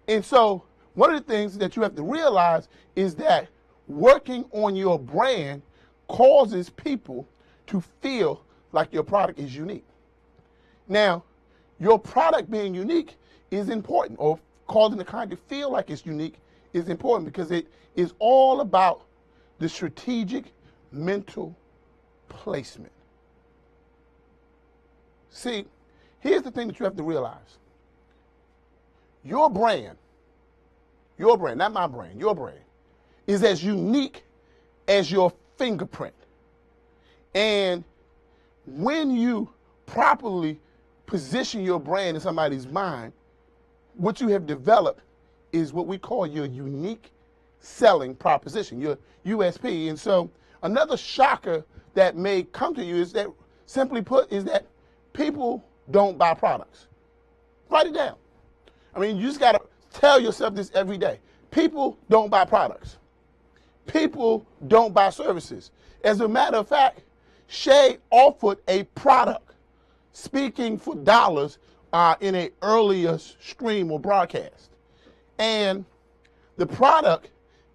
And so one of the things that you have to realize is that working on your brand causes people to feel like your product is unique. Now, your product being unique is important, or causing the client to feel like it's unique is important, because it is all about the strategic mental placement. See, here's the thing that you have to realize. Your brand, not my brand, your brand, is as unique as your fingerprint. And when you properly position your brand in somebody's mind, what you have developed is what we call your unique selling proposition, your USP. And so another shocker that may come to you is that, simply put, is that people don't buy products. Write it down. I mean, you just got to tell yourself this every day. People don't buy products. People don't buy services. As a matter of fact, Shay offered a product, speaking for dollars, in an earlier stream or broadcast. And the product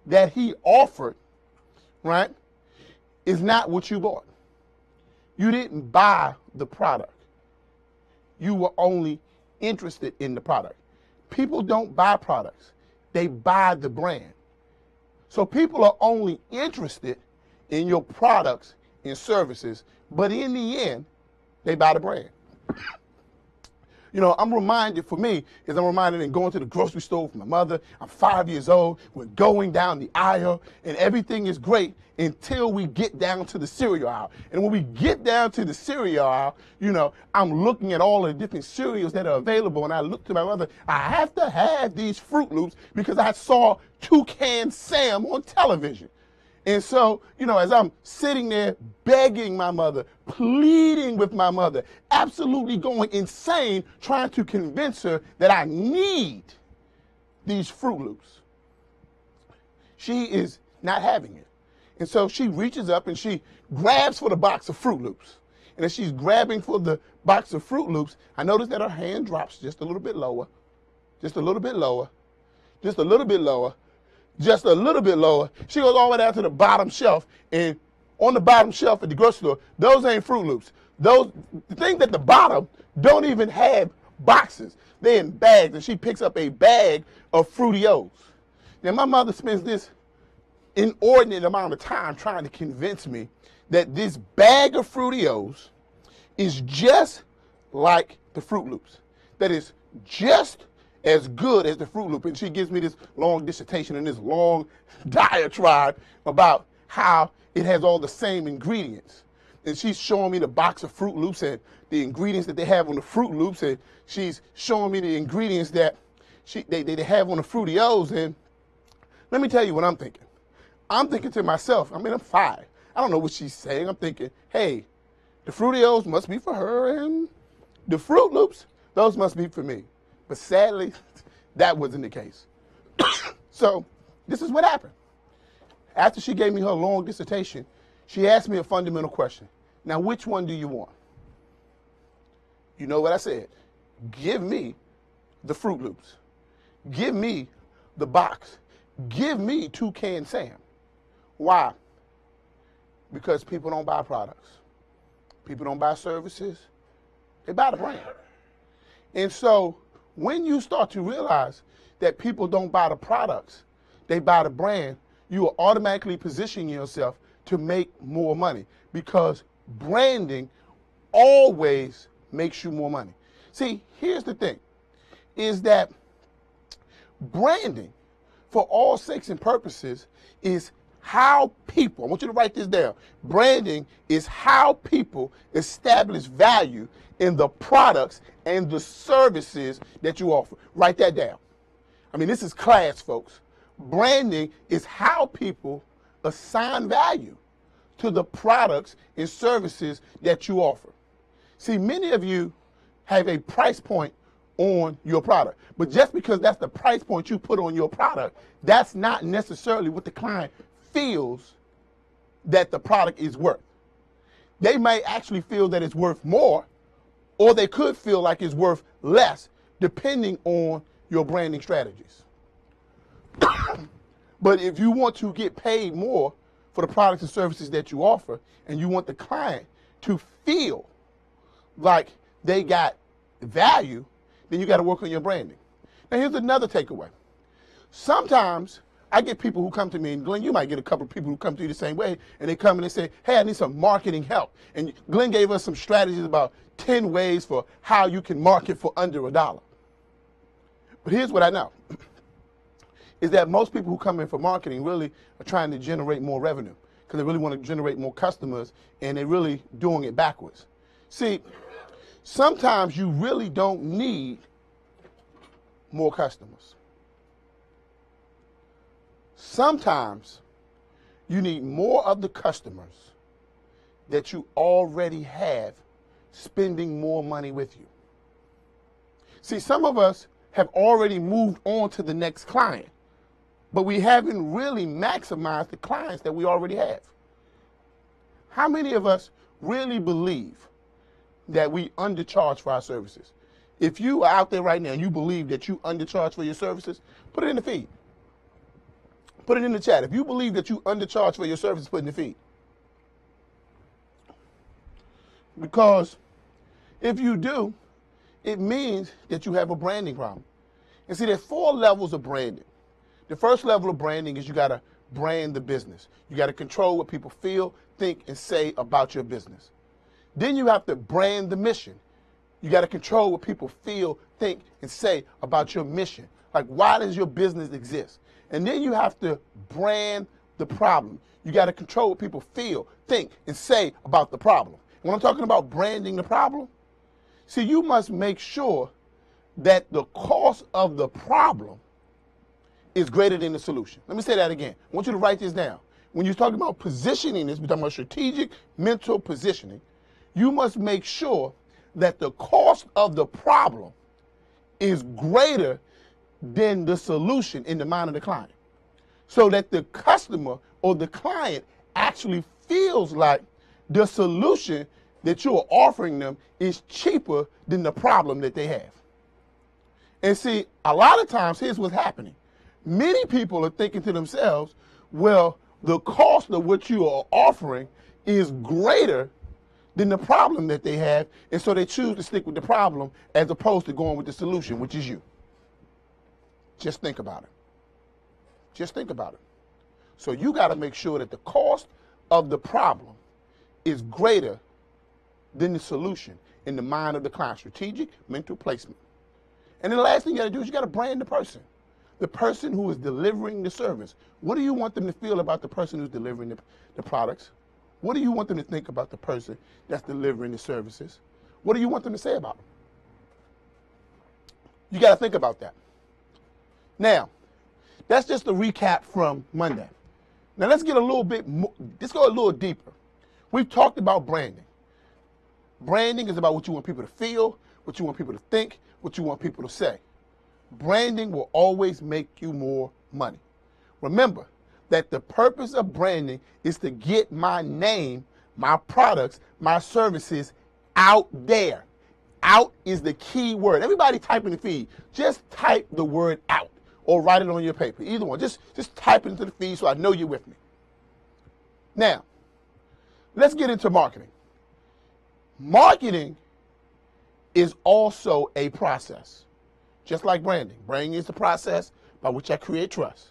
that he offered, right, is not what you bought. You didn't buy the product. You were only interested in the product. People don't buy products. They buy the brand. So people are only interested in your products and services, but in the end, they buy the brand. You know, I'm reminded, for me, I'm reminded in going to the grocery store with my mother. I'm 5 years old. We're going down the aisle, and everything is great until we get down to the cereal aisle. And when we get down to the cereal aisle, you know, I'm looking at all the different cereals that are available, and I look to my mother, I have to have these Fruit Loops because I saw Toucan Sam on television. And so, you know, as I'm sitting there begging my mother, pleading with my mother, absolutely going insane, trying to convince her that I need these Fruit Loops, she is not having it. And so she reaches up and she grabs for the box of Fruit Loops. And as she's grabbing for the box of Fruit Loops, I notice that her hand drops just a little bit lower, just a little bit lower, just a little bit lower, just a little bit lower. She goes all the way down to the bottom shelf, and on the bottom shelf at the grocery store, those ain't Fruit Loops. Those, the things at the bottom don't even have boxes. They're in bags, and she picks up a bag of Fruity-O's. Now, my mother spends this inordinate amount of time trying to convince me that this bag of Fruity-O's is just like the Fruit Loops. That is just as good as the Fruit Loop. And she gives me this long dissertation and this long diatribe about how it has all the same ingredients. And she's showing me the box of Fruit Loops and the ingredients that they have on the Fruit Loops, and she's showing me the ingredients that they have on the Fruity-O's. And let me tell you what I'm thinking. I'm thinking to myself, I mean, I'm 5. I don't know what she's saying. I'm thinking, hey, the Fruity-O's must be for her, and the Fruit Loops, those must be for me. But sadly, that wasn't the case. So this is what happened. After she gave me her long dissertation, she asked me a fundamental question. Now, which one do you want? You know what I said. Give me the Fruit Loops. Give me the box. Give me Toucan Sam. Why? Because people don't buy products. People don't buy services. They buy the brand. And so when you start to realize that people don't buy the products, they buy the brand, you are automatically positioning yourself to make more money, because branding always makes you more money. See, here's the thing, is that branding, for all sakes and purposes, is how people, I want you to write this down, branding is how people establish value in the products and the services that you offer. Write that down. I mean, this is class, folks. Branding is how people assign value to the products and services that you offer. See, many of you have a price point on your product, but just because that's the price point you put on your product, that's not necessarily what the client feels that the product is worth. They may actually feel that it's worth more, or they could feel like it's worth less, depending on your branding strategies. But if you want to get paid more for the products and services that you offer, and you want the client to feel like they got value, then you got to work on your branding. Now, here's another takeaway. Sometimes I get people who come to me, and Glenn, you might get a couple of people who come to you the same way, and they come and they say, hey, I need some marketing help. And Glenn gave us some strategies about 10 ways for how you can market for under $1. But here's what I know, is that most people who come in for marketing really are trying to generate more revenue. because they really want to generate more customers, and they're really doing it backwards. See, sometimes you really don't need more customers. Sometimes you need more of the customers that you already have spending more money with you. See, some of us have already moved on to the next client, but we haven't really maximized the clients that we already have. How many of us really believe that we undercharge for our services? If you are out there right now and you believe that you undercharge for your services, put it in the feed. Put it in the chat. If you believe that you undercharge for your services, put it in the feed. Because if you do, it means that you have a branding problem. And see, there's 4 levels of branding. The first level of branding is you got to brand the business. You got to control what people feel, think, and say about your business. Then you have to brand the mission. You got to control what people feel, think, and say about your mission. Like, why does your business exist? And then you have to brand the problem. You got to control what people feel, think, and say about the problem. When I'm talking about branding the problem, see, you must make sure that the cost of the problem is greater than the solution. Let me say that again. I want you to write this down. When you're talking about positioning this, we're talking about strategic mental positioning, you must make sure that the cost of the problem is greater than the solution in the mind of the client, so that the customer or the client actually feels like the solution that you're offering them is cheaper than the problem that they have. And see, a lot of times, here's what's happening. Many people are thinking to themselves, well, the cost of what you are offering is greater than the problem that they have, and so they choose to stick with the problem as opposed to going with the solution, which is you. Just think about it. Just think about it. So you got to make sure that the cost of the problem is greater than the solution in the mind of the client. Strategic mental placement. And then the last thing you got to do is you got to brand the person who is delivering the service. What do you want them to feel about the person who's delivering the products? What do you want them to think about the person that's delivering the services? What do you want them to say about them? You got to think about that. Now, that's just a recap from Monday. Now let's get a little bit more, let's go a little deeper. We've talked about branding. Branding is about what you want people to feel, what you want people to think, what you want people to say. Branding will always make you more money. Remember that the purpose of branding is to get my name, my products, my services out there. Out is the key word. Everybody type in the feed. Just type the word out or write it on your paper. Either one. Just type it into the feed so I know you're with me. Now, let's get into marketing. Marketing is also a process, just like branding. Branding is the process by which I create trust.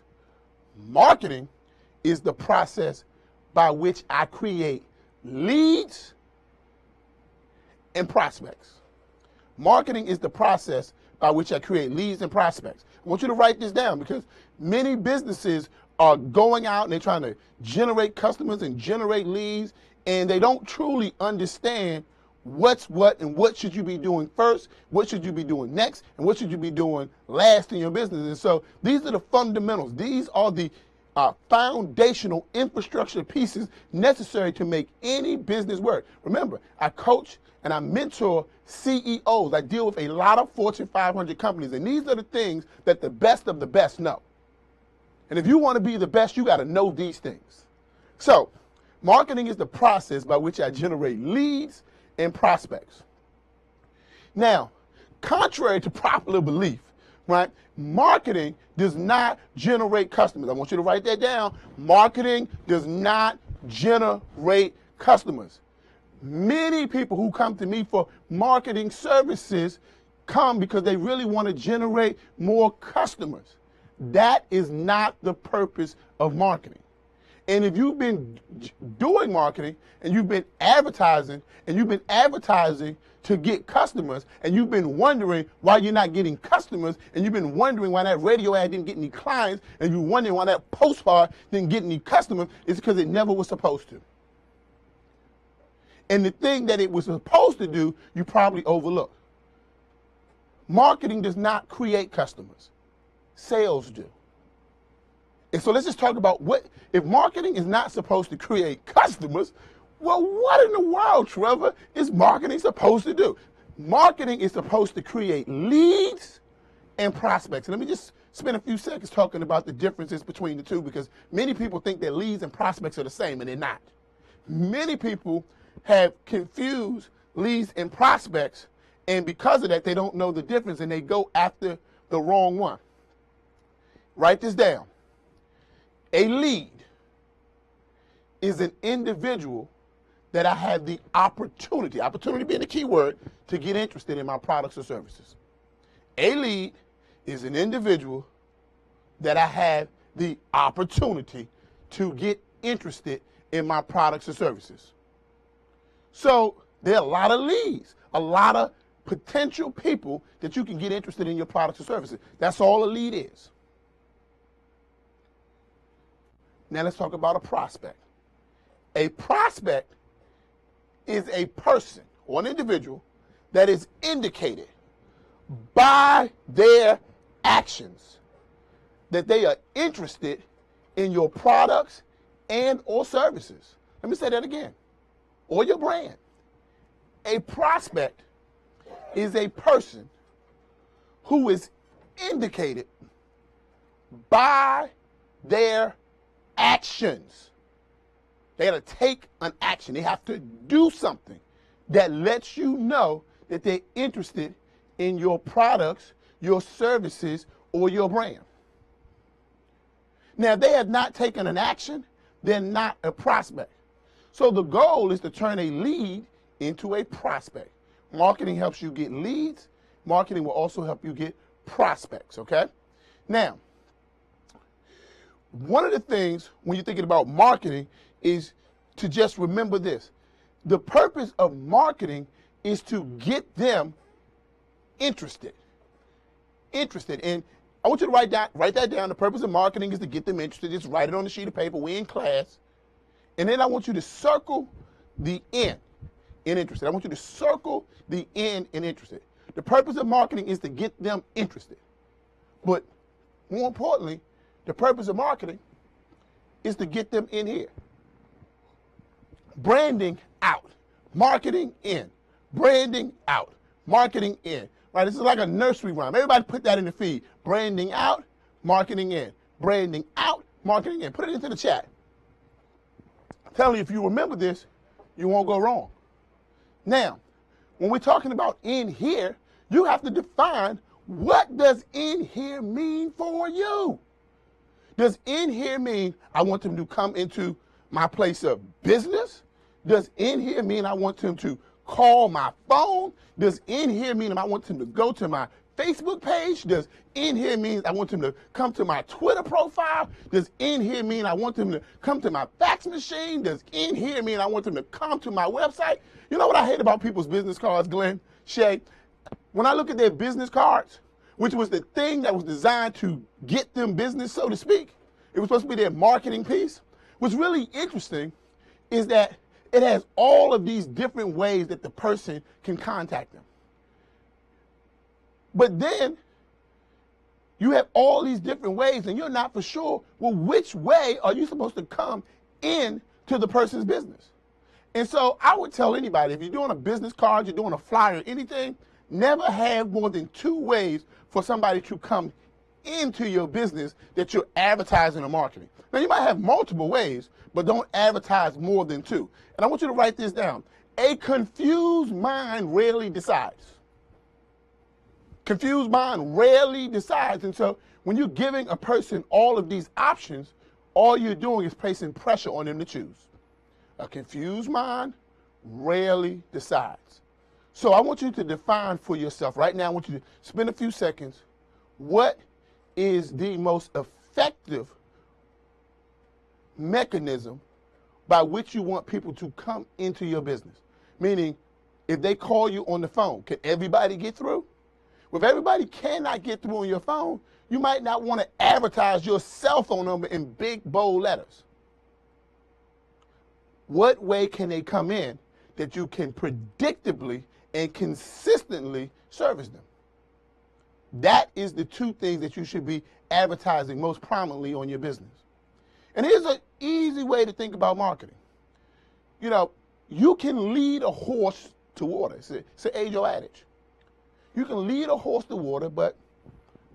Marketing is the process by which I create leads and prospects. Marketing is the process by which I create leads and prospects. I want you to write this down because many businesses are going out and they're trying to generate customers and generate leads, and they don't truly understand what's what and what should you be doing first, what should you be doing next, and what should you be doing last in your business. And so these are the fundamentals. These are the foundational infrastructure pieces necessary to make any business work. Remember, I coach and I mentor CEOs. I deal with a lot of Fortune 500 companies, and these are the things that the best of the best know. And if you want to be the best, you got to know these things. So marketing is the process by which I generate leads and prospects. Now, contrary to popular belief, right, marketing does not generate customers. I want you to write that down. Marketing does not generate customers. Many people who come to me for marketing services come because they really want to generate more customers. That is not the purpose of marketing. And if you've been doing marketing and you've been advertising to get customers, and you've been wondering why you're not getting customers, and you've been wondering why that radio ad didn't get any clients, and you're wondering why that postcard didn't get any customers, it's because it never was supposed to. And the thing that it was supposed to do, you probably overlooked. Marketing does not create customers. Sales do. And so let's just talk about what, if marketing is not supposed to create customers, well, what in the world, Trevor, is marketing supposed to do? Marketing is supposed to create leads and prospects. And let me just spend a few seconds talking about the differences between the two, because many people think that leads and prospects are the same, and they're not. Many people have confused leads and prospects, and because of that, they don't know the difference, and they go after the wrong one. Write this down. A lead is an individual that I have the opportunity being the key word, to get interested in my products or services. A lead is an individual that I have the opportunity to get interested in my products or services. So there are a lot of leads, a lot of potential people that you can get interested in your products or services. That's all a lead is. Now let's talk about a prospect. A prospect is a person or an individual that is indicated by their actions that they are interested in your products and or services. Let me say that again. Or your brand. A prospect is a person who is indicated by their actions. They got to take an action. They have to do something that lets you know that they're interested in your products, your services, or your brand. Now, if they have not taken an action, they're not a prospect. So the goal is to turn a lead into a prospect. Marketing helps you get leads. Marketing will also help you get prospects, okay? Now, one of the things when you're thinking about marketing is to just remember this. The purpose of marketing is to get them interested. And I want you to write that down. The purpose of marketing is to get them interested. Just write it on a sheet of paper. We're in class. And then I want you to circle the N in interested. I want you to circle the N in interested. The purpose of marketing is to get them interested. But more importantly, the purpose of marketing is to get them in here. Branding out, marketing in, branding out, marketing in. Right? This is like a nursery rhyme. Everybody put that in the feed. Branding out, marketing in. Branding out, marketing in. Put it into the chat. I'm telling you, if you remember this, you won't go wrong. Now, when we're talking about in here, you have to define, what does in here mean for you? Does in here mean I want them to come into my place of business? Does in here mean I want them to call my phone? Does in here mean I want them to go to my Facebook page? Does in here mean I want them to come to my Twitter profile? Does in here mean I want them to come to my fax machine? Does in here mean I want them to come to my website? You know what I hate about people's business cards, Glenn, Shay? When I look at their business cards, which was the thing that was designed to get them business, so to speak, it was supposed to be their marketing piece. What's really interesting is that it has all of these different ways that the person can contact them. But then you have all these different ways, and you're not for sure, well, which way are you supposed to come in to the person's business? And so I would tell anybody, if you're doing a business card, you're doing a flyer, anything, never have more than 2 ways for somebody to come into your business that you're advertising or marketing. Now, you might have multiple ways, but don't advertise more than 2. And I want you to write this down. A confused mind rarely decides. Confused mind rarely decides. And so when you're giving a person all of these options, all you're doing is placing pressure on them to choose. A confused mind rarely decides. So I want you to define for yourself right now, I want you to spend a few seconds, what is the most effective mechanism by which you want people to come into your business? Meaning, if they call you on the phone, can everybody get through? Well, if everybody cannot get through on your phone, you might not want to advertise your cell phone number in big, bold letters. What way can they come in that you can predictably and consistently service them? That is the two things that you should be advertising most prominently on your business. And here's an easy way to think about marketing. You know, you can lead a horse to water. It's an age-old adage. You can lead a horse to water, but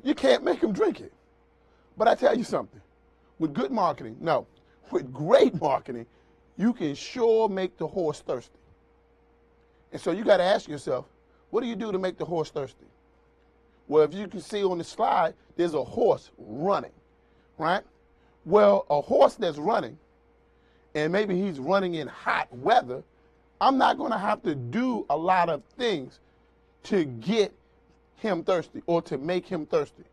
you can't make him drink it. But I tell you something, with good marketing, no, with great marketing, you can sure make the horse thirsty. And so you got to ask yourself, what do you do to make the horse thirsty? Well, if you can see on the slide, there's a horse running, right? Well, a horse that's running, and maybe he's running in hot weather, I'm not going to have to do a lot of things to get him thirsty or to make him thirsty.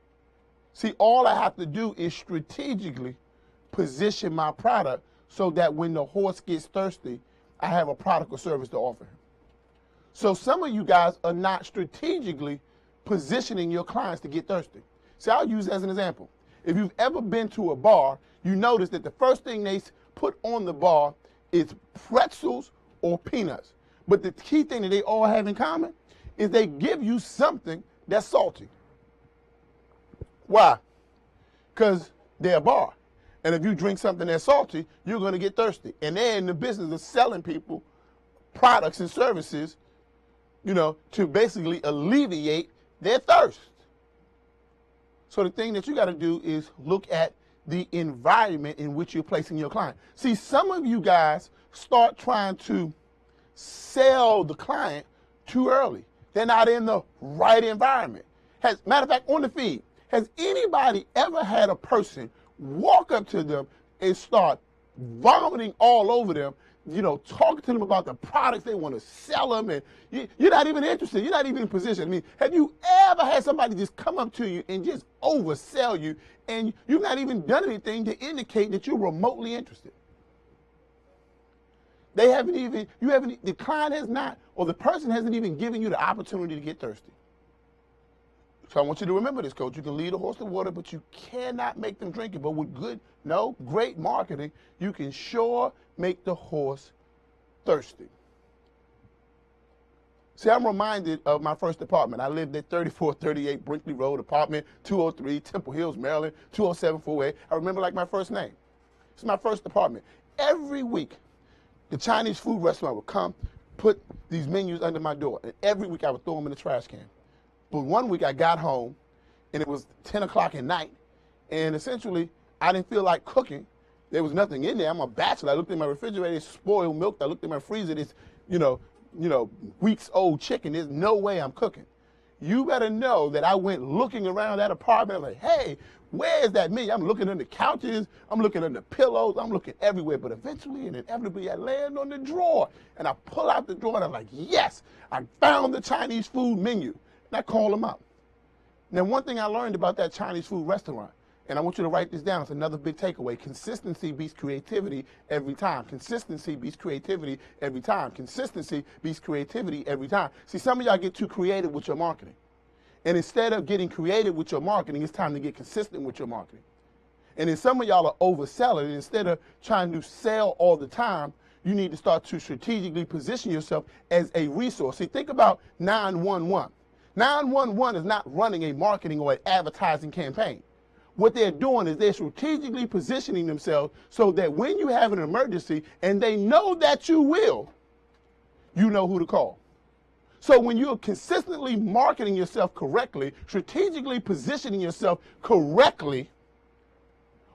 See, all I have to do is strategically position my product so that when the horse gets thirsty, I have a product or service to offer him. So some of you guys are not strategically positioning your clients to get thirsty. See, I'll use as an example. If you've ever been to a bar, you notice that the first thing they put on the bar is pretzels or peanuts. But the key thing that they all have in common is they give you something that's salty. Why? Because they're a bar. And if you drink something that's salty, you're going to get thirsty. And they're in the business of selling people products and services, you know, to basically alleviate their thirst. So the thing that you got to do is look at the environment in which you're placing your client. See, some of you guys start trying to sell the client too early. They're not in the right environment. Matter of fact, on the feed, has anybody ever had a person walk up to them and start vomiting all over them, you know, talking to them about the products they want to sell them, and you're not even interested. You're not even in position. I mean, have you ever had somebody just come up to you and just oversell you, and you've not even done anything to indicate that you're remotely interested? They haven't even, the client has not, or the person hasn't even given you the opportunity to get thirsty. So I want you to remember this, Coach. You can lead a horse to water, but you cannot make them drink it. But with great marketing, you can sure make the horse thirsty. See, I'm reminded of my first apartment. I lived at 3438 Brinkley Road, apartment 203, Temple Hills, Maryland, 20748. I remember like my first name. It's my first apartment. Every week, the Chinese food restaurant would come, put these menus under my door, and every week I would throw them in the trash can. But one week I got home, and it was 10 o'clock at night, and essentially I didn't feel like cooking. There was nothing in there. I'm a bachelor. I looked in my refrigerator, it's spoiled milk. I looked in my freezer, it's, weeks old chicken. There's no way I'm cooking. You better know that I went looking around that apartment. I'm like, hey, where's that menu? I'm looking under couches. I'm looking under pillows. I'm looking everywhere. But eventually and inevitably, I land on the drawer. And I pull out the drawer, and I'm like, yes, I found the Chinese food menu. And I call them up. Now, one thing I learned about that Chinese food restaurant, and I want you to write this down, it's another big takeaway. Consistency beats creativity every time. Consistency beats creativity every time. Consistency beats creativity every time. See, some of y'all get too creative with your marketing. And instead of getting creative with your marketing, it's time to get consistent with your marketing. And then some of y'all are overselling. And instead of trying to sell all the time, you need to start to strategically position yourself as a resource. See, think about 911. 911 is not running a marketing or an advertising campaign. What they're doing is they're strategically positioning themselves so that when you have an emergency, and they know that you will, you know who to call. So when you're consistently marketing yourself correctly, strategically positioning yourself correctly,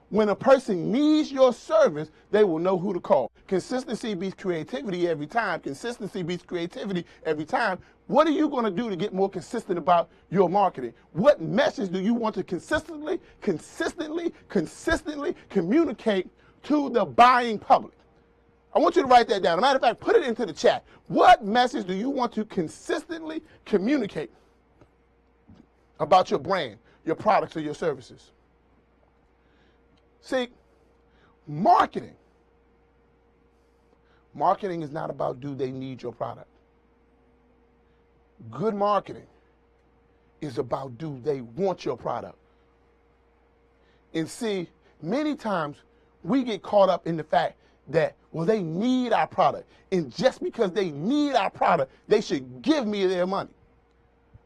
when a person needs your service, they will know who to call. Consistency beats creativity every time. Consistency beats creativity every time. What are you going to do to get more consistent about your marketing? What message do you want to consistently communicate to the buying public? I want you to write that down. As a matter of fact, put it into the chat. What message do you want to consistently communicate about your brand, your products, or your services? See, marketing is not about do they need your product. Good marketing is about, do they want your product? And see, many times we get caught up in the fact that, well, they need our product. And just because they need our product, they should give me their money.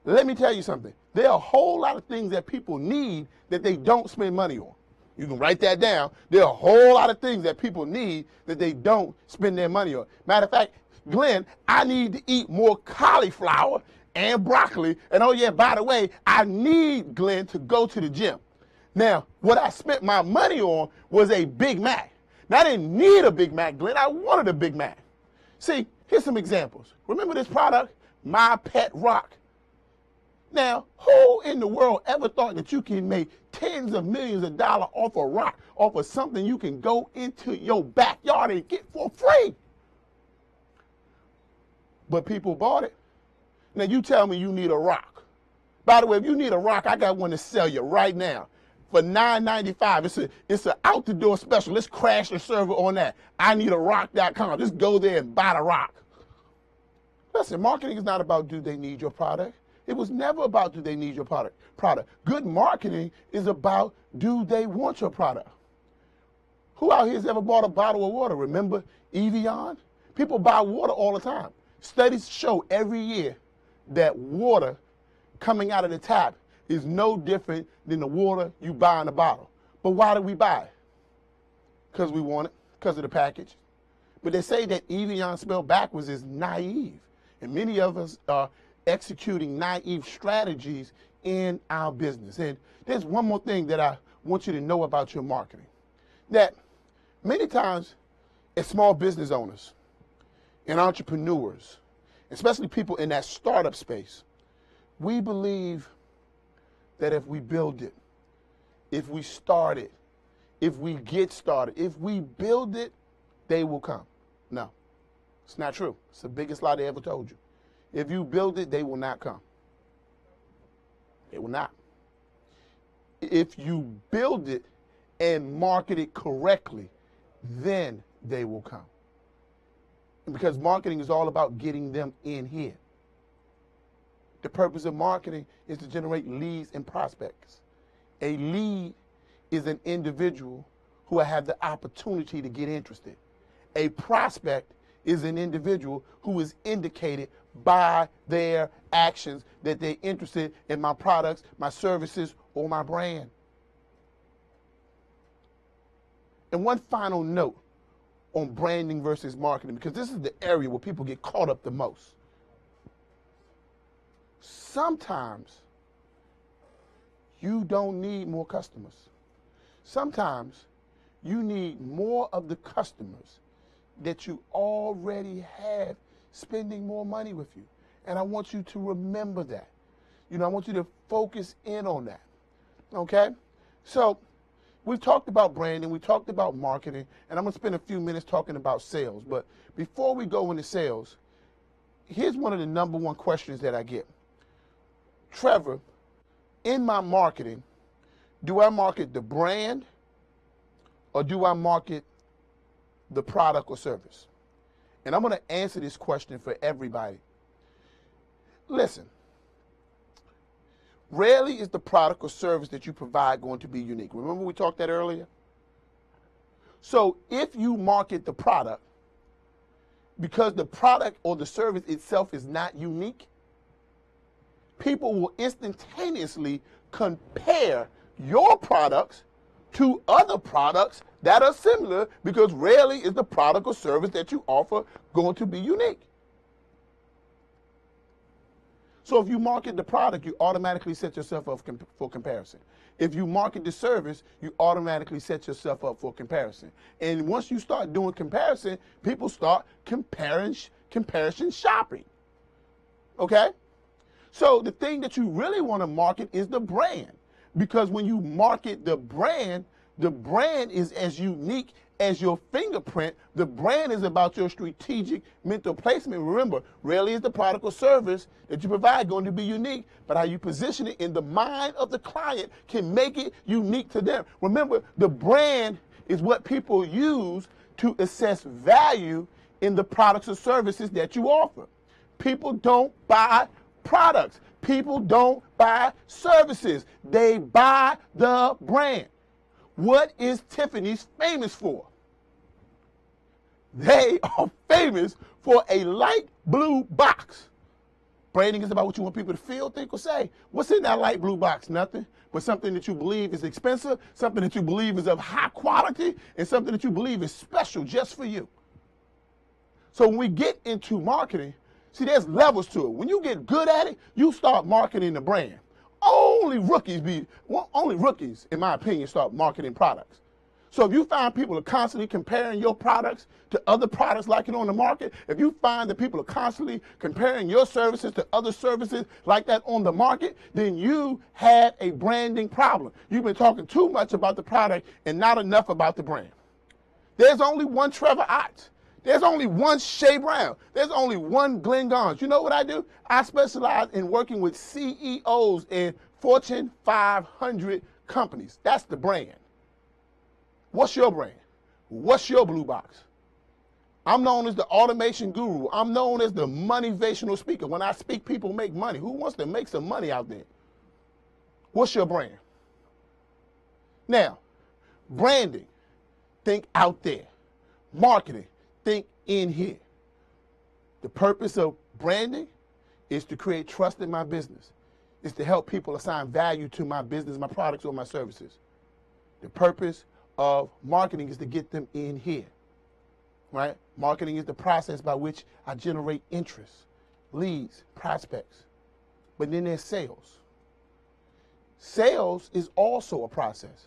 Let me tell you something. There are a whole lot of things that people need that they don't spend money on. You can write that down. There are a whole lot of things that people need that they don't spend their money on. Matter of fact, Glenn, I need to eat more cauliflower and broccoli. And oh yeah, by the way, I need, Glenn, to go to the gym. Now, what I spent my money on was a Big Mac. Now, I didn't need a Big Mac, Glenn. I wanted a Big Mac. See, here's some examples. Remember this product, My Pet Rock? Now, who in the world ever thought that you can make tens of millions of dollars off a rock, off of something you can go into your backyard and get for free? But people bought it. Now, you tell me you need a rock. By the way, if you need a rock, I got one to sell you right now for $9.95. It's an out-the-door special. Let's crash the server on that. I need a rock.com. Just go there and buy the rock. Listen, marketing is not about, do they need your product? It was never about, do they need your product. Good marketing is about, do they want your product? Who out here has ever bought a bottle of water? Remember Evian? People buy water all the time. Studies show every year that water coming out of the tap is no different than the water you buy in a bottle. But why do we buy it? Because we want it, because of the package. But they say that Evian spelled backwards is naive. And many of us are executing naive strategies in our business. And there's one more thing that I want you to know about your marketing. That many times as small business owners and entrepreneurs, especially people in that startup space, we believe that if we build it, if we start it, if we get started, if we build it, they will come. No, it's not true. It's the biggest lie they ever told you. If you build it, they will not come. They will not. If you build it and market it correctly, then they will come. Because marketing is all about getting them in here. The purpose of marketing is to generate leads and prospects. A lead is an individual who have the opportunity to get interested. A prospect is an individual who is indicated by their actions that they're interested in my products, my services, or my brand. And one final note on branding versus marketing, because this is the area where people get caught up the most. Sometimes you don't need more customers. Sometimes you need more of the customers that you already have spending more money with you. And I want you to remember that. You know, I want you to focus in on that. Okay? So we've talked about branding, we talked about marketing, and I'm going to spend a few minutes talking about sales. But before we go into sales, here's one of the number one questions that I get. Trevor, in my marketing, do I market the brand or do I market the product or service? And I'm going to answer this question for everybody. Listen, rarely is the product or service that you provide going to be unique. Remember we talked that earlier? So if you market the product, because the product or the service itself is not unique, people will instantaneously compare your products to other products that are similar, because rarely is the product or service that you offer going to be unique. So if you market the product, you automatically set yourself up for comparison. If you market the service, you automatically set yourself up for comparison. And once you start doing comparison, people start comparison shopping. Okay? So the thing that you really want to market is the brand. Because when you market the brand is as unique as your fingerprint. The brand is about your strategic mental placement. Remember, rarely is the product or service that you provide going to be unique, but how you position it in the mind of the client can make it unique to them. Remember, the brand is what people use to assess value in the products or services that you offer. People don't buy products. People don't buy services. They buy the brand. What is Tiffany's famous for? They are famous for a light blue box. Branding is about what you want people to feel, think, or say. What's in that light blue box? Nothing, but something that you believe is expensive, something that you believe is of high quality, and something that you believe is special just for you. So when we get into marketing, see, there's levels to it. When you get good at it, you start marketing the brand. Only rookies, in my opinion, start marketing products. So if you find people are constantly comparing your products to other products like it on the market, if you find that people are constantly comparing your services to other services like that on the market, then you have a branding problem. You've been talking too much about the product and not enough about the brand. There's only one Trevor Ott. There's only one Shay Brown. There's only one Glenn Gons. You know what I do? I specialize in working with CEOs in Fortune 500 companies. That's the brand. What's your brand? What's your blue box? I'm known as the automation guru. I'm known as the motivational speaker. When I speak, people make money. Who wants to make some money out there? What's your brand? Now, branding, think out there. Marketing, think in here. The purpose of branding is to create trust in my business. It's to help people assign value to my business, my products, or my services. The purpose of marketing is to get them in here, right? Marketing is the process by which I generate interest, leads, prospects. But then there's sales. Sales is also a process.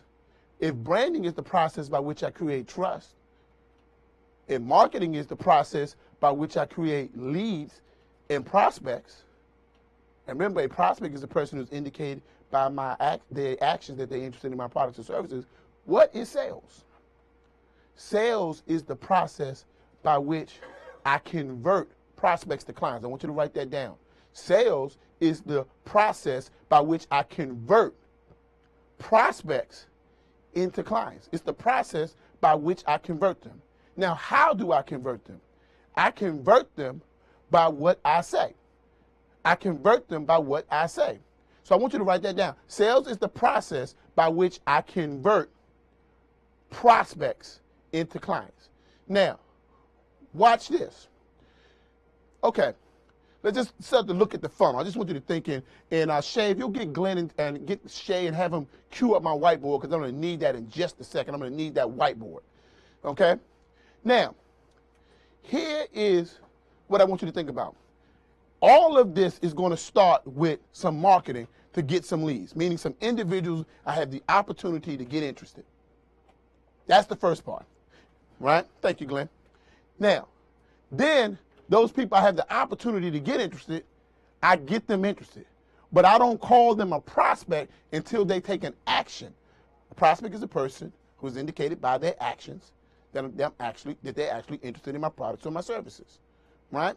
If branding is the process by which I create trust, if marketing is the process by which I create leads and prospects, and remember, a prospect is the person who's indicated by the actions that they're interested in my products or services. What is sales? Sales is the process by which I convert prospects to clients. I want you to write that down. Sales is the process by which I convert prospects into clients. It's the process by which I convert them. Now, how do I convert them? I convert them by what I say. I convert them by what I say. So I want you to write that down. Sales is the process by which I convert prospects into clients. Now, watch this. Okay, let's just start to look at the funnel. I just want you to think and Shay, if you'll get Glenn and get Shay and have him cue up my whiteboard, because I'm going to need that in just a second. I'm going to need that whiteboard. Okay? Now, here is what I want you to think about. All of this is going to start with some marketing to get some leads, meaning some individuals I have the opportunity to get interested. That's the first part, right? Thank you, Glenn. Now, then those people I have the opportunity to get interested, I get them interested. But I don't call them a prospect until they take an action. A prospect is a person who is indicated by their actions that they're actually interested in my products or my services, right?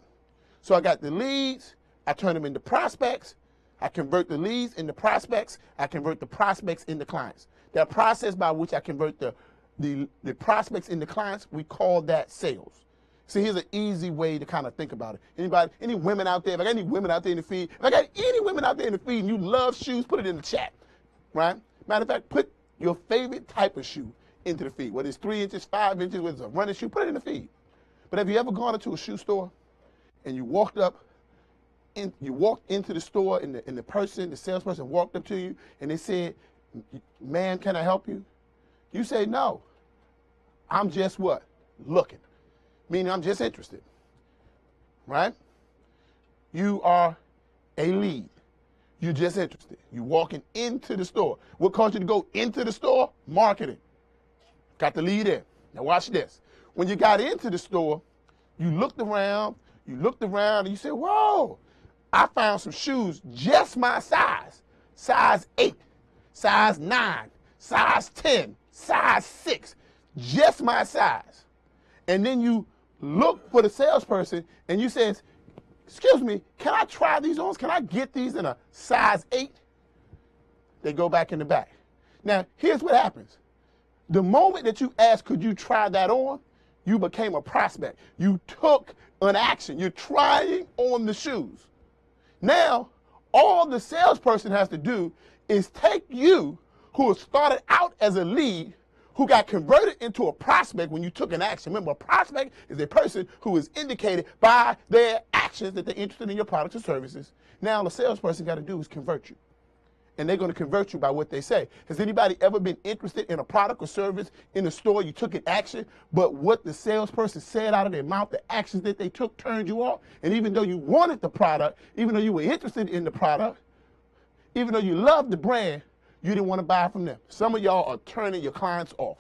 So I got the leads, I turn them into prospects, I convert the leads into prospects, I convert the prospects into clients. That process by which I convert the prospects into clients, we call that sales. See, here's an easy way to kind of think about it. Any women out there, if I got any women out there in the feed, if I got any women out there in the feed and you love shoes, put it in the chat, right? Matter of fact, put your favorite type of shoe into the feed, whether it's 3 inches, 5 inches, whether it's a running shoe, put it in the feed. But have you ever gone into a shoe store and you walked into the store and the salesperson walked up to you and they said, "Man, can I help you?" You say, "No, I'm just what? Looking." Meaning I'm just interested, right? You are a lead. You're just interested. You're walking into the store. What caused you to go into the store? Marketing. Got the lead in. Now watch this. When you got into the store, you looked around, and you said, "Whoa, I found some shoes just my size. Size 8, size 9, size 10, size 6, just my size." And then you look for the salesperson and you say, "Excuse me, can I try these on? Can I get these in a size 8? They go back in the back. Now, here's what happens. The moment that you ask, "Could you try that on?" you became a prospect. You took an action. You're trying on the shoes. Now, all the salesperson has to do is take you, who started out as a lead, who got converted into a prospect when you took an action. Remember, a prospect is a person who is indicated by their actions that they're interested in your products or services. Now, the salesperson got to do is convert you. And they're going to convert you by what they say. Has anybody ever been interested in a product or service in the store? You took an action, but what the salesperson said out of their mouth, the actions that they took, turned you off. And even though you wanted the product, even though you were interested in the product, even though you loved the brand, you didn't want to buy from them. Some of y'all are turning your clients off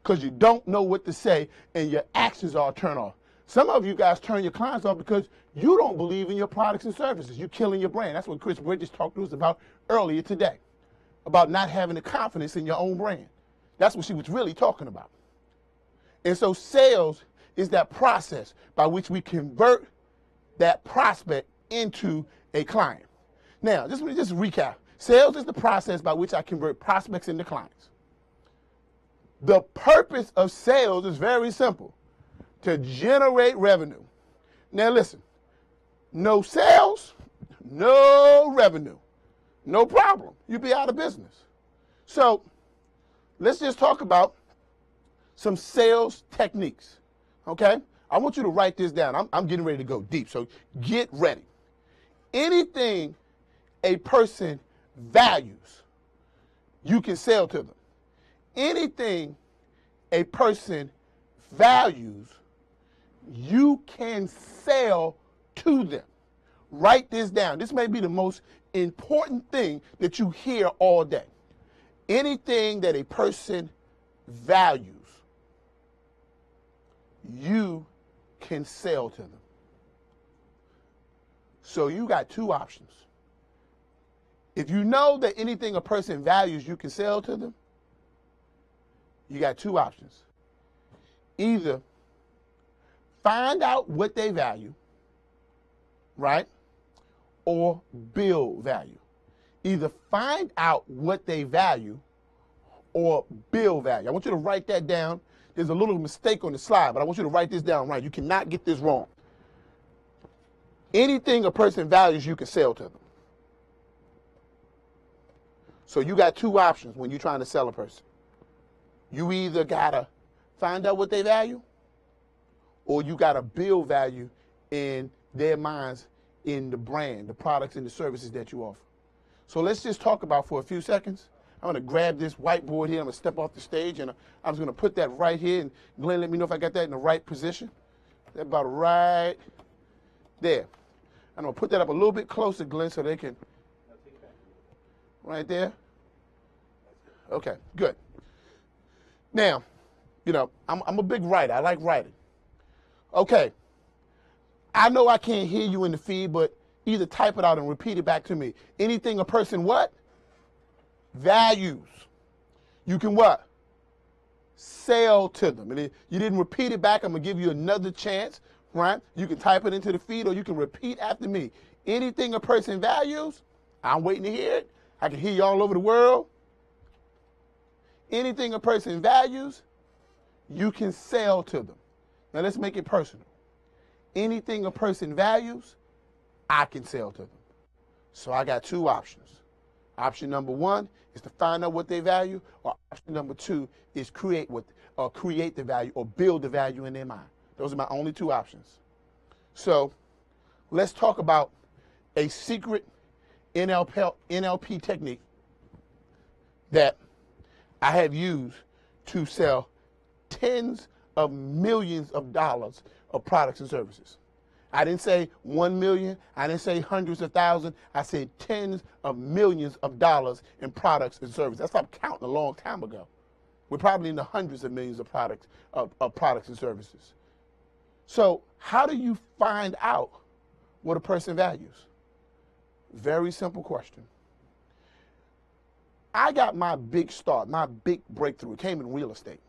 because you don't know what to say and your actions are turned off. Some of you guys turn your clients off because you don't believe in your products and services. You're killing your brand. That's what Chris Bridges talked to us about earlier today, about not having the confidence in your own brand. That's what she was really talking about. And so sales is that process by which we convert that prospect into a client. Now, just recap. Sales is the process by which I convert prospects into clients. The purpose of sales is very simple: to generate revenue. Now listen, no sales, no revenue, no problem. You'll be out of business. So let's just talk about some sales techniques, okay? I want you to write this down. I'm getting ready to go deep, so get ready. Anything a person values, you can sell to them. Anything a person values, you can sell to them. Write this down. This may be the most important thing that you hear all day. Anything that a person values, you can sell to them. So you got two options. If you know that anything a person values, you can sell to them, you got two options. Either find out what they value, right? Or build value. Either find out what they value or build value. I want you to write that down. There's a little mistake on the slide, but I want you to write this down right. You cannot get this wrong. Anything a person values, you can sell to them. So you got two options when you're trying to sell a person. You either gotta find out what they value, or you gotta build value in their minds in the brand, the products and the services that you offer. So let's just talk about for a few seconds. I'm gonna grab this whiteboard here. I'm gonna step off the stage and I'm just gonna put that right here. And Glenn, let me know if I got that in the right position. That's about right there. I'm gonna put that up a little bit closer, Glenn, so they can. Right there. Okay, good. Now, you know, I'm a big writer. I like writing. Okay. I know I can't hear you in the feed, but either type it out and repeat it back to me. Anything a person what? Values. You can what? Sell to them. And if you didn't repeat it back, I'm going to give you another chance, right? You can type it into the feed or you can repeat after me. Anything a person values, I'm waiting to hear it. I can hear you all over the world. Anything a person values, you can sell to them. Now let's make it personal. Anything a person values, I can sell to them. So I got two options. Option number one is to find out what they value, or option number two is create the value or build the value in their mind. Those are my only two options. So let's talk about a secret NLP technique that I have used to sell tens of millions of dollars of products and services. I didn't say 1 million. I didn't say hundreds of thousands. I said tens of millions of dollars in products and services. I stopped counting a long time ago. We're probably in the hundreds of millions of products and services. So how do you find out what a person values? Very simple question. I got my big start, my big breakthrough. It came in real estate.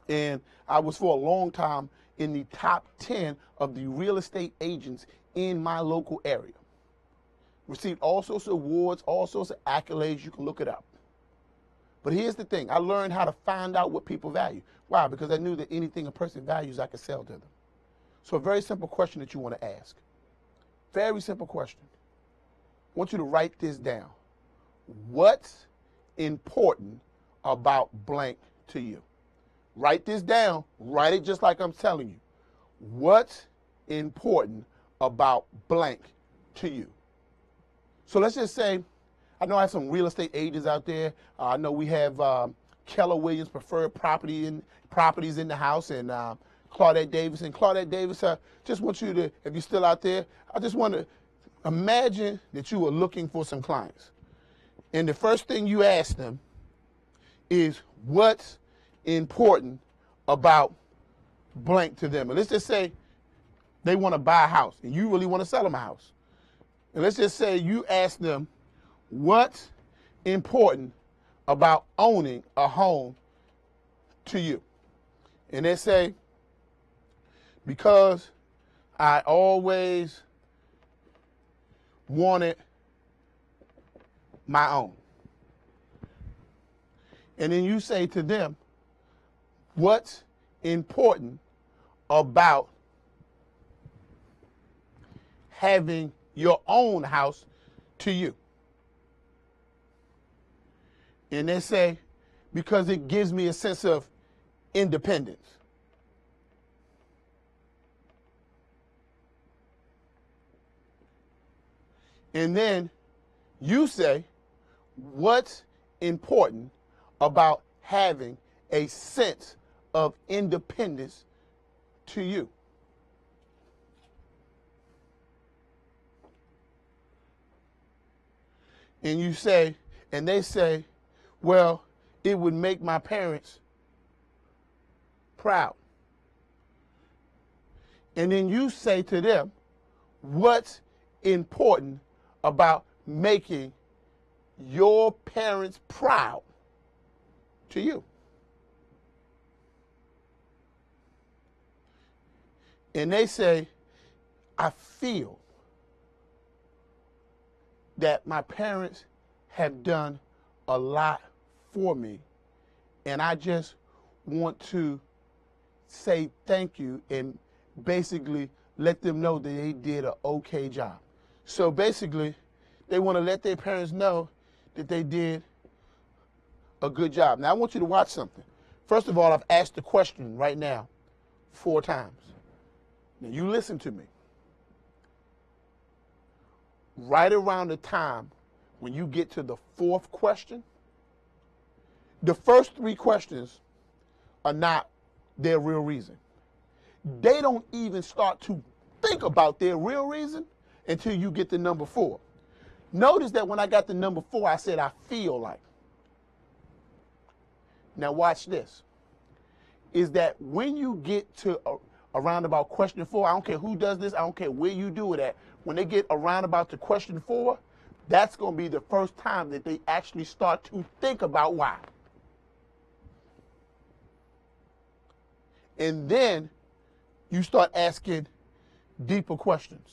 And I was for a long time in the top 10 of the real estate agents in my local area. Received all sorts of awards, all sorts of accolades. You can look it up. But here's the thing. I learned how to find out what people value. Why? Because I knew that anything a person values, I could sell to them. So a very simple question that you want to ask. Very simple question. I want you to write this down. What's important about blank to you? Write this down. Write it just like I'm telling you. What's important about blank to you? So let's just say, I know I have some real estate agents out there. I know we have Keller Williams Preferred Properties in the house, and Claudette Davis. And Claudette Davis, just want you to, if you're still out there, I just want to imagine that you were looking for some clients. And the first thing you ask them is, what's important about blank to them? And let's just say they want to buy a house and you really want to sell them a house. And let's just say you ask them, what's important about owning a home to you? And they say, because I always wanted my own. And then you say to them, what's important about having your own house to you? And they say, because it gives me a sense of independence. And then you say, what's important about having a sense of independence to you? And you say, and they say, well, it would make my parents proud. And then you say to them, what's important about making your parents proud to you? And they say, I feel that my parents have done a lot for me, and I just want to say thank you and basically let them know that they did an okay job. So basically, they want to let their parents know that they did a good job. Now, I want you to watch something. First of all, I've asked the question right now 4 times. Now, you listen to me. Right around the time when you get to the 4th question, the first 3 questions are not their real reason. They don't even start to think about their real reason until you get to number 4. Notice that when I got to number 4, I said, I feel like. Now watch this. Is that when you get to around about question 4, I don't care who does this, I don't care where you do it at, when they get around about to question 4, that's going to be the first time that they actually start to think about why. And then you start asking deeper questions.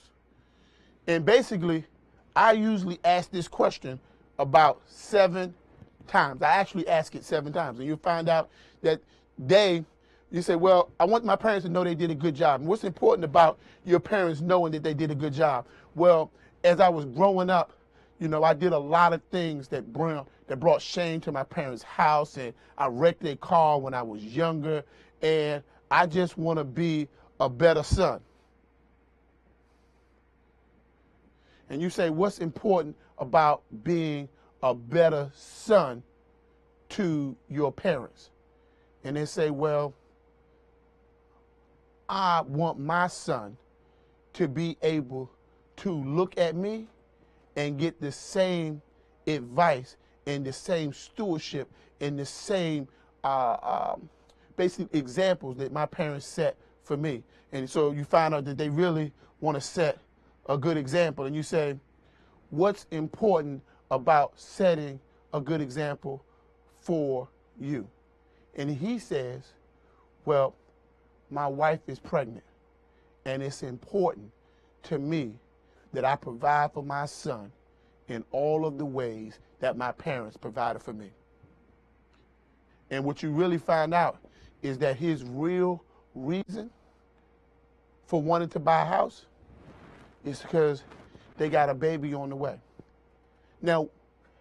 And basically, I usually ask this question about 7 times. I actually ask it 7 times. And you'll find out that you say, well, I want my parents to know they did a good job. And what's important about your parents knowing that they did a good job? Well, as I was growing up, you know, I did a lot of things that brought shame to my parents' house, and I wrecked their car when I was younger, and I just want to be a better son. And you say, what's important about being a better son to your parents? And they say, well, I want my son to be able to look at me and get the same advice and the same stewardship and the same basic examples that my parents set for me. And so you find out that they really want to set a good example. And you say, what's important about setting a good example for you? And he says, well, my wife is pregnant, and it's important to me that I provide for my son in all of the ways that my parents provided for me. And what you really find out is that his real reason for wanting to buy a house It's because they got a baby on the way. Now,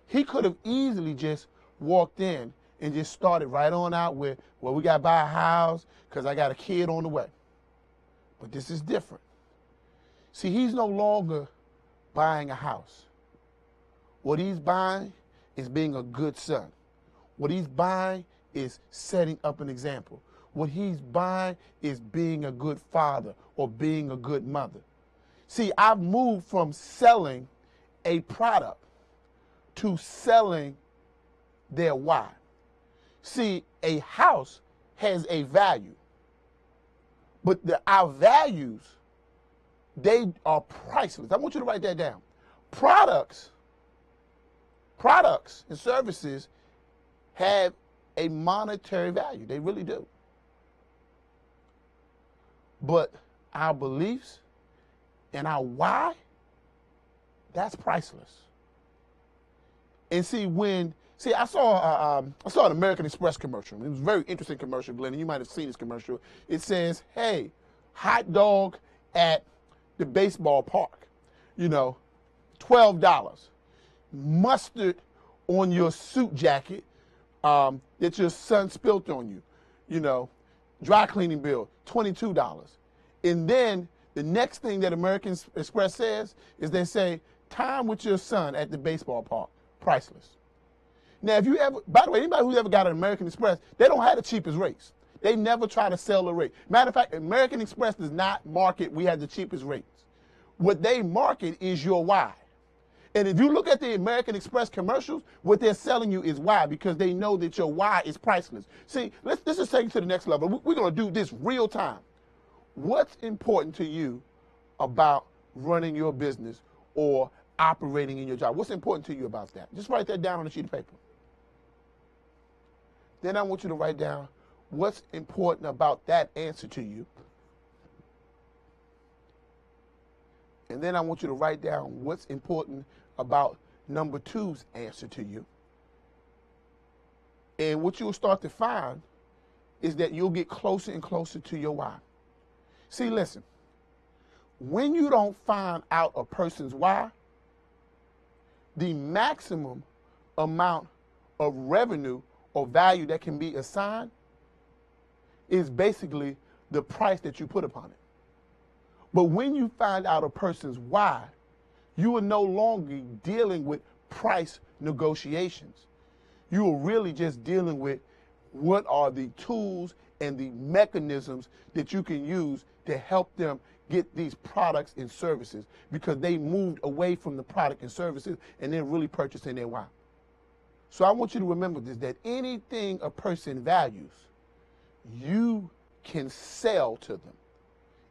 he could have easily just walked in and just started right on out with, well, we got to buy a house because I got a kid on the way. But this is different. See, he's no longer buying a house. What he's buying is being a good son. What he's buying is setting up an example. What he's buying is being a good father or being a good mother. See, I've moved from selling a product to selling their why. See, a house has a value, but our values, they are priceless. I want you to write that down. Products and services have a monetary value. They really do. But our beliefs and our why, that's priceless. And I saw an American Express commercial. It was a very interesting commercial, Glenn, and you might have seen this commercial. It says, hey, hot dog at the baseball park, $12. Mustard on your suit jacket that your son spilt on you, dry cleaning bill, $22. And then the next thing that American Express says is they say, time with your son at the baseball park, priceless. Now, by the way, anybody who's ever got an American Express, they don't have the cheapest rates. They never try to sell a rate. Matter of fact, American Express does not market, we have the cheapest rates. What they market is your why. And if you look at the American Express commercials, what they're selling you is why, because they know that your why is priceless. See, let's just take it to the next level. We're going to do this real time. What's important to you about running your business or operating in your job? What's important to you about that? Just write that down on a sheet of paper. Then I want you to write down what's important about that answer to you. And then I want you to write down what's important about number 2's answer to you. And what you'll start to find is that you'll get closer and closer to your why. See, listen, when you don't find out a person's why, the maximum amount of revenue or value that can be assigned is basically the price that you put upon it. But when you find out a person's why, you are no longer dealing with price negotiations. You are really just dealing with what are the tools and the mechanisms that you can use to help them get these products and services, because they moved away from the product and services and they're really purchasing their why. So I want you to remember this, that anything a person values, you can sell to them.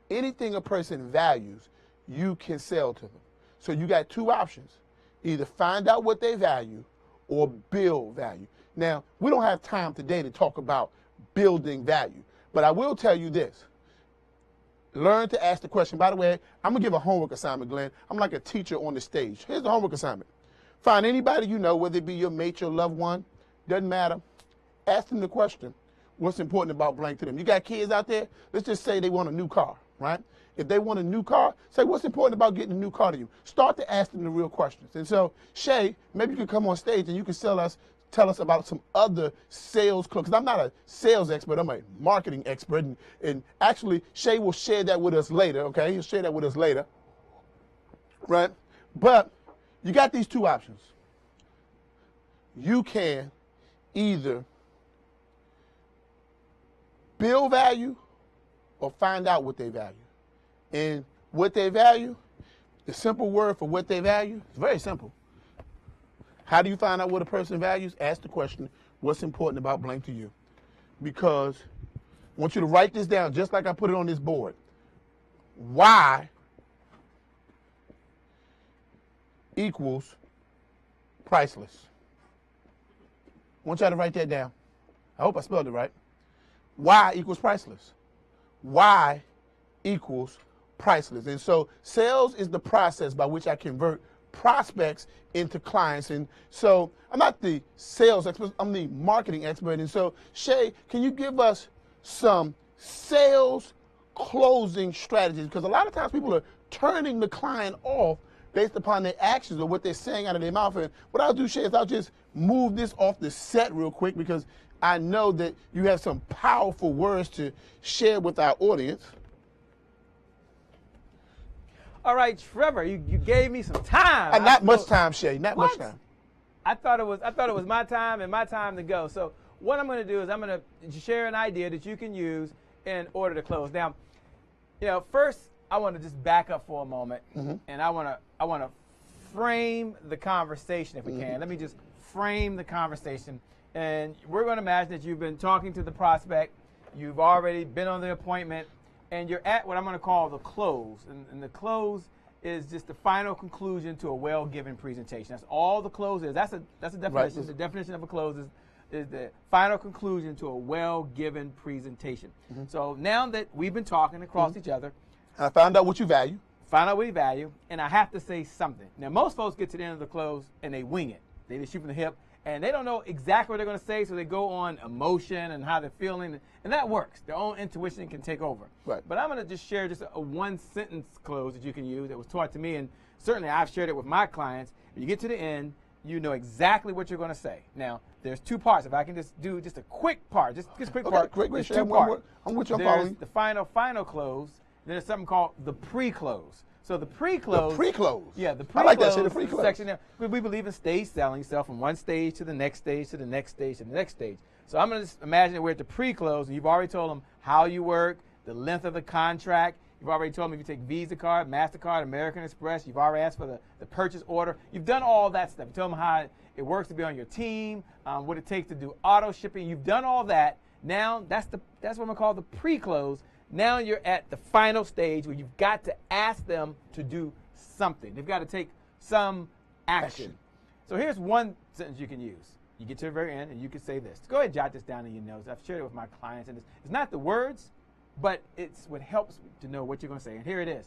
Anything a person values, you can sell to them. So you got 2 options. Either find out what they value or build value. Now, we don't have time today to talk about building value, but I will tell you this. Learn to ask the question. By the way, I'm going to give a homework assignment, Glenn. I'm like a teacher on the stage. Here's the homework assignment. Find anybody you know, whether it be your mate, your loved one, doesn't matter. Ask them the question, what's important about blank to them? You got kids out there? Let's just say they want a new car, right? If they want a new car, say, what's important about getting a new car to you? Start to ask them the real questions. And so, Shay, maybe you can come on stage and you can tell us about some other sales clubs. Because I'm not a sales expert, I'm a marketing expert. And actually, Shay will share that with us later, okay? He'll share that with us later, right? But you got these 2 options. You can either build value or find out what they value. And what they value, the simple word for what they value, is very simple. How do you find out what a person values? Ask the question, what's important about blank to you? Because I want you to write this down just like I put it on this board. Why equals priceless. I want y'all to write that down. I hope I spelled it right. Why equals priceless. Why equals priceless. And so sales is the process by which I convert prospects into clients. And so I'm not the sales expert, I'm the marketing expert. And so Shay, can you give us some sales closing strategies? Because a lot of times people are turning the client off based upon their actions or what they're saying out of their mouth. And what I'll do, Shay, is I'll just move this off the set real quick because I know that you have some powerful words to share with our audience. All right, Trevor, you gave me some time. Not much time, Shay. Not What? much time. I thought it was my time and my time to go. So what I'm going to do is I'm going to share an idea that you can use in order to close. Now, first I want to just back up for a moment, and I want to frame the conversation if we can. Let me just frame the conversation, and we're going to imagine that you've been talking to the prospect, you've already been on the appointment, and you're at what I'm going to call the close, and the close is just the final conclusion to a well-given presentation. That's all the close is. That's a definition. Right. The definition of a close is the final conclusion to a well-given presentation. So now that we've been talking across each other, I found out what you value. find out what you value, and I have to say something. Now, most folks get to the end of the close and they wing it. They just shoot from the hip, and they don't know exactly what they're going to say, so they go on emotion and how they're feeling, and that works. Their own intuition can take over. Right. But I'm going to just share just a one-sentence close that you can use that was taught to me, and certainly I've shared it with my clients. When you get to the end, you know exactly what you're going to say. Now, there's two parts. If I can just do just a quick part, just a quick part. Great. There's Share two one parts. more. I'm with you. I'm There's following. the final close. Then there's something called the pre-close. So the pre-close. The pre-close. Yeah, the I pre-close. like that shit, the pre-close. Section there. We believe in stage selling, sell from one stage to the next stage to the next stage to the next stage. So I'm going to just imagine that we're at the pre-close, and you've already told them how you work, the length of the contract. You've already told them if you take Visa card, MasterCard, American Express. You've already asked for the purchase order. You've done all that stuff. You told them how it works to be on your team, what it takes to do auto shipping. You've done all that. Now that's what I'm going to call the pre-close. Now you're at the final stage where you've got to ask them to do something. They've got to take some action. So here's one sentence you can use. You get to the very end and you can say this. Go ahead and jot this down in your notes. I've shared it with my clients, and it's not the words, but it's what helps to know what you're going to say. And here it is.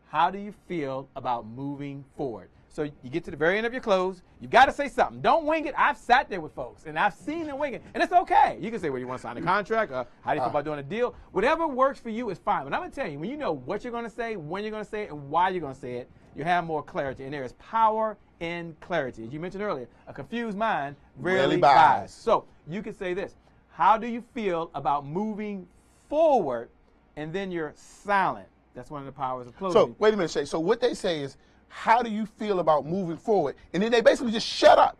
How do you feel about moving forward? So you get to the very end of your close. You've got to say something. Don't wing it. I've sat there with folks, and I've seen them wing it. And it's okay. You can say, well, you want to sign a contract? Or how do you feel about doing a deal? Whatever works for you is fine. But I'm going to tell you, when you know what you're going to say, when you're going to say it, and why you're going to say it, you have more clarity. And there is power in clarity. As you mentioned earlier, a confused mind rarely buys. So you can say this. How do you feel about moving forward? And then you're silent. That's one of the powers of closing. So wait a minute, Shay. So what they say is, how do you feel about moving forward? And then they basically just shut up.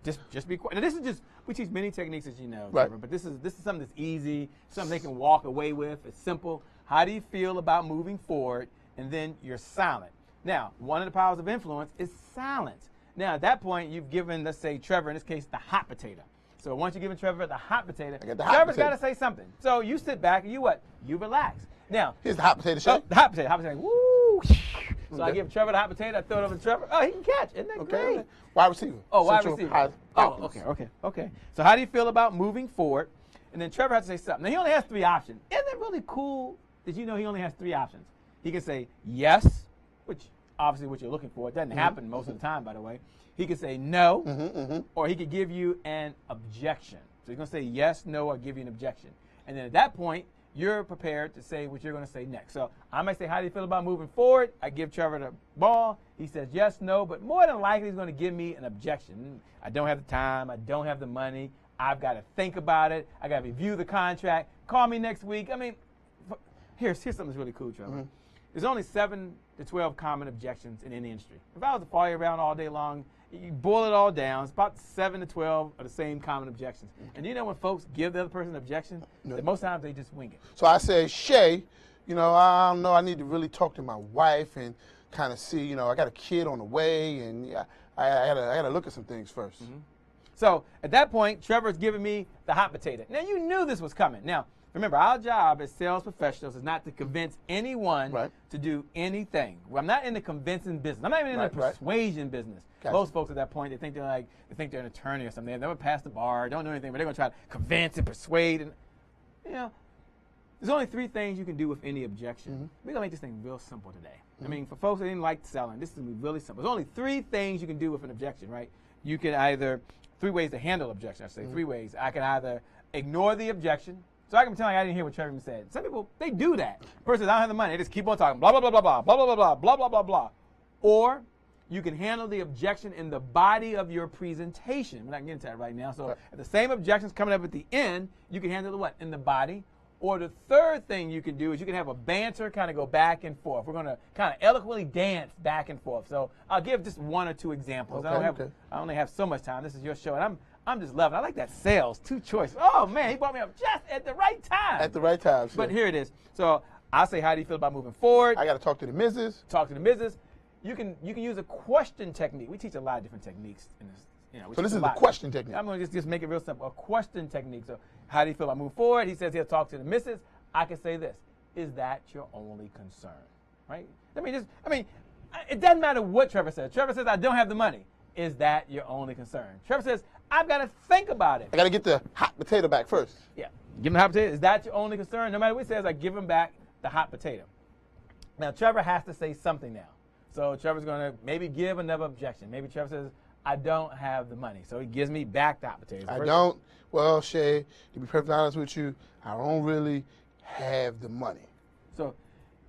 Just be quiet. Now this is just, we teach many techniques, as you know, Right. Trevor, but this is something that's easy, something they can walk away with. It's simple. How do you feel about moving forward? And then you're silent. Now, one of the powers of influence is silence. Now, at that point, you've given, let's say, Trevor, in this case, the hot potato. So once you've given Trevor the hot potato, Trevor's got to say something. So you sit back and you relax. Now, here's the hot potato, Shay. The hot potato, woo. So I give Trevor the hot potato, I throw it over to Trevor. Oh, he can catch. Isn't that great? Wide receiver. Oh, wide Central receiver. high Okay. So how do you feel about moving forward? And then Trevor has to say something. Now, he only has 3 options. Isn't it really cool that you know he only has 3 options? He can say yes, which obviously what you're looking for. It doesn't happen most of the time, by the way. He could say no, or he could give you an objection. So he's going to say yes, no, or give you an objection. And then at that point, you're prepared to say what you're going to say next. So I might say, how do you feel about moving forward? I give Trevor the ball. He says yes, no, but more than likely he's going to give me an objection. I don't have the time. I don't have the money. I've got to think about it. I got to review the contract. Call me next week. I mean, here's something that's really cool, Trevor. There's only 7 to 12 common objections in any industry. If I was to follow you around all day long, you boil it all down, it's about 7 to 12 of the same common objections. And you know when folks give the other person an objection, that most times they just wing it. So I say, Shay, I don't know, I need to really talk to my wife and kind of see, I got a kid on the way, and I gotta look at some things first. So at that point, Trevor's giving me the hot potato. Now you knew this was coming. Now, remember, our job as sales professionals is not to convince anyone to do anything. I'm not in the convincing business. I'm not even in the persuasion business. Gotcha. Most folks at that point, they think they're an attorney or something. They've never passed the bar, don't know anything, but they're going to try to convince and persuade. And there's only 3 things you can do with any objection. We're going to make this thing real simple today. I mean, for folks that didn't like selling, this is going to be really simple. There's only 3 things you can do with an objection, right? You can either, 3 ways to handle objection, I say 3 ways. I can either ignore the objection. So I can pretend like I didn't hear what Trevor even said. Some people, they do that. Person says, I don't have the money. They just keep on talking, blah, blah, blah, blah, blah, blah, blah, blah, blah, blah, blah, blah, blah. Or you can handle the objection in the body of your presentation. We're not getting into that right now. So if the same objection's coming up at the end, you can handle it what? In the body. Or the third thing you can do is you can have a banter kind of go back and forth. We're going to kind of eloquently dance back and forth. So I'll give just one or two examples. Okay, I only have so much time. This is your show, and I'm just loving it. I like that sales, two choice. Oh, man, he brought me up just at the right time. At the right time. Sure. But here it is. So I'll say, how do you feel about moving forward? I got to talk to the missus. Talk to the missus. You can use a question technique. We teach a lot of different techniques in this. So this is the question technique. I'm going to just make it real simple. A question technique. So how do you feel about moving forward? He says he'll talk to the missus. I can say this. Is that your only concern? Right? It doesn't matter what Trevor says. Trevor says, I don't have the money. Is that your only concern? Trevor says, I've got to think about it. I got to get the hot potato back first. Yeah. Give him the hot potato. Is that your only concern? No matter what he says, I give him back the hot potato. Now, Trevor has to say something now. So Trevor's going to maybe give another objection. Maybe Trevor says, I don't have the money. So he gives me back the hot potatoes. I don't. Well, Shay, to be perfectly honest with you, I don't really have the money. So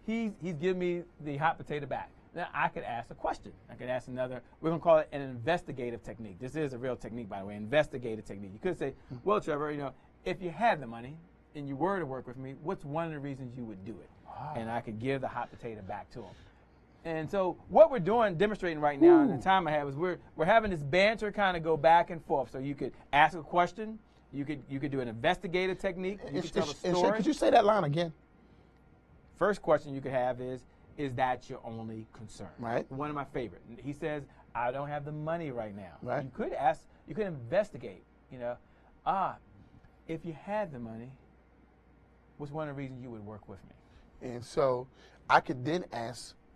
he's giving me the hot potato back. Now I could ask a question. I could ask another. We're going to call it an investigative technique. This is a real technique, by the way, investigative technique. You could say, well, Trevor, if you had the money and you were to work with me, what's one of the reasons you would do it? Wow. And I could give the hot potato back to him. And so what we're doing, demonstrating right now, in the time I have, is we're having this banter kind of go back and forth. So you could ask a question, you could do an investigative technique, you could tell a story. And could you say that line again? First question you could have is that your only concern? Right. One of my favorite. He says, I don't have the money right now. Right. You could investigate, if you had the money, what's one of the reasons you would work with me? And so I could then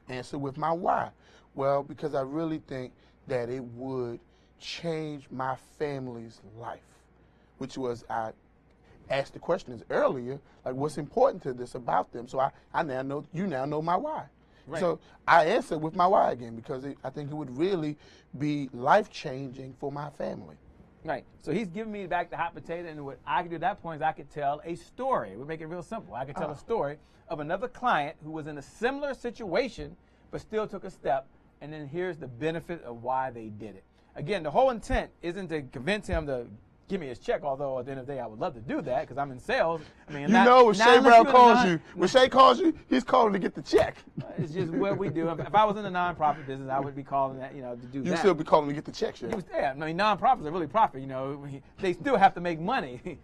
answer with my why. Well, because I really think that it would change my family's life, which was I asked the questions earlier, like what's important to this about them. So I now know, you now know my why. Right. So I answer with my why again because I think it would really be life-changing for my family. Right. So he's giving me back the hot potato, and what I could do at that point is I could tell a story. We make it real simple. I could tell a story of another client who was in a similar situation but still took a step, and then here's the benefit of why they did it. Again, the whole intent isn't to convince him to give me his check, although at the end of the day I would love to do that because I'm in sales. When Shay Brown calls you, when Shay calls you, he's calling to get the check. It's just what we do. If I was in the nonprofit business, I would be calling that, to do that. You still be calling to get the check, Shay. Yeah, nonprofits are really profit. They still have to make money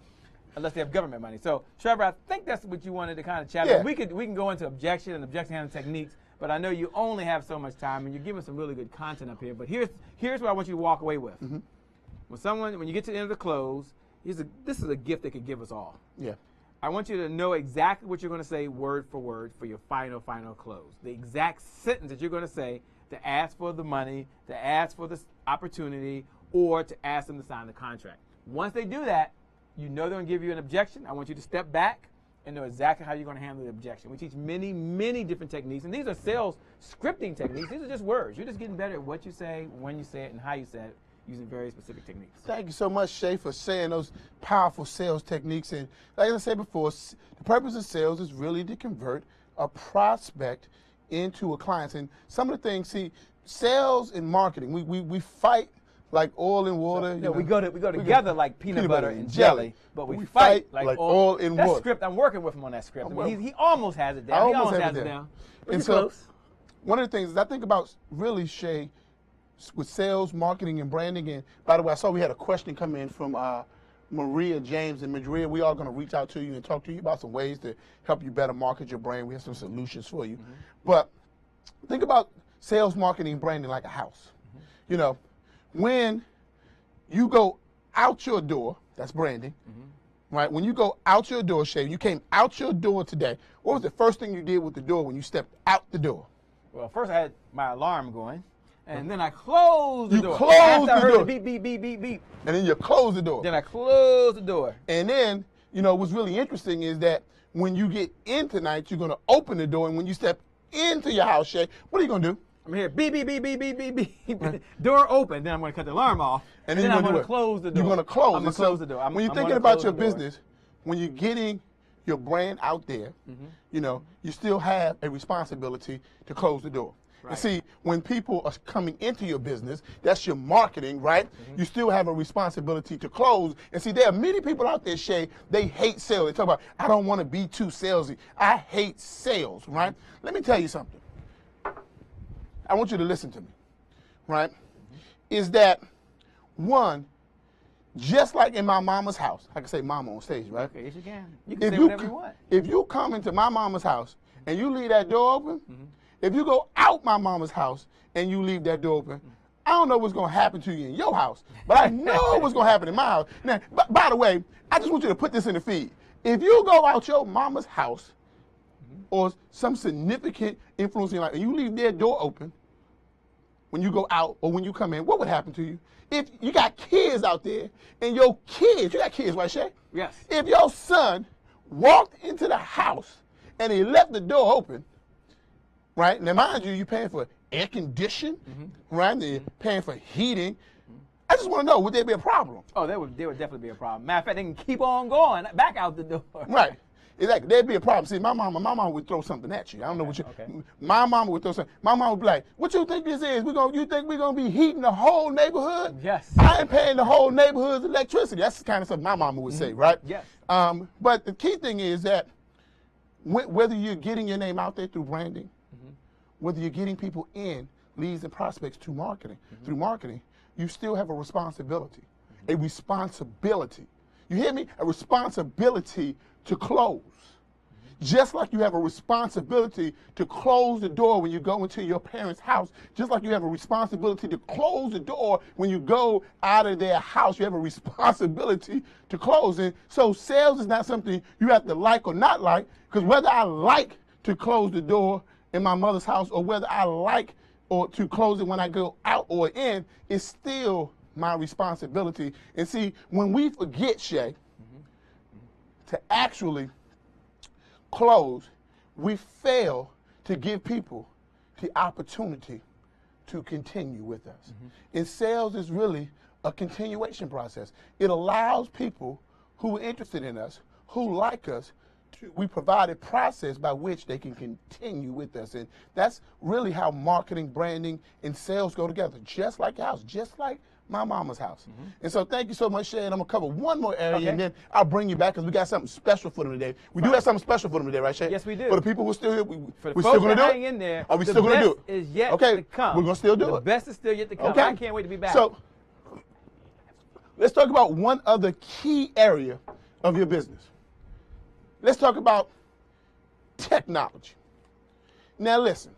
unless they have government money. So, Trevor, I think that's what you wanted to kind of chat about. We can go into objection handling techniques, but I know you only have so much time, and you're giving some really good content up here. But here's what I want you to walk away with. Mm-hmm. When you get to the end of the close, this is a gift they could give us all. Yeah. I want you to know exactly what you're going to say word for word for your final close. The exact sentence that you're going to say to ask for the money, to ask for this opportunity, or to ask them to sign the contract. Once they do that, they're going to give you an objection. I want you to step back and know exactly how you're going to handle the objection. We teach many, many different techniques, and these are sales scripting techniques. These are just words. You're just getting better at what you say, when you say it, and how you say it, using very specific techniques. Thank you so much, Shay, for saying those powerful sales techniques. And like I said before, the purpose of sales is really to convert a prospect into a client. And some of the things, sales and marketing, we fight like oil and water. We go together like peanut butter and jelly, but we fight like oil and water. That script, I'm working with him on that script. He almost has it down. He almost has it down. And so one of the things I think about really, Shay, with sales, marketing, and branding. And by the way, I saw we had a question come in from Maria James. And Maria, we are going to reach out to you and talk to you about some ways to help you better market your brand. We have some solutions for you. Mm-hmm. But think about sales, marketing, and branding like a house. Mm-hmm. When you go out your door, that's branding, right? When you go out your door, Shay, you came out your door today, what was the first thing you did with the door when you stepped out the door? Well, first I had my alarm going. And then I closed the door. You closed the door. Beep, beep, beep, beep, beep. And then you close the door. Then I closed the door. And then, what's really interesting is that when you get in tonight, you're going to open the door. And when you step into your house, Shay, what are you going to do? I'm here, beep, beep, beep, beep, beep, beep, beep. Right. Door open. Then I'm going to cut the alarm off. And then I'm going to close the door. You're going to close. I'm going to close the door. When you're thinking about your business, when you're getting your brand out there, you know, you still have a responsibility to close the door. And see, when people are coming into your business, that's your marketing, right? You still have a responsibility to close. And see, there are many people out there, Shay, they hate sales. They talk about, I don't want to be too salesy. I hate sales, right? Let me tell you something. I want you to listen to me, right? Is that, one, just like in my mama's house, I can say mama on stage, right? Okay, yes, you can. You can say whatever you want. If you come into my mama's house and you leave that door open, if you go out my mama's house and you leave that door open, I don't know what's going to happen to you in your house, but I know what's going to happen in my house. Now, by the way, I just want you to put this in the feed. If you go out your mama's house or some significant influence in your life and you leave their door open when you go out or when you come in, what would happen to you? If you got kids out there and your kids, you got kids, right, Shay? Yes. If your son walked into the house and he left the door open, right? Now, mind you, you're paying for air conditioning, right? You're paying for heating. I just want to know, would there be a problem? Oh, there would definitely be a problem. Matter of fact, they can keep on going back out the door. Right. Exactly. There'd be a problem. See, my mama would throw something at you. I don't know what you. Okay. My mama would throw something. My mama would be like, "What you think this is? You think we're gonna be heating the whole neighborhood? Yes. I ain't paying the whole neighborhood's electricity." That's the kind of stuff my mama would say, right? Yes. But the key thing is that whether you're getting your name out there through branding, whether you're getting people in, leads and prospects to marketing, through marketing, you still have a responsibility. A responsibility. You hear me? A responsibility to close. Just like you have a responsibility to close the door when you go into your parents' house, just like you have a responsibility to close the door when you go out of their house, you have a responsibility to close. And so sales is not something you have to like or not like, because whether I like to close the door in my mother's house or whether I like or to close it when I go out or in, it's still my responsibility. And see, when we forget, Shay, to actually close, we fail to give people the opportunity to continue with us. And sales is really a continuation process. It allows people who are interested in us, who like us, we provide a process by which they can continue with us. And that's really how marketing, branding, and sales go together, just like your house, just like my mama's house. And so thank you so much, Shay. And I'm going to cover one more area, and then I'll bring you back because we got something special for them today. We do have something special for them today, right, Shay? Yes, we do. For the people who are still here, For the we're folks still going to that do hang it? in there, Are we the still going to do best it? is yet Okay, to come. we're going to still do The it. best is still yet to come. Okay. I can't wait to be back. So let's talk about one other key area of your business. Let's talk about technology. Now listen,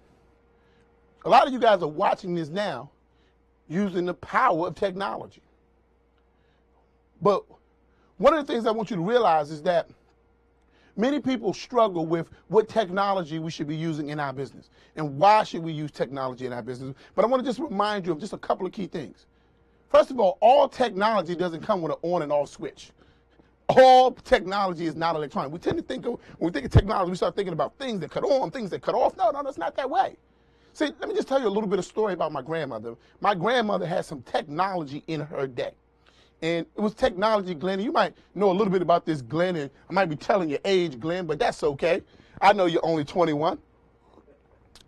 a lot of you guys are watching this now using the power of technology. But one of the things I want you to realize is that many people struggle with what technology we should be using in our business and why should we use technology in our business. But I want to just remind you of just a couple of key things. First of all technology doesn't come with an on and off switch. All technology is not electronic. We tend to think of, when we think of technology, we start thinking about things that cut on, things that cut off. No, that's not that way. See, let me just tell you a little bit of story about my grandmother. My grandmother had some technology in her day. And it was technology, Glenn. And you might know a little bit about this, Glenn, and I might be telling your age, Glenn, but that's okay. I know you're only 21.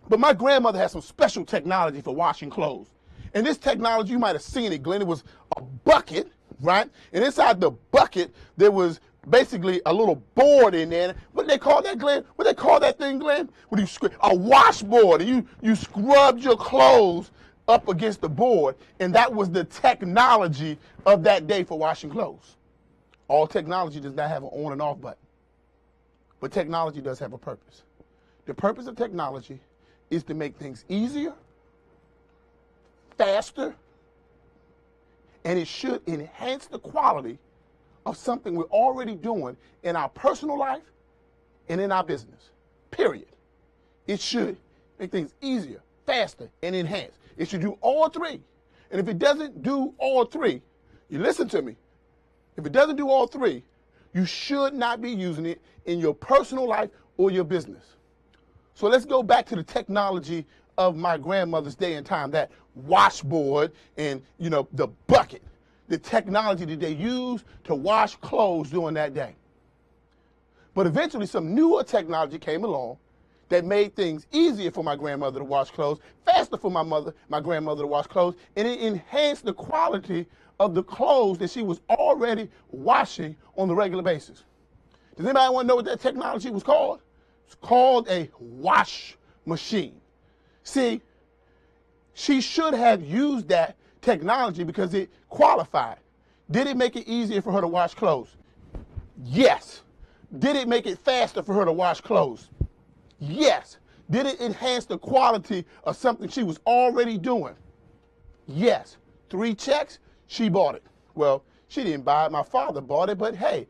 But my grandmother had some special technology for washing clothes. And this technology, you might have seen it, Glenn. It was a bucket, right? And inside the bucket, there was basically a little board in there. What do they call that, Glenn? What do they call that thing, Glenn? What do you a washboard. And you scrubbed your clothes up against the board. And that was the technology of that day for washing clothes. All technology does not have an on and off button. But technology does have a purpose. The purpose of technology is to make things easier, faster, and it should enhance the quality of something we're already doing in our personal life and in our business, period. It should make things easier, faster, and enhance. It should do all three. And if it doesn't do all three, you listen to me, if it doesn't do all three, you should not be using it in your personal life or your business. So let's go back to the technology of my grandmother's day and time, that washboard and, the bucket, the technology that they used to wash clothes during that day. But eventually some newer technology came along that made things easier for my grandmother to wash clothes, faster for my grandmother to wash clothes, and it enhanced the quality of the clothes that she was already washing on the regular basis. Does anybody want to know what that technology was called? It's called a wash machine. See, she should have used that technology because it qualified. Did it make it easier for her to wash clothes? Yes. Did it make it faster for her to wash clothes? Yes. Did it enhance the quality of something she was already doing? Yes. 3 checks, she bought it. Well, she didn't buy it, my father bought it, but hey,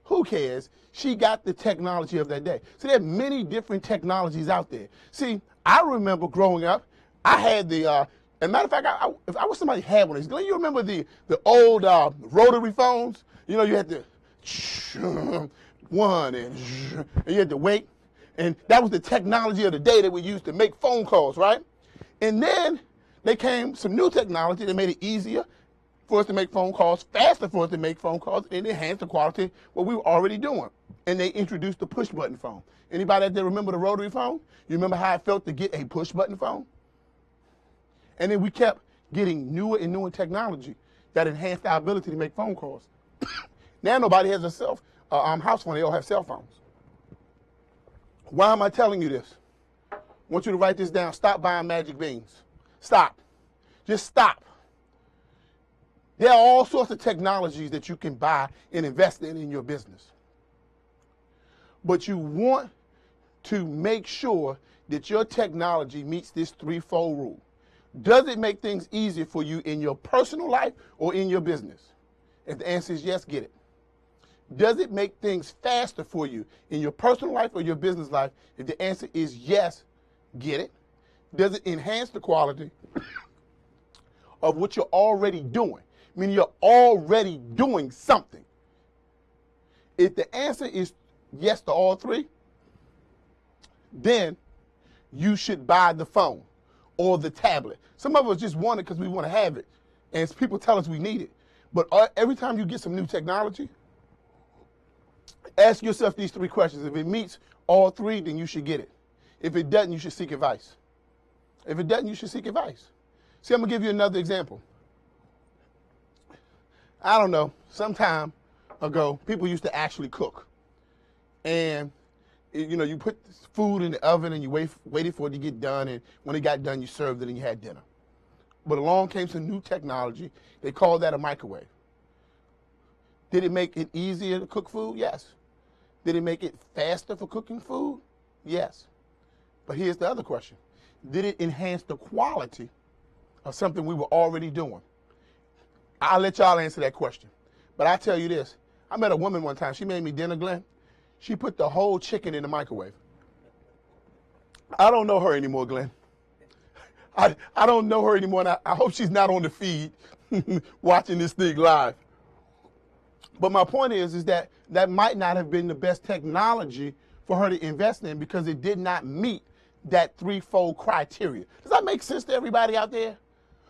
who cares? She got the technology of that day. So there are many different technologies out there. See, I remember growing up, I had the, as a matter of fact, if I wish somebody had one of these. Glenn, you remember the old rotary phones? You know, you had to one and you had to wait. And that was the technology of the day that we used to make phone calls, right? And then there came some new technology that made it easier for us to make phone calls, faster for us to make phone calls, and enhance the quality of what we were already doing. And they introduced the push button phone. Anybody out there remember the rotary phone? You remember how it felt to get a push button phone? And then we kept getting newer and newer technology that enhanced our ability to make phone calls. Now nobody has a house phone, they all have cell phones. Why am I telling you this? I want you to write this down. Stop buying magic beans. Stop. Just stop. There are all sorts of technologies that you can buy and invest in your business. But you want to make sure that your technology meets this 3-fold rule. Does it make things easier for you in your personal life or in your business? If the answer is yes, get it. Does it make things faster for you in your personal life or your business life? If the answer is yes, get it. Does it enhance the quality of what you're already doing? Meaning you're already doing something. If the answer is yes to all 3, then you should buy the phone or the tablet. Some of us just want it because we want to have it, and people tell us we need it. But every time you get some new technology, ask yourself these 3 questions. If it meets all 3, then you should get it. If it doesn't, you should seek advice. If it doesn't, you should seek advice. See, I'm going to give you another example. I don't know, some time ago, people used to actually cook. And, you know, you put food in the oven and you waited for it to get done, and when it got done, you served it and you had dinner. But along came some new technology. They called that a microwave. Did it make it easier to cook food? Yes. Did it make it faster for cooking food? Yes. But here's the other question. Did it enhance the quality of something we were already doing? I'll let y'all answer that question. But I tell you this. I met a woman one time. She made me dinner, Glenn. She put the whole chicken in the microwave. I don't know her anymore, Glenn. I don't know her anymore, and I hope she's not on the feed watching this thing live. But my point is that might not have been the best technology for her to invest in because it did not meet that 3-fold criteria. Does that make sense to everybody out there?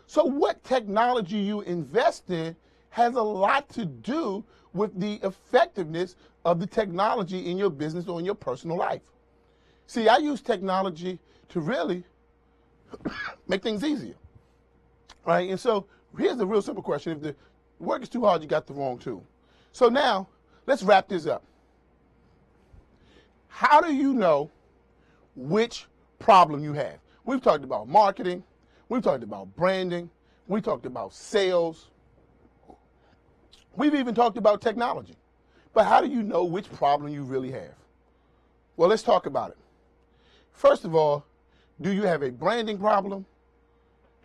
So what technology you invest in has a lot to do with the effectiveness of the technology in your business or in your personal life. See, I use technology to really make things easier, right? And so here's a real simple question. If the work is too hard, you got the wrong tool. So now, let's wrap this up. How do you know which problem you have? We've talked about marketing. We've talked about branding. We talked about sales. We've even talked about technology. But how do you know which problem you really have? Well, let's talk about it. First of all, do you have a branding problem?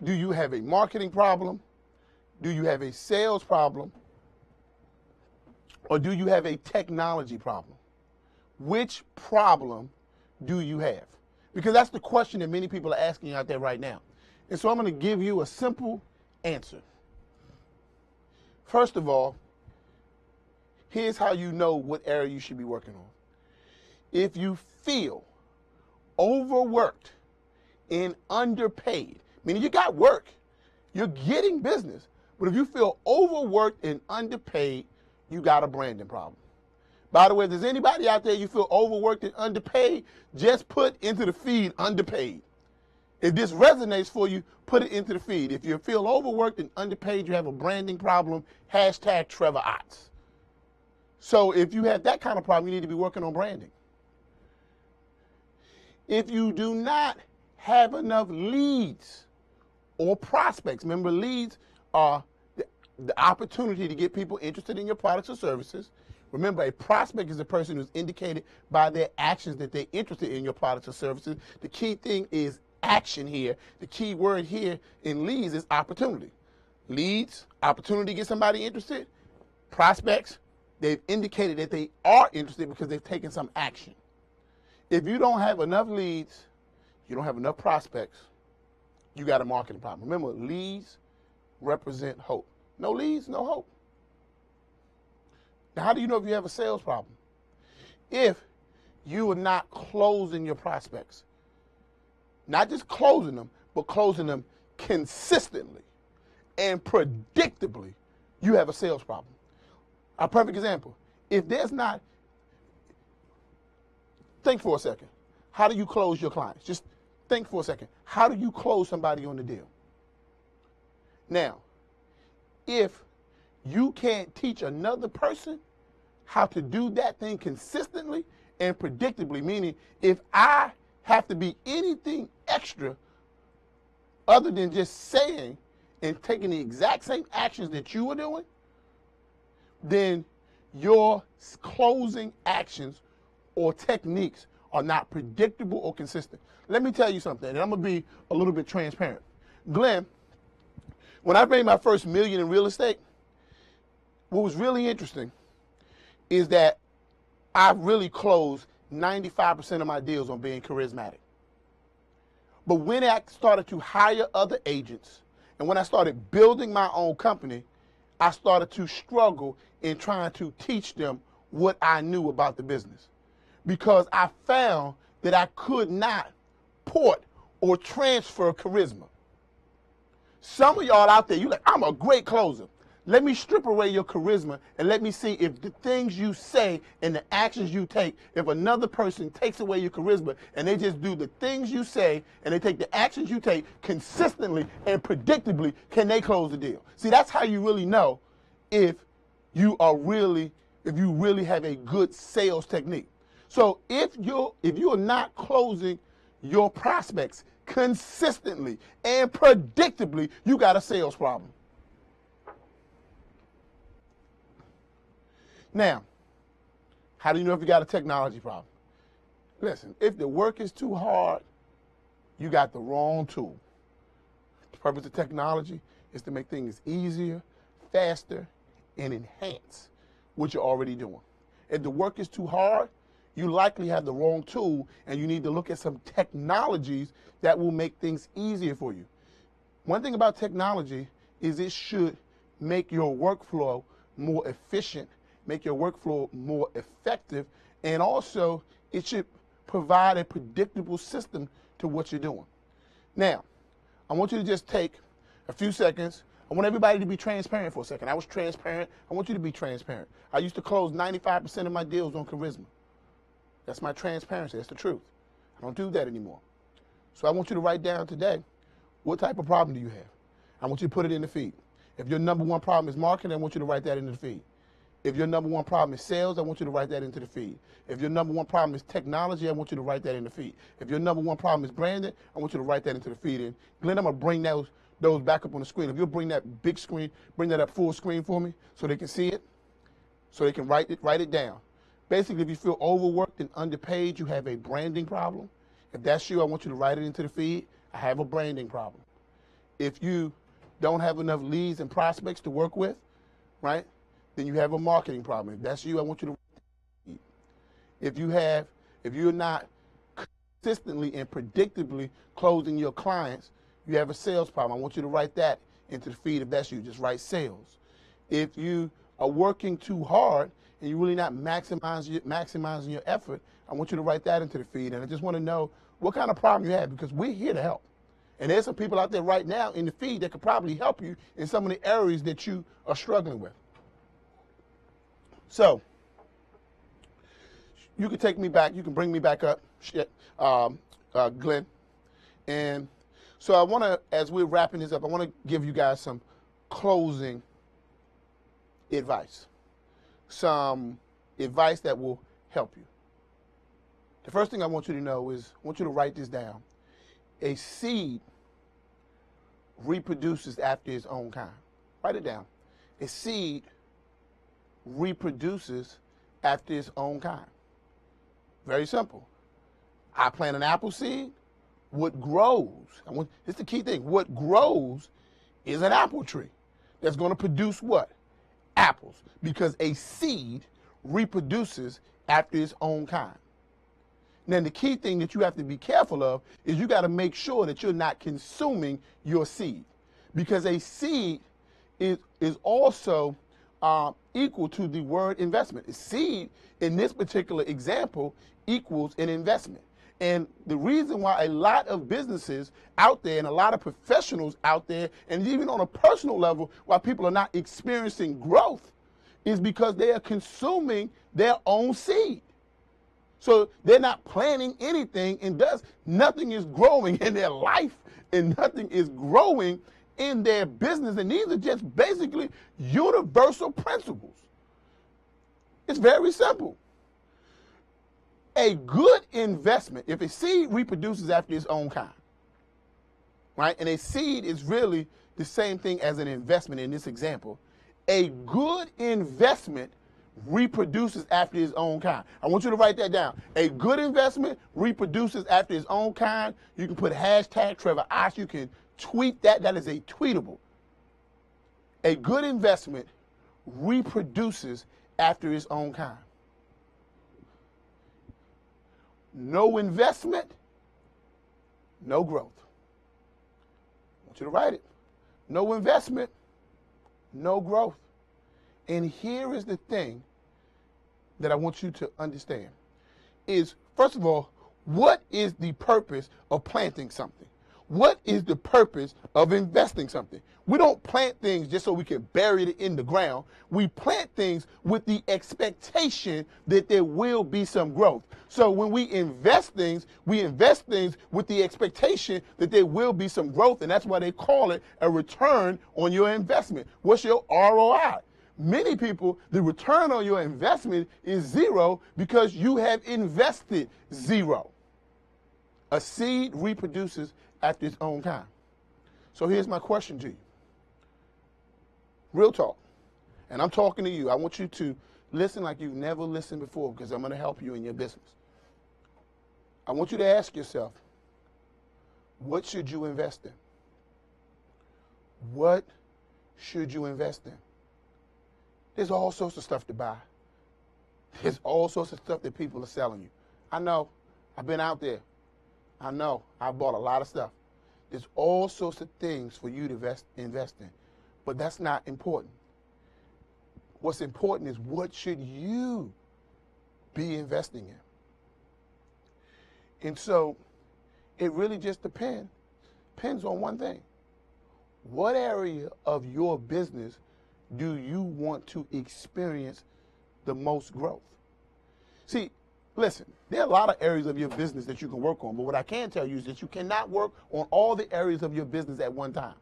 Do you have a marketing problem? Do you have a sales problem? Or do you have a technology problem? Which problem do you have? Because that's the question that many people are asking out there right now. And so I'm going to give you a simple answer. First of all, here's how you know what area you should be working on. If you feel overworked and underpaid, meaning you got work, you're getting business, but if you feel overworked and underpaid, you got a branding problem. By the way, if there's anybody out there you feel overworked and underpaid, just put into the feed underpaid. If this resonates for you, put it into the feed. If you feel overworked and underpaid, you have a branding problem, hashtag Trevor Otts. So if you have that kind of problem, you need to be working on branding. If you do not have enough leads or prospects, remember leads are the opportunity to get people interested in your products or services. Remember, a prospect is a person who's indicated by their actions that they're interested in your products or services. The key thing is action here. The key word here in leads is opportunity. Leads, opportunity to get somebody interested. Prospects, they've indicated that they are interested because they've taken some action. If you don't have enough leads, you don't have enough prospects, you got a marketing problem. Remember, leads represent hope. No leads, no hope. Now, how do you know if you have a sales problem? If you are not closing your prospects. Not just closing them, but closing them consistently and predictably, you have a sales problem. A perfect example. If there's not, think for a second. How do you close your clients? Just think for a second. How do you close somebody on the deal? Now, if you can't teach another person how to do that thing consistently and predictably, meaning if I have to be anything extra other than just saying and taking the exact same actions that you are doing, then your closing actions or techniques are not predictable or consistent. Let me tell you something, and I'm going to be a little bit transparent. Glenn, when I made my first $1 million in real estate, what was really interesting is that I really closed 95% of my deals on being charismatic. But when I started to hire other agents and when I started building my own company, I started to struggle in trying to teach them what I knew about the business. Because I found that I could not port or transfer charisma. Some of y'all out there, you're like, I'm a great closer. Let me strip away your charisma and let me see if the things you say and the actions you take, if another person takes away your charisma and they just do the things you say and they take the actions you take consistently and predictably, can they close the deal? See, that's how you really know if you really have a good sales technique. So if you are not closing your prospects consistently and predictably, you got a sales problem. Now, how do you know if you got a technology problem? Listen, if the work is too hard, you got the wrong tool. The purpose of technology is to make things easier, faster, and enhance what you're already doing. If the work is too hard, you likely have the wrong tool, and you need to look at some technologies that will make things easier for you. One thing about technology is it should make your workflow more efficient, make your workflow more effective, and also it should provide a predictable system to what you're doing. Now, I want you to just take a few seconds. I want everybody to be transparent for a second. I was transparent. I want you to be transparent. I used to close 95% of my deals on charisma. That's my transparency. That's the truth. I don't do that anymore. So I want you to write down today, what type of problem do you have? I want you to put it in the feed. If your number one problem is marketing, I want you to write that into the feed. If your number one problem is sales, I want you to write that into the feed. If your number one problem is technology, I want you to write that in the feed. If your number one problem is branding, I want you to write that into the feed. And Glenn, I'm going to bring those back up on the screen. If you'll bring that big screen, bring that up full screen for me so they can see it, so they can write it down. Basically, if you feel overworked and underpaid, you have a branding problem. If that's you, I want you to write it into the feed. I have a branding problem. If you don't have enough leads and prospects to work with, right, then you have a marketing problem. If that's you, I want you to write it into the feed. If you're not consistently and predictably closing your clients, you have a sales problem. I want you to write that into the feed. If that's you, just write sales. If you are working too hard and you're really not maximizing your effort, I want you to write that into the feed. And I just want to know what kind of problem you have, because we're here to help. And there's some people out there right now in the feed that could probably help you in some of the areas that you are struggling with. So you can take me back. You can bring me back up, Glenn. And so I want to, as we're wrapping this up, I want to give you guys some closing advice. Some advice that will help you. The first thing I want you to know is, I want you to write this down. A seed reproduces after its own kind. Write it down. A seed reproduces after its own kind. Very simple. I plant an apple seed. What grows, this is the key thing, what grows is an apple tree that's going to produce what? Apples. Because a seed reproduces after its own kind. Now, the key thing that you have to be careful of is you got to make sure that you're not consuming your seed. Because a seed is also equal to the word investment. A seed, in this particular example, equals an investment. And the reason why a lot of businesses out there and a lot of professionals out there, and even on a personal level, why people are not experiencing growth is because they are consuming their own seed. So they're not planting anything, and thus nothing is growing in their life and nothing is growing in their business. And these are just basically universal principles. It's very simple. A good investment, if a seed reproduces after its own kind, right? And a seed is really the same thing as an investment in this example. A good investment reproduces after its own kind. I want you to write that down. A good investment reproduces after its own kind. You can put hashtag Trevor Osh. You can tweet that. That is a tweetable. A good investment reproduces after its own kind. No investment, no growth. I want you to write it. No investment, no growth. And here is the thing that I want you to understand is, first of all, what is the purpose of planting something? What is the purpose of investing something? We don't plant things just so we can bury it in the ground. We plant things with the expectation that there will be some growth. So when we invest things with the expectation that there will be some growth, and that's why they call it a return on your investment. What's your ROI? Many people, the return on your investment is zero because you have invested zero. A seed reproduces after its own kind. So here's my question to you. Real talk. And I'm talking to you. I want you to listen like you've never listened before, because I'm going to help you in your business. I want you to ask yourself, what should you invest in? What should you invest in? There's all sorts of stuff to buy. There's all sorts of stuff that people are selling you. I know. I've been out there. I know. I bought a lot of stuff. There's all sorts of things for you to invest in. But that's not important. What's important is, what should you be investing in? And so it really just depends on one thing. What area of your business do you want to experience the most growth? See, listen, there are a lot of areas of your business that you can work on, but what I can tell you is that you cannot work on all the areas of your business at one time.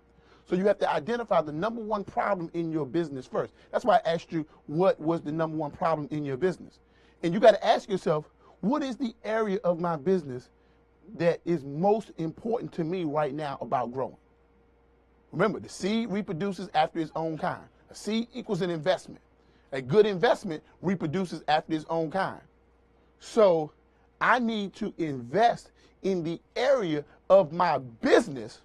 So you have to identify the number one problem in your business first. That's why I asked you, what was the number one problem in your business? And you got to ask yourself, what is the area of my business that is most important to me right now about growing? Remember, the seed reproduces after its own kind. A seed equals an investment. A good investment reproduces after its own kind. So I need to invest in the area of my business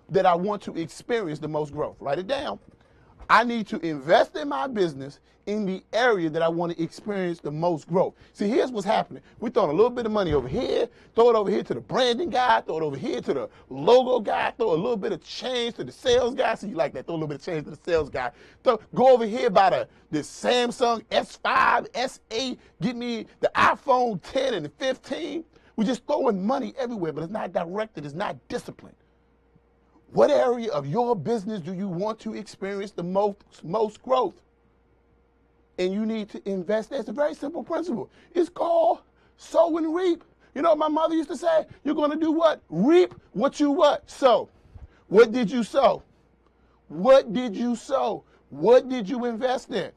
that I want to experience the most growth. Write it down. I need to invest in my business in the area that I want to experience the most growth. See, here's what's happening. We're throwing a little bit of money over here, throw it over here to the branding guy, throw it over here to the logo guy, throw a little bit of change to the sales guy. See, you like that, throw a little bit of change to the sales guy. Go over here by the Samsung S5, S8, get me the iPhone 10 and the 15. We're just throwing money everywhere, but it's not directed, it's not disciplined. What area of your business do you want to experience the most growth? And you need to invest. That's a very simple principle. It's called Sow and reap. You know what my mother used to say? You're going to do what? Reap what you what? Sow. What did you sow? What did you sow? What did you invest in?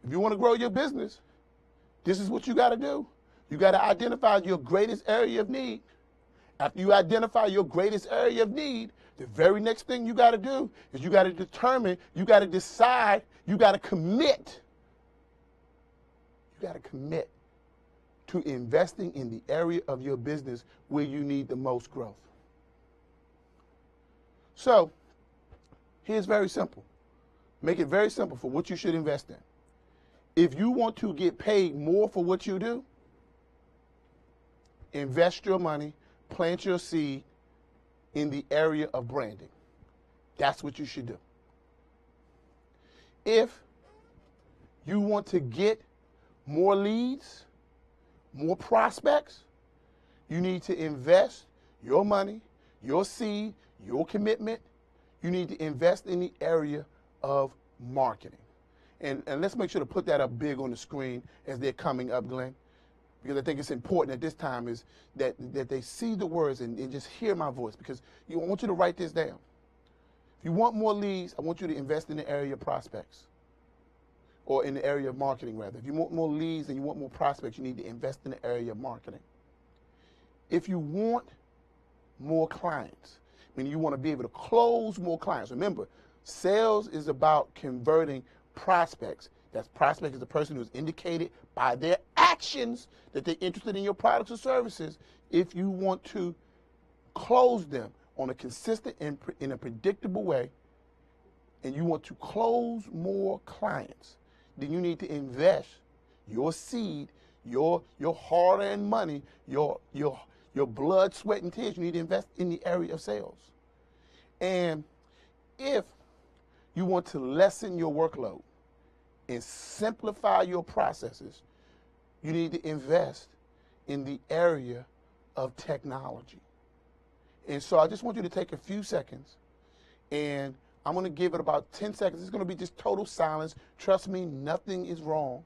If you want to grow your business, this is what you got to do. You got to identify your greatest area of need. After you identify your greatest area of need, the very next thing you got to do is you got to determine, you got to decide, you got to commit. You got to commit to investing in the area of your business where you need the most growth. So, here's very simple. Make it very simple for what you should invest in. If you want to get paid more for what you do, invest your money, plant your seed in the area of branding. That's what you should do. If you want to get more leads, more prospects, you need to invest your money, your seed, your commitment. You need to invest in the area of marketing. And let's make sure to put that up big on the screen as they're coming up, Glenn, because I think it's important at this time is that they see the words and just hear my voice, because I want you to write this down. If you want more leads, I want you to invest in the area of prospects, or in the area of marketing, rather. If you want more leads and you want more prospects, you need to invest in the area of marketing. If you want more clients, meaning you want to be able to close more clients. Remember, sales is about converting prospects. That prospect is the person who's indicated by their actions that they're interested in your products or services. If you want to close them on a consistent and in a predictable way, and you want to close more clients, then you need to invest your seed, your hard-earned money, your blood, sweat, and tears. You need to invest in the area of sales. And if you want to lessen your workload and simplify your processes, you need to invest in the area of technology. And so I just want you to take a few seconds, and I'm going to give it about 10 seconds. It's going to be just total silence. Trust me, nothing is wrong.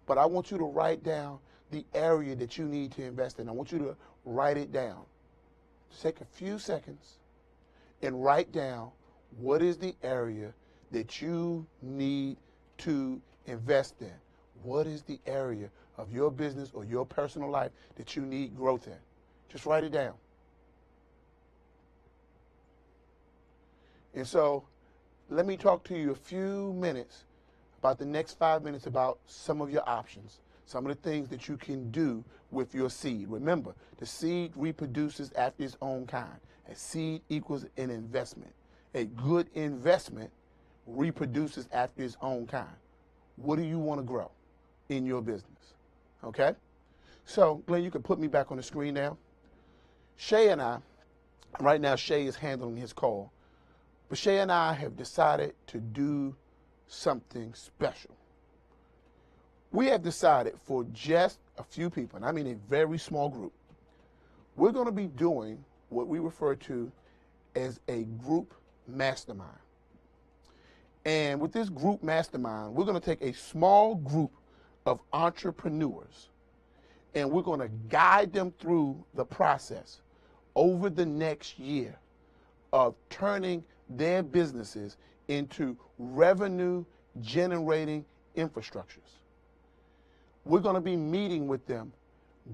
But I want you to write down the area that you need to invest in. I want you to write it down. Just take a few seconds and write down what is the area that you need to invest in. What is the area of your business or your personal life that you need growth in? Just write it down. And so let me talk to you a few minutes about the next 5 minutes about some of your options, some of the things that you can do with your seed. Remember, the seed reproduces after its own kind. A seed equals an investment. A good investment reproduces after its own kind. What do you want to grow in your business? Okay? So, Glenn, you can put me back on the screen now. Shay and I, right now Shay is handling his call, but Shay and I have decided to do something special. We have decided for just a few people, and I mean a very small group, we're going to be doing what we refer to as a group mastermind. And with this group mastermind, we're going to take a small group of entrepreneurs and we're going to guide them through the process over the next year of turning their businesses into revenue generating infrastructures. We're going to be meeting with them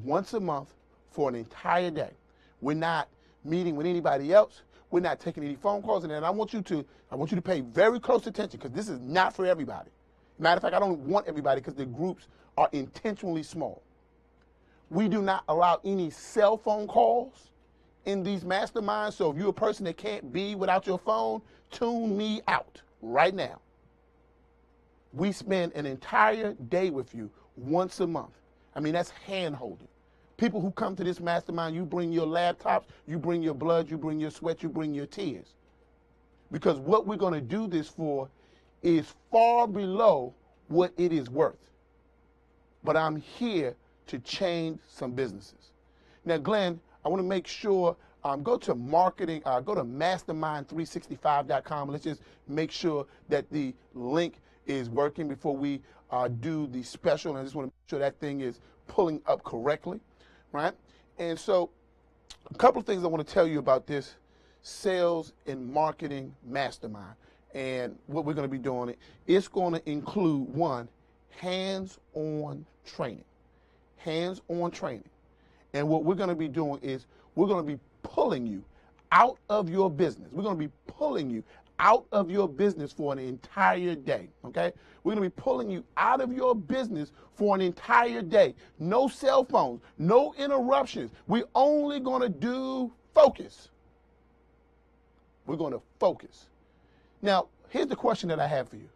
once a month for an entire day. We're not meeting with anybody else. We're not taking any phone calls. And then I want you to pay very close attention, because this is not for everybody. Matter of fact, I don't want everybody, because the groups are intentionally small. We do not allow any cell phone calls in these masterminds. So if you're a person that can't be without your phone, tune me out right now. We spend an entire day with you once a month. I mean, that's hand-holding. People who come to this mastermind, you bring your laptops, you bring your blood, you bring your sweat, you bring your tears. Because what we're going to do this for is far below what it is worth. But I'm here to change some businesses. Now, Glenn, I want to make sure, go to marketing, go to mastermind365.com. Let's just make sure that the link is working before we do the special. And I just want to make sure that thing is pulling up correctly, right? And so a couple of things I want to tell you about this sales and marketing mastermind and what we're going to be doing. It's going to include, one, hands-on training. Hands-on training. And what we're going to be doing is we're going to be pulling you out of your business. We're going to be pulling you out of your business for an entire day, okay? We're going to be pulling you out of your business for an entire day. No cell phones, no interruptions. We're only going to do focus. We're going to focus. Now, here's the question that I have for you.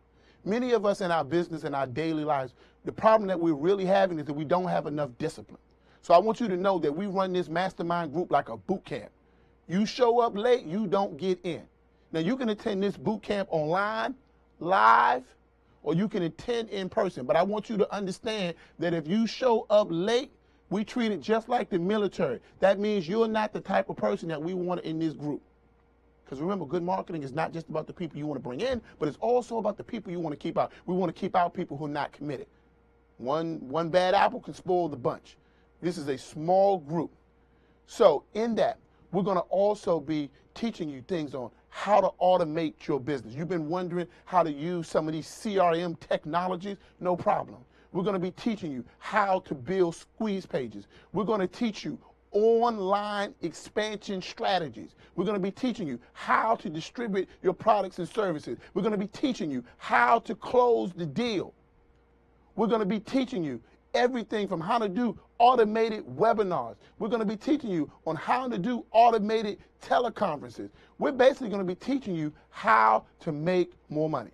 Many of us in our business and our daily lives, the problem that we're really having is that we don't have enough discipline. So I want you to know that we run this mastermind group like a boot camp. You show up late, you don't get in. Now, you can attend this boot camp online, live, or you can attend in person. But I want you to understand that if you show up late, we treat it just like the military. That means you're not the type of person that we want in this group. Because remember, good marketing is not just about the people you want to bring in, but it's also about the people you want to keep out. We want to keep out people who are not committed. One bad apple can spoil the bunch. This is a small group. So in that, we're going to also be teaching you things on how to automate your business. You've been wondering how to use some of these CRM technologies? No problem. We're going to be teaching you how to build squeeze pages. We're going to teach you online expansion strategies. We're going to be teaching you how to distribute your products and services. We're going to be teaching you how to close the deal. We're going to be teaching you everything from how to do automated webinars. We're going to be teaching you on how to do automated teleconferences. We're basically going to be teaching you how to make more money.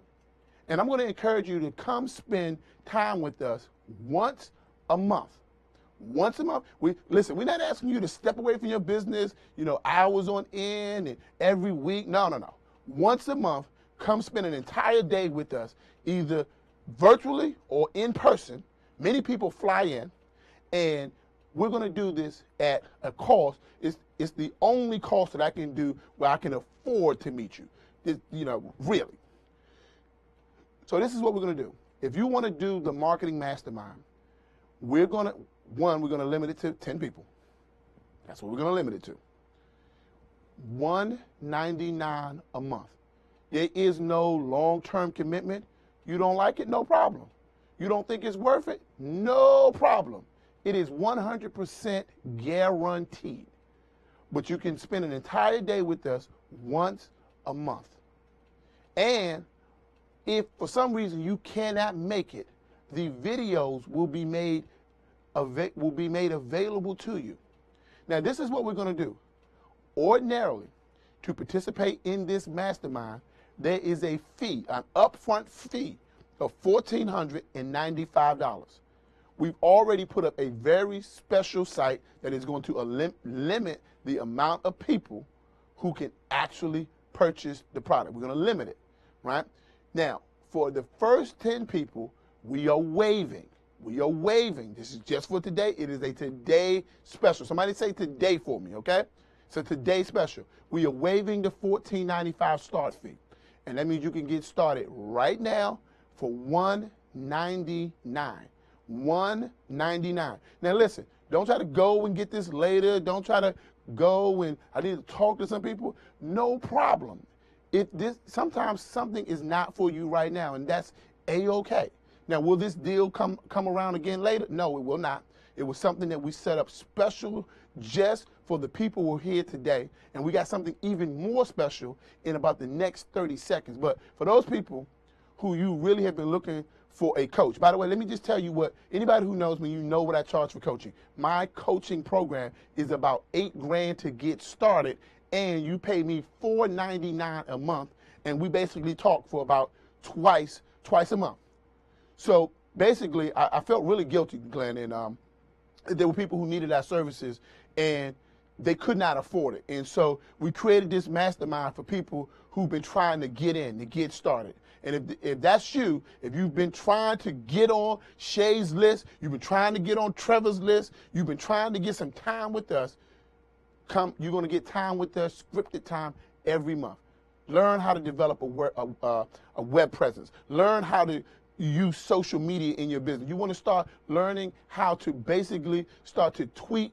And I'm going to encourage you to come spend time with us once a month. Once a month. Listen, we're not asking you to step away from your business, hours on end and every week. No. Once a month, come spend an entire day with us, either virtually or in person. Many people fly in, and we're going to do this at a cost. It's the only cost that I can do where I can afford to meet you, really. So this is what we're going to do. If you want to do the marketing mastermind, we're going to limit it to 10 people. That's what we're going to limit it to. $199 a month. There is no long-term commitment. You don't like it? No problem. You don't think it's worth it? No problem. It is 100% guaranteed. But you can spend an entire day with us once a month. And if for some reason you cannot make it, the videos will be made available to you. Now, this is what we're going to do. Ordinarily, to participate in this mastermind, there is a fee, an upfront fee of $1,495. We've already put up a very special site that is going to limit the amount of people who can actually purchase the product. We're going to limit it, right? Now, for the first 10 people, we are waiving. This is just for today. It is a today special. Somebody say today for me, okay? It's a today special. We are waiving the $14.95 start fee. And that means you can get started right now for $199. $199. Now listen, don't try to go and get this later. Don't try to go and I need to talk to some people. No problem. Sometimes something is not for you right now, and that's A-okay. Now, will this deal come around again later? No, it will not. It was something that we set up special just for the people who are here today, and we got something even more special in about the next 30 seconds. But for those people who you really have been looking for a coach, by the way, let me just tell you what, anybody who knows me, you know what I charge for coaching. My coaching program is about $8,000 to get started, and you pay me $499 a month, and we basically talk for about twice a month. So basically, I felt really guilty, Glenn, and there were people who needed our services, and they could not afford it. And so we created this mastermind for people who've been trying to get in, to get started. And if that's you, if you've been trying to get on Shay's list, you've been trying to get on Trevor's list, you've been trying to get some time with us, you're going to get time with us, scripted time every month. Learn how to develop a web presence. Learn how to use social media in your business. You want to start learning how to basically start to tweet,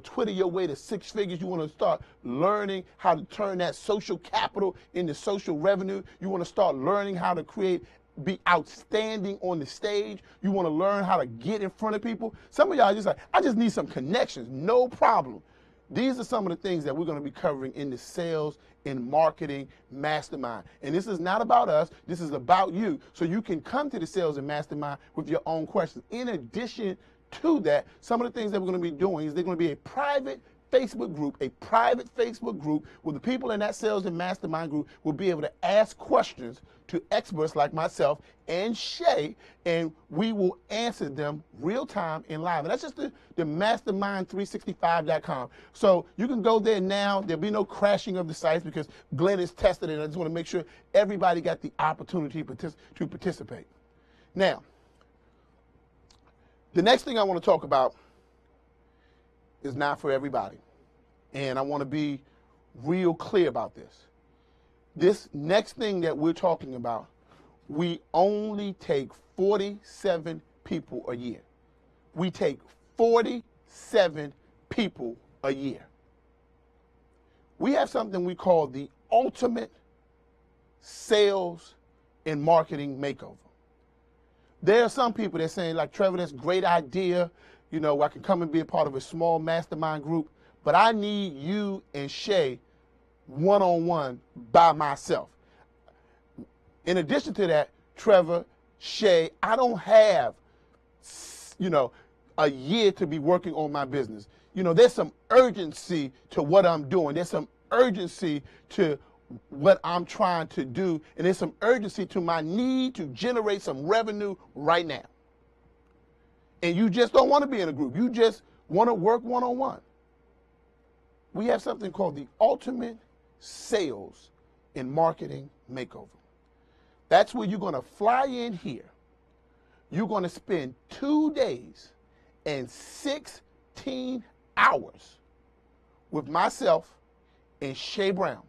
Twitter your way to six figures. You want to start learning how to turn that social capital into social revenue. You want to start learning how to be outstanding on the stage. You want to learn how to get in front of people. Some of y'all are just like, I just need some connections. No problem. These are some of the things that we're going to be covering in the Sales and Marketing Mastermind. And this is not about us. This is about you. So you can come to the Sales and Mastermind with your own questions. In addition to that, some of the things that we're going to be doing is there's going to be a private Facebook group where the people in that Sales and Mastermind group will be able to ask questions to experts like myself and Shay, and we will answer them real time in live. And that's just the mastermind365.com. So you can go there now. There'll be no crashing of the sites because Glenn has tested it, and I just want to make sure everybody got the opportunity to participate. Now, the next thing I want to talk about is not for everybody. And I want to be real clear about this. This next thing that we're talking about, we only take 47 people a year. We take 47 people a year. We have something we call the ultimate sales and marketing makeover. There are some people that are saying, like, Trevor, that's a great idea. I can come and be a part of a small mastermind group, but I need you and Shay one-on-one by myself. In addition to that, Trevor, Shay, I don't have, a year to be working on my business. There's some urgency to what I'm doing. There's some urgency to what I'm trying to do, and there's some urgency to my need to generate some revenue right now. And you just don't want to be in a group. You just want to work one-on-one. We have something called the Ultimate Sales and Marketing Makeover. That's where you're going to fly in here. You're going to spend 2 days and 16 hours with myself and Shay Brown.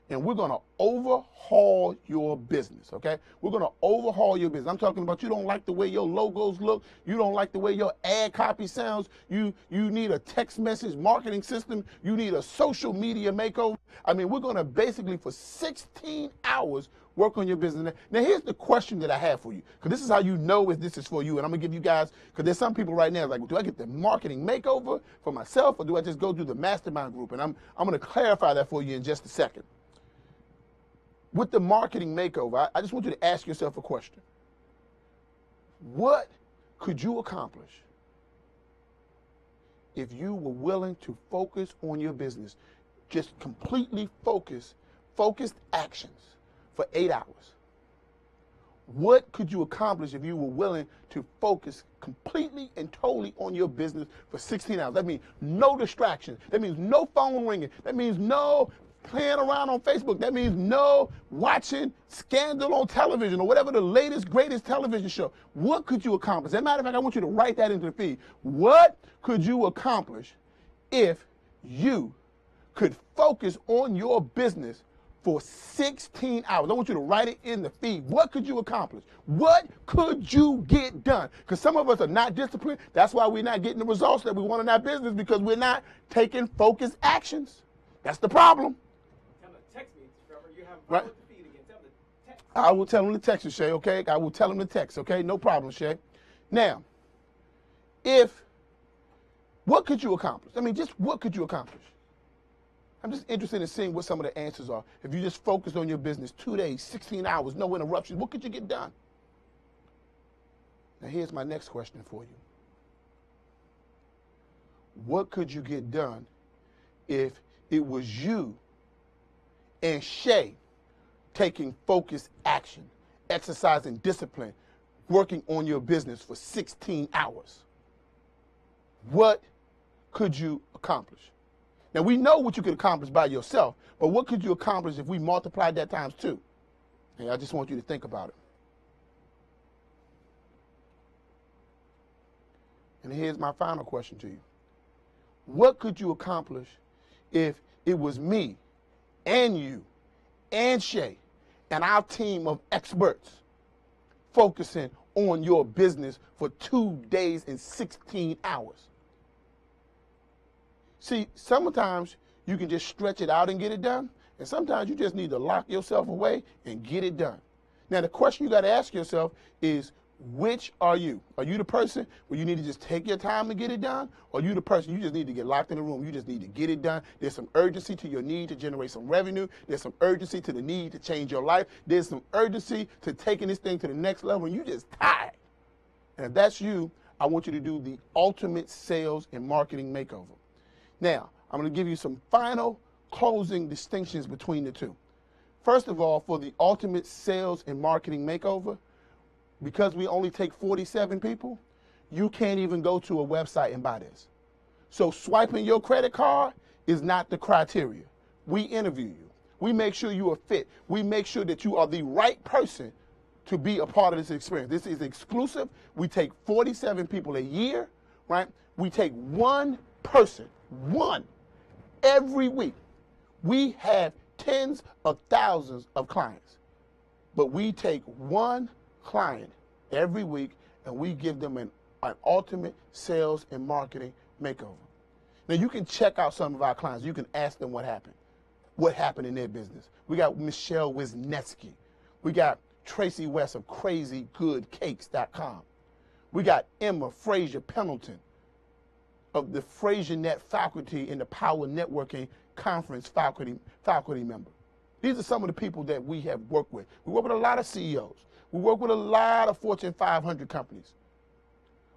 And we're going to overhaul your business, okay? We're going to overhaul your business. I'm talking about you don't like the way your logos look. You don't like the way your ad copy sounds. You need a text message marketing system. You need a social media makeover. I mean, we're going to basically, for 16 hours, work on your business. Now, here's the question that I have for you, because this is how you know if this is for you. And I'm going to give you guys, because there's some people right now like, do I get the marketing makeover for myself, or do I just go do the mastermind group? And I'm going to clarify that for you in just a second. With the marketing makeover, I just want you to ask yourself a question. What could you accomplish if you were willing to focus on your business, just completely focused actions for 8 hours? What could you accomplish if you were willing to focus completely and totally on your business for 16 hours? That means no distractions. That means no phone ringing. That means no playing around on Facebook. That means no watching Scandal on television or whatever the latest, greatest television show. What could you accomplish? As a matter of fact, I want you to write that into the feed. What could you accomplish if you could focus on your business for 16 hours? I want you to write it in the feed. What could you accomplish? What could you get done? Because some of us are not disciplined. That's why we're not getting the results that we want in our business, because we're not taking focused actions. That's the problem. Text me, Trevor. You have right. The feed again. Tell them to text. I will tell him to text you, Shay, okay? I will tell him to text, okay? No problem, Shay. Now, what could you accomplish? I mean, just what could you accomplish? I'm just interested in seeing what some of the answers are. If you just focused on your business 2 days, 16 hours, no interruptions, what could you get done? Now, here's my next question for you. What could you get done if it was you and Shay taking focused action, exercising discipline, working on your business for 16 hours? What could you accomplish? Now, we know what you could accomplish by yourself, but what could you accomplish if we multiplied that times 2? And I just want you to think about it. And here's my final question to you. What could you accomplish if it was me and you and Shay and our team of experts focusing on your business for 2 days and 16 hours. See, sometimes you can just stretch it out and get it done, and sometimes you just need to lock yourself away and get it done. Now, the question you got to ask yourself is, which are you? Are you the person where you need to just take your time to get it done? Or are you the person you just need to get locked in the room? You just need to get it done. There's some urgency to your need to generate some revenue. There's some urgency to the need to change your life. There's some urgency to taking this thing to the next level, and you just tired. And if that's you, I want you to do the ultimate sales and marketing makeover. Now, I'm going to give you some final closing distinctions between the two. First of all, for the ultimate sales and marketing makeover, because we only take 47 people, you can't even go to a website and buy this. So swiping your credit card is not the criteria. We interview you. We make sure you are fit. We make sure that you are the right person to be a part of this experience. This is exclusive. We take 47 people a year, right? We take one person, one, every week. We have tens of thousands of clients, but we take one client every week and we give them an ultimate sales and marketing makeover. Now, you can check out some of our clients. You can ask them what happened in their business. We got Michelle Wisniewski. We got Tracy West of CrazyGoodCakes.com. We got Emma Frazier Pendleton of the FrazierNet faculty in the Power Networking Conference faculty member. These are some of the people that we have worked with. We work with a lot of CEOs. We work with a lot of Fortune 500 companies.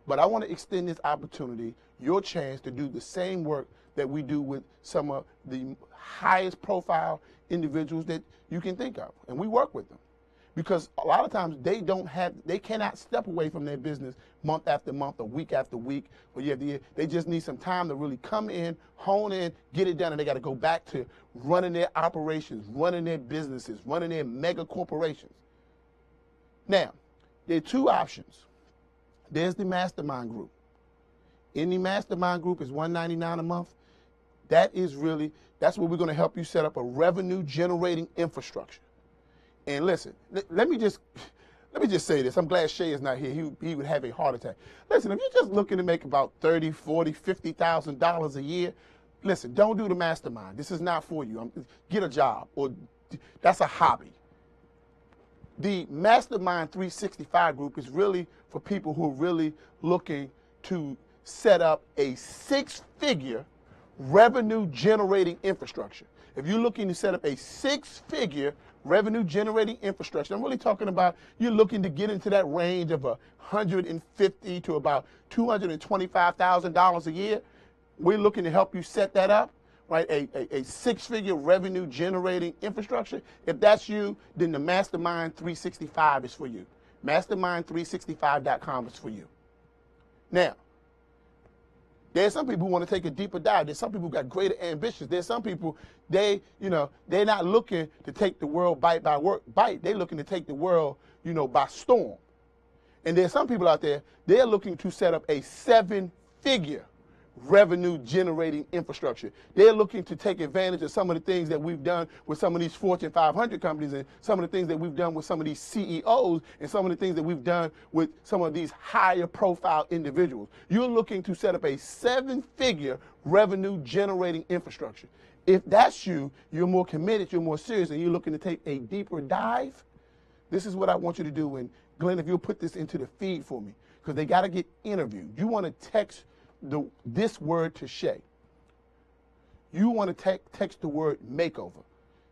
But I want to extend this opportunity, your chance to do the same work that we do with some of the highest profile individuals that you can think of. And we work with them. Because a lot of times they cannot step away from their business month after month or week after week or year after year. They just need some time to really come in, hone in, get it done, and they got to go back to running their operations, running their businesses, running their mega corporations. Now, there are two options. There's the mastermind group. In the mastermind group is $199 a month. That's where we're going to help you set up a revenue generating infrastructure. And listen, let me just say this. I'm glad Shay is not here. He would have a heart attack. Listen, if you're just looking to make about $30,000, $40,000, $50,000 a year, listen, don't do the mastermind. This is not for you. Get a job, or that's a hobby. The Mastermind 365 group is really for people who are really looking to set up a 6-figure revenue generating infrastructure. If you're looking to set up a 6-figure revenue generating infrastructure, I'm really talking about you're looking to get into that range of $150,000 to about $225,000 a year. We're looking to help you set that up, right? A 6-figure revenue generating infrastructure. If that's you, then the Mastermind 365 is for you. Mastermind365.com is for you. Now, there's some people who want to take a deeper dive. There's some people who got greater ambitions. There's some people, they're not looking to take the world bite by bite. They're looking to take the world, by storm. And there's some people out there, they're looking to set up a 7-figure revenue generating infrastructure. They're looking to take advantage of some of the things that we've done with some of these Fortune 500 companies, and some of the things that we've done with some of these CEOs, and some of the things that we've done with some of these higher profile individuals. You're looking to set up a 7-figure revenue generating infrastructure. If that's you, you're more committed, you're more serious, and you're looking to take a deeper dive, this is what I want you to do. And Glenn, if you'll put this into the feed for me, because they got to get interviewed. You want to text this word to Shay. You want to text the word makeover.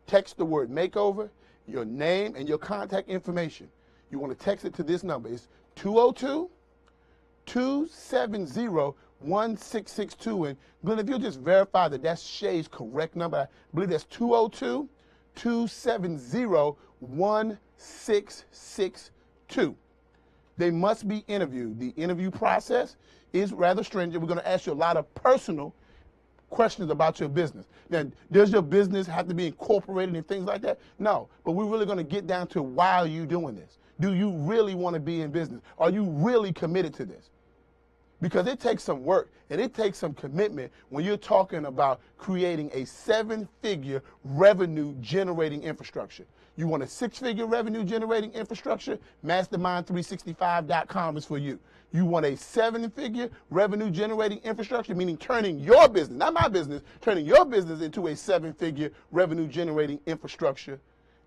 Text the word makeover, your name, and your contact information. You want to text it to this number. It's 202-270-1662. And Glenn, if you'll just verify that that's Shay's correct number, I believe that's 202-270-1662. They must be interviewed. The interview process is rather stringent. We're going to ask you a lot of personal questions about your business. Now, does your business have to be incorporated and things like that? No, but we're really going to get down to why are you doing this? Do you really want to be in business? Are you really committed to this? Because it takes some work and it takes some commitment when you're talking about creating a 7-figure revenue generating infrastructure. You want a 6-figure revenue generating infrastructure? Mastermind365.com is for you. You want a 7-figure revenue generating infrastructure, meaning turning your business, not my business, turning your business into a 7-figure revenue generating infrastructure.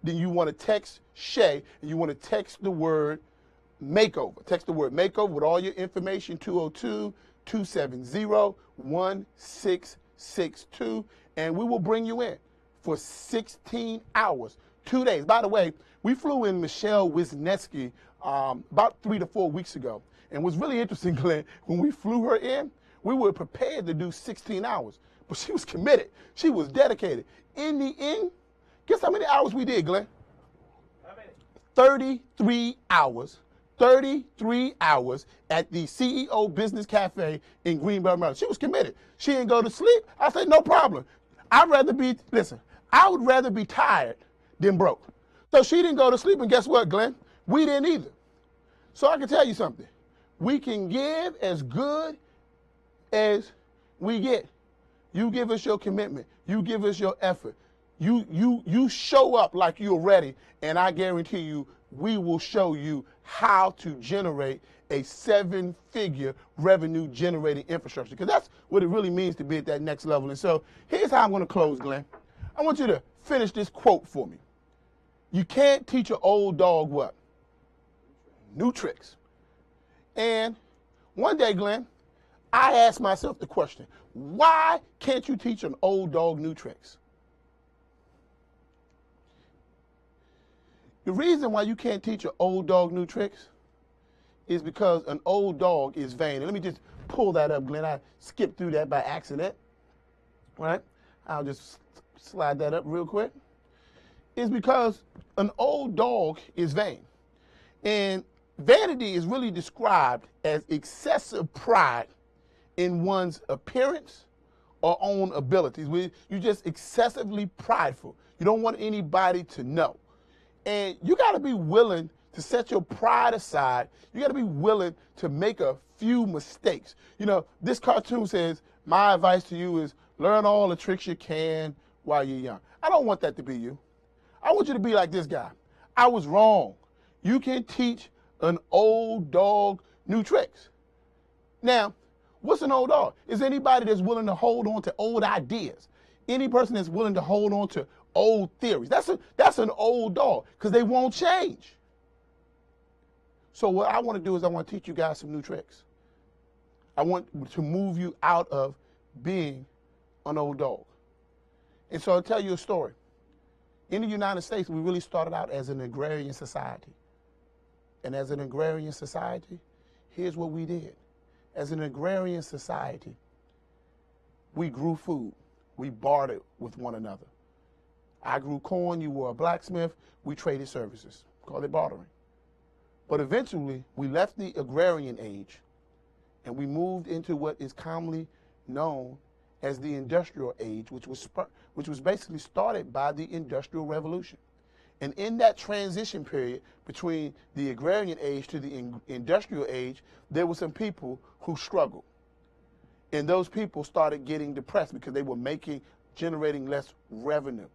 Then you want to text Shay and you want to text the word makeover. Text the word makeover with all your information, 202-270-1662, and we will bring you in for 16 hours, 2 days. By the way, we flew in Michelle Wisniewski about 3 to 4 weeks ago. And what's really interesting, Glenn, when we flew her in, we were prepared to do 16 hours, but she was committed. She was dedicated. In the end, guess how many hours we did, Glenn? How many? 33 hours. 33 hours at the CEO Business Cafe in Greenbelt, Maryland. She was committed. She didn't go to sleep. I said, no problem. I would rather be tired than broke. So she didn't go to sleep, and guess what, Glenn? We didn't either. So I can tell you something. We can give as good as we get. You give us your commitment. You give us your effort. You show up like you're ready, and I guarantee you, we will show you how to generate a 7-figure revenue generating infrastructure, because that's what it really means to be at that next level. And so here's how I'm going to close, Glenn. I want you to finish this quote for me. You can't teach an old dog what? New tricks. And one day, Glenn, I asked myself the question, why can't you teach an old dog new tricks? The reason why you can't teach an old dog new tricks is because an old dog is vain. And let me just pull that up, Glenn. I skipped through that by accident. All right? I'll just slide that up real quick. It's because an old dog is vain. And vanity is really described as excessive pride in one's appearance or own abilities. You're just excessively prideful. You don't want anybody to know. And you got to be willing to set your pride aside. You got to be willing to make a few mistakes. You know, this cartoon says, my advice to you is learn all the tricks you can while you're young. I don't want that to be you. I want you to be like this guy. I was wrong. You can teach an old dog new tricks. Now, what's an old dog? Is anybody that's willing to hold on to old ideas. Any person that's willing to hold on to old theories. That's an old dog, because they won't change. So what I want to do is I want to teach you guys some new tricks. I want to move you out of being an old dog. And so I'll tell you a story. In the United States, we really started out as an agrarian society. And as an agrarian society, here's what we did. As an agrarian society, we grew food. We bartered with one another. I grew corn, you were a blacksmith, we traded services. Call it bartering. But eventually, we left the agrarian age and we moved into what is commonly known as the industrial age, which was basically started by the Industrial Revolution. And in that transition period between the agrarian age to the industrial age, there were some people who struggled. And those people started getting depressed because they were generating less revenue,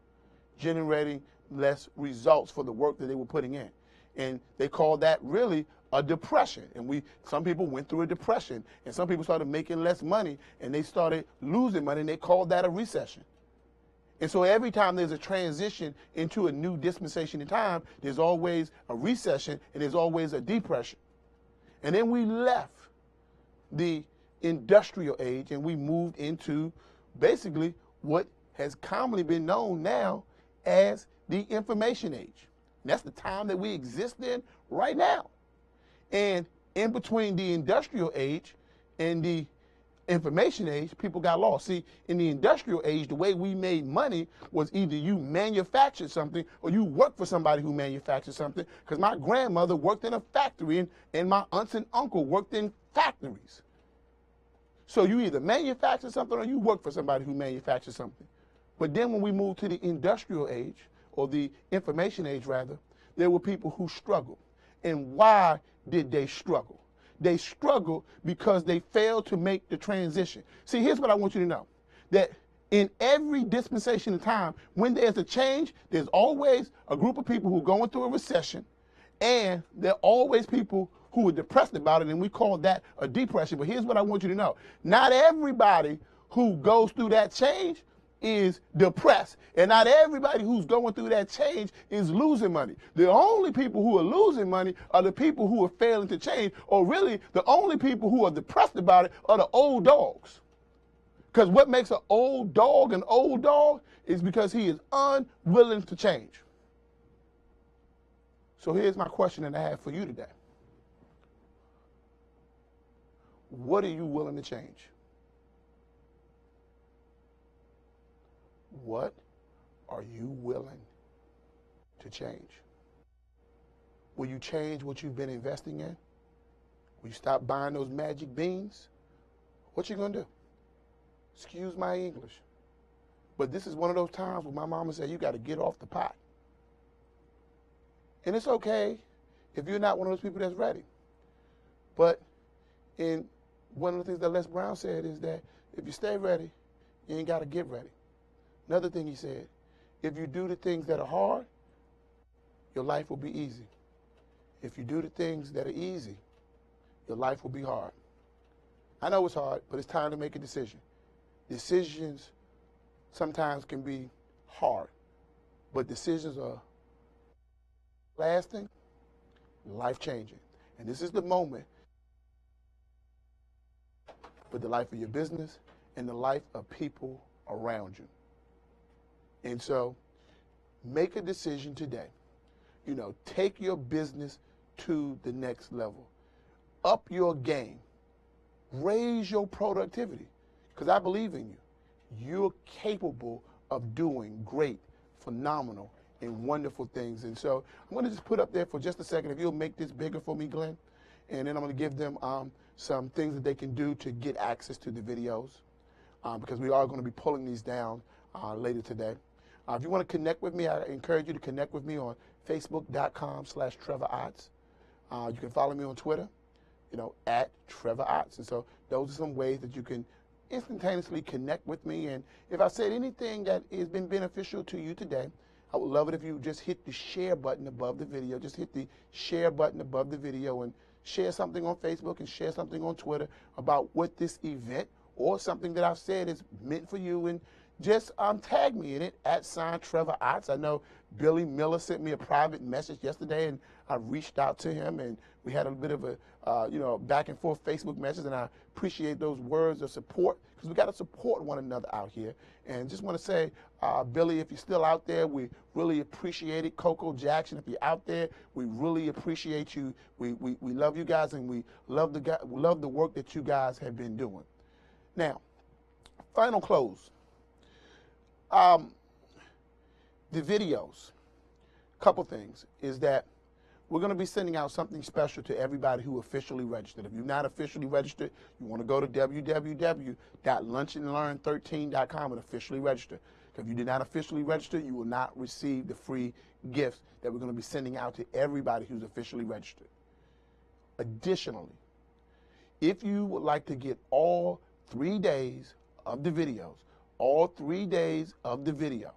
generating less results for the work that they were putting in. And they called that really a depression. And some people went through a depression, and some people started making less money, and they started losing money, and they called that a recession. And so every time there's a transition into a new dispensation in time, there's always a recession and there's always a depression. And then we left the industrial age and we moved into basically what has commonly been known now as the information age. And that's the time that we exist in right now. And in between the industrial age and the information age, people got lost. See, in the industrial age, the way we made money was either you manufactured something or you worked for somebody who manufactured something, because my grandmother worked in a factory and my aunts and uncle worked in factories. So you either manufacture something or you work for somebody who manufactured something. But then when we moved to the industrial age, or the information age rather, there were people who struggled. And why did they struggle? they struggle because they fail to make the transition. See, here's what I want you to know, that in every dispensation of time, when there's a change, there's always a group of people who are going through a recession, and there are always people who are depressed about it, and we call that a depression. But here's what I want you to know. Not everybody who goes through that change is depressed, and not everybody who's going through that change is losing money. The only people who are losing money are the people who are failing to change, or really the only people who are depressed about it are the old dogs. Because what makes an old dog is because he is unwilling to change. So here's my question that I have for you today. What are you willing to change? What are you willing to change? Will you change what you've been investing in? Will you stop buying those magic beans? What you gonna do? Excuse my English. But this is one of those times when my mama said, you got to get off the pot. And it's okay if you're not one of those people that's ready. But in one of the things that Les Brown said is that if you stay ready, you ain't got to get ready. Another thing he said, if you do the things that are hard, your life will be easy. If you do the things that are easy, your life will be hard. I know it's hard, but it's time to make a decision. Decisions sometimes can be hard, but decisions are lasting, life-changing. And this is the moment for the life of your business and the life of people around you. And so make a decision today. You know, take your business to the next level. Up your game. Raise your productivity. Because I believe in you. You're capable of doing great, phenomenal, and wonderful things. And so I'm going to just put up there for just a second, if you'll make this bigger for me, Glenn. And then I'm going to give them some things that they can do to get access to the videos, because we are going to be pulling these down later today. If you want to connect with me, I encourage you to connect with me on Facebook.com/TrevorOtts. You can follow me on Twitter, at TrevorOtts. And so those are some ways that you can instantaneously connect with me. And if I said anything that has been beneficial to you today, I would love it if you just hit the share button above the video. Just hit the share button above the video and share something on Facebook and share something on Twitter about what this event or something that I've said is meant for you. And just tag me in it at @TrevorOtts. I know Billy Miller sent me a private message yesterday, and I reached out to him, and we had a bit of a back and forth Facebook message, and I appreciate those words of support, because we got to support one another out here. And just want to say, Billy, if you're still out there, we really appreciate it. Coco Jackson, if you're out there, we really appreciate you. We love you guys, and we love the work that you guys have been doing. Now, final close. The videos, couple things, is that we're going to be sending out something special to everybody who officially registered. If you're not officially registered, you want to go to www.lunchandlearn13.com and officially register. If you did not officially register, you will not receive the free gifts that we're going to be sending out to everybody who's officially registered. Additionally, if you would like to get all 3 days of the videos, all 3 days of the video,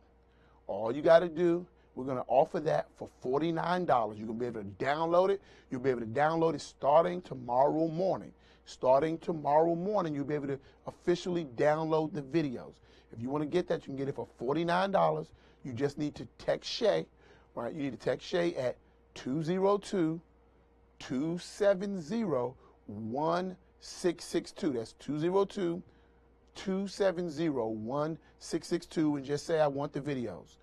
all you got to do, we're going to offer that for $49. You're going to be able to download it. You'll be able to download it starting tomorrow morning. Starting tomorrow morning, you'll be able to officially download the videos. If you want to get that, you can get it for $49. You just need to text Shay, right? You need to text Shay at 202-270-1662. That's 202-270-1662, and just say, I want the videos.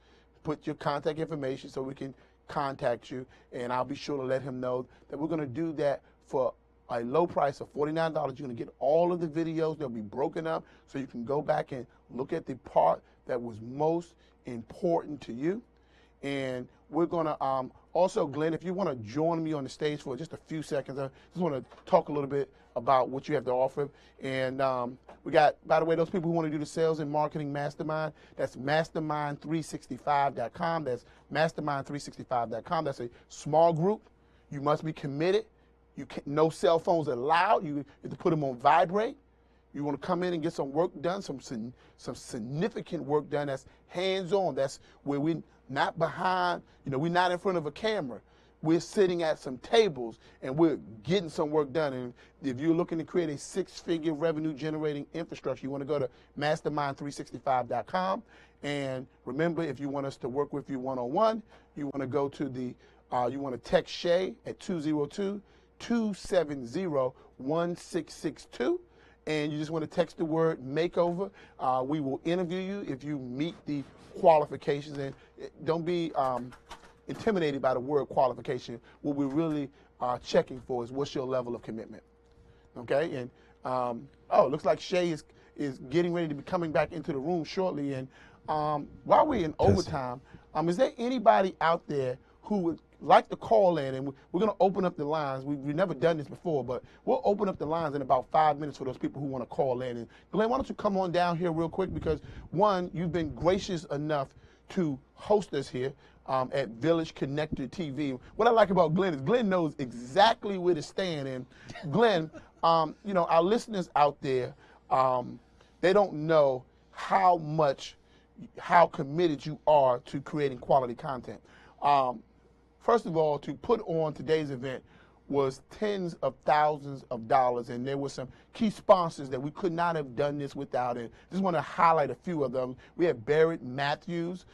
Put your contact information so we can contact you, and I'll be sure to let him know that we're going to do that for a low price of $49. You're going to get all of the videos. They'll be broken up so you can go back and look at the part that was most important to you. And we're going to also, Glenn, if you want to join me on the stage for just a few seconds, I just want to talk a little bit about what you have to offer. And we got, by the way, those people who want to do the sales and marketing mastermind, that's mastermind365.com. That's mastermind365.com. That's a small group. You must be committed No cell phones allowed. You have to put them on vibrate. You want to come in and get some work done, some significant work done that's hands-on. That's where we're not behind, we're not in front of a camera. We're sitting at some tables and we're getting some work done. And if you're looking to create a 6-figure revenue generating infrastructure, you want to go to mastermind365.com. And remember, if you want us to work with you one-on-one, you want to go to you want to text Shay at 202-270-1662. And you just want to text the word makeover. We will interview you if you meet the qualifications. And don't be intimidated by the word qualification. What we're really checking for is what's your level of commitment. Okay? And it looks like Shay is getting ready to be coming back into the room shortly. And while we're in overtime, is there anybody out there who would like to call in? And we're going to open up the lines. We've never done this before, but we'll open up the lines in about 5 minutes for those people who want to call in. And Glenn, why don't you come on down here real quick, because one, you've been gracious enough to host us here at Village Connector TV. What I like about Glenn is Glenn knows exactly where to stand. And Glenn, our listeners out there, they don't know how committed you are to creating quality content. First of all, to put on today's event was tens of thousands of dollars, and there were some key sponsors that we could not have done this without. And just want to highlight a few of them. We had Barrett Matthews.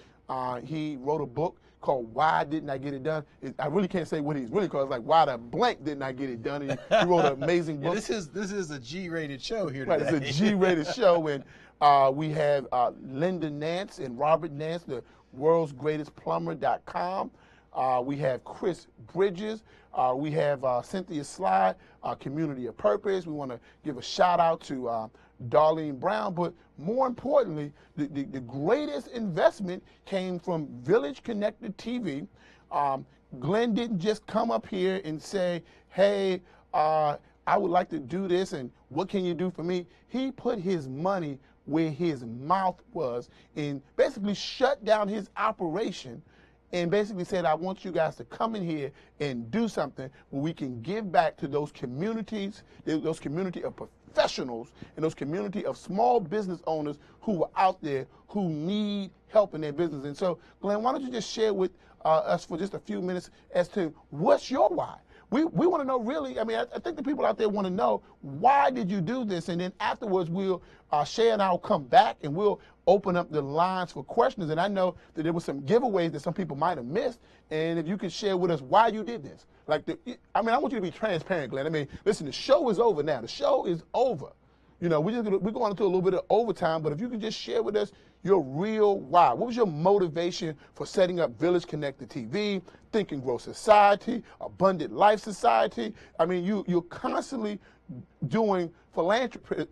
He wrote a book called Why Didn't I Get It Done? I really can't say what he's really called. It's like, why the blank didn't I get it done? And he wrote an amazing book. Yeah, this is a G-rated show here today. Right, it's a G-rated show. And we have Linda Nance and Robert Nance, the world's greatest plumber.com. We have Chris Bridges. We have Cynthia Slide, Community of Purpose. We want to give a shout out to Darlene Brown. But more importantly, the greatest investment came from Village Connector TV. Glenn didn't just come up here and say, hey, I would like to do this, and what can you do for me? He put his money where his mouth was and basically shut down his operation and basically said, I want you guys to come in here and do something where we can give back to those communities, those community of professionals and those community of small business owners who are out there who need help in their business. And so, Glenn, why don't you just share with us for just a few minutes as to what's your why? We want to know, really, I think the people out there want to know, why did you do this? And then afterwards, Shay and I will come back and we'll open up the lines for questions. And I know that there were some giveaways that some people might have missed. And if you could share with us why you did this. I want you to be transparent, Glenn. Listen, the show is over now. The show is over. We're going into a little bit of overtime, but if you could just share with us your real why. What was your motivation for setting up Village Connector TV, Think and Grow Society, Abundant Life Society? You're constantly doing philanthropy.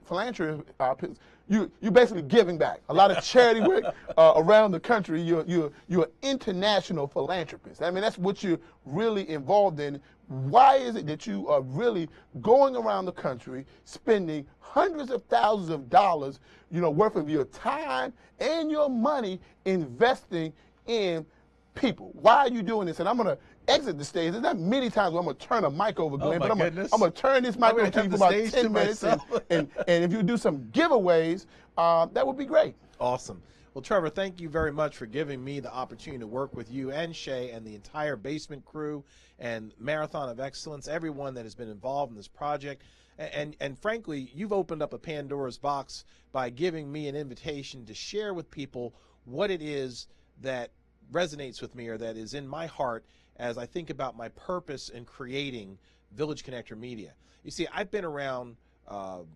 You're basically giving back. A lot of charity work around the country. You're an international philanthropist. That's what you're really involved in. Why is it that you are really going around the country spending hundreds of thousands of dollars, worth of your time and your money investing in people? Why are you doing this? And I'm going to exit the stage. There's not many times where I'm going to turn a mic over, Glenn, but I'm going to turn this mic over to you for about 10 minutes. And if you do some giveaways, that would be great. Awesome. Well, Trevor, thank you very much for giving me the opportunity to work with you and Shay and the entire Basement crew and Marathon of Excellence, everyone that has been involved in this project. And frankly, you've opened up a Pandora's box by giving me an invitation to share with people what it is that resonates with me or that is in my heart as I think about my purpose in creating Village Connector Media. You see, I've been around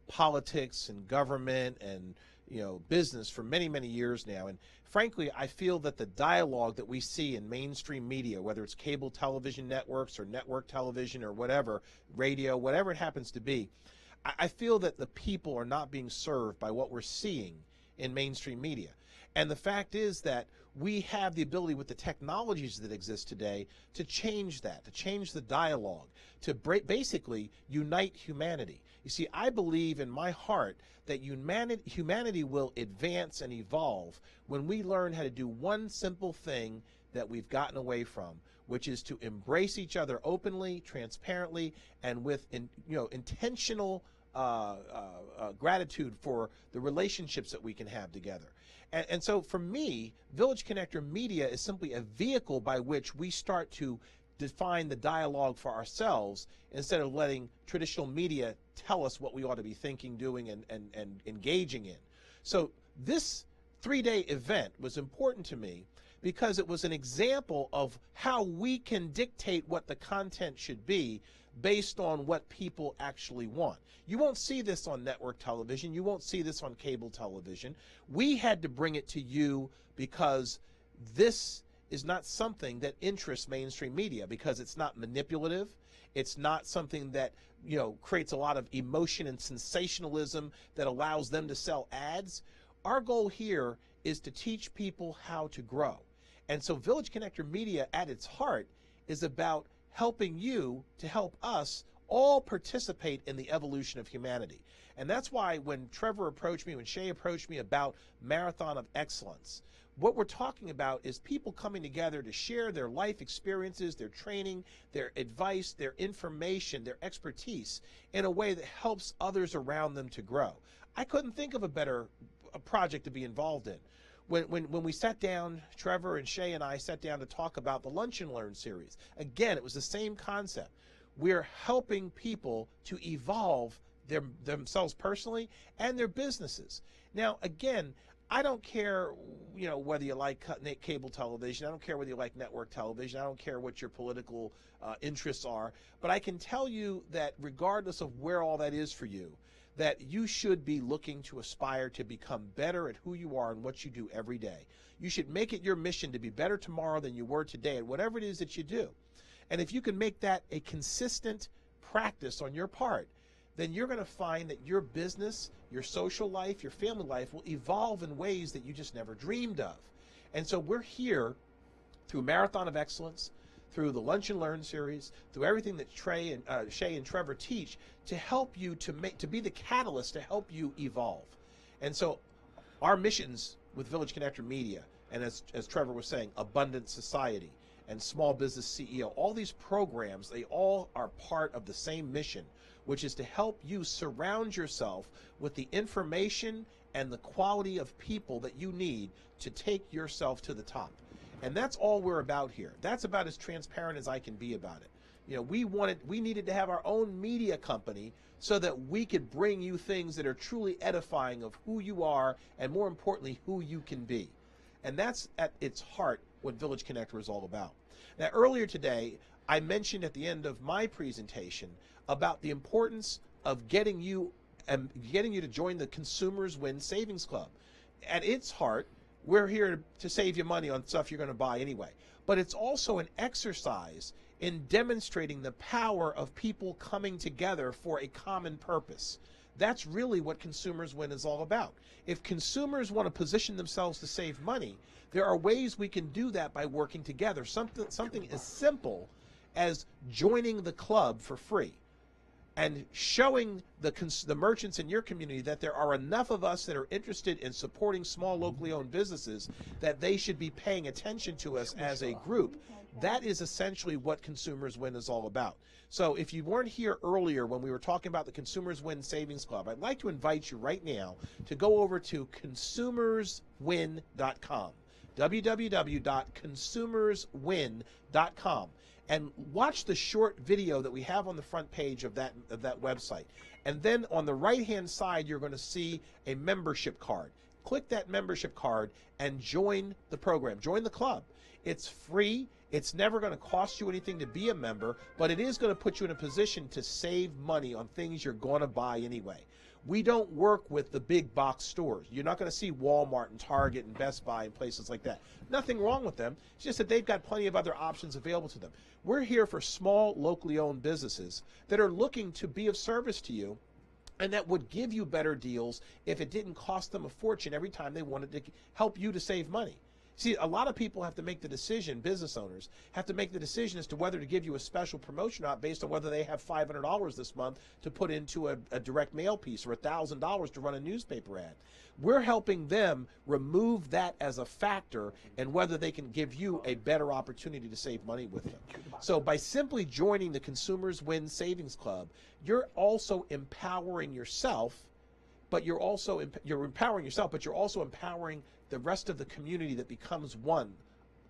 politics and government and business for many, many years now. And frankly, I feel that the dialogue that we see in mainstream media, whether it's cable television networks or network television or whatever, radio, whatever it happens to be, I feel that the people are not being served by what we're seeing in mainstream media. And the fact is that we have the ability with the technologies that exist today to change that, to change the dialogue, to basically unite humanity. You see, I believe in my heart that humanity will advance and evolve when we learn how to do one simple thing that we've gotten away from, which is to embrace each other openly, transparently, and with intentional gratitude for the relationships that we can have together. And so for me, Village Connector Media is simply a vehicle by which we start to define the dialogue for ourselves instead of letting traditional media tell us what we ought to be thinking, doing, and engaging in. So this 3-day event was important to me because it was an example of how we can dictate what the content should be based on what people actually want. You won't see this on network television. You won't see this on cable television. We had to bring it to you because this is not something that interests mainstream media, because it's not manipulative. It's not something that, creates a lot of emotion and sensationalism that allows them to sell ads. Our goal here is to teach people how to grow. And so Village Connector Media at its heart is about helping you to help us all participate in the evolution of humanity. And that's why when Trevor approached me, when Shay approached me about Marathon of Excellence, what we're talking about is people coming together to share their life experiences, their training, their advice, their information, their expertise in a way that helps others around them to grow. I couldn't think of a better project to be involved in. When we sat down, Trevor and Shay and I sat down to talk about the Lunch and Learn series. Again, it was the same concept. We're helping people to evolve themselves personally and their businesses. Now, again, I don't care, whether you like cable television. I don't care whether you like network television. I don't care what your political interests are. But I can tell you that regardless of where all that is for you, that you should be looking to aspire to become better at who you are and what you do every day. You should make it your mission to be better tomorrow than you were today at whatever it is that you do. And if you can make that a consistent practice on your part, then you're going to find that your business, your social life, your family life will evolve in ways that you just never dreamed of. And so we're here through Marathon of Excellence, through the Lunch and Learn series, through everything that Shay and Trevor teach to help you to be the catalyst to help you evolve. And so our missions with Village Connector Media, and as Trevor was saying, Abundant Society and Small Business CEO, all these programs, they all are part of the same mission, which is to help you surround yourself with the information and the quality of people that you need to take yourself to the top. And that's all we're about here. That's about as transparent as I can be about it. We needed to have our own media company so that we could bring you things that are truly edifying of who you are and, more importantly, who you can be. And that's at its heart what Village Connector is all about. Now, earlier today, I mentioned at the end of my presentation about the importance of getting you to join the Consumers Win Savings Club. At its heart, we're here to save you money on stuff you're going to buy anyway. But it's also an exercise in demonstrating the power of people coming together for a common purpose. That's really what Consumers Win is all about. If consumers want to position themselves to save money, there are ways we can do that by working together. Something as simple as joining the club for free and showing the merchants in your community that there are enough of us that are interested in supporting small locally owned businesses that they should be paying attention to us as a group. That is essentially what Consumers Win is all about. So if you weren't here earlier when we were talking about the Consumers Win Savings Club, I'd like to invite you right now to go over to consumerswin.com, www.consumerswin.com. and watch the short video that we have on the front page of that website. And then on the right-hand side, you're going to see a membership card. Click that membership card and join the program. Join the club. It's free. It's never going to cost you anything to be a member, but it is going to put you in a position to save money on things you're going to buy anyway. We don't work with the big box stores. You're not going to see Walmart and Target and Best Buy and places like that. Nothing wrong with them. It's just that they've got plenty of other options available to them. We're here for small, locally owned businesses that are looking to be of service to you and that would give you better deals if it didn't cost them a fortune every time they wanted to help you to save money. See, a lot of people have to make the decision, business owners have to make the decision as to whether to give you a special promotion or not based on whether they have $500 this month to put into a direct mail piece or $1,000 to run a newspaper ad. We're helping them remove that as a factor and whether they can give you a better opportunity to save money with them. So by simply joining the Consumers Win Savings Club, you're also empowering yourself, but you're empowering yourself, but you're also empowering the rest of the community that becomes one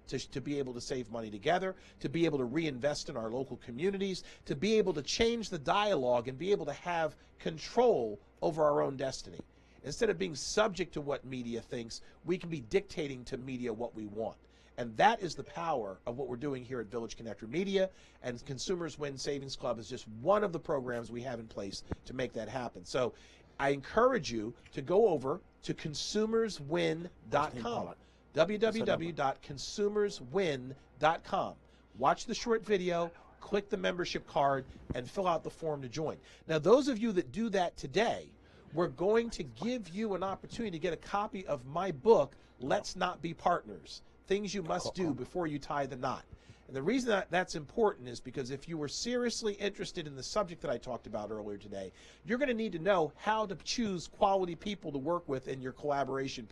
to be able to save money together, to be able to reinvest in our local communities, to be able to change the dialogue and be able to have control over our own destiny. Instead of being subject to what media thinks, we can be dictating to media what we want. And that is the power of what we're doing here at Village Connector Media, and Consumers Win Savings Club is just one of the programs we have in place to make that happen. So I encourage you to go over to consumerswin.com, www.consumerswin.com. Watch the short video, click the membership card, and fill out the form to join. Now, those of you that do that today, we're going to give you an opportunity to get a copy of my book, Let's Not Be Partners, Things You Must Do Before You Tie the Knot. And the reason that that's important is because if you were seriously interested in the subject that I talked about earlier today, you're going to need to know how to choose quality people to work with in your collaboration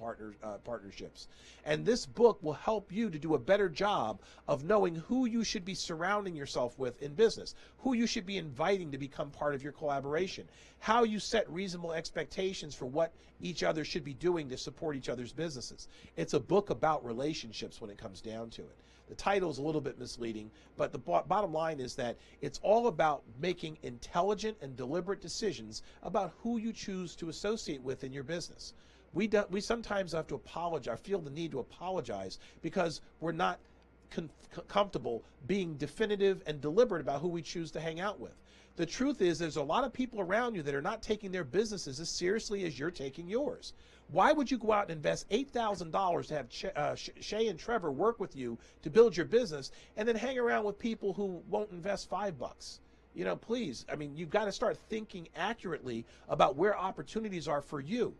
partnerships. And this book will help you to do a better job of knowing who you should be surrounding yourself with in business, who you should be inviting to become part of your collaboration, how you set reasonable expectations for what each other should be doing to support each other's businesses. It's a book about relationships when it comes down to it. The title is a little bit misleading, but the bottom line is that it's all about making intelligent and deliberate decisions about who you choose to associate with in your business. We sometimes have to apologize, feel the need to apologize because we're not comfortable being definitive and deliberate about who we choose to hang out with. The truth is there's a lot of people around you that are not taking their businesses as seriously as you're taking yours. Why would you go out and invest $8,000 to have Shay and Trevor work with you to build your business and then hang around with people who won't invest $5? You know, please, I mean, you've got to start thinking accurately about where opportunities are for you.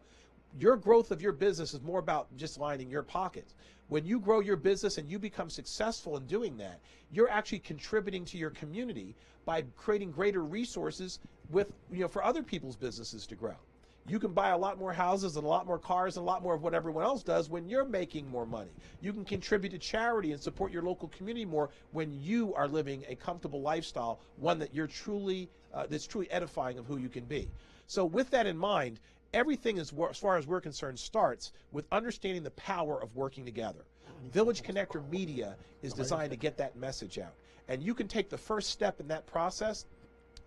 Your growth of your business is more about just lining your pockets. When you grow your business and you become successful in doing that, you're actually contributing to your community by creating greater resources for other people's businesses to grow. You can buy a lot more houses and a lot more cars and a lot more of what everyone else does when you're making more money. You can contribute to charity and support your local community more when you are living a comfortable lifestyle, one that you're that's truly edifying of who you can be. So with that in mind, everything, as far as we're concerned, starts with understanding the power of working together. Village Connector Media is designed to get that message out. And you can take the first step in that process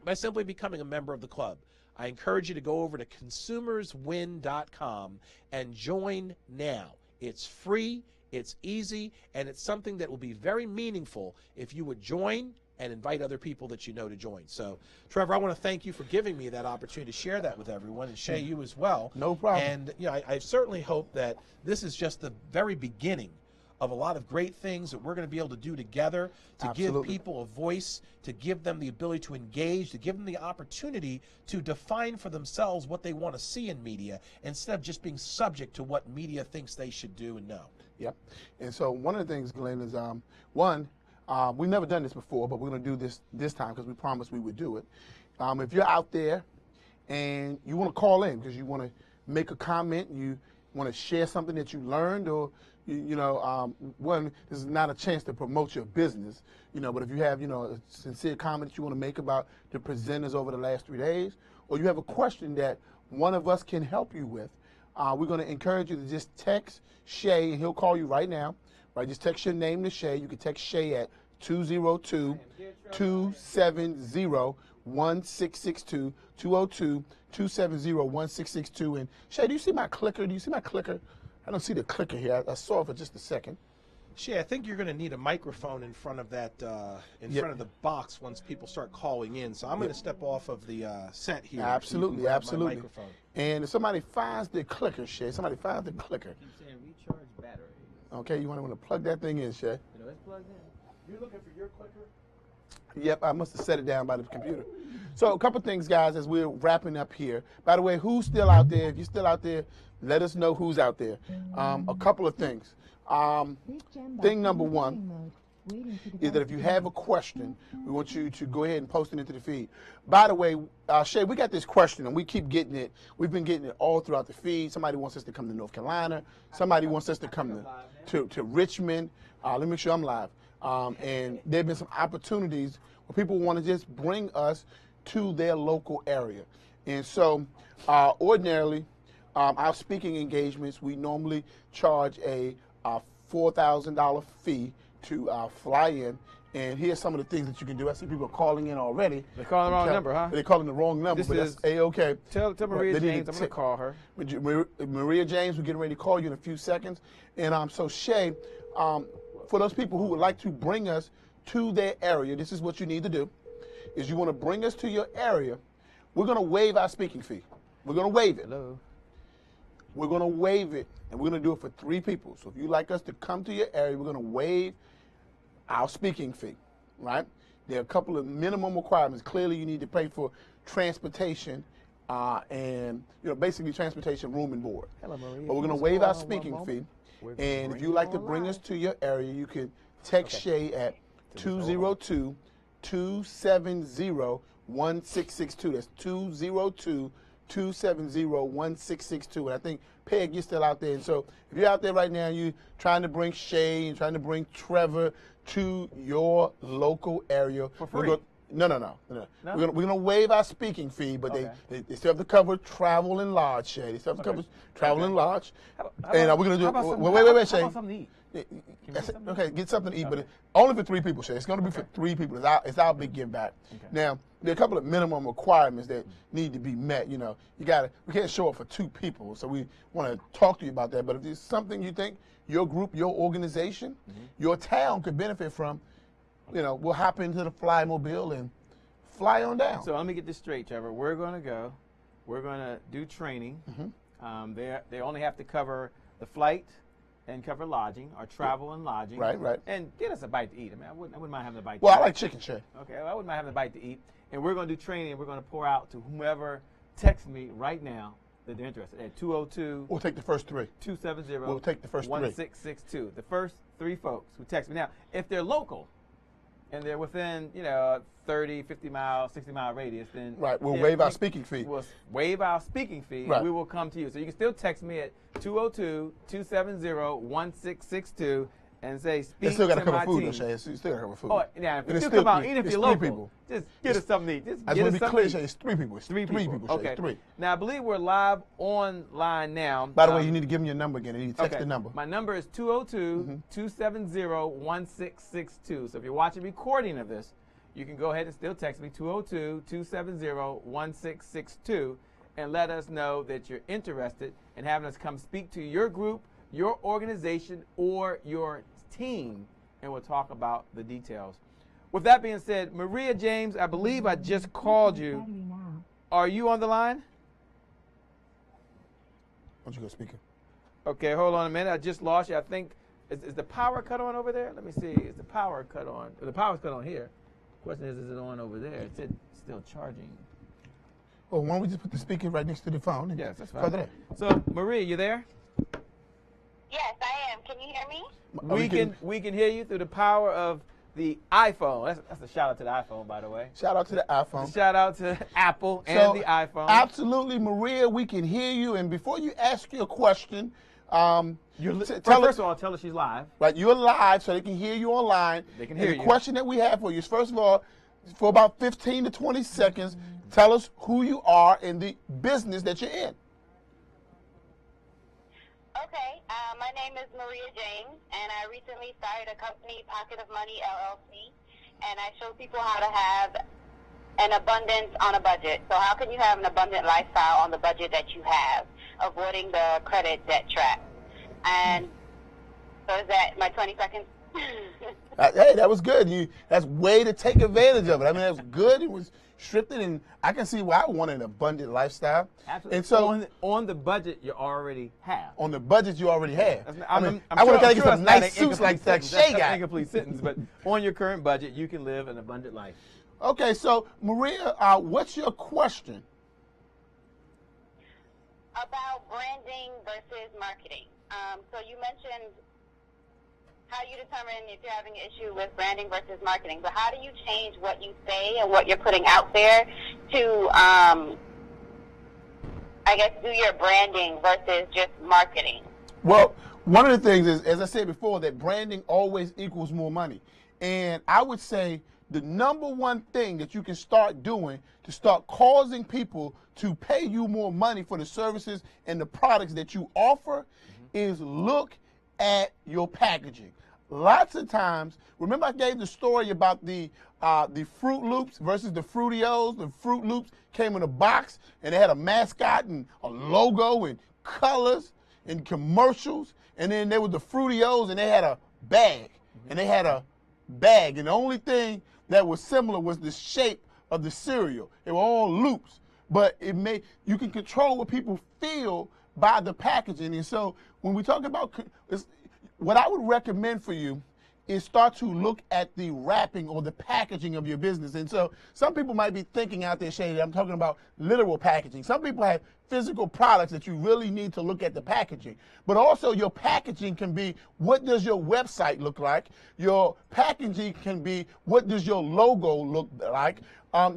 by simply becoming a member of the club. I encourage you to go over to consumerswin.com and join now. It's free, it's easy, and it's something that will be very meaningful if you would join and invite other people that you know to join. So, Trevor, I want to thank you for giving me that opportunity to share that with everyone, and Shay, you as well. No problem. And I certainly hope that this is just the very beginning of a lot of great things that we're going to be able to do together to give people a voice, to give them the ability to engage, to give them the opportunity to define for themselves what they want to see in media instead of just being subject to what media thinks they should do and know. Yep. And so one of the things, Glenn, is we've never done this before, but we're going to do this time because we promised we would do it. If you're out there and you want to call in because you want to make a comment, you want to share something that you learned, or one, this is not a chance to promote your business, but if you have, a sincere comment that you want to make about the presenters over the last 3 days, or you have a question that one of us can help you with, we're going to encourage you to just text Shay, and he'll call you right now. Right, just text your name to Shay. You can text Shay at 202-270-1662, 202-270-1662. And Shay, do you see my clicker? I don't see the clicker here. I saw it for just a second. Shay, I think you're going to need a microphone in front of that, front of the box once people start calling in. So I'm going to step off of the set here. Absolutely, absolutely. And if somebody finds the clicker, Shay, Keep saying recharge battery. Okay, you want to plug that thing in, Shay? It's plugged in. You looking for your clicker? Yep, I must have set it down by the computer. So a couple things, guys, as we're wrapping up here. By the way, who's still out there? If you're still out there, let us know who's out there. A couple of things. Thing number one is that if you have a question, we want you to go ahead and post it into the feed. By the way, Shay, we got this question, and we keep getting it. We've been getting it all throughout the feed. Somebody wants us to come to North Carolina. Somebody wants us to come to Richmond. Let me make sure I'm live. And there have been some opportunities where people want to just bring us to their local area. And so ordinarily, our speaking engagements, we normally charge a $4,000 fee to fly in. And here's some of the things that you can do. I see people calling in already. They're calling the wrong number, huh? They're calling the wrong number, This but is- that's A-okay. Tell Maria James I'm going to call her. Maria James, we're getting ready to call you in a few seconds. And so Shay, for those people who would like to bring us to their area, this is what you need to do, is you want to bring us to your area. We're going to waive our speaking fee. We're going to waive it. Hello. We're going to waive it, and we're going to do it for 3 people. So if you'd like us to come to your area, we're going to waive our speaking fee, right? There are a couple of minimum requirements. Clearly, you need to pay for transportation and, basically transportation, room and board. Hello, Maria. But we're going to waive our speaking fee. And if you'd like to bring us to your area, you can text Shay at 202-270-1662. That's 202-270-1662. And I think, Peg, you're still out there. And so if you're out there right now, you're trying to bring Shay and trying to bring Trevor to your local area. For free? No. We're gonna waive our speaking fee, but they still have to cover travel and lodge, Shay. They still have to cover travel and lodge. And we're gonna do. Wait, Shay. How about something to eat? Okay, get something to eat, but only for 3 people, Shay. It's going to be for 3 people. It's our big give back. Okay. Now, there are a couple of minimum requirements that need to be met. We can't show up for 2 people, so we want to talk to you about that. But if there's something you think your group, your organization, your town could benefit from, we'll hop into the Flymobile and fly on down. So let me get this straight, Trevor. We're going to go. We're going to do training. They only have to cover the flight and cover lodging, or travel and lodging. Right. And get us a bite to eat. I mean, I wouldn't mind having a bite to eat. Well, I like chicken, Shay. Okay, well, I wouldn't mind having a bite to eat. And we're going to do training, and we're going to pour out to whomever texts me right now that they're interested at 202. We'll take the first 3. 270. We'll take the first 3. 1662. The first 3 folks who text me. Now, if they're local and they're within, 30, 50 mile, 60 mile radius, then we'll waive our speaking fee. We'll waive our speaking fee, and we will come to you. So you can still text me at 202-270-1662 and say, speak still got to to cover my food, team. Shay. You still got to cover food. Oh, yeah, if you still come out, even if you're three local, people. just get us something to eat. I just want to be clear, Shay. It's 3 people. It's 3 people, Shay. Okay. It's 3. Now, I believe we're live online now. By the way, you need to give them your number again. You need to text the number. My number is 202-270-1662. So if you're watching a recording of this, you can go ahead and still text me, 202-270-1662, and let us know that you're interested in having us come speak to your group, your organization, or your team, and we'll talk about the details. With that being said, Maria James, I believe I just called you. Are you on the line? Why don't you go speaker? Okay, hold on a minute. I just lost you. I think, is the power cut on over there? Let me see. Is the power cut on? The power's cut on here. Question is it on over there? It's still charging. Well, why don't we just put the speaker right next to the phone? And yes, that's fine. Further there. So, Maria, you there? Yes, I am. Can you hear me? We can hear you through the power of the iPhone. That's a shout out to the iPhone, by the way. Shout out to the iPhone. Shout out to Apple and the iPhone. Absolutely, Maria, we can hear you. And before you ask your question, first of all, tell her she's live. Right, you're live, so they can hear you online. They can hear you. The question that we have for you is, first of all, for about 15 to 20 seconds, tell us who you are and the business that you're in. Okay, my name is Maria James, and I recently started a company, Pocket of Money LLC, and I show people how to have an abundance on a budget. So how can you have an abundant lifestyle on the budget that you have, avoiding the credit debt trap? And so is that my 20 seconds? Hey, that was good. That's way to take advantage of it. I mean, that's good. It was scripted, and I can see why I want an abundant lifestyle. Absolutely. And so on the budget you already have. On the budget you already have. I'm I want to sure get some nice suits like that Shay got. got. An incomplete sentence, but on your current budget, you can live an abundant life. Okay, so Maria, what's your question? About branding versus marketing. So you mentioned how you determine if you're having an issue with branding versus marketing. But how do you change what you say and what you're putting out there to, I guess, do your branding versus just marketing? Well, one of the things is, as I said before, that branding always equals more money. And I would say the number one thing that you can start doing to start causing people to pay you more money for the services and the products that you offer is look at your packaging. Lots of times, remember I gave the story about the Fruit Loops versus the Fruitios. The Fruit Loops came in a box and they had a mascot and a logo and colors and commercials. And then there was the Fruitios and they had a bag. And they had a bag. And the only thing that was similar was the shape of the cereal. They were all loops. But you can control what people feel by the packaging. And so when we talk about, what I would recommend for you is start to look at the wrapping or the packaging of your business. And so some people might be thinking out there, Shady, I'm talking about literal packaging. Some people have physical products that you really need to look at the packaging. But also your packaging can be, what does your website look like? Your packaging can be, what does your logo look like?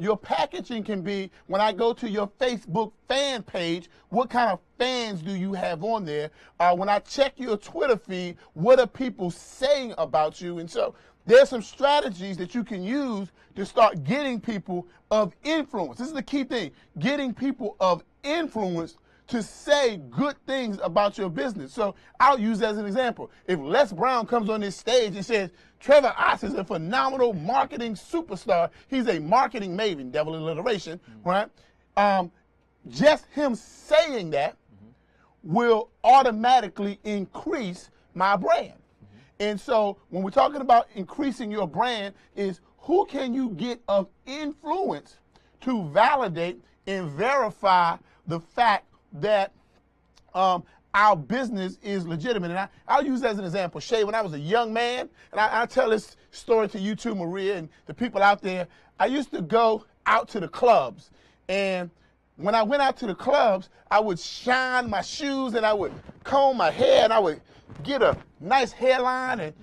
Your packaging can be, when I go to your Facebook fan page, what kind of fans do you have on there? When I check your Twitter feed, what are people saying about you? And so there's some strategies that you can use to start getting people of influence. This is the key thing, getting people of influence to say good things about your business. So I'll use that as an example. If Les Brown comes on this stage and says, Trevor Ott is a phenomenal marketing superstar, he's a marketing maven, devil alliteration, right? Just him saying that will automatically increase my brand. And so when we're talking about increasing your brand is who can you get of influence to validate and verify the fact that our business is legitimate. And I'll use that as an example. Shay, when I was a young man, and I tell this story to you too, Maria, and the people out there, I used to go out to the clubs. And when I went out to the clubs, I would shine my shoes and I would comb my hair and I would get a nice hairline. And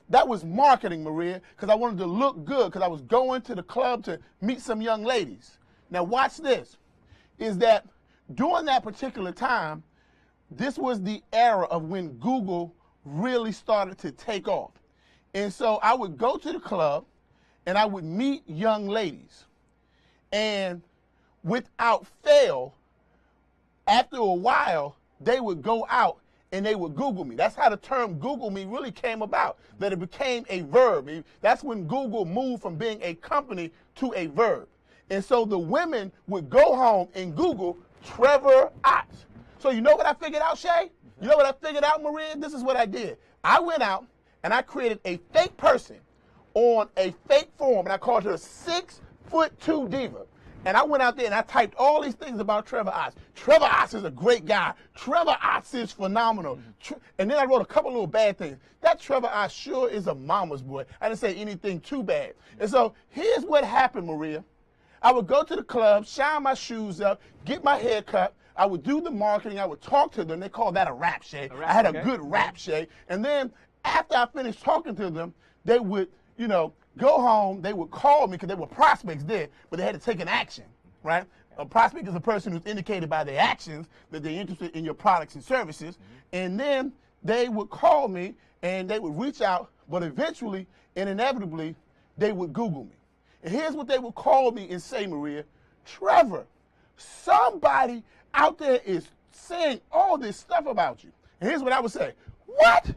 that was marketing, Maria, because I wanted to look good because I was going to the club to meet some young ladies. Now watch this, is that during that particular time, this was the era of when Google really started to take off. And so I would go to the club and I would meet young ladies. And without fail, after a while, they would go out and they would Google me. That's how the term Google me really came about, that it became a verb. That's when Google moved from being a company to a verb. And so the women would go home and Google Trevor Ott. So you know what I figured out, Shay? You know what I figured out, Maria? This is what I did. I went out and I created a fake person on a fake form, and I called her 6'2" diva. And I went out there and I typed all these things about Trevor Ott. Trevor Ott is a great guy. Trevor Ott is phenomenal. And then I wrote a couple little bad things. That Trevor Ott sure is a mama's boy. I didn't say anything too bad. And so here's what happened, Maria. I would go to the club, shine my shoes up, get my hair cut. I would do the marketing. I would talk to them. They call that a rap, Shay. I had a good rap, Shay. And then after I finished talking to them, they would, go home. They would call me because they were prospects there, but they had to take an action, right? A prospect is a person who's indicated by their actions that they're interested in your products and services. And then they would call me and they would reach out, but eventually and inevitably, they would Google me. And here's what they would call me and say, Maria, Trevor, somebody out there is saying all this stuff about you. And here's what I would say, what?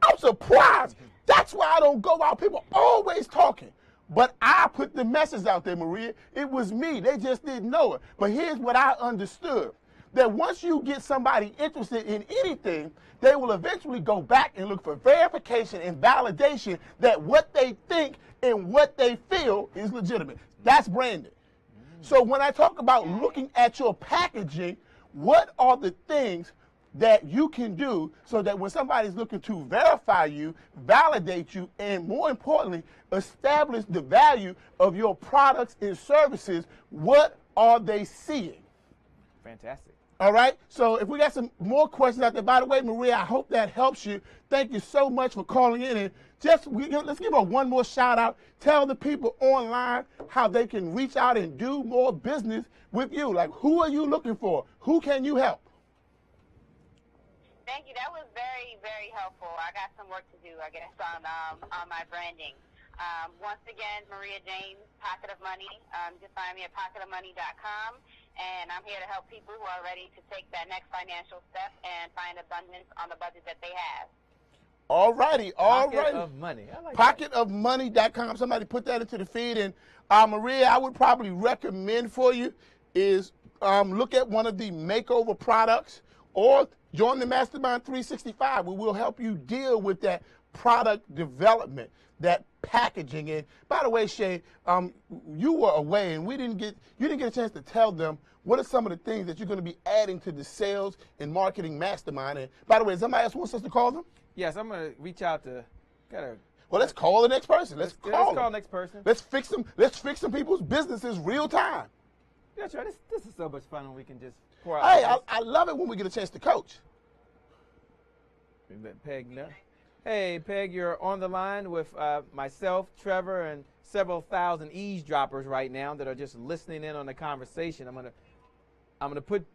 I'm surprised. That's why I don't go out. People always talking. But I put the message out there, Maria. It was me. They just didn't know it. But here's what I understood. That once you get somebody interested in anything, they will eventually go back and look for verification and validation that what they think and what they feel is legitimate. That's branding. So when I talk about looking at your packaging, what are the things that you can do so that when somebody's looking to verify you, validate you, and more importantly, establish the value of your products and services, what are they seeing? Fantastic. All right. So if we got some more questions out there, by the way, Maria, I hope that helps you. Thank you so much for calling in. And let's give her one more shout out. Tell the people online how they can reach out and do more business with you. Like, who are you looking for? Who can you help? Thank you. That was very, very helpful. I got some work to do, I guess, on my branding. Once again, Maria James, Pocket of Money. You can find me at pocketofmoney.com, and I'm here to help people who are ready to take that next financial step and find abundance on the budget that they have. All righty, all righty. Pocket of Money. I like Pocketofmoney.com. Somebody put that into the feed. And Maria, I would probably recommend for you is look at one of the makeover products or join the Mastermind 365, where we'll help you deal with that product development, that packaging. And by the way, Shay, you were away, and you didn't get a chance to tell them what are some of the things that you're going to be adding to the sales and marketing mastermind. And by the way, somebody else wants us to call them? Yes, I'm going to reach out to. Well, let's call the next person. Let's call the next person. Let's fix them. Let's fix some people's businesses real time. That's right. This is so much fun when we can just pour out. Hey, I love it when we get a chance to coach. Let Peg know. Hey, Peg, you're on the line with myself, Trevor, and several thousand eavesdroppers right now that are just listening in on the conversation. I'm gonna put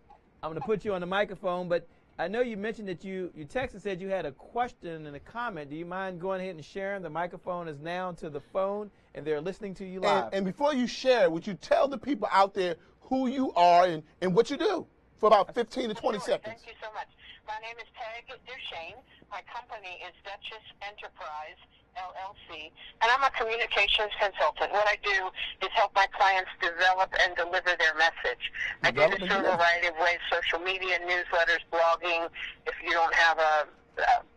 you on the microphone, but I know you mentioned that you texted and said you had a question and a comment. Do you mind going ahead and sharing? The microphone is now to the phone, and they're listening to you live. And before you share, would you tell the people out there who you are and what you do for about 15 to 20 seconds? Thank you so much. My name is Peg Duchesne. My company is Duchess Enterprise, LLC, and I'm a communications consultant. What I do is help my clients develop and deliver their message. I do this through a variety of ways: social media, newsletters, blogging. If you don't have a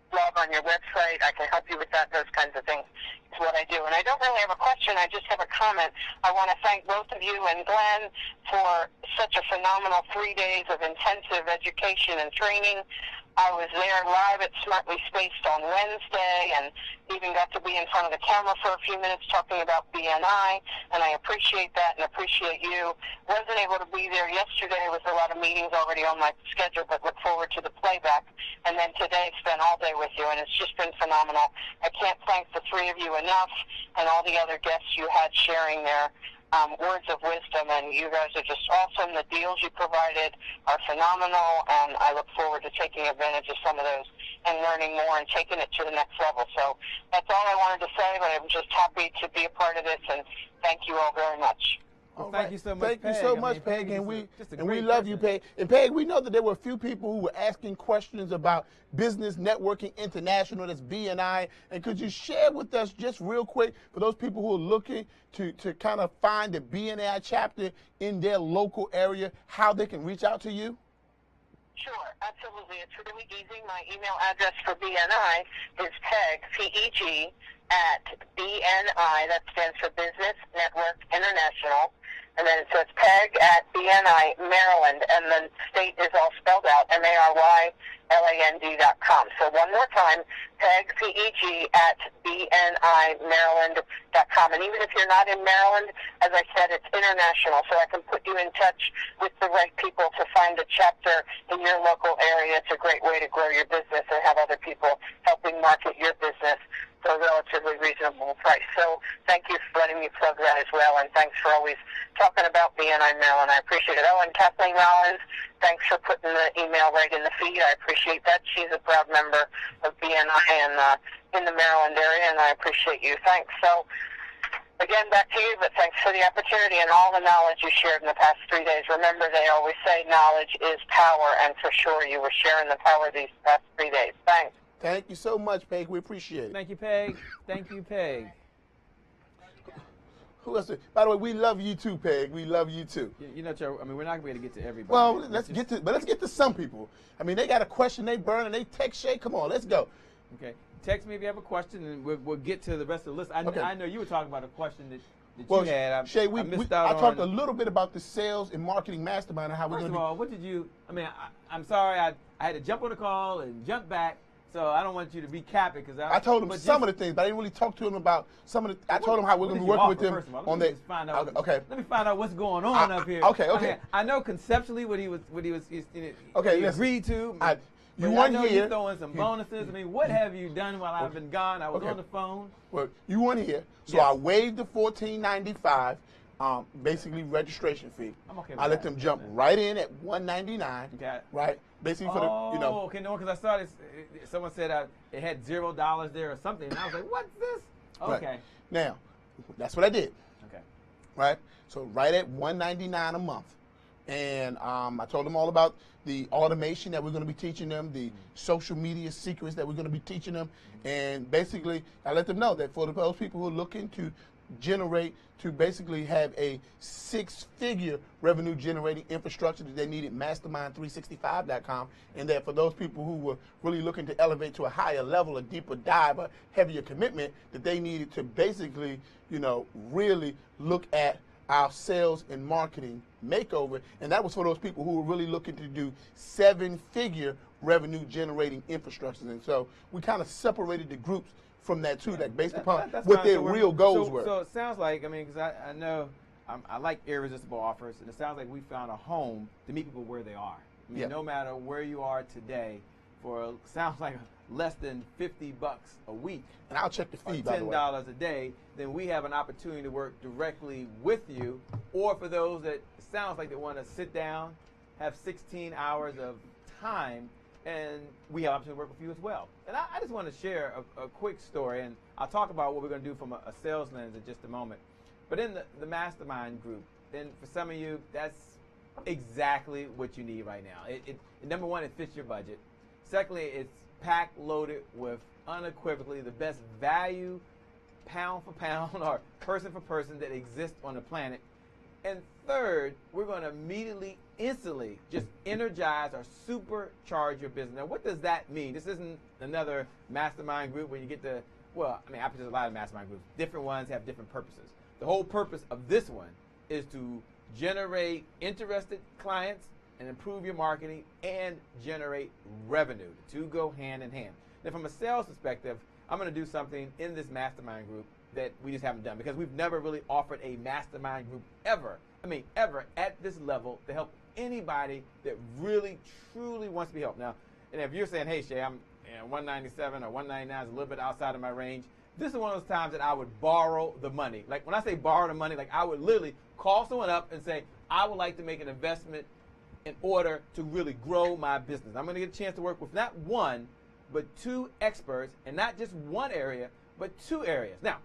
blog on your website, I can help you with that, those kinds of things. It's what I do. And I don't really have a question, I just have a comment. I want to thank both of you and Glenn for such a phenomenal 3 days of intensive education and training. I was there live at Smartly Spaced on Wednesday and even got to be in front of the camera for a few minutes talking about BNI, and I appreciate that and appreciate you. Wasn't able to be there yesterday with a lot of meetings already on my schedule, but look forward to the playback. And then today, spent all day with you, and it's just been phenomenal. I can't thank the three of you enough and all the other guests you had sharing their words of wisdom, and you guys are just awesome. The deals you provided are phenomenal, and I look forward to taking advantage of some of those and learning more and taking it to the next level. So that's all I wanted to say, but I'm just happy to be a part of this, and thank you all very much. Well, thank you so much, Thank Peg. you so much, Peg, and we love you, Peg. And Peg, we know that there were a few people who were asking questions about Business Networking International, that's BNI. And could you share with us just real quick for those people who are looking to kind of find the BNI chapter in their local area, how they can reach out to you? Sure, absolutely. It's really easy. My email address for BNI is Peg, P-E-G, at BNI, that stands for Business Network International, and then so it's Peg at BNI Maryland, and the state is all spelled out, MARYLAND.com. So one more time, Peg, P-E-G, at BNI Maryland.com. And even if you're not in Maryland, as I said, it's international, so I can put you in touch with the right people to find a chapter in your local area. It's a great way to grow your business and have other people helping market your business for a relatively reasonable price. So thank you for letting me plug that as well, and thanks for always talking about BNI Maryland. I appreciate it. Oh, and Kathleen Rollins, thanks for putting the email right in the feed. I appreciate that. She's a proud member of BNI and in the Maryland area, and I appreciate you. Thanks. So again, back to you, but thanks for the opportunity and all the knowledge you shared in the past 3 days. Remember, they always say knowledge is power, and for sure you were sharing the power these past 3 days. Thanks. Thank you so much, Peg. We appreciate it. Thank you, Peg. Thank you, Peg. Who else? By the way, we love you too, Peg. We love you too. You know, Trevor, I mean, we're not going to be able to get to everybody. Well, let's get to some people. I mean, they got a question, they burn, and they text Shay. Come on, let's go. Okay. Text me if you have a question, and we'll get to the rest of the list. I know you were talking about a question that you had. Shay, I talked a little bit about the sales and marketing mastermind and how we're going to. First of all, what did you? I mean, I'm sorry, I had to jump on the call and jump back So I don't want you to be capping because I told him some of the things, but I didn't really talk to him about some of the. I told him how we're going to be working with him on that. Okay. Let me find out what's going on up here. Okay. I know conceptually what he agreed to. You weren't here. You're throwing some bonuses. I mean, what have you done while I've been gone? I was on the phone. Well, you weren't here, so I waived the $14.95. Basically registration fee. I'm okay with I let them jump right in at $199. Okay. Right. Basically for the okay, no, because I saw this. Someone said it had $0 there or something, and I was like, what's this? Okay. Right. Now, that's what I did. Okay. Right. So right at $199 a month, and I told them all about the automation that we're going to be teaching them, the social media secrets that we're going to be teaching them, and basically I let them know that for those people who are looking to basically have a 6-figure revenue generating infrastructure that they needed, mastermind365.com, and that for those people who were really looking to elevate to a higher level, a deeper dive, a heavier commitment, that they needed to basically, really look at our sales and marketing makeover. And that was for those people who were really looking to do 7-figure revenue generating infrastructures. And so we kind of separated the groups from that too, that based upon what their real goals were. So it sounds like, because I know I like irresistible offers, and it sounds like we found a home to meet people where they are. No matter where you are today, sounds like less than $50 a week. And I'll check the fee, by the way. $10 a day, then we have an opportunity to work directly with you. Or for those that sounds like they want to sit down, have 16 hours of time, and we have opportunity to work with you as well. And I just want to share a quick story, and I'll talk about what we're going to do from a sales lens in just a moment. But in the mastermind group, and for some of you, that's exactly what you need right now. Number one, it fits your budget. Secondly, it's packed, loaded with unequivocally the best value, pound for pound or person for person, that exists on the planet. And third, we're going to immediately, instantly just energize or supercharge your business. Now, what does that mean? This isn't another mastermind group where you get to, there's a lot of mastermind groups. Different ones have different purposes. The whole purpose of this one is to generate interested clients and improve your marketing and generate revenue. The two go hand in hand. Now, from a sales perspective, I'm going to do something in this mastermind group that we just haven't done, because we've never really offered a mastermind group ever at this level to help anybody that really, truly wants to be helped. Now, and if you're saying, hey, Shay, I'm 197 or 199 is a little bit outside of my range, this is one of those times that I would borrow the money. Like when I say borrow the money, like I would literally call someone up and say, I would like to make an investment in order to really grow my business. I'm going to get a chance to work with not one, but 2 experts, and not just one area, but 2 areas. Now,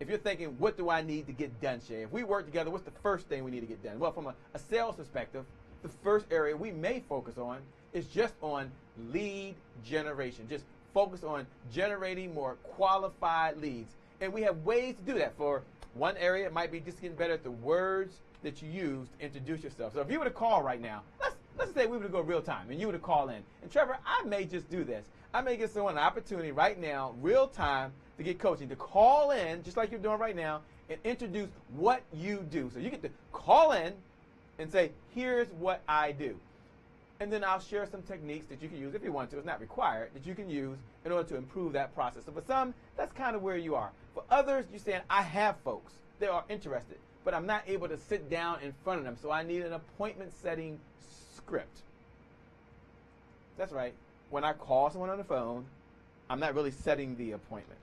if you're thinking, what do I need to get done, Shay? If we work together, what's the first thing we need to get done? Well, from a sales perspective, the first area we may focus on is just on lead generation. Just focus on generating more qualified leads. And we have ways to do that. For one area, it might be just getting better at the words that you use to introduce yourself. So if you were to call right now, let's say we were to go real time and you were to call in. And Trevor, I may just do this. I may give someone an opportunity right now, real time, to get coaching, to call in, just like you're doing right now, and introduce what you do. So you get to call in and say, here's what I do. And then I'll share some techniques that you can use if you want to. It's not required, that you can use in order to improve that process. So for some, that's kind of where you are. For others, you're saying, I have folks that are interested, but I'm not able to sit down in front of them, so I need an appointment setting script. That's right. When I call someone on the phone, I'm not really setting the appointment.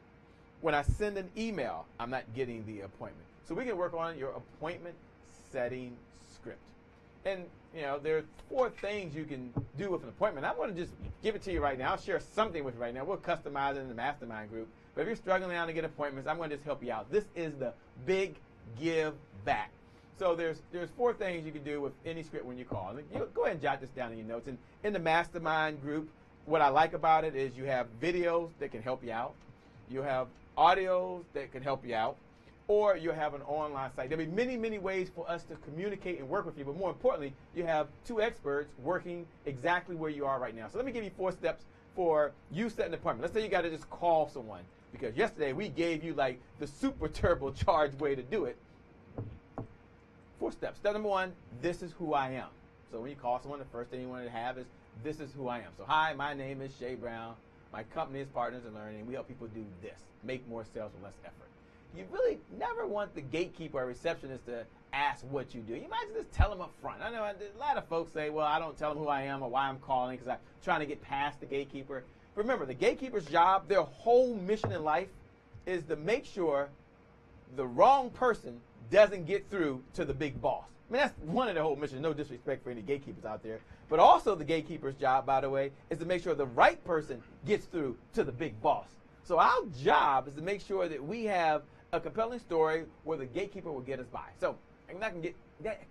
When I send an email, I'm not getting the appointment. So we can work on your appointment setting script. And, there are 4 things you can do with an appointment. I want to just give it to you right now. I'll share something with you right now. We'll customize it in the mastermind group. But if you're struggling now to get appointments, I'm going to just help you out. This is the big give back. So there's 4 things you can do with any script when you call. Go ahead and jot this down in your notes. And in the mastermind group, what I like about it is you have videos that can help you out. You have audios that can help you out. Or you have an online site. There'll be many, many ways for us to communicate and work with you. But more importantly, you have 2 experts working exactly where you are right now. So let me give you 4 steps for you setting an appointment. Let's say you got to just call someone. Because yesterday we gave you like the super turbocharged way to do it. 4 steps. Step number 1, this is who I am. So when you call someone, the first thing you want to have is, this is who I am. So hi, my name is Shay Brown. My company is Partners in Learning. We help people do this, make more sales with less effort. You really never want the gatekeeper or receptionist to ask what you do. You might just tell them up front. I know a lot of folks say, well, I don't tell them who I am or why I'm calling because I'm trying to get past the gatekeeper. Remember, the gatekeeper's job, their whole mission in life is to make sure the wrong person doesn't get through to the big boss. I mean, that's one of the whole mission. No disrespect for any gatekeepers out there. But also the gatekeeper's job, by the way, is to make sure the right person gets through to the big boss. So our job is to make sure that we have a compelling story where the gatekeeper will get us by. So I'm not going to get that.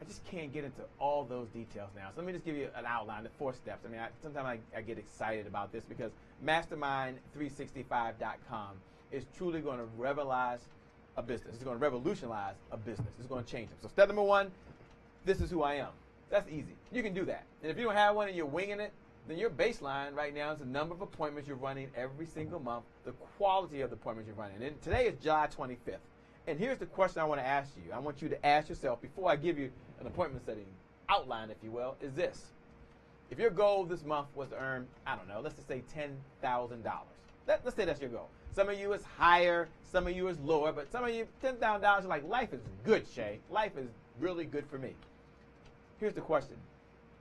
I just can't get into all those details now. So let me just give you an outline, the 4 steps. I mean, sometimes I get excited about this because Mastermind365.com is truly going to revolutionize a business. It's going to revolutionize a business. It's going to change them. So step number 1, this is who I am. That's easy. You can do that. And if you don't have one and you're winging it, then your baseline right now is the number of appointments you're running every single month, the quality of the appointments you're running. And today is July 25th. And here's the question I want to ask you. I want you to ask yourself before I give you an appointment setting outline, if you will, is this. If your goal this month was to earn, I don't know, let's just say $10,000. Let's say that's your goal. Some of you is higher, some of you is lower, but some of you, $10,000, you're like, life is good, Shay. Life is really good for me. Here's the question.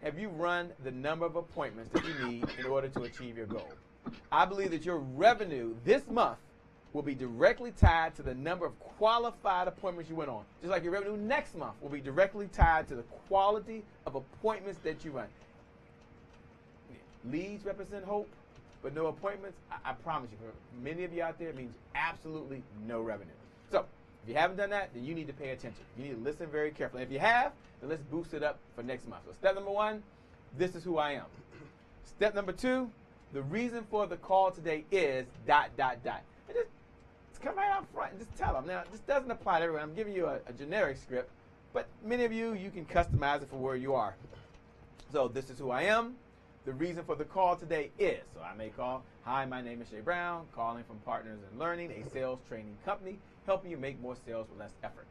Have you run the number of appointments that you need in order to achieve your goal? I believe that your revenue this month will be directly tied to the number of qualified appointments you went on. Just like your revenue next month will be directly tied to the quality of appointments that you run. Leads represent hope, but no appointments, I promise you, for many of you out there, it means absolutely no revenue. So if you haven't done that, then you need to pay attention. You need to listen very carefully. If you have, then let's boost it up for next month. So step number 1, this is who I am. Step number 2, the reason for the call today is ... And just come right out front and just tell them. Now, this doesn't apply to everyone. I'm giving you a generic script, but many of you, you can customize it for where you are. So this is who I am. The reason for the call today is, so I may call, hi, my name is Shay Brown, calling from Partners in Learning, a sales training company, helping you make more sales with less effort.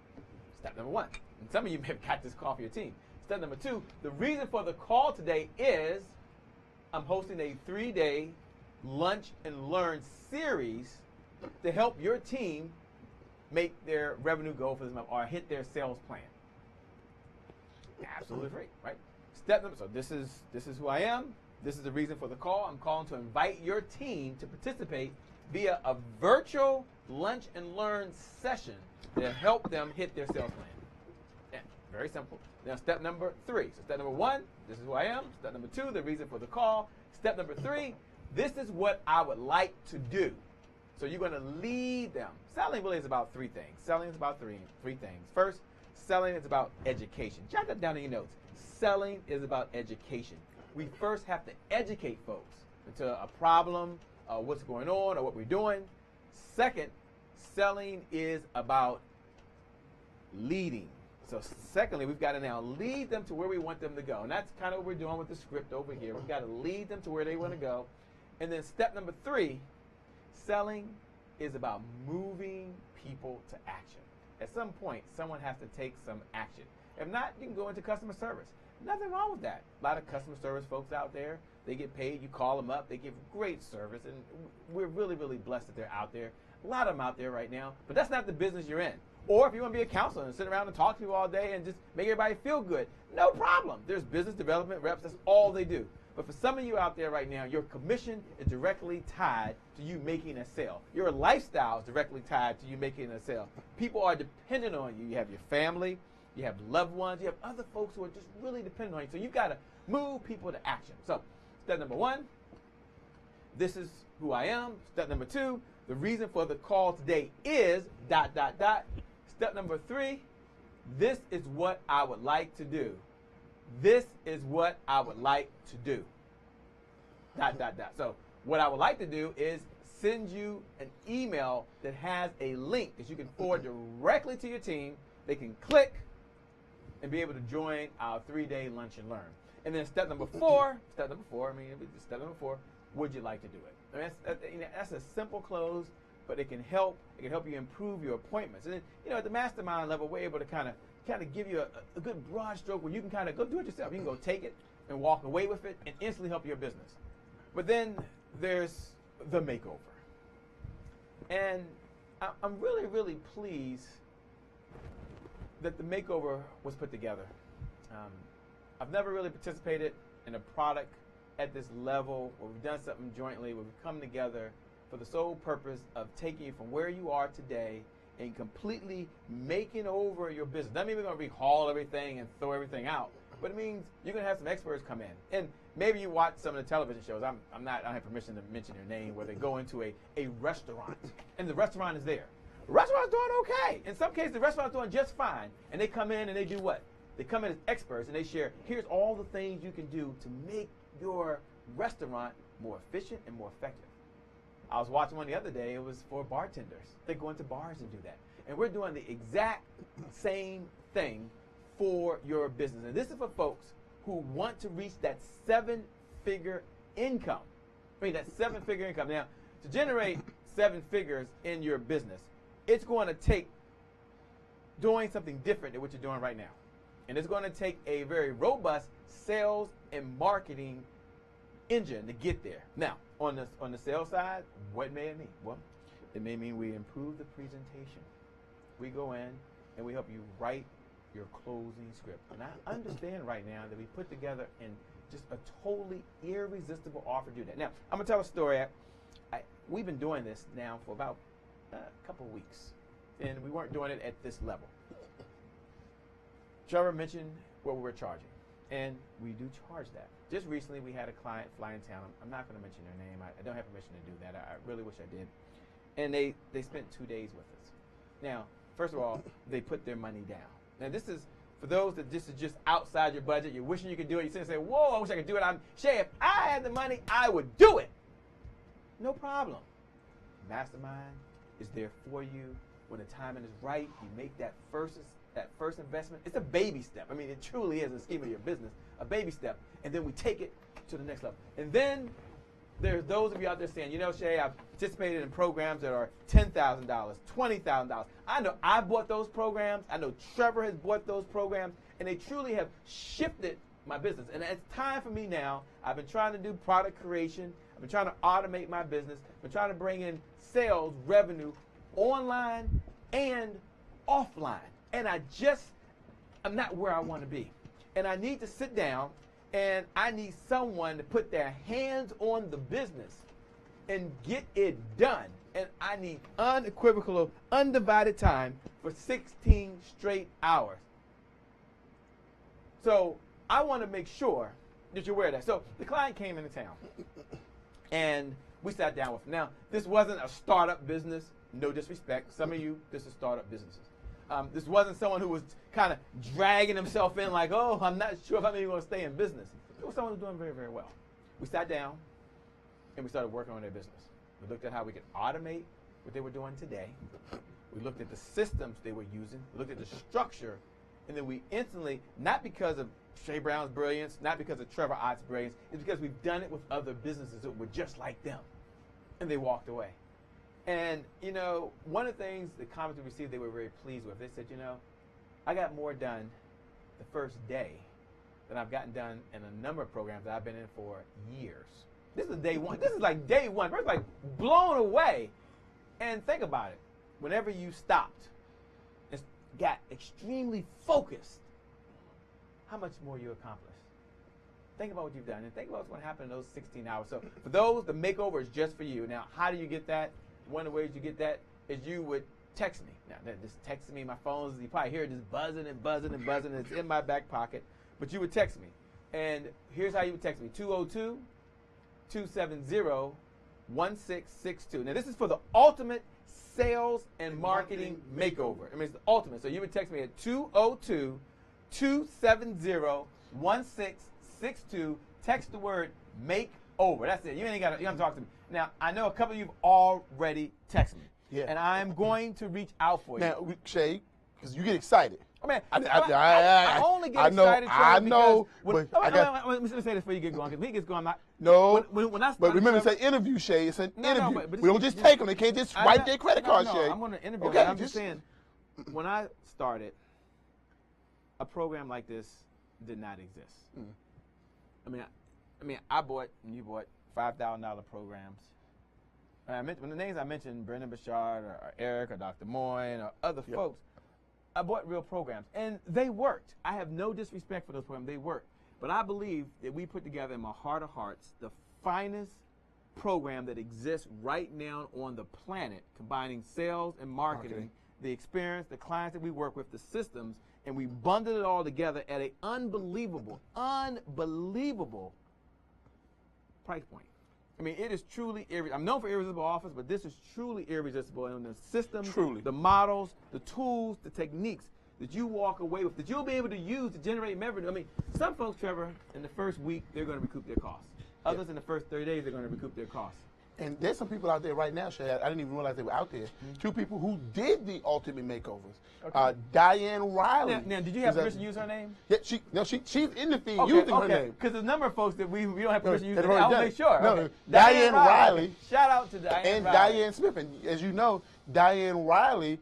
Step number 1. And some of you may have got this call for your team. Step number 2, the reason for the call today is I'm hosting a 3-day lunch and learn series to help your team make their revenue goal for this month or hit their sales plan. Absolutely free, right? Step number, so this is who I am. This is the reason for the call. I'm calling to invite your team to participate via a virtual lunch and learn session to help them hit their sales plan. Yeah, very simple. Now step number 3. So step number 1, this is who I am. Step number 2, the reason for the call. Step number 3, this is what I would like to do. So you're going to lead them. Selling really is about 3 things. Selling is about three things. First, selling is about education. Jot that down in your notes. Selling is about education. We first have to educate folks into a problem, what's going on, or what we're doing. Second, selling is about leading. So secondly, we've got to now lead them to where we want them to go. And that's kind of what we're doing with the script over here. We've got to lead them to where they want to go. And then step number 3, selling is about moving people to action. At some point, someone has to take some action. If not, you can go into customer service. Nothing wrong with that. A lot of customer service folks out there, they get paid, you call them up, they give great service, and we're really, really blessed that they're out there. A lot of them out there right now, but that's not the business you're in. Or if you want to be a counselor and sit around and talk to people all day and just make everybody feel good, no problem. There's business development reps, that's all they do. But for some of you out there right now, your commission is directly tied to you making a sale. Your lifestyle is directly tied to you making a sale. People are dependent on you. You have your family, you have loved ones, you have other folks who are just really dependent on you. So you've got to move people to action. So step number 1, this is who I am. Step number 2, the reason for the call today is ... Step number 3, this is what I would like to do. This is what I would like to do. ... So what I would like to do is send you an email that has a link that you can forward directly to your team. They can click and be able to join our 3-day lunch and learn. And then step number 4, would you like to do it? I mean, that's a simple close, but it can help you improve your appointments. And then, at the mastermind level, we're able to kind of give you a good broad stroke where you can kind of go do it yourself. You can go take it and walk away with it and instantly help your business. But then there's the makeover. And I'm really, really pleased that the makeover was put together. I've never really participated in a product at this level where we've done something jointly, where we've come together for the sole purpose of taking you from where you are today and completely making over your business. Doesn't mean we're going to rehaul everything and throw everything out, but it means you're going to have some experts come in. And maybe you watch some of the television shows. I don't have permission to mention their name, where they go into a restaurant and the restaurant is there. The restaurant's doing okay. In some cases, the restaurant's doing just fine. And they come in and they do what? They come in as experts and they share, here's all the things you can do to make your restaurant more efficient and more effective. I was watching one the other day. It was for bartenders. They go into bars and do that. And we're doing the exact same thing for your business. And this is for folks who want to reach that 7-figure income. I mean, that 7-figure income. Now, to generate 7 figures in your business, it's going to take doing something different than what you're doing right now. And it's going to take a very robust sales and marketing engine to get there. Now, on the sales side, what may it mean? Well, it may mean we improve the presentation. We go in and we help you write your closing script. And I understand right now that we put together in just a totally irresistible offer to do that. Now, I'm going to tell a story. We've been doing this now for about a couple of weeks, and we weren't doing it at this level. Trevor mentioned what we were charging, and we do charge that. Just recently, we had a client fly in town. I'm not going to mention their name. I don't have permission to do that. I really wish I did. And they spent 2 days with us. Now, first of all, they put their money down. Now, this is for those that this is just outside your budget. You're wishing you could do it. You sit and say, whoa, I wish I could do it. Shay, if I had the money, I would do it. No problem. Mastermind is there for you. When the timing is right, you make that first investment. It's a baby step. I mean, it truly is in the scheme of your business, a baby step. And then we take it to the next level. And then there's those of you out there saying, you know, Shay, I've participated in programs that are $10,000, $20,000. I know I bought those programs. I know Trevor has bought those programs, and they truly have shifted my business. And it's time for me now. I've been trying to do product creation. I've been trying to automate my business. I've been trying to bring in sales revenue online and offline. And I'm not where I want to be. And I need to sit down, and I need someone to put their hands on the business and get it done. And I need unequivocal, undivided time for 16 straight hours. So I want to make sure that you're aware of that. So the client came into town, and we sat down with him. Now, this wasn't a startup business. No disrespect. Some of you, this is startup businesses. This wasn't someone who was kind of dragging himself in like, oh, I'm not sure if I'm even going to stay in business. It was someone who was doing very, very well. We sat down, and we started working on their business. We looked at how we could automate what they were doing today. We looked at the systems they were using. We looked at the structure. And then we instantly, not because of Shay Brown's brilliance, not because of Trevor Ott's brilliance, it's because we've done it with other businesses that were just like them. And they walked away. And, you know, one of the things, the comments we received, they were very pleased with. They said, you know, I got more done the first day than I've gotten done in a number of programs that I've been in for years. This is day one. This is like day one. We're like blown away. And think about it. Whenever you stopped and got extremely focused, how much more you accomplished. Think about what you've done, and think about what's going to happen in those 16 hours. So for those, the makeover is just for you. Now, how do you get that? One of the ways you get that is you would text me. Now, just texting me. My phone's, you probably hear it just buzzing and buzzing and buzzing. It's in my back pocket. But you would text me. And here's how you would text me. 202-270-1662. Now, this is for the ultimate sales and marketing makeover. I mean, it's the ultimate. So you would text me at 202-270-1662. Text the word makeover. That's it. You ain't got to talk to me. Now, I know a couple of you have already texted me. Yeah. And I'm going to reach out for you. Now, Shay, because you get excited. Oh, man, I only get excited. I know. Let me say this before you get going. Because when he gets going, when I but remember, it's an interview, Shay. It's an interview. But we don't just take them. They can't just wipe their credit card, Shay. I'm going to interview. Okay, I'm just saying, when I started, a program like this did not exist. I mean, I bought and you bought $5,000 programs. And when the names I mentioned, Brendan Bouchard or Eric or Dr. Moyne or other folks, I bought real programs, and they worked. I have no disrespect for those programs. They worked. But I believe that we put together in my heart of hearts the finest program that exists right now on the planet, combining sales and marketing, the experience, the clients that we work with, the systems, and we bundled it all together at an unbelievable price point. I mean, it is truly I'm known for irresistible offers, but this is truly irresistible. And the systems, the models, the tools, the techniques that you walk away with, that you'll be able to use to generate revenue. I mean, some folks, Trevor, in the first week, they're going to recoup their costs. Others in the first 30 days, they're going to recoup their costs. And there's some people out there right now, Shay, I didn't even realize they were out there. Two people who did the ultimate makeovers. Diane Riley. Now, did you have permission to use her name? Yeah, she's in the feed using her name. Because there's a number of folks that we don't have permission to use her name. I'll make sure. No, Diane Riley. Shout out to Diane and Riley. Diane Smith. And as you know, Diane Riley,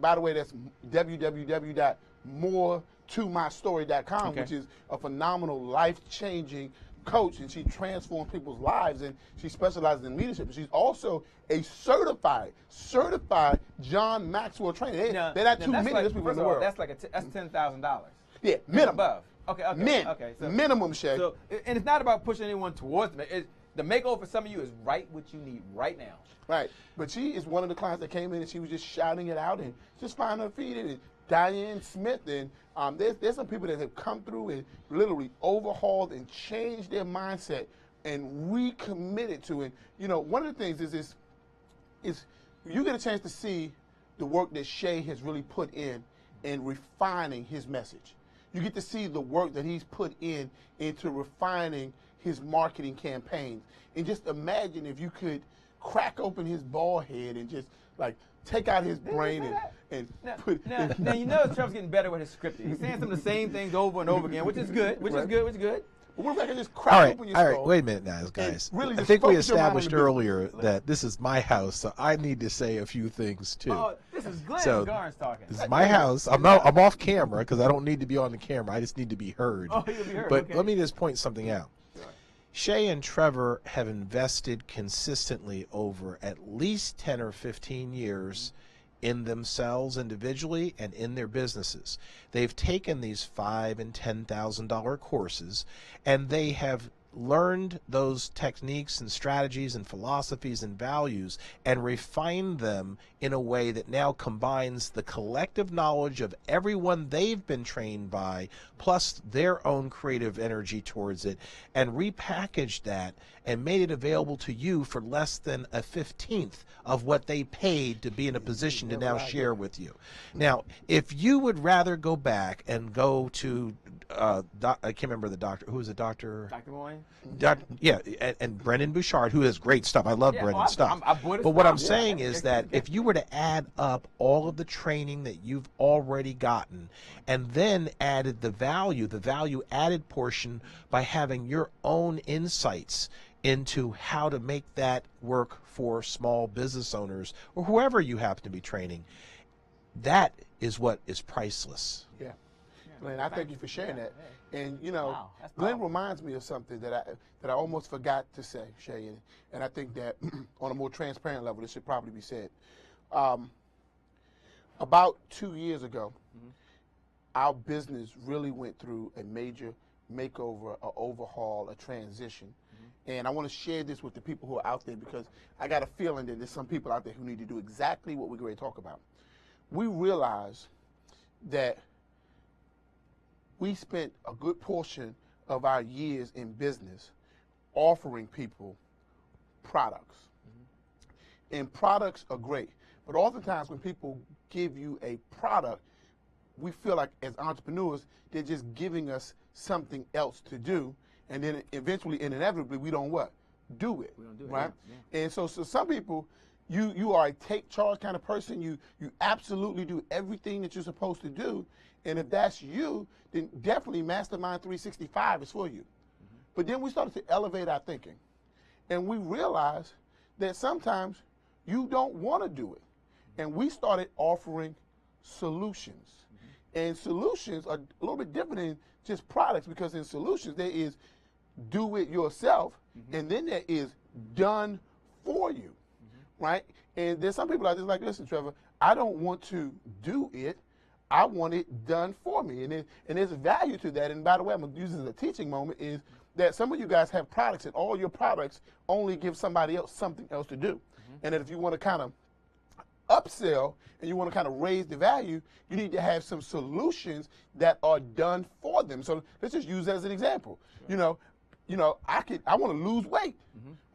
by the way, that's www.moretomystory.com, which is a phenomenal, life-changing coach, and she transforms people's lives, and she specializes in leadership. She's also a certified John Maxwell trainer. They're not too many of those people in the world. That's like that's $10,000. Yeah, minimum. Above. Okay. So, minimum, Shay. So, and it's not about pushing anyone towards the makeover for some of you is right what you need right now. Right, but she is one of the clients that came in and she was just shouting it out and just finding her feet in it. Diane Smith, and there's some people that have come through and literally overhauled and changed their mindset and recommitted to it. One of the things is you get a chance to see the work that Shay has really put in refining his message. You get to see the work that he's put into refining his marketing campaigns. And just imagine if you could crack open his bald head and just take out his brain now Trevor's getting better with his scripting. He's saying some of the same things over and over again, which is good. Which is good. What if I can just crack open your skull? All right, wait a minute now, guys. Really I think we established earlier that this is my house, so I need to say a few things too. Oh, this is Glenn Garnes talking. This is my house. I'm off camera because I don't need to be on the camera. I just need to be heard. Oh, you'll be heard. But let me just point something out. Shay and Trevor have invested consistently over at least 10 or 15 years in themselves individually and in their businesses. They've taken these $5,000 and $10,000 courses, and they have learned those techniques and strategies and philosophies and values and refined them in a way that now combines the collective knowledge of everyone they've been trained by plus their own creative energy towards it, and repackaged that and made it available to you for less than a 15th of what they paid to be in a position to now share with you. Now, if you would rather go back and go to I can't remember the doctor. Who was the doctor? Dr. Moyne. And Brendan Bouchard, who has great stuff. I love Brendan's stuff. But what I'm saying is that if you were to add up all of the training that you've already gotten, and then added the value added portion by having your own insights into how to make that work for small business owners or whoever you happen to be training, that is what is priceless. Yeah. Glenn, I thank you for sharing that. And Glenn reminds me of something that I almost forgot to say, Shay, and I think that on a more transparent level, this should probably be said. About 2 years ago, our business really went through a major makeover, an overhaul, a transition. And I want to share this with the people who are out there because I got a feeling that there's some people out there who need to do exactly what we're going to talk about. We realize that we spent a good portion of our years in business offering people products. And products are great. But oftentimes when people give you a product, we feel like as entrepreneurs, they're just giving us something else to do. And then eventually and inevitably, we don't what? Do it. We don't do it. Right? Yeah. And so some people, you are a take charge kind of person. You absolutely do everything that you're supposed to do. And if that's you, then definitely Mastermind 365 is for you. But then we started to elevate our thinking. And we realized that sometimes you don't want to do it. And we started offering solutions. And solutions are a little bit different than just products, because in solutions there is do it yourself, and then there is done for you, right? And there's some people out there like, listen, Trevor, I don't want to do it. I want it done for me. And there's value to that. And by the way, I'm going to use this as a teaching moment, is that some of you guys have products, and all your products only give somebody else something else to do. And that if you want to kind of upsell and you want to kind of raise the value, you need to have some solutions that are done for them. So let's just use that as an example. You know, I want to lose weight,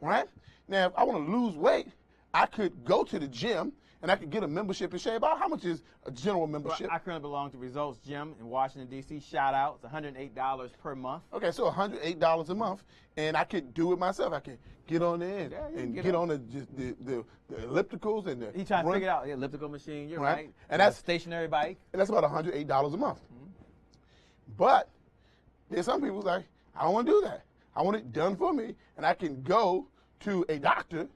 right? Now, if I want to lose weight, I could go to the gym and I could get a membership in Shea. About how much is a general membership? Well, I currently belong to Results Gym in Washington, D.C. Shout out. It's $108 per month. Okay, so $108 a month, and I could do it myself. I can get on there and get on the ellipticals and the He trying to figure it out. The elliptical machine, you're right. And that's a stationary bike. And that's about $108 a month. But there's some people like, I don't want to do that. I want it done for me, and I can go to a doctor,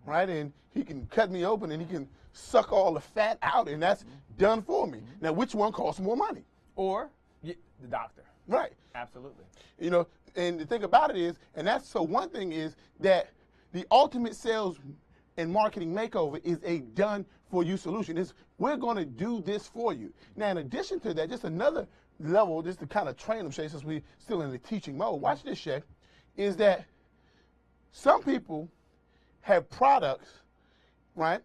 right, and he can cut me open and he can suck all the fat out, and that's done for me. Now, which one costs more money? Or the doctor. Right. Absolutely. You know, and the thing about it is, and that's, so one thing is that the ultimate sales and marketing makeover is a done-for-you solution. We're going to do this for you. Now, in addition to that, just another level, just to kind of train them, Shay, since we're still in the teaching mode, watch this, Shay, is that some people have products, right,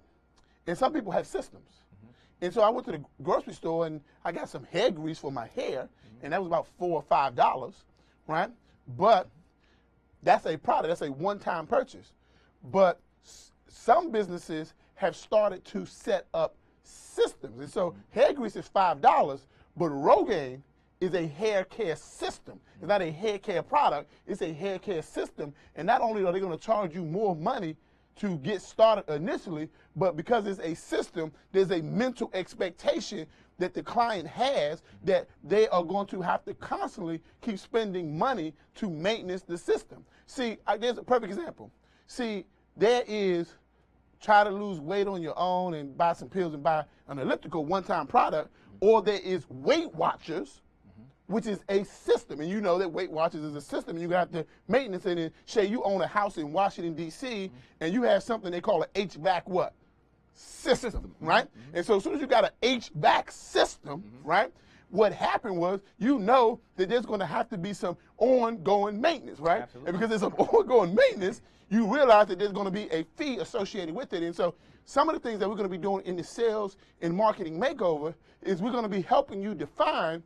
and some people have systems. And so I went to the grocery store and I got some hair grease for my hair, and that was about $4 or $5, right? But that's a product, that's a one-time purchase. But some businesses have started to set up systems. And so hair grease is $5, but Rogaine is a hair care system. It's not a hair care product, it's a hair care system. And not only are they going to charge you more money to get started initially, but because it's a system, there's a mental expectation that the client has that they are going to have to constantly keep spending money to maintenance the system. See, there's a perfect example. See, there is try to lose weight on your own and buy some pills and buy an elliptical one-time product, or there is Weight Watchers, which is a system. And you know that Weight Watchers is a system, and you have to maintenance it. And Shay, you own a house in Washington, D.C., and you have something they call an HVAC what? System, right? And so as soon as you got an HVAC system, right, what happened was, you know that there's going to have to be some ongoing maintenance, right? Absolutely. And because there's some ongoing maintenance, you realize that there's going to be a fee associated with it. And so some of the things that we're going to be doing in the sales and marketing makeover is we're going to be helping you define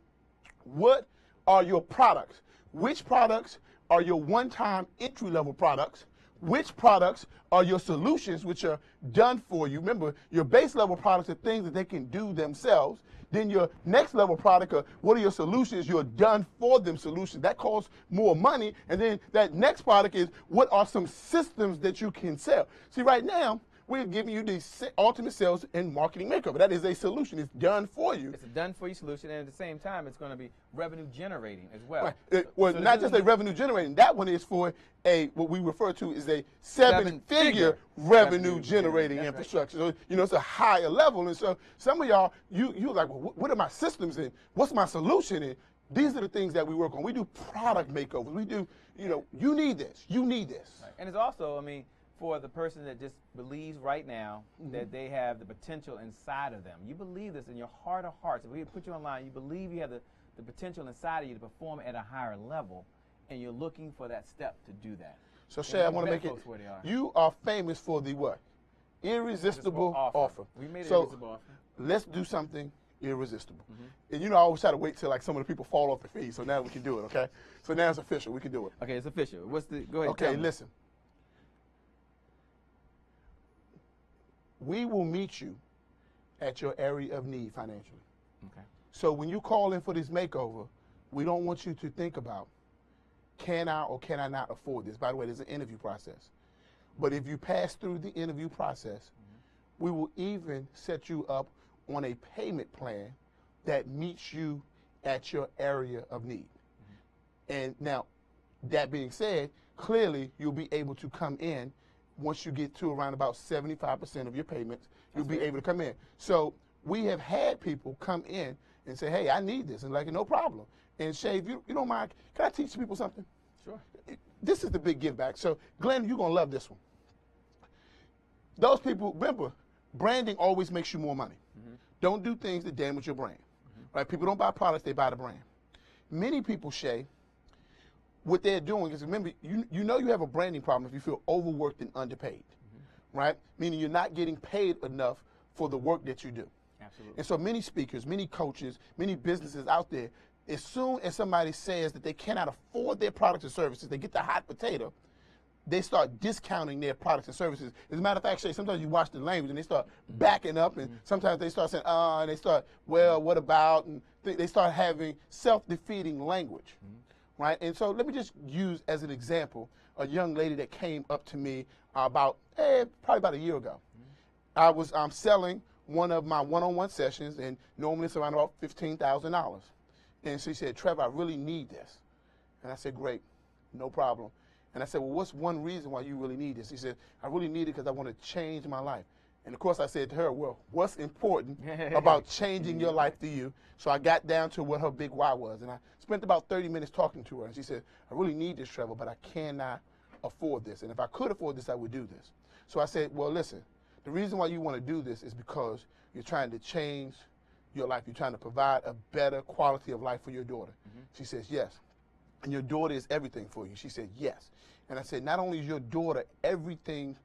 what are your products, which products are your one-time entry-level products, which products are your solutions, which are done for you. Remember, your base level products are things that they can do themselves. Then your next level product are what are your solutions, your done for them solutions. That costs more money. And then that next product is what are some systems that you can sell. See, right now, we're giving you the ultimate sales and marketing makeover. That is a solution. It's done for you. It's a done-for-you solution, and at the same time, it's going to be revenue-generating as well. Right. Well, so not just a revenue-generating. That one is for what we refer to as a seven-figure revenue-generating infrastructure. Right. So, you know, it's a higher level. And so some of y'all, you're like, well, what are my systems in? What's my solution in? These are the things that we work on. We do product makeovers. We do, you know, you need this. You need this. Right. And it's also, I mean, for the person that just believes right now that they have the potential inside of them. You believe this in your heart of hearts. If we put you online, you believe you have the potential inside of you to perform at a higher level, and you're looking for that step to do that. So, Shay, I want to make it, you are famous for the what? Irresistible offer. We made an irresistible offer. Let's do something irresistible. And you know, I always try to wait till like some of the people fall off the feed, so now we can do it, okay? So now it's official. We can do it. Okay, it's official. Go ahead. Okay, listen. We will meet you at your area of need financially. Okay. So when you call in for this makeover, we don't want you to think about, can I or can I not afford this? By the way, there's an interview process. But if you pass through the interview process, we will even set you up on a payment plan that meets you at your area of need. And now, that being said, clearly you'll be able to come in. Once you get to around about 75% of your payments, you'll be able to come in. So we have had people come in and say, hey, I need this. And like, no problem. And Shay, if you don't mind, can I teach people something? Sure. This is the big give back. So, Glenn, you're going to love this one. Those people, remember, branding always makes you more money. Don't do things that damage your brand. Right? People don't buy products, they buy the brand. Many people, Shay, what they're doing is, remember, you know you have a branding problem if you feel overworked and underpaid, right? Meaning you're not getting paid enough for the work that you do. Absolutely. And so many speakers, many coaches, many businesses out there, as soon as somebody says that they cannot afford their products and services, they get the hot potato, they start discounting their products and services. As a matter of fact, Shay, sometimes you watch the language and they start backing up, and sometimes they start saying, and they start, well, what about? And they start having self-defeating language, right? And so let me just use as an example a young lady that came up to me probably about a year ago. I was selling one of my one-on-one sessions, and normally it's around about $15,000. And she said, Trevor, I really need this. And I said, great, no problem. And I said, well, what's one reason why you really need this? He said, I really need it because I want to change my life. And of course I said to her, well, what's important about changing your life to you? So I got down to what her big why was. And I spent about 30 minutes talking to her. And she said, I really need this, Trevor, but I cannot afford this. And if I could afford this, I would do this. So I said, well, listen, the reason why you want to do this is because you're trying to change your life. You're trying to provide a better quality of life for your daughter. She says, yes. And your daughter is everything for you. She said, yes. And I said, not only is your daughter everything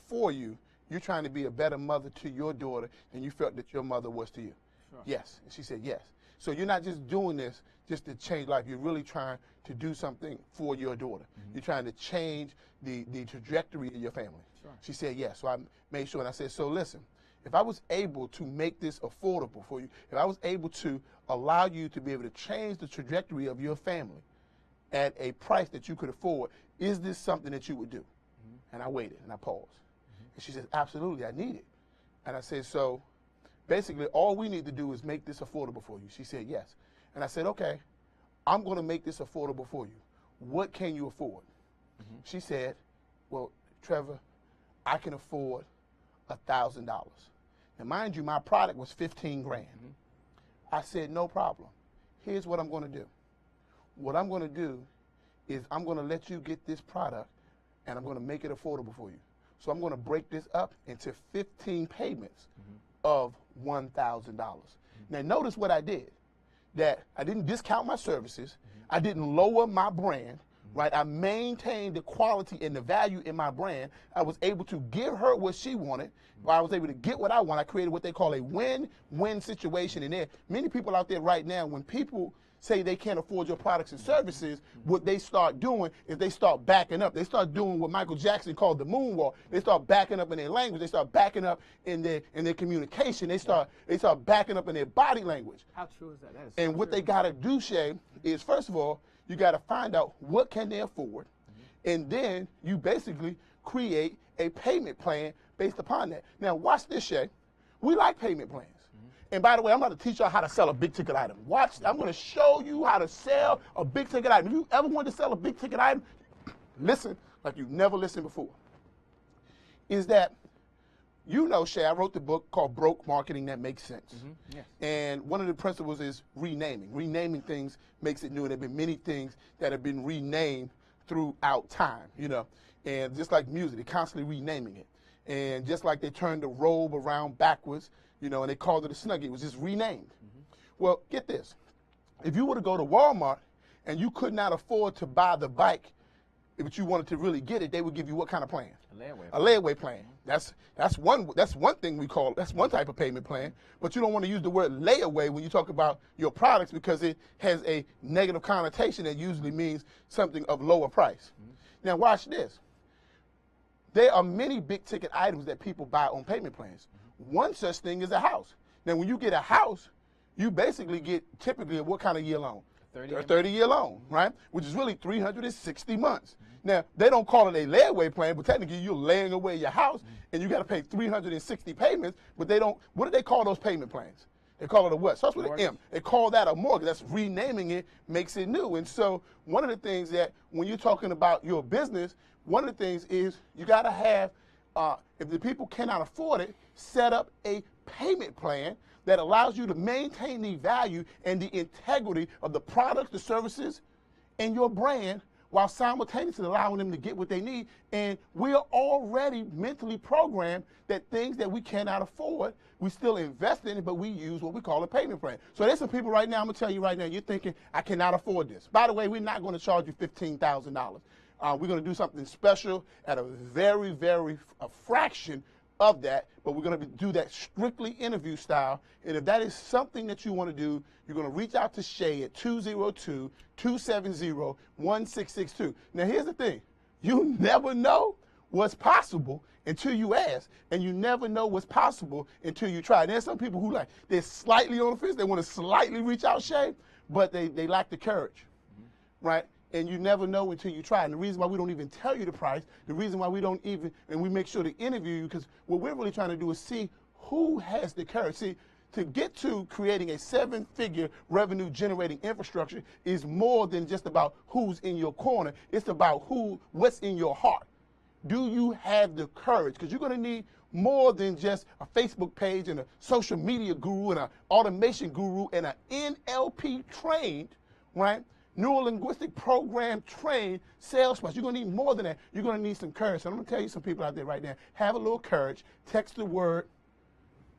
for you, you're trying to be a better mother to your daughter than you felt that your mother was to you. Sure. Yes. And she said, yes. So you're not just doing this just to change life. You're really trying to do something for your daughter. You're trying to change the trajectory of your family. Sure. She said, yes. So I made sure, and I said, so listen, if I was able to make this affordable for you, if I was able to allow you to be able to change the trajectory of your family at a price that you could afford, is this something that you would do? And I waited, and I paused. And she said, absolutely, I need it. And I said, so basically all we need to do is make this affordable for you. She said, yes. And I said, okay, I'm going to make this affordable for you. What can you afford? She said, well, Trevor, I can afford $1,000. Now, mind you, my product was 15 grand. I said, no problem. Here's what I'm going to do. What I'm going to do is I'm going to let you get this product, and I'm going to make it affordable for you. So I'm going to break this up into 15 payments of $1,000. Now, notice what I did. That I didn't discount my services. I didn't lower my brand. Right? I maintained the quality and the value in my brand. I was able to give her what she wanted, but I was able to get what I want. I created what they call a win-win situation. And there, many people out there right now, when people say they can't afford your products and services, what they start doing is they start backing up. They start doing what Michael Jackson called the moonwalk. They start backing up in their language. They start backing up in their communication. They start backing up in their body language. How true is that? That is and so what true. they got to do, Shay, is first of all, you got to find out what can they afford, and then you basically create a payment plan based upon that. Now, watch this, Shay. We like payment plans. And by the way, I'm about to teach y'all how to sell a big ticket item. Watch, I'm going to show you how to sell a big ticket item. If you ever wanted to sell a big ticket item, listen like you've never listened before. Is that, you know, Shay, I wrote the book called Broke Marketing That Makes Sense. Yes. And one of the principles is renaming. Renaming things makes it new. And there have been many things that have been renamed throughout time, you know. And just like music, they're constantly renaming it. And just like they turned the robe around backwards, you know, and they called it a Snuggie, it was just renamed. Well, get this. If you were to go to Walmart and you could not afford to buy the bike, but you wanted to really get it, they would give you what kind of plan? A layaway plan. That's one thing we call, that's one type of payment plan. But you don't want to use the word layaway when you talk about your products because it has a negative connotation that usually means something of lower price. Now watch this. There are many big ticket items that people buy on payment plans. One such thing is a house. Now when you get a house, you basically get typically a what kind of year loan? A 30-year loan, right? Which is really 360 months. Now, they don't call it a layaway plan, but technically you're laying away your house and you got to pay 360 payments, but they don't, what do they call those payment plans? They call it a what? Starts with an M. They call that a mortgage. That's renaming it, makes it new. And so one of the things that when you're talking about your business, one of the things is you got to have, if the people cannot afford it, set up a payment plan that allows you to maintain the value and the integrity of the products, the services, and your brand while simultaneously allowing them to get what they need. And we're already mentally programmed that things that we cannot afford, we still invest in it, but we use what we call a payment plan. So there's some people right now, I'm going to tell you right now, you're thinking, I cannot afford this. By the way, we're not going to charge you $15,000. We're going to do something special at a very, very fraction of that, but we're going to do that strictly interview style. And if that is something that you want to do, you're going to reach out to Shay at 202-270-1662. Now, here's the thing. You never know what's possible until you ask, and you never know what's possible until you try. There's some people who they're slightly on the fence. They want to slightly reach out, Shay, but they lack the courage, right? And you never know until you try. And the reason why we don't even tell you the price, the reason why we don't even, and we make sure to interview you, because what we're really trying to do is see who has the courage. See, to get to creating a 7-figure revenue generating infrastructure is more than just about who's in your corner. It's about what's in your heart. Do you have the courage? Because you're going to need more than just a Facebook page and a social media guru and an automation guru and an NLP trained, right? Neuro-linguistic program trained salesperson. You're going to need more than that. You're going to need some courage. So I'm going to tell you some people out there right now, have a little courage. Text the word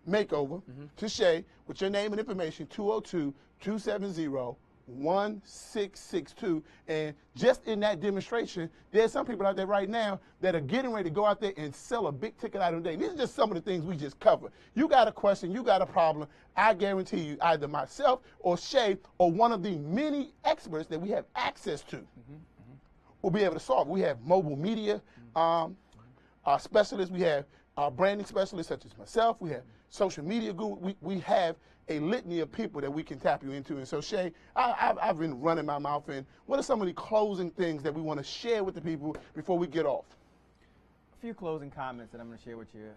makeover to Shay with your name and information, 202-270-1662. And just in that demonstration, there's some people out there right now that are getting ready to go out there and sell a big ticket item today. These are just some of the things we just covered. You got a question, you got a problem, I guarantee you either myself or Shay or one of the many experts that we have access to will be able to solve. We have mobile media specialists, we have branding specialists such as myself, we have social media guru, we have a litany of people that we can tap you into. And so, Shay, I've been running my mouth in. What are some of the closing things that we want to share with the people before we get off? A few closing comments that I'm going to share with you.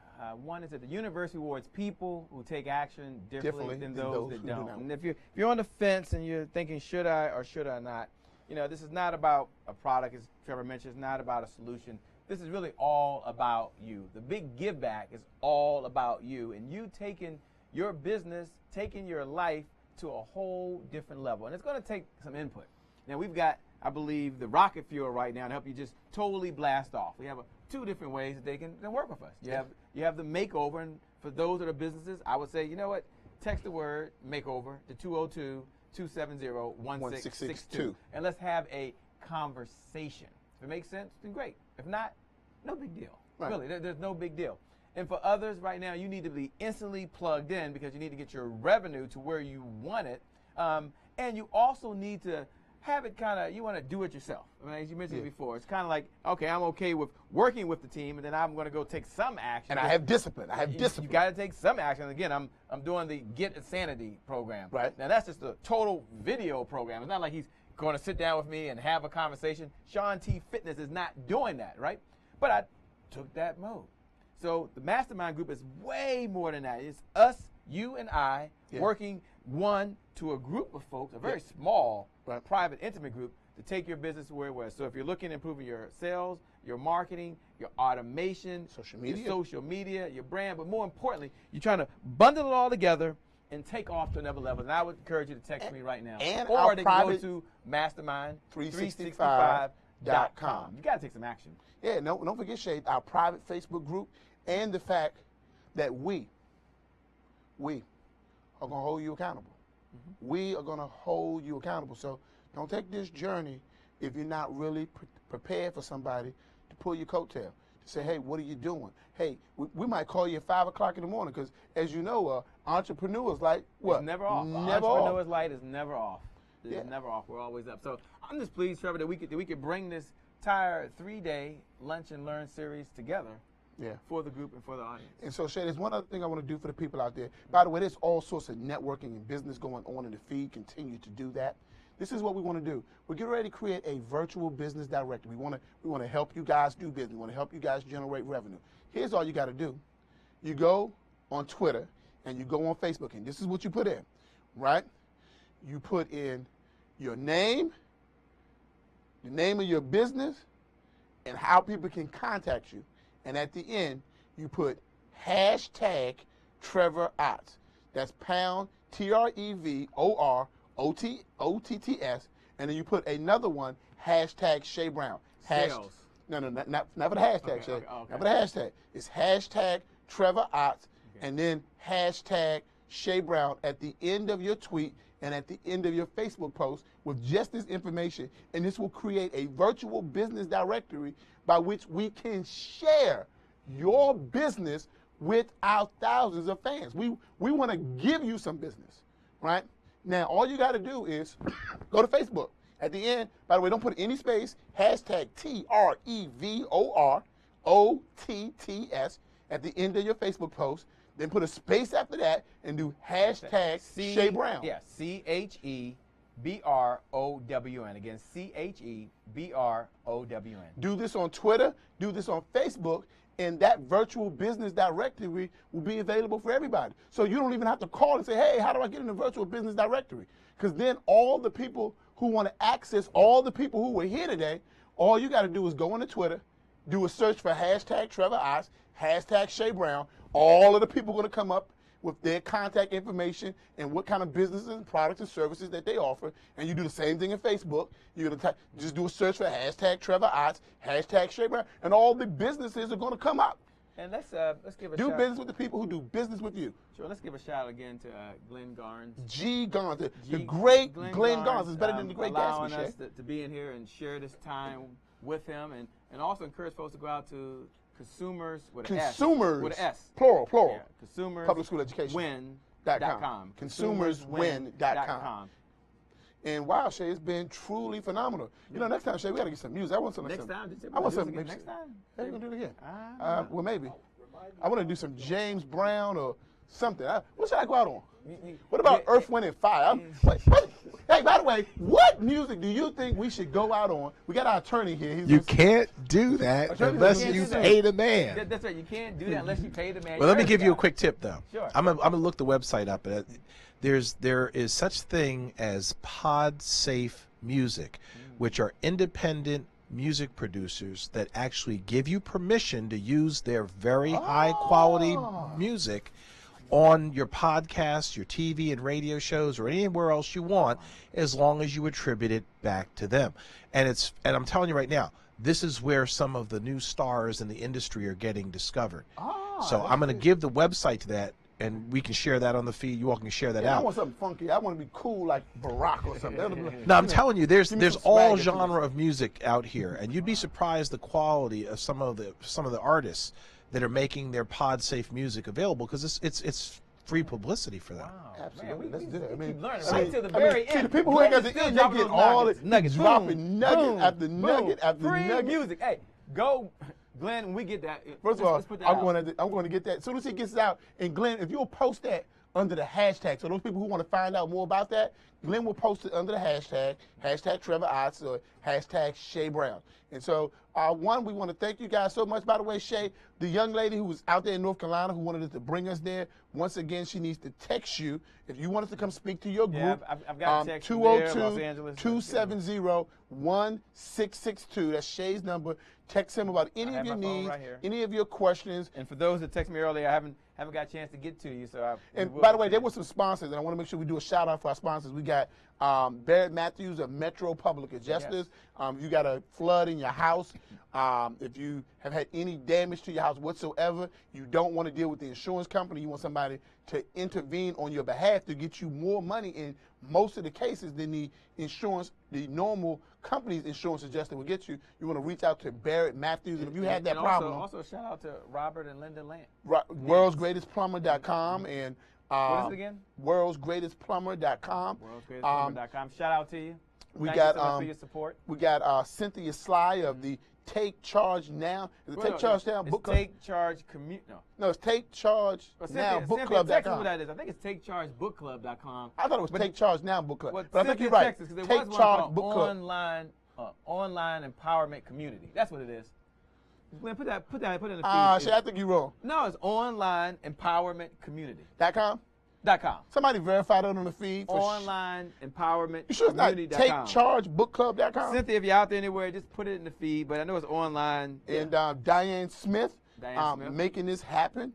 One is that the university rewards people who take action differently than those that don't. And if you're on the fence and you're thinking, should I or should I not, you know, this is not about a product, as Trevor mentioned, it's not about a solution. This is really all about you. The big give back is all about you and you taking your business, taking your life to a whole different level. And it's going to take some input. Now, we've got, I believe, the rocket fuel right now to help you just totally blast off. We have two different ways that they can work with us. You have the makeover, and for those that are businesses, I would say, you know what, text the word makeover to 202-270-1662. And let's have a conversation. If it makes sense, then great. If not, no big deal. Right. Really, there's no big deal. And for others right now, you need to be instantly plugged in because you need to get your revenue to where you want it. And you also need to have it you want to do it yourself. I mean, as you mentioned before, it's kind of like, okay, I'm okay with working with the team, and then I'm going to go take some action. And I have discipline. You got to take some action. Again, I'm doing the Get Insanity program. Right. Now, that's just a total video program. It's not like he's going to sit down with me and have a conversation. Shaun T Fitness is not doing that, right? But I took that mode. So the mastermind group is way more than that. It's us, you and I, working one to a group of folks, a very small, private, intimate group, to take your business where it was. So if you're looking at improving your sales, your marketing, your automation, your social media, your brand, but more importantly, you're trying to bundle it all together and take off to another level. And I would encourage you to text me right now. Or they can go to mastermind365.com. You got to take some action. Yeah, don't forget, Shay, our private Facebook group and the fact that we are going to hold you accountable. We are going to hold you accountable. So don't take this journey if you're not really prepared for somebody to pull your coattail, to say, hey, what are you doing? Hey, we might call you at 5 o'clock in the morning because, as you know, entrepreneurs like what? It's never off. Entrepreneur's light is never off. It's never off. We're always up. So I'm just pleased, Trevor, that we could bring this entire 3-day lunch and learn series together for the group and for the audience. And so, Shay, there's one other thing I want to do for the people out there. By the way, there's all sorts of networking and business going on in the feed. Continue to do that. This is what we want to do. We're getting ready to create a virtual business directory. We want to help you guys do business. We want to help you guys generate revenue. Here's all you got to do. You go on Twitter and you go on Facebook, and this is what you put in, right? You put in your name, the name of your business, and how people can contact you. And at the end, you put hashtag Trevor Otts. That's pound TREVOROTTS. And then you put another one, hashtag Shay Brown. Sales. No, not for the hashtag, Shay. Okay. Not for the hashtag. It's hashtag Trevor Ott and then hashtag Shay Brown at the end of your tweet and at the end of your Facebook post with just this information. And this will create a virtual business directory by which we can share your business with our thousands of fans. We want to give you some business, right? Now, all you got to do is go to Facebook. At the end, by the way, don't put any space, hashtag TREVOROTTS at the end of your Facebook post. Then put a space after that and do hashtag Shay Brown. Yeah, CHEBROWN. Again, CHEBROWN. Do this on Twitter, do this on Facebook, and that virtual business directory will be available for everybody. So you don't even have to call and say, hey, how do I get in the virtual business directory? Because then all the people who want to access all the people who were here today, all you got to do is go into Twitter, do a search for hashtag Trevor Ott, hashtag Shay Brown. All of the people are going to come up with their contact information and what kind of businesses and products and services that they offer. And you do the same thing in Facebook. You're going to just do a search for hashtag Trevor Ott, hashtag Shay Brown, and all the businesses are going to come up. And let's give a do shout. business with the people who do business with you. Sure. Let's give a shout out again to Glenn Garnes. G. Garnes, the great Glenn Garnes is better than the great allowing Gatsby. us to be in here and share this time with him, and also encourage folks to go out to consumers with an S. Consumers with an S. Plural. Yeah, consumers. Public school education. Win.com. Consumerswin.com. And wow, Shay, it's been truly phenomenal. You know, next time, Shay, we got to get some music. I want some. Next time? I want some. Next time? Hey, we're going to do it again. Well, maybe. I want to do some James Brown or something. What should I go out on? What about Earth, Wind, and Fire? Hey, by the way, what music do you think we should go out on? We got our attorney here. You can't do that unless you pay the man. That's right. You can't do that unless you pay the man. Well, let me give you a quick tip, though. Sure. I'm gonna look the website up. There is such thing as PodSafe Music, which are independent music producers that actually give you permission to use their very high quality music on your podcasts, your TV and radio shows, or anywhere else you want, as long as you attribute it back to them. And I'm telling you right now, this is where some of the new stars in the industry are getting discovered. So I'm going to give the website to that, and we can share that on the feed. You all can share that out. I want something funky. I want to be cool like Barack or something. No, I'm telling you, there's all genre of music out here, and you'd be surprised the quality of some of the artists that are making their PodSafe music available, because it's free publicity for them. Wow. Absolutely. Let's do that. I mean, keep learning right to the very end. See, the people who ain't got the end, they get all the nuggets. Dropping nugget after nugget after free nugget. music. Hey, go, Glenn, when we get that. First of all, let's put that I'm out. going to get that. As soon as he gets it out, and Glenn, if you'll post that under the hashtag, so those people who want to find out more about that, Glenn will post it under the hashtag Trevor Ott or hashtag Shay Brown. And so, we want to thank you guys so much. By the way, Shay, the young lady who was out there in North Carolina who wanted us to bring us there, once again, she needs to text you if you want us to come speak to your group. Yeah, I've got a text from there, Los Angeles. 202-270-1662. That's Shay's number. Text him about any of your needs, any of your questions. And for those that text me earlier, I haven't got a chance to get to you. And by the way, there were some sponsors, and I want to make sure we do a shout out for our sponsors. We got Barrett Matthews of Metro Public Adjusters. If you got a flood in your house, if you have had any damage to your house whatsoever, you don't want to deal with the insurance company. You want somebody to intervene on your behalf to get you more money in most of the cases than the normal company's insurance adjuster will get you. You want to reach out to Barrett Matthews, and if you had that problem. Also, shout out to Robert and Linda Lant. WorldsGreatestPlumber.com and what is it again? WorldsGreatestPlumber.com. WorldsGreatestPlumber.com. Shout out to you. Thank you so much for your support. We got Cynthia Sly of the Take Charge Now. Is it Take Charge Now Book Club? Take Charge No, it's Take Charge Now Book Club.com. What that is. I think it's TakeChargeBookClub.com. I thought it was Take Charge Now Book Club. Well, but I think you're right. Texas, Take Charge Book Club. Online empowerment community. That's what it is. Glenn, put that in the feed. I think you're wrong. No, it's online empowerment community. .com? .com. Somebody verify that on the feed. Online empowerment you sure it's not TakeChargeBookClub.com? Cynthia, if you're out there anywhere, just put it in the feed. But I know it's online. And Diane Smith Diane Smith. making this happen.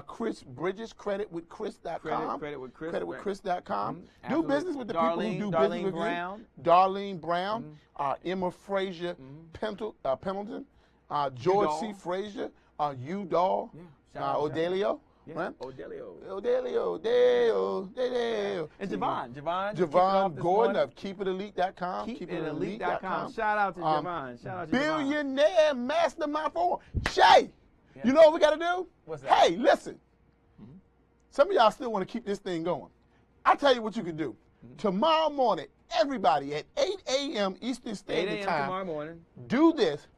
Chris Bridges, creditwithchris.com. Creditwithchris. Creditwithchris.com. Do Absolutely. business with the people who do Darlene business with Brown. you. Darlene Brown, Emma Frazier Pendleton, George Udall. C. Frazier, Udall, Shout out, Odelio. Yeah. Right? Odelio. Odelio. And Javon. Javon Gordon of KeepItElite.com. KeepItElite.com. Shout out to Javon. Shout out to Javon. Billionaire Mastermind Forum. Shay, you know what we got to do? What's that? Hey, listen. Some of y'all still want to keep this thing going. I'll tell you what you can do. Tomorrow morning, everybody at 8 a.m. Eastern 8 Standard a.m. Time, tomorrow morning. do this.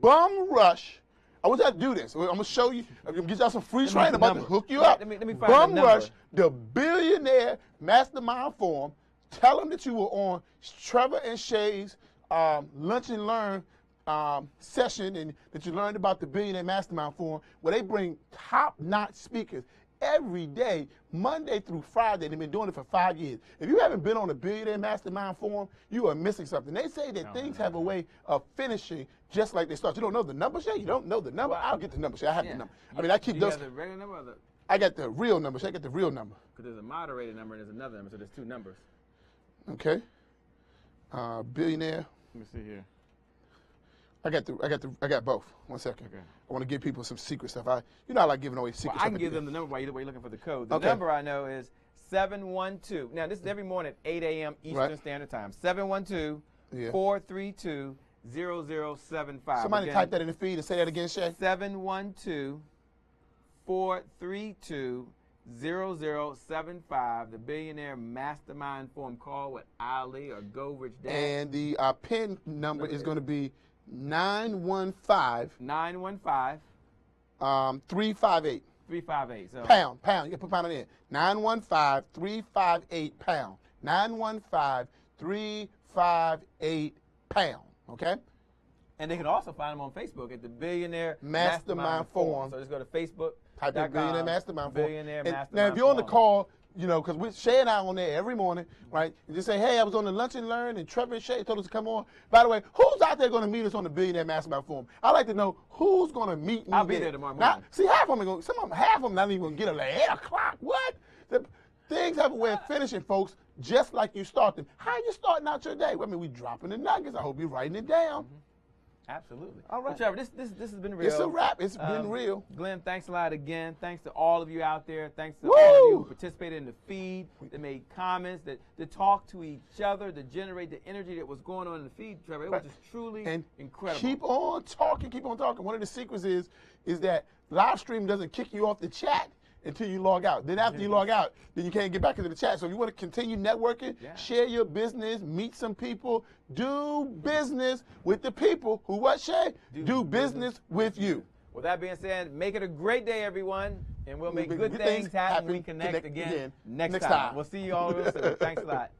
Bum rush. I want y'all to do this. I'm going to show you. I'm going to get y'all some free training. I'm about to hook you up. Let me find Bum the rush, number. the Billionaire Mastermind Forum. Tell them that you were on Trevor and Shay's Lunch and Learn session and that you learned about the Billionaire Mastermind Forum, where they bring top-notch speakers every day, Monday through Friday. They've been doing it for 5 years. If you haven't been on the Billionaire Mastermind Forum, you are missing something. They say that things have a way of finishing just like they start. You don't know the number, Shay? You don't know the number? I'll get the number, Shay. I have the number. I mean, I keep those. You got the regular number or the? I got the real number, Shay. I got the real number. Because there's a moderated number and there's another number, so there's two numbers. Okay. Billionaire. Let me see here. I got both. 1 second. Okay. I want to give people some secret stuff. I like giving away secret Well, stuff. I can give them the number while you're looking for the code. The Okay. number I know is 712. Now, this is every morning at 8 a.m. Eastern Right. Standard Time. 712-432-0075. Somebody Again, type that in the feed and say that again, Shay. 712-432-0075. The Billionaire Mastermind Forum. Call with Ali or Go Rich Dad. And the PIN number is going to be 915 915 358. 358. So Pound. You can put pound on it. 915 358 pound. 915 358 pound. Okay? And they can also find them on Facebook at the Billionaire Mastermind Forum. So just go to Facebook. Type in Billionaire Mastermind Forum. Billionaire And Mastermind now, if you're on the Forum. call, you know, because Shay and I are on there every morning, right? You just say, hey, I was on the Lunch and Learn, and Trevor and Shay told us to come on. By the way, who's out there going to meet us on the Billionaire Mastermind Forum? I'd like to know who's going to meet me I'll be there tomorrow Now, morning. see, half of them, half of them not even going to get up at 8 o'clock. What? Things have a way of finishing, folks, just like you start them. How you starting out your day? I mean, we dropping the nuggets. I hope you're writing it down. Absolutely. All right. Well, Trevor, this has been real. It's a wrap. It's been real. Glenn, thanks a lot again. Thanks to all of you out there. Thanks to Woo! all of you who participated in the feed, that made comments, that talked to each other, to generate the energy that was going on in the feed, Trevor. It was just truly incredible. Keep on talking. One of the secrets is that live stream doesn't kick you off the chat until you log out. Then after you log out, then you can't get back into the chat. So if you want to continue networking, share your business, meet some people, do business with the people who what, Shay? Do business with you. With that being said, make it a great day, everyone, and we'll make good things happen when we connect again next time. We'll see you all real soon. Thanks a lot.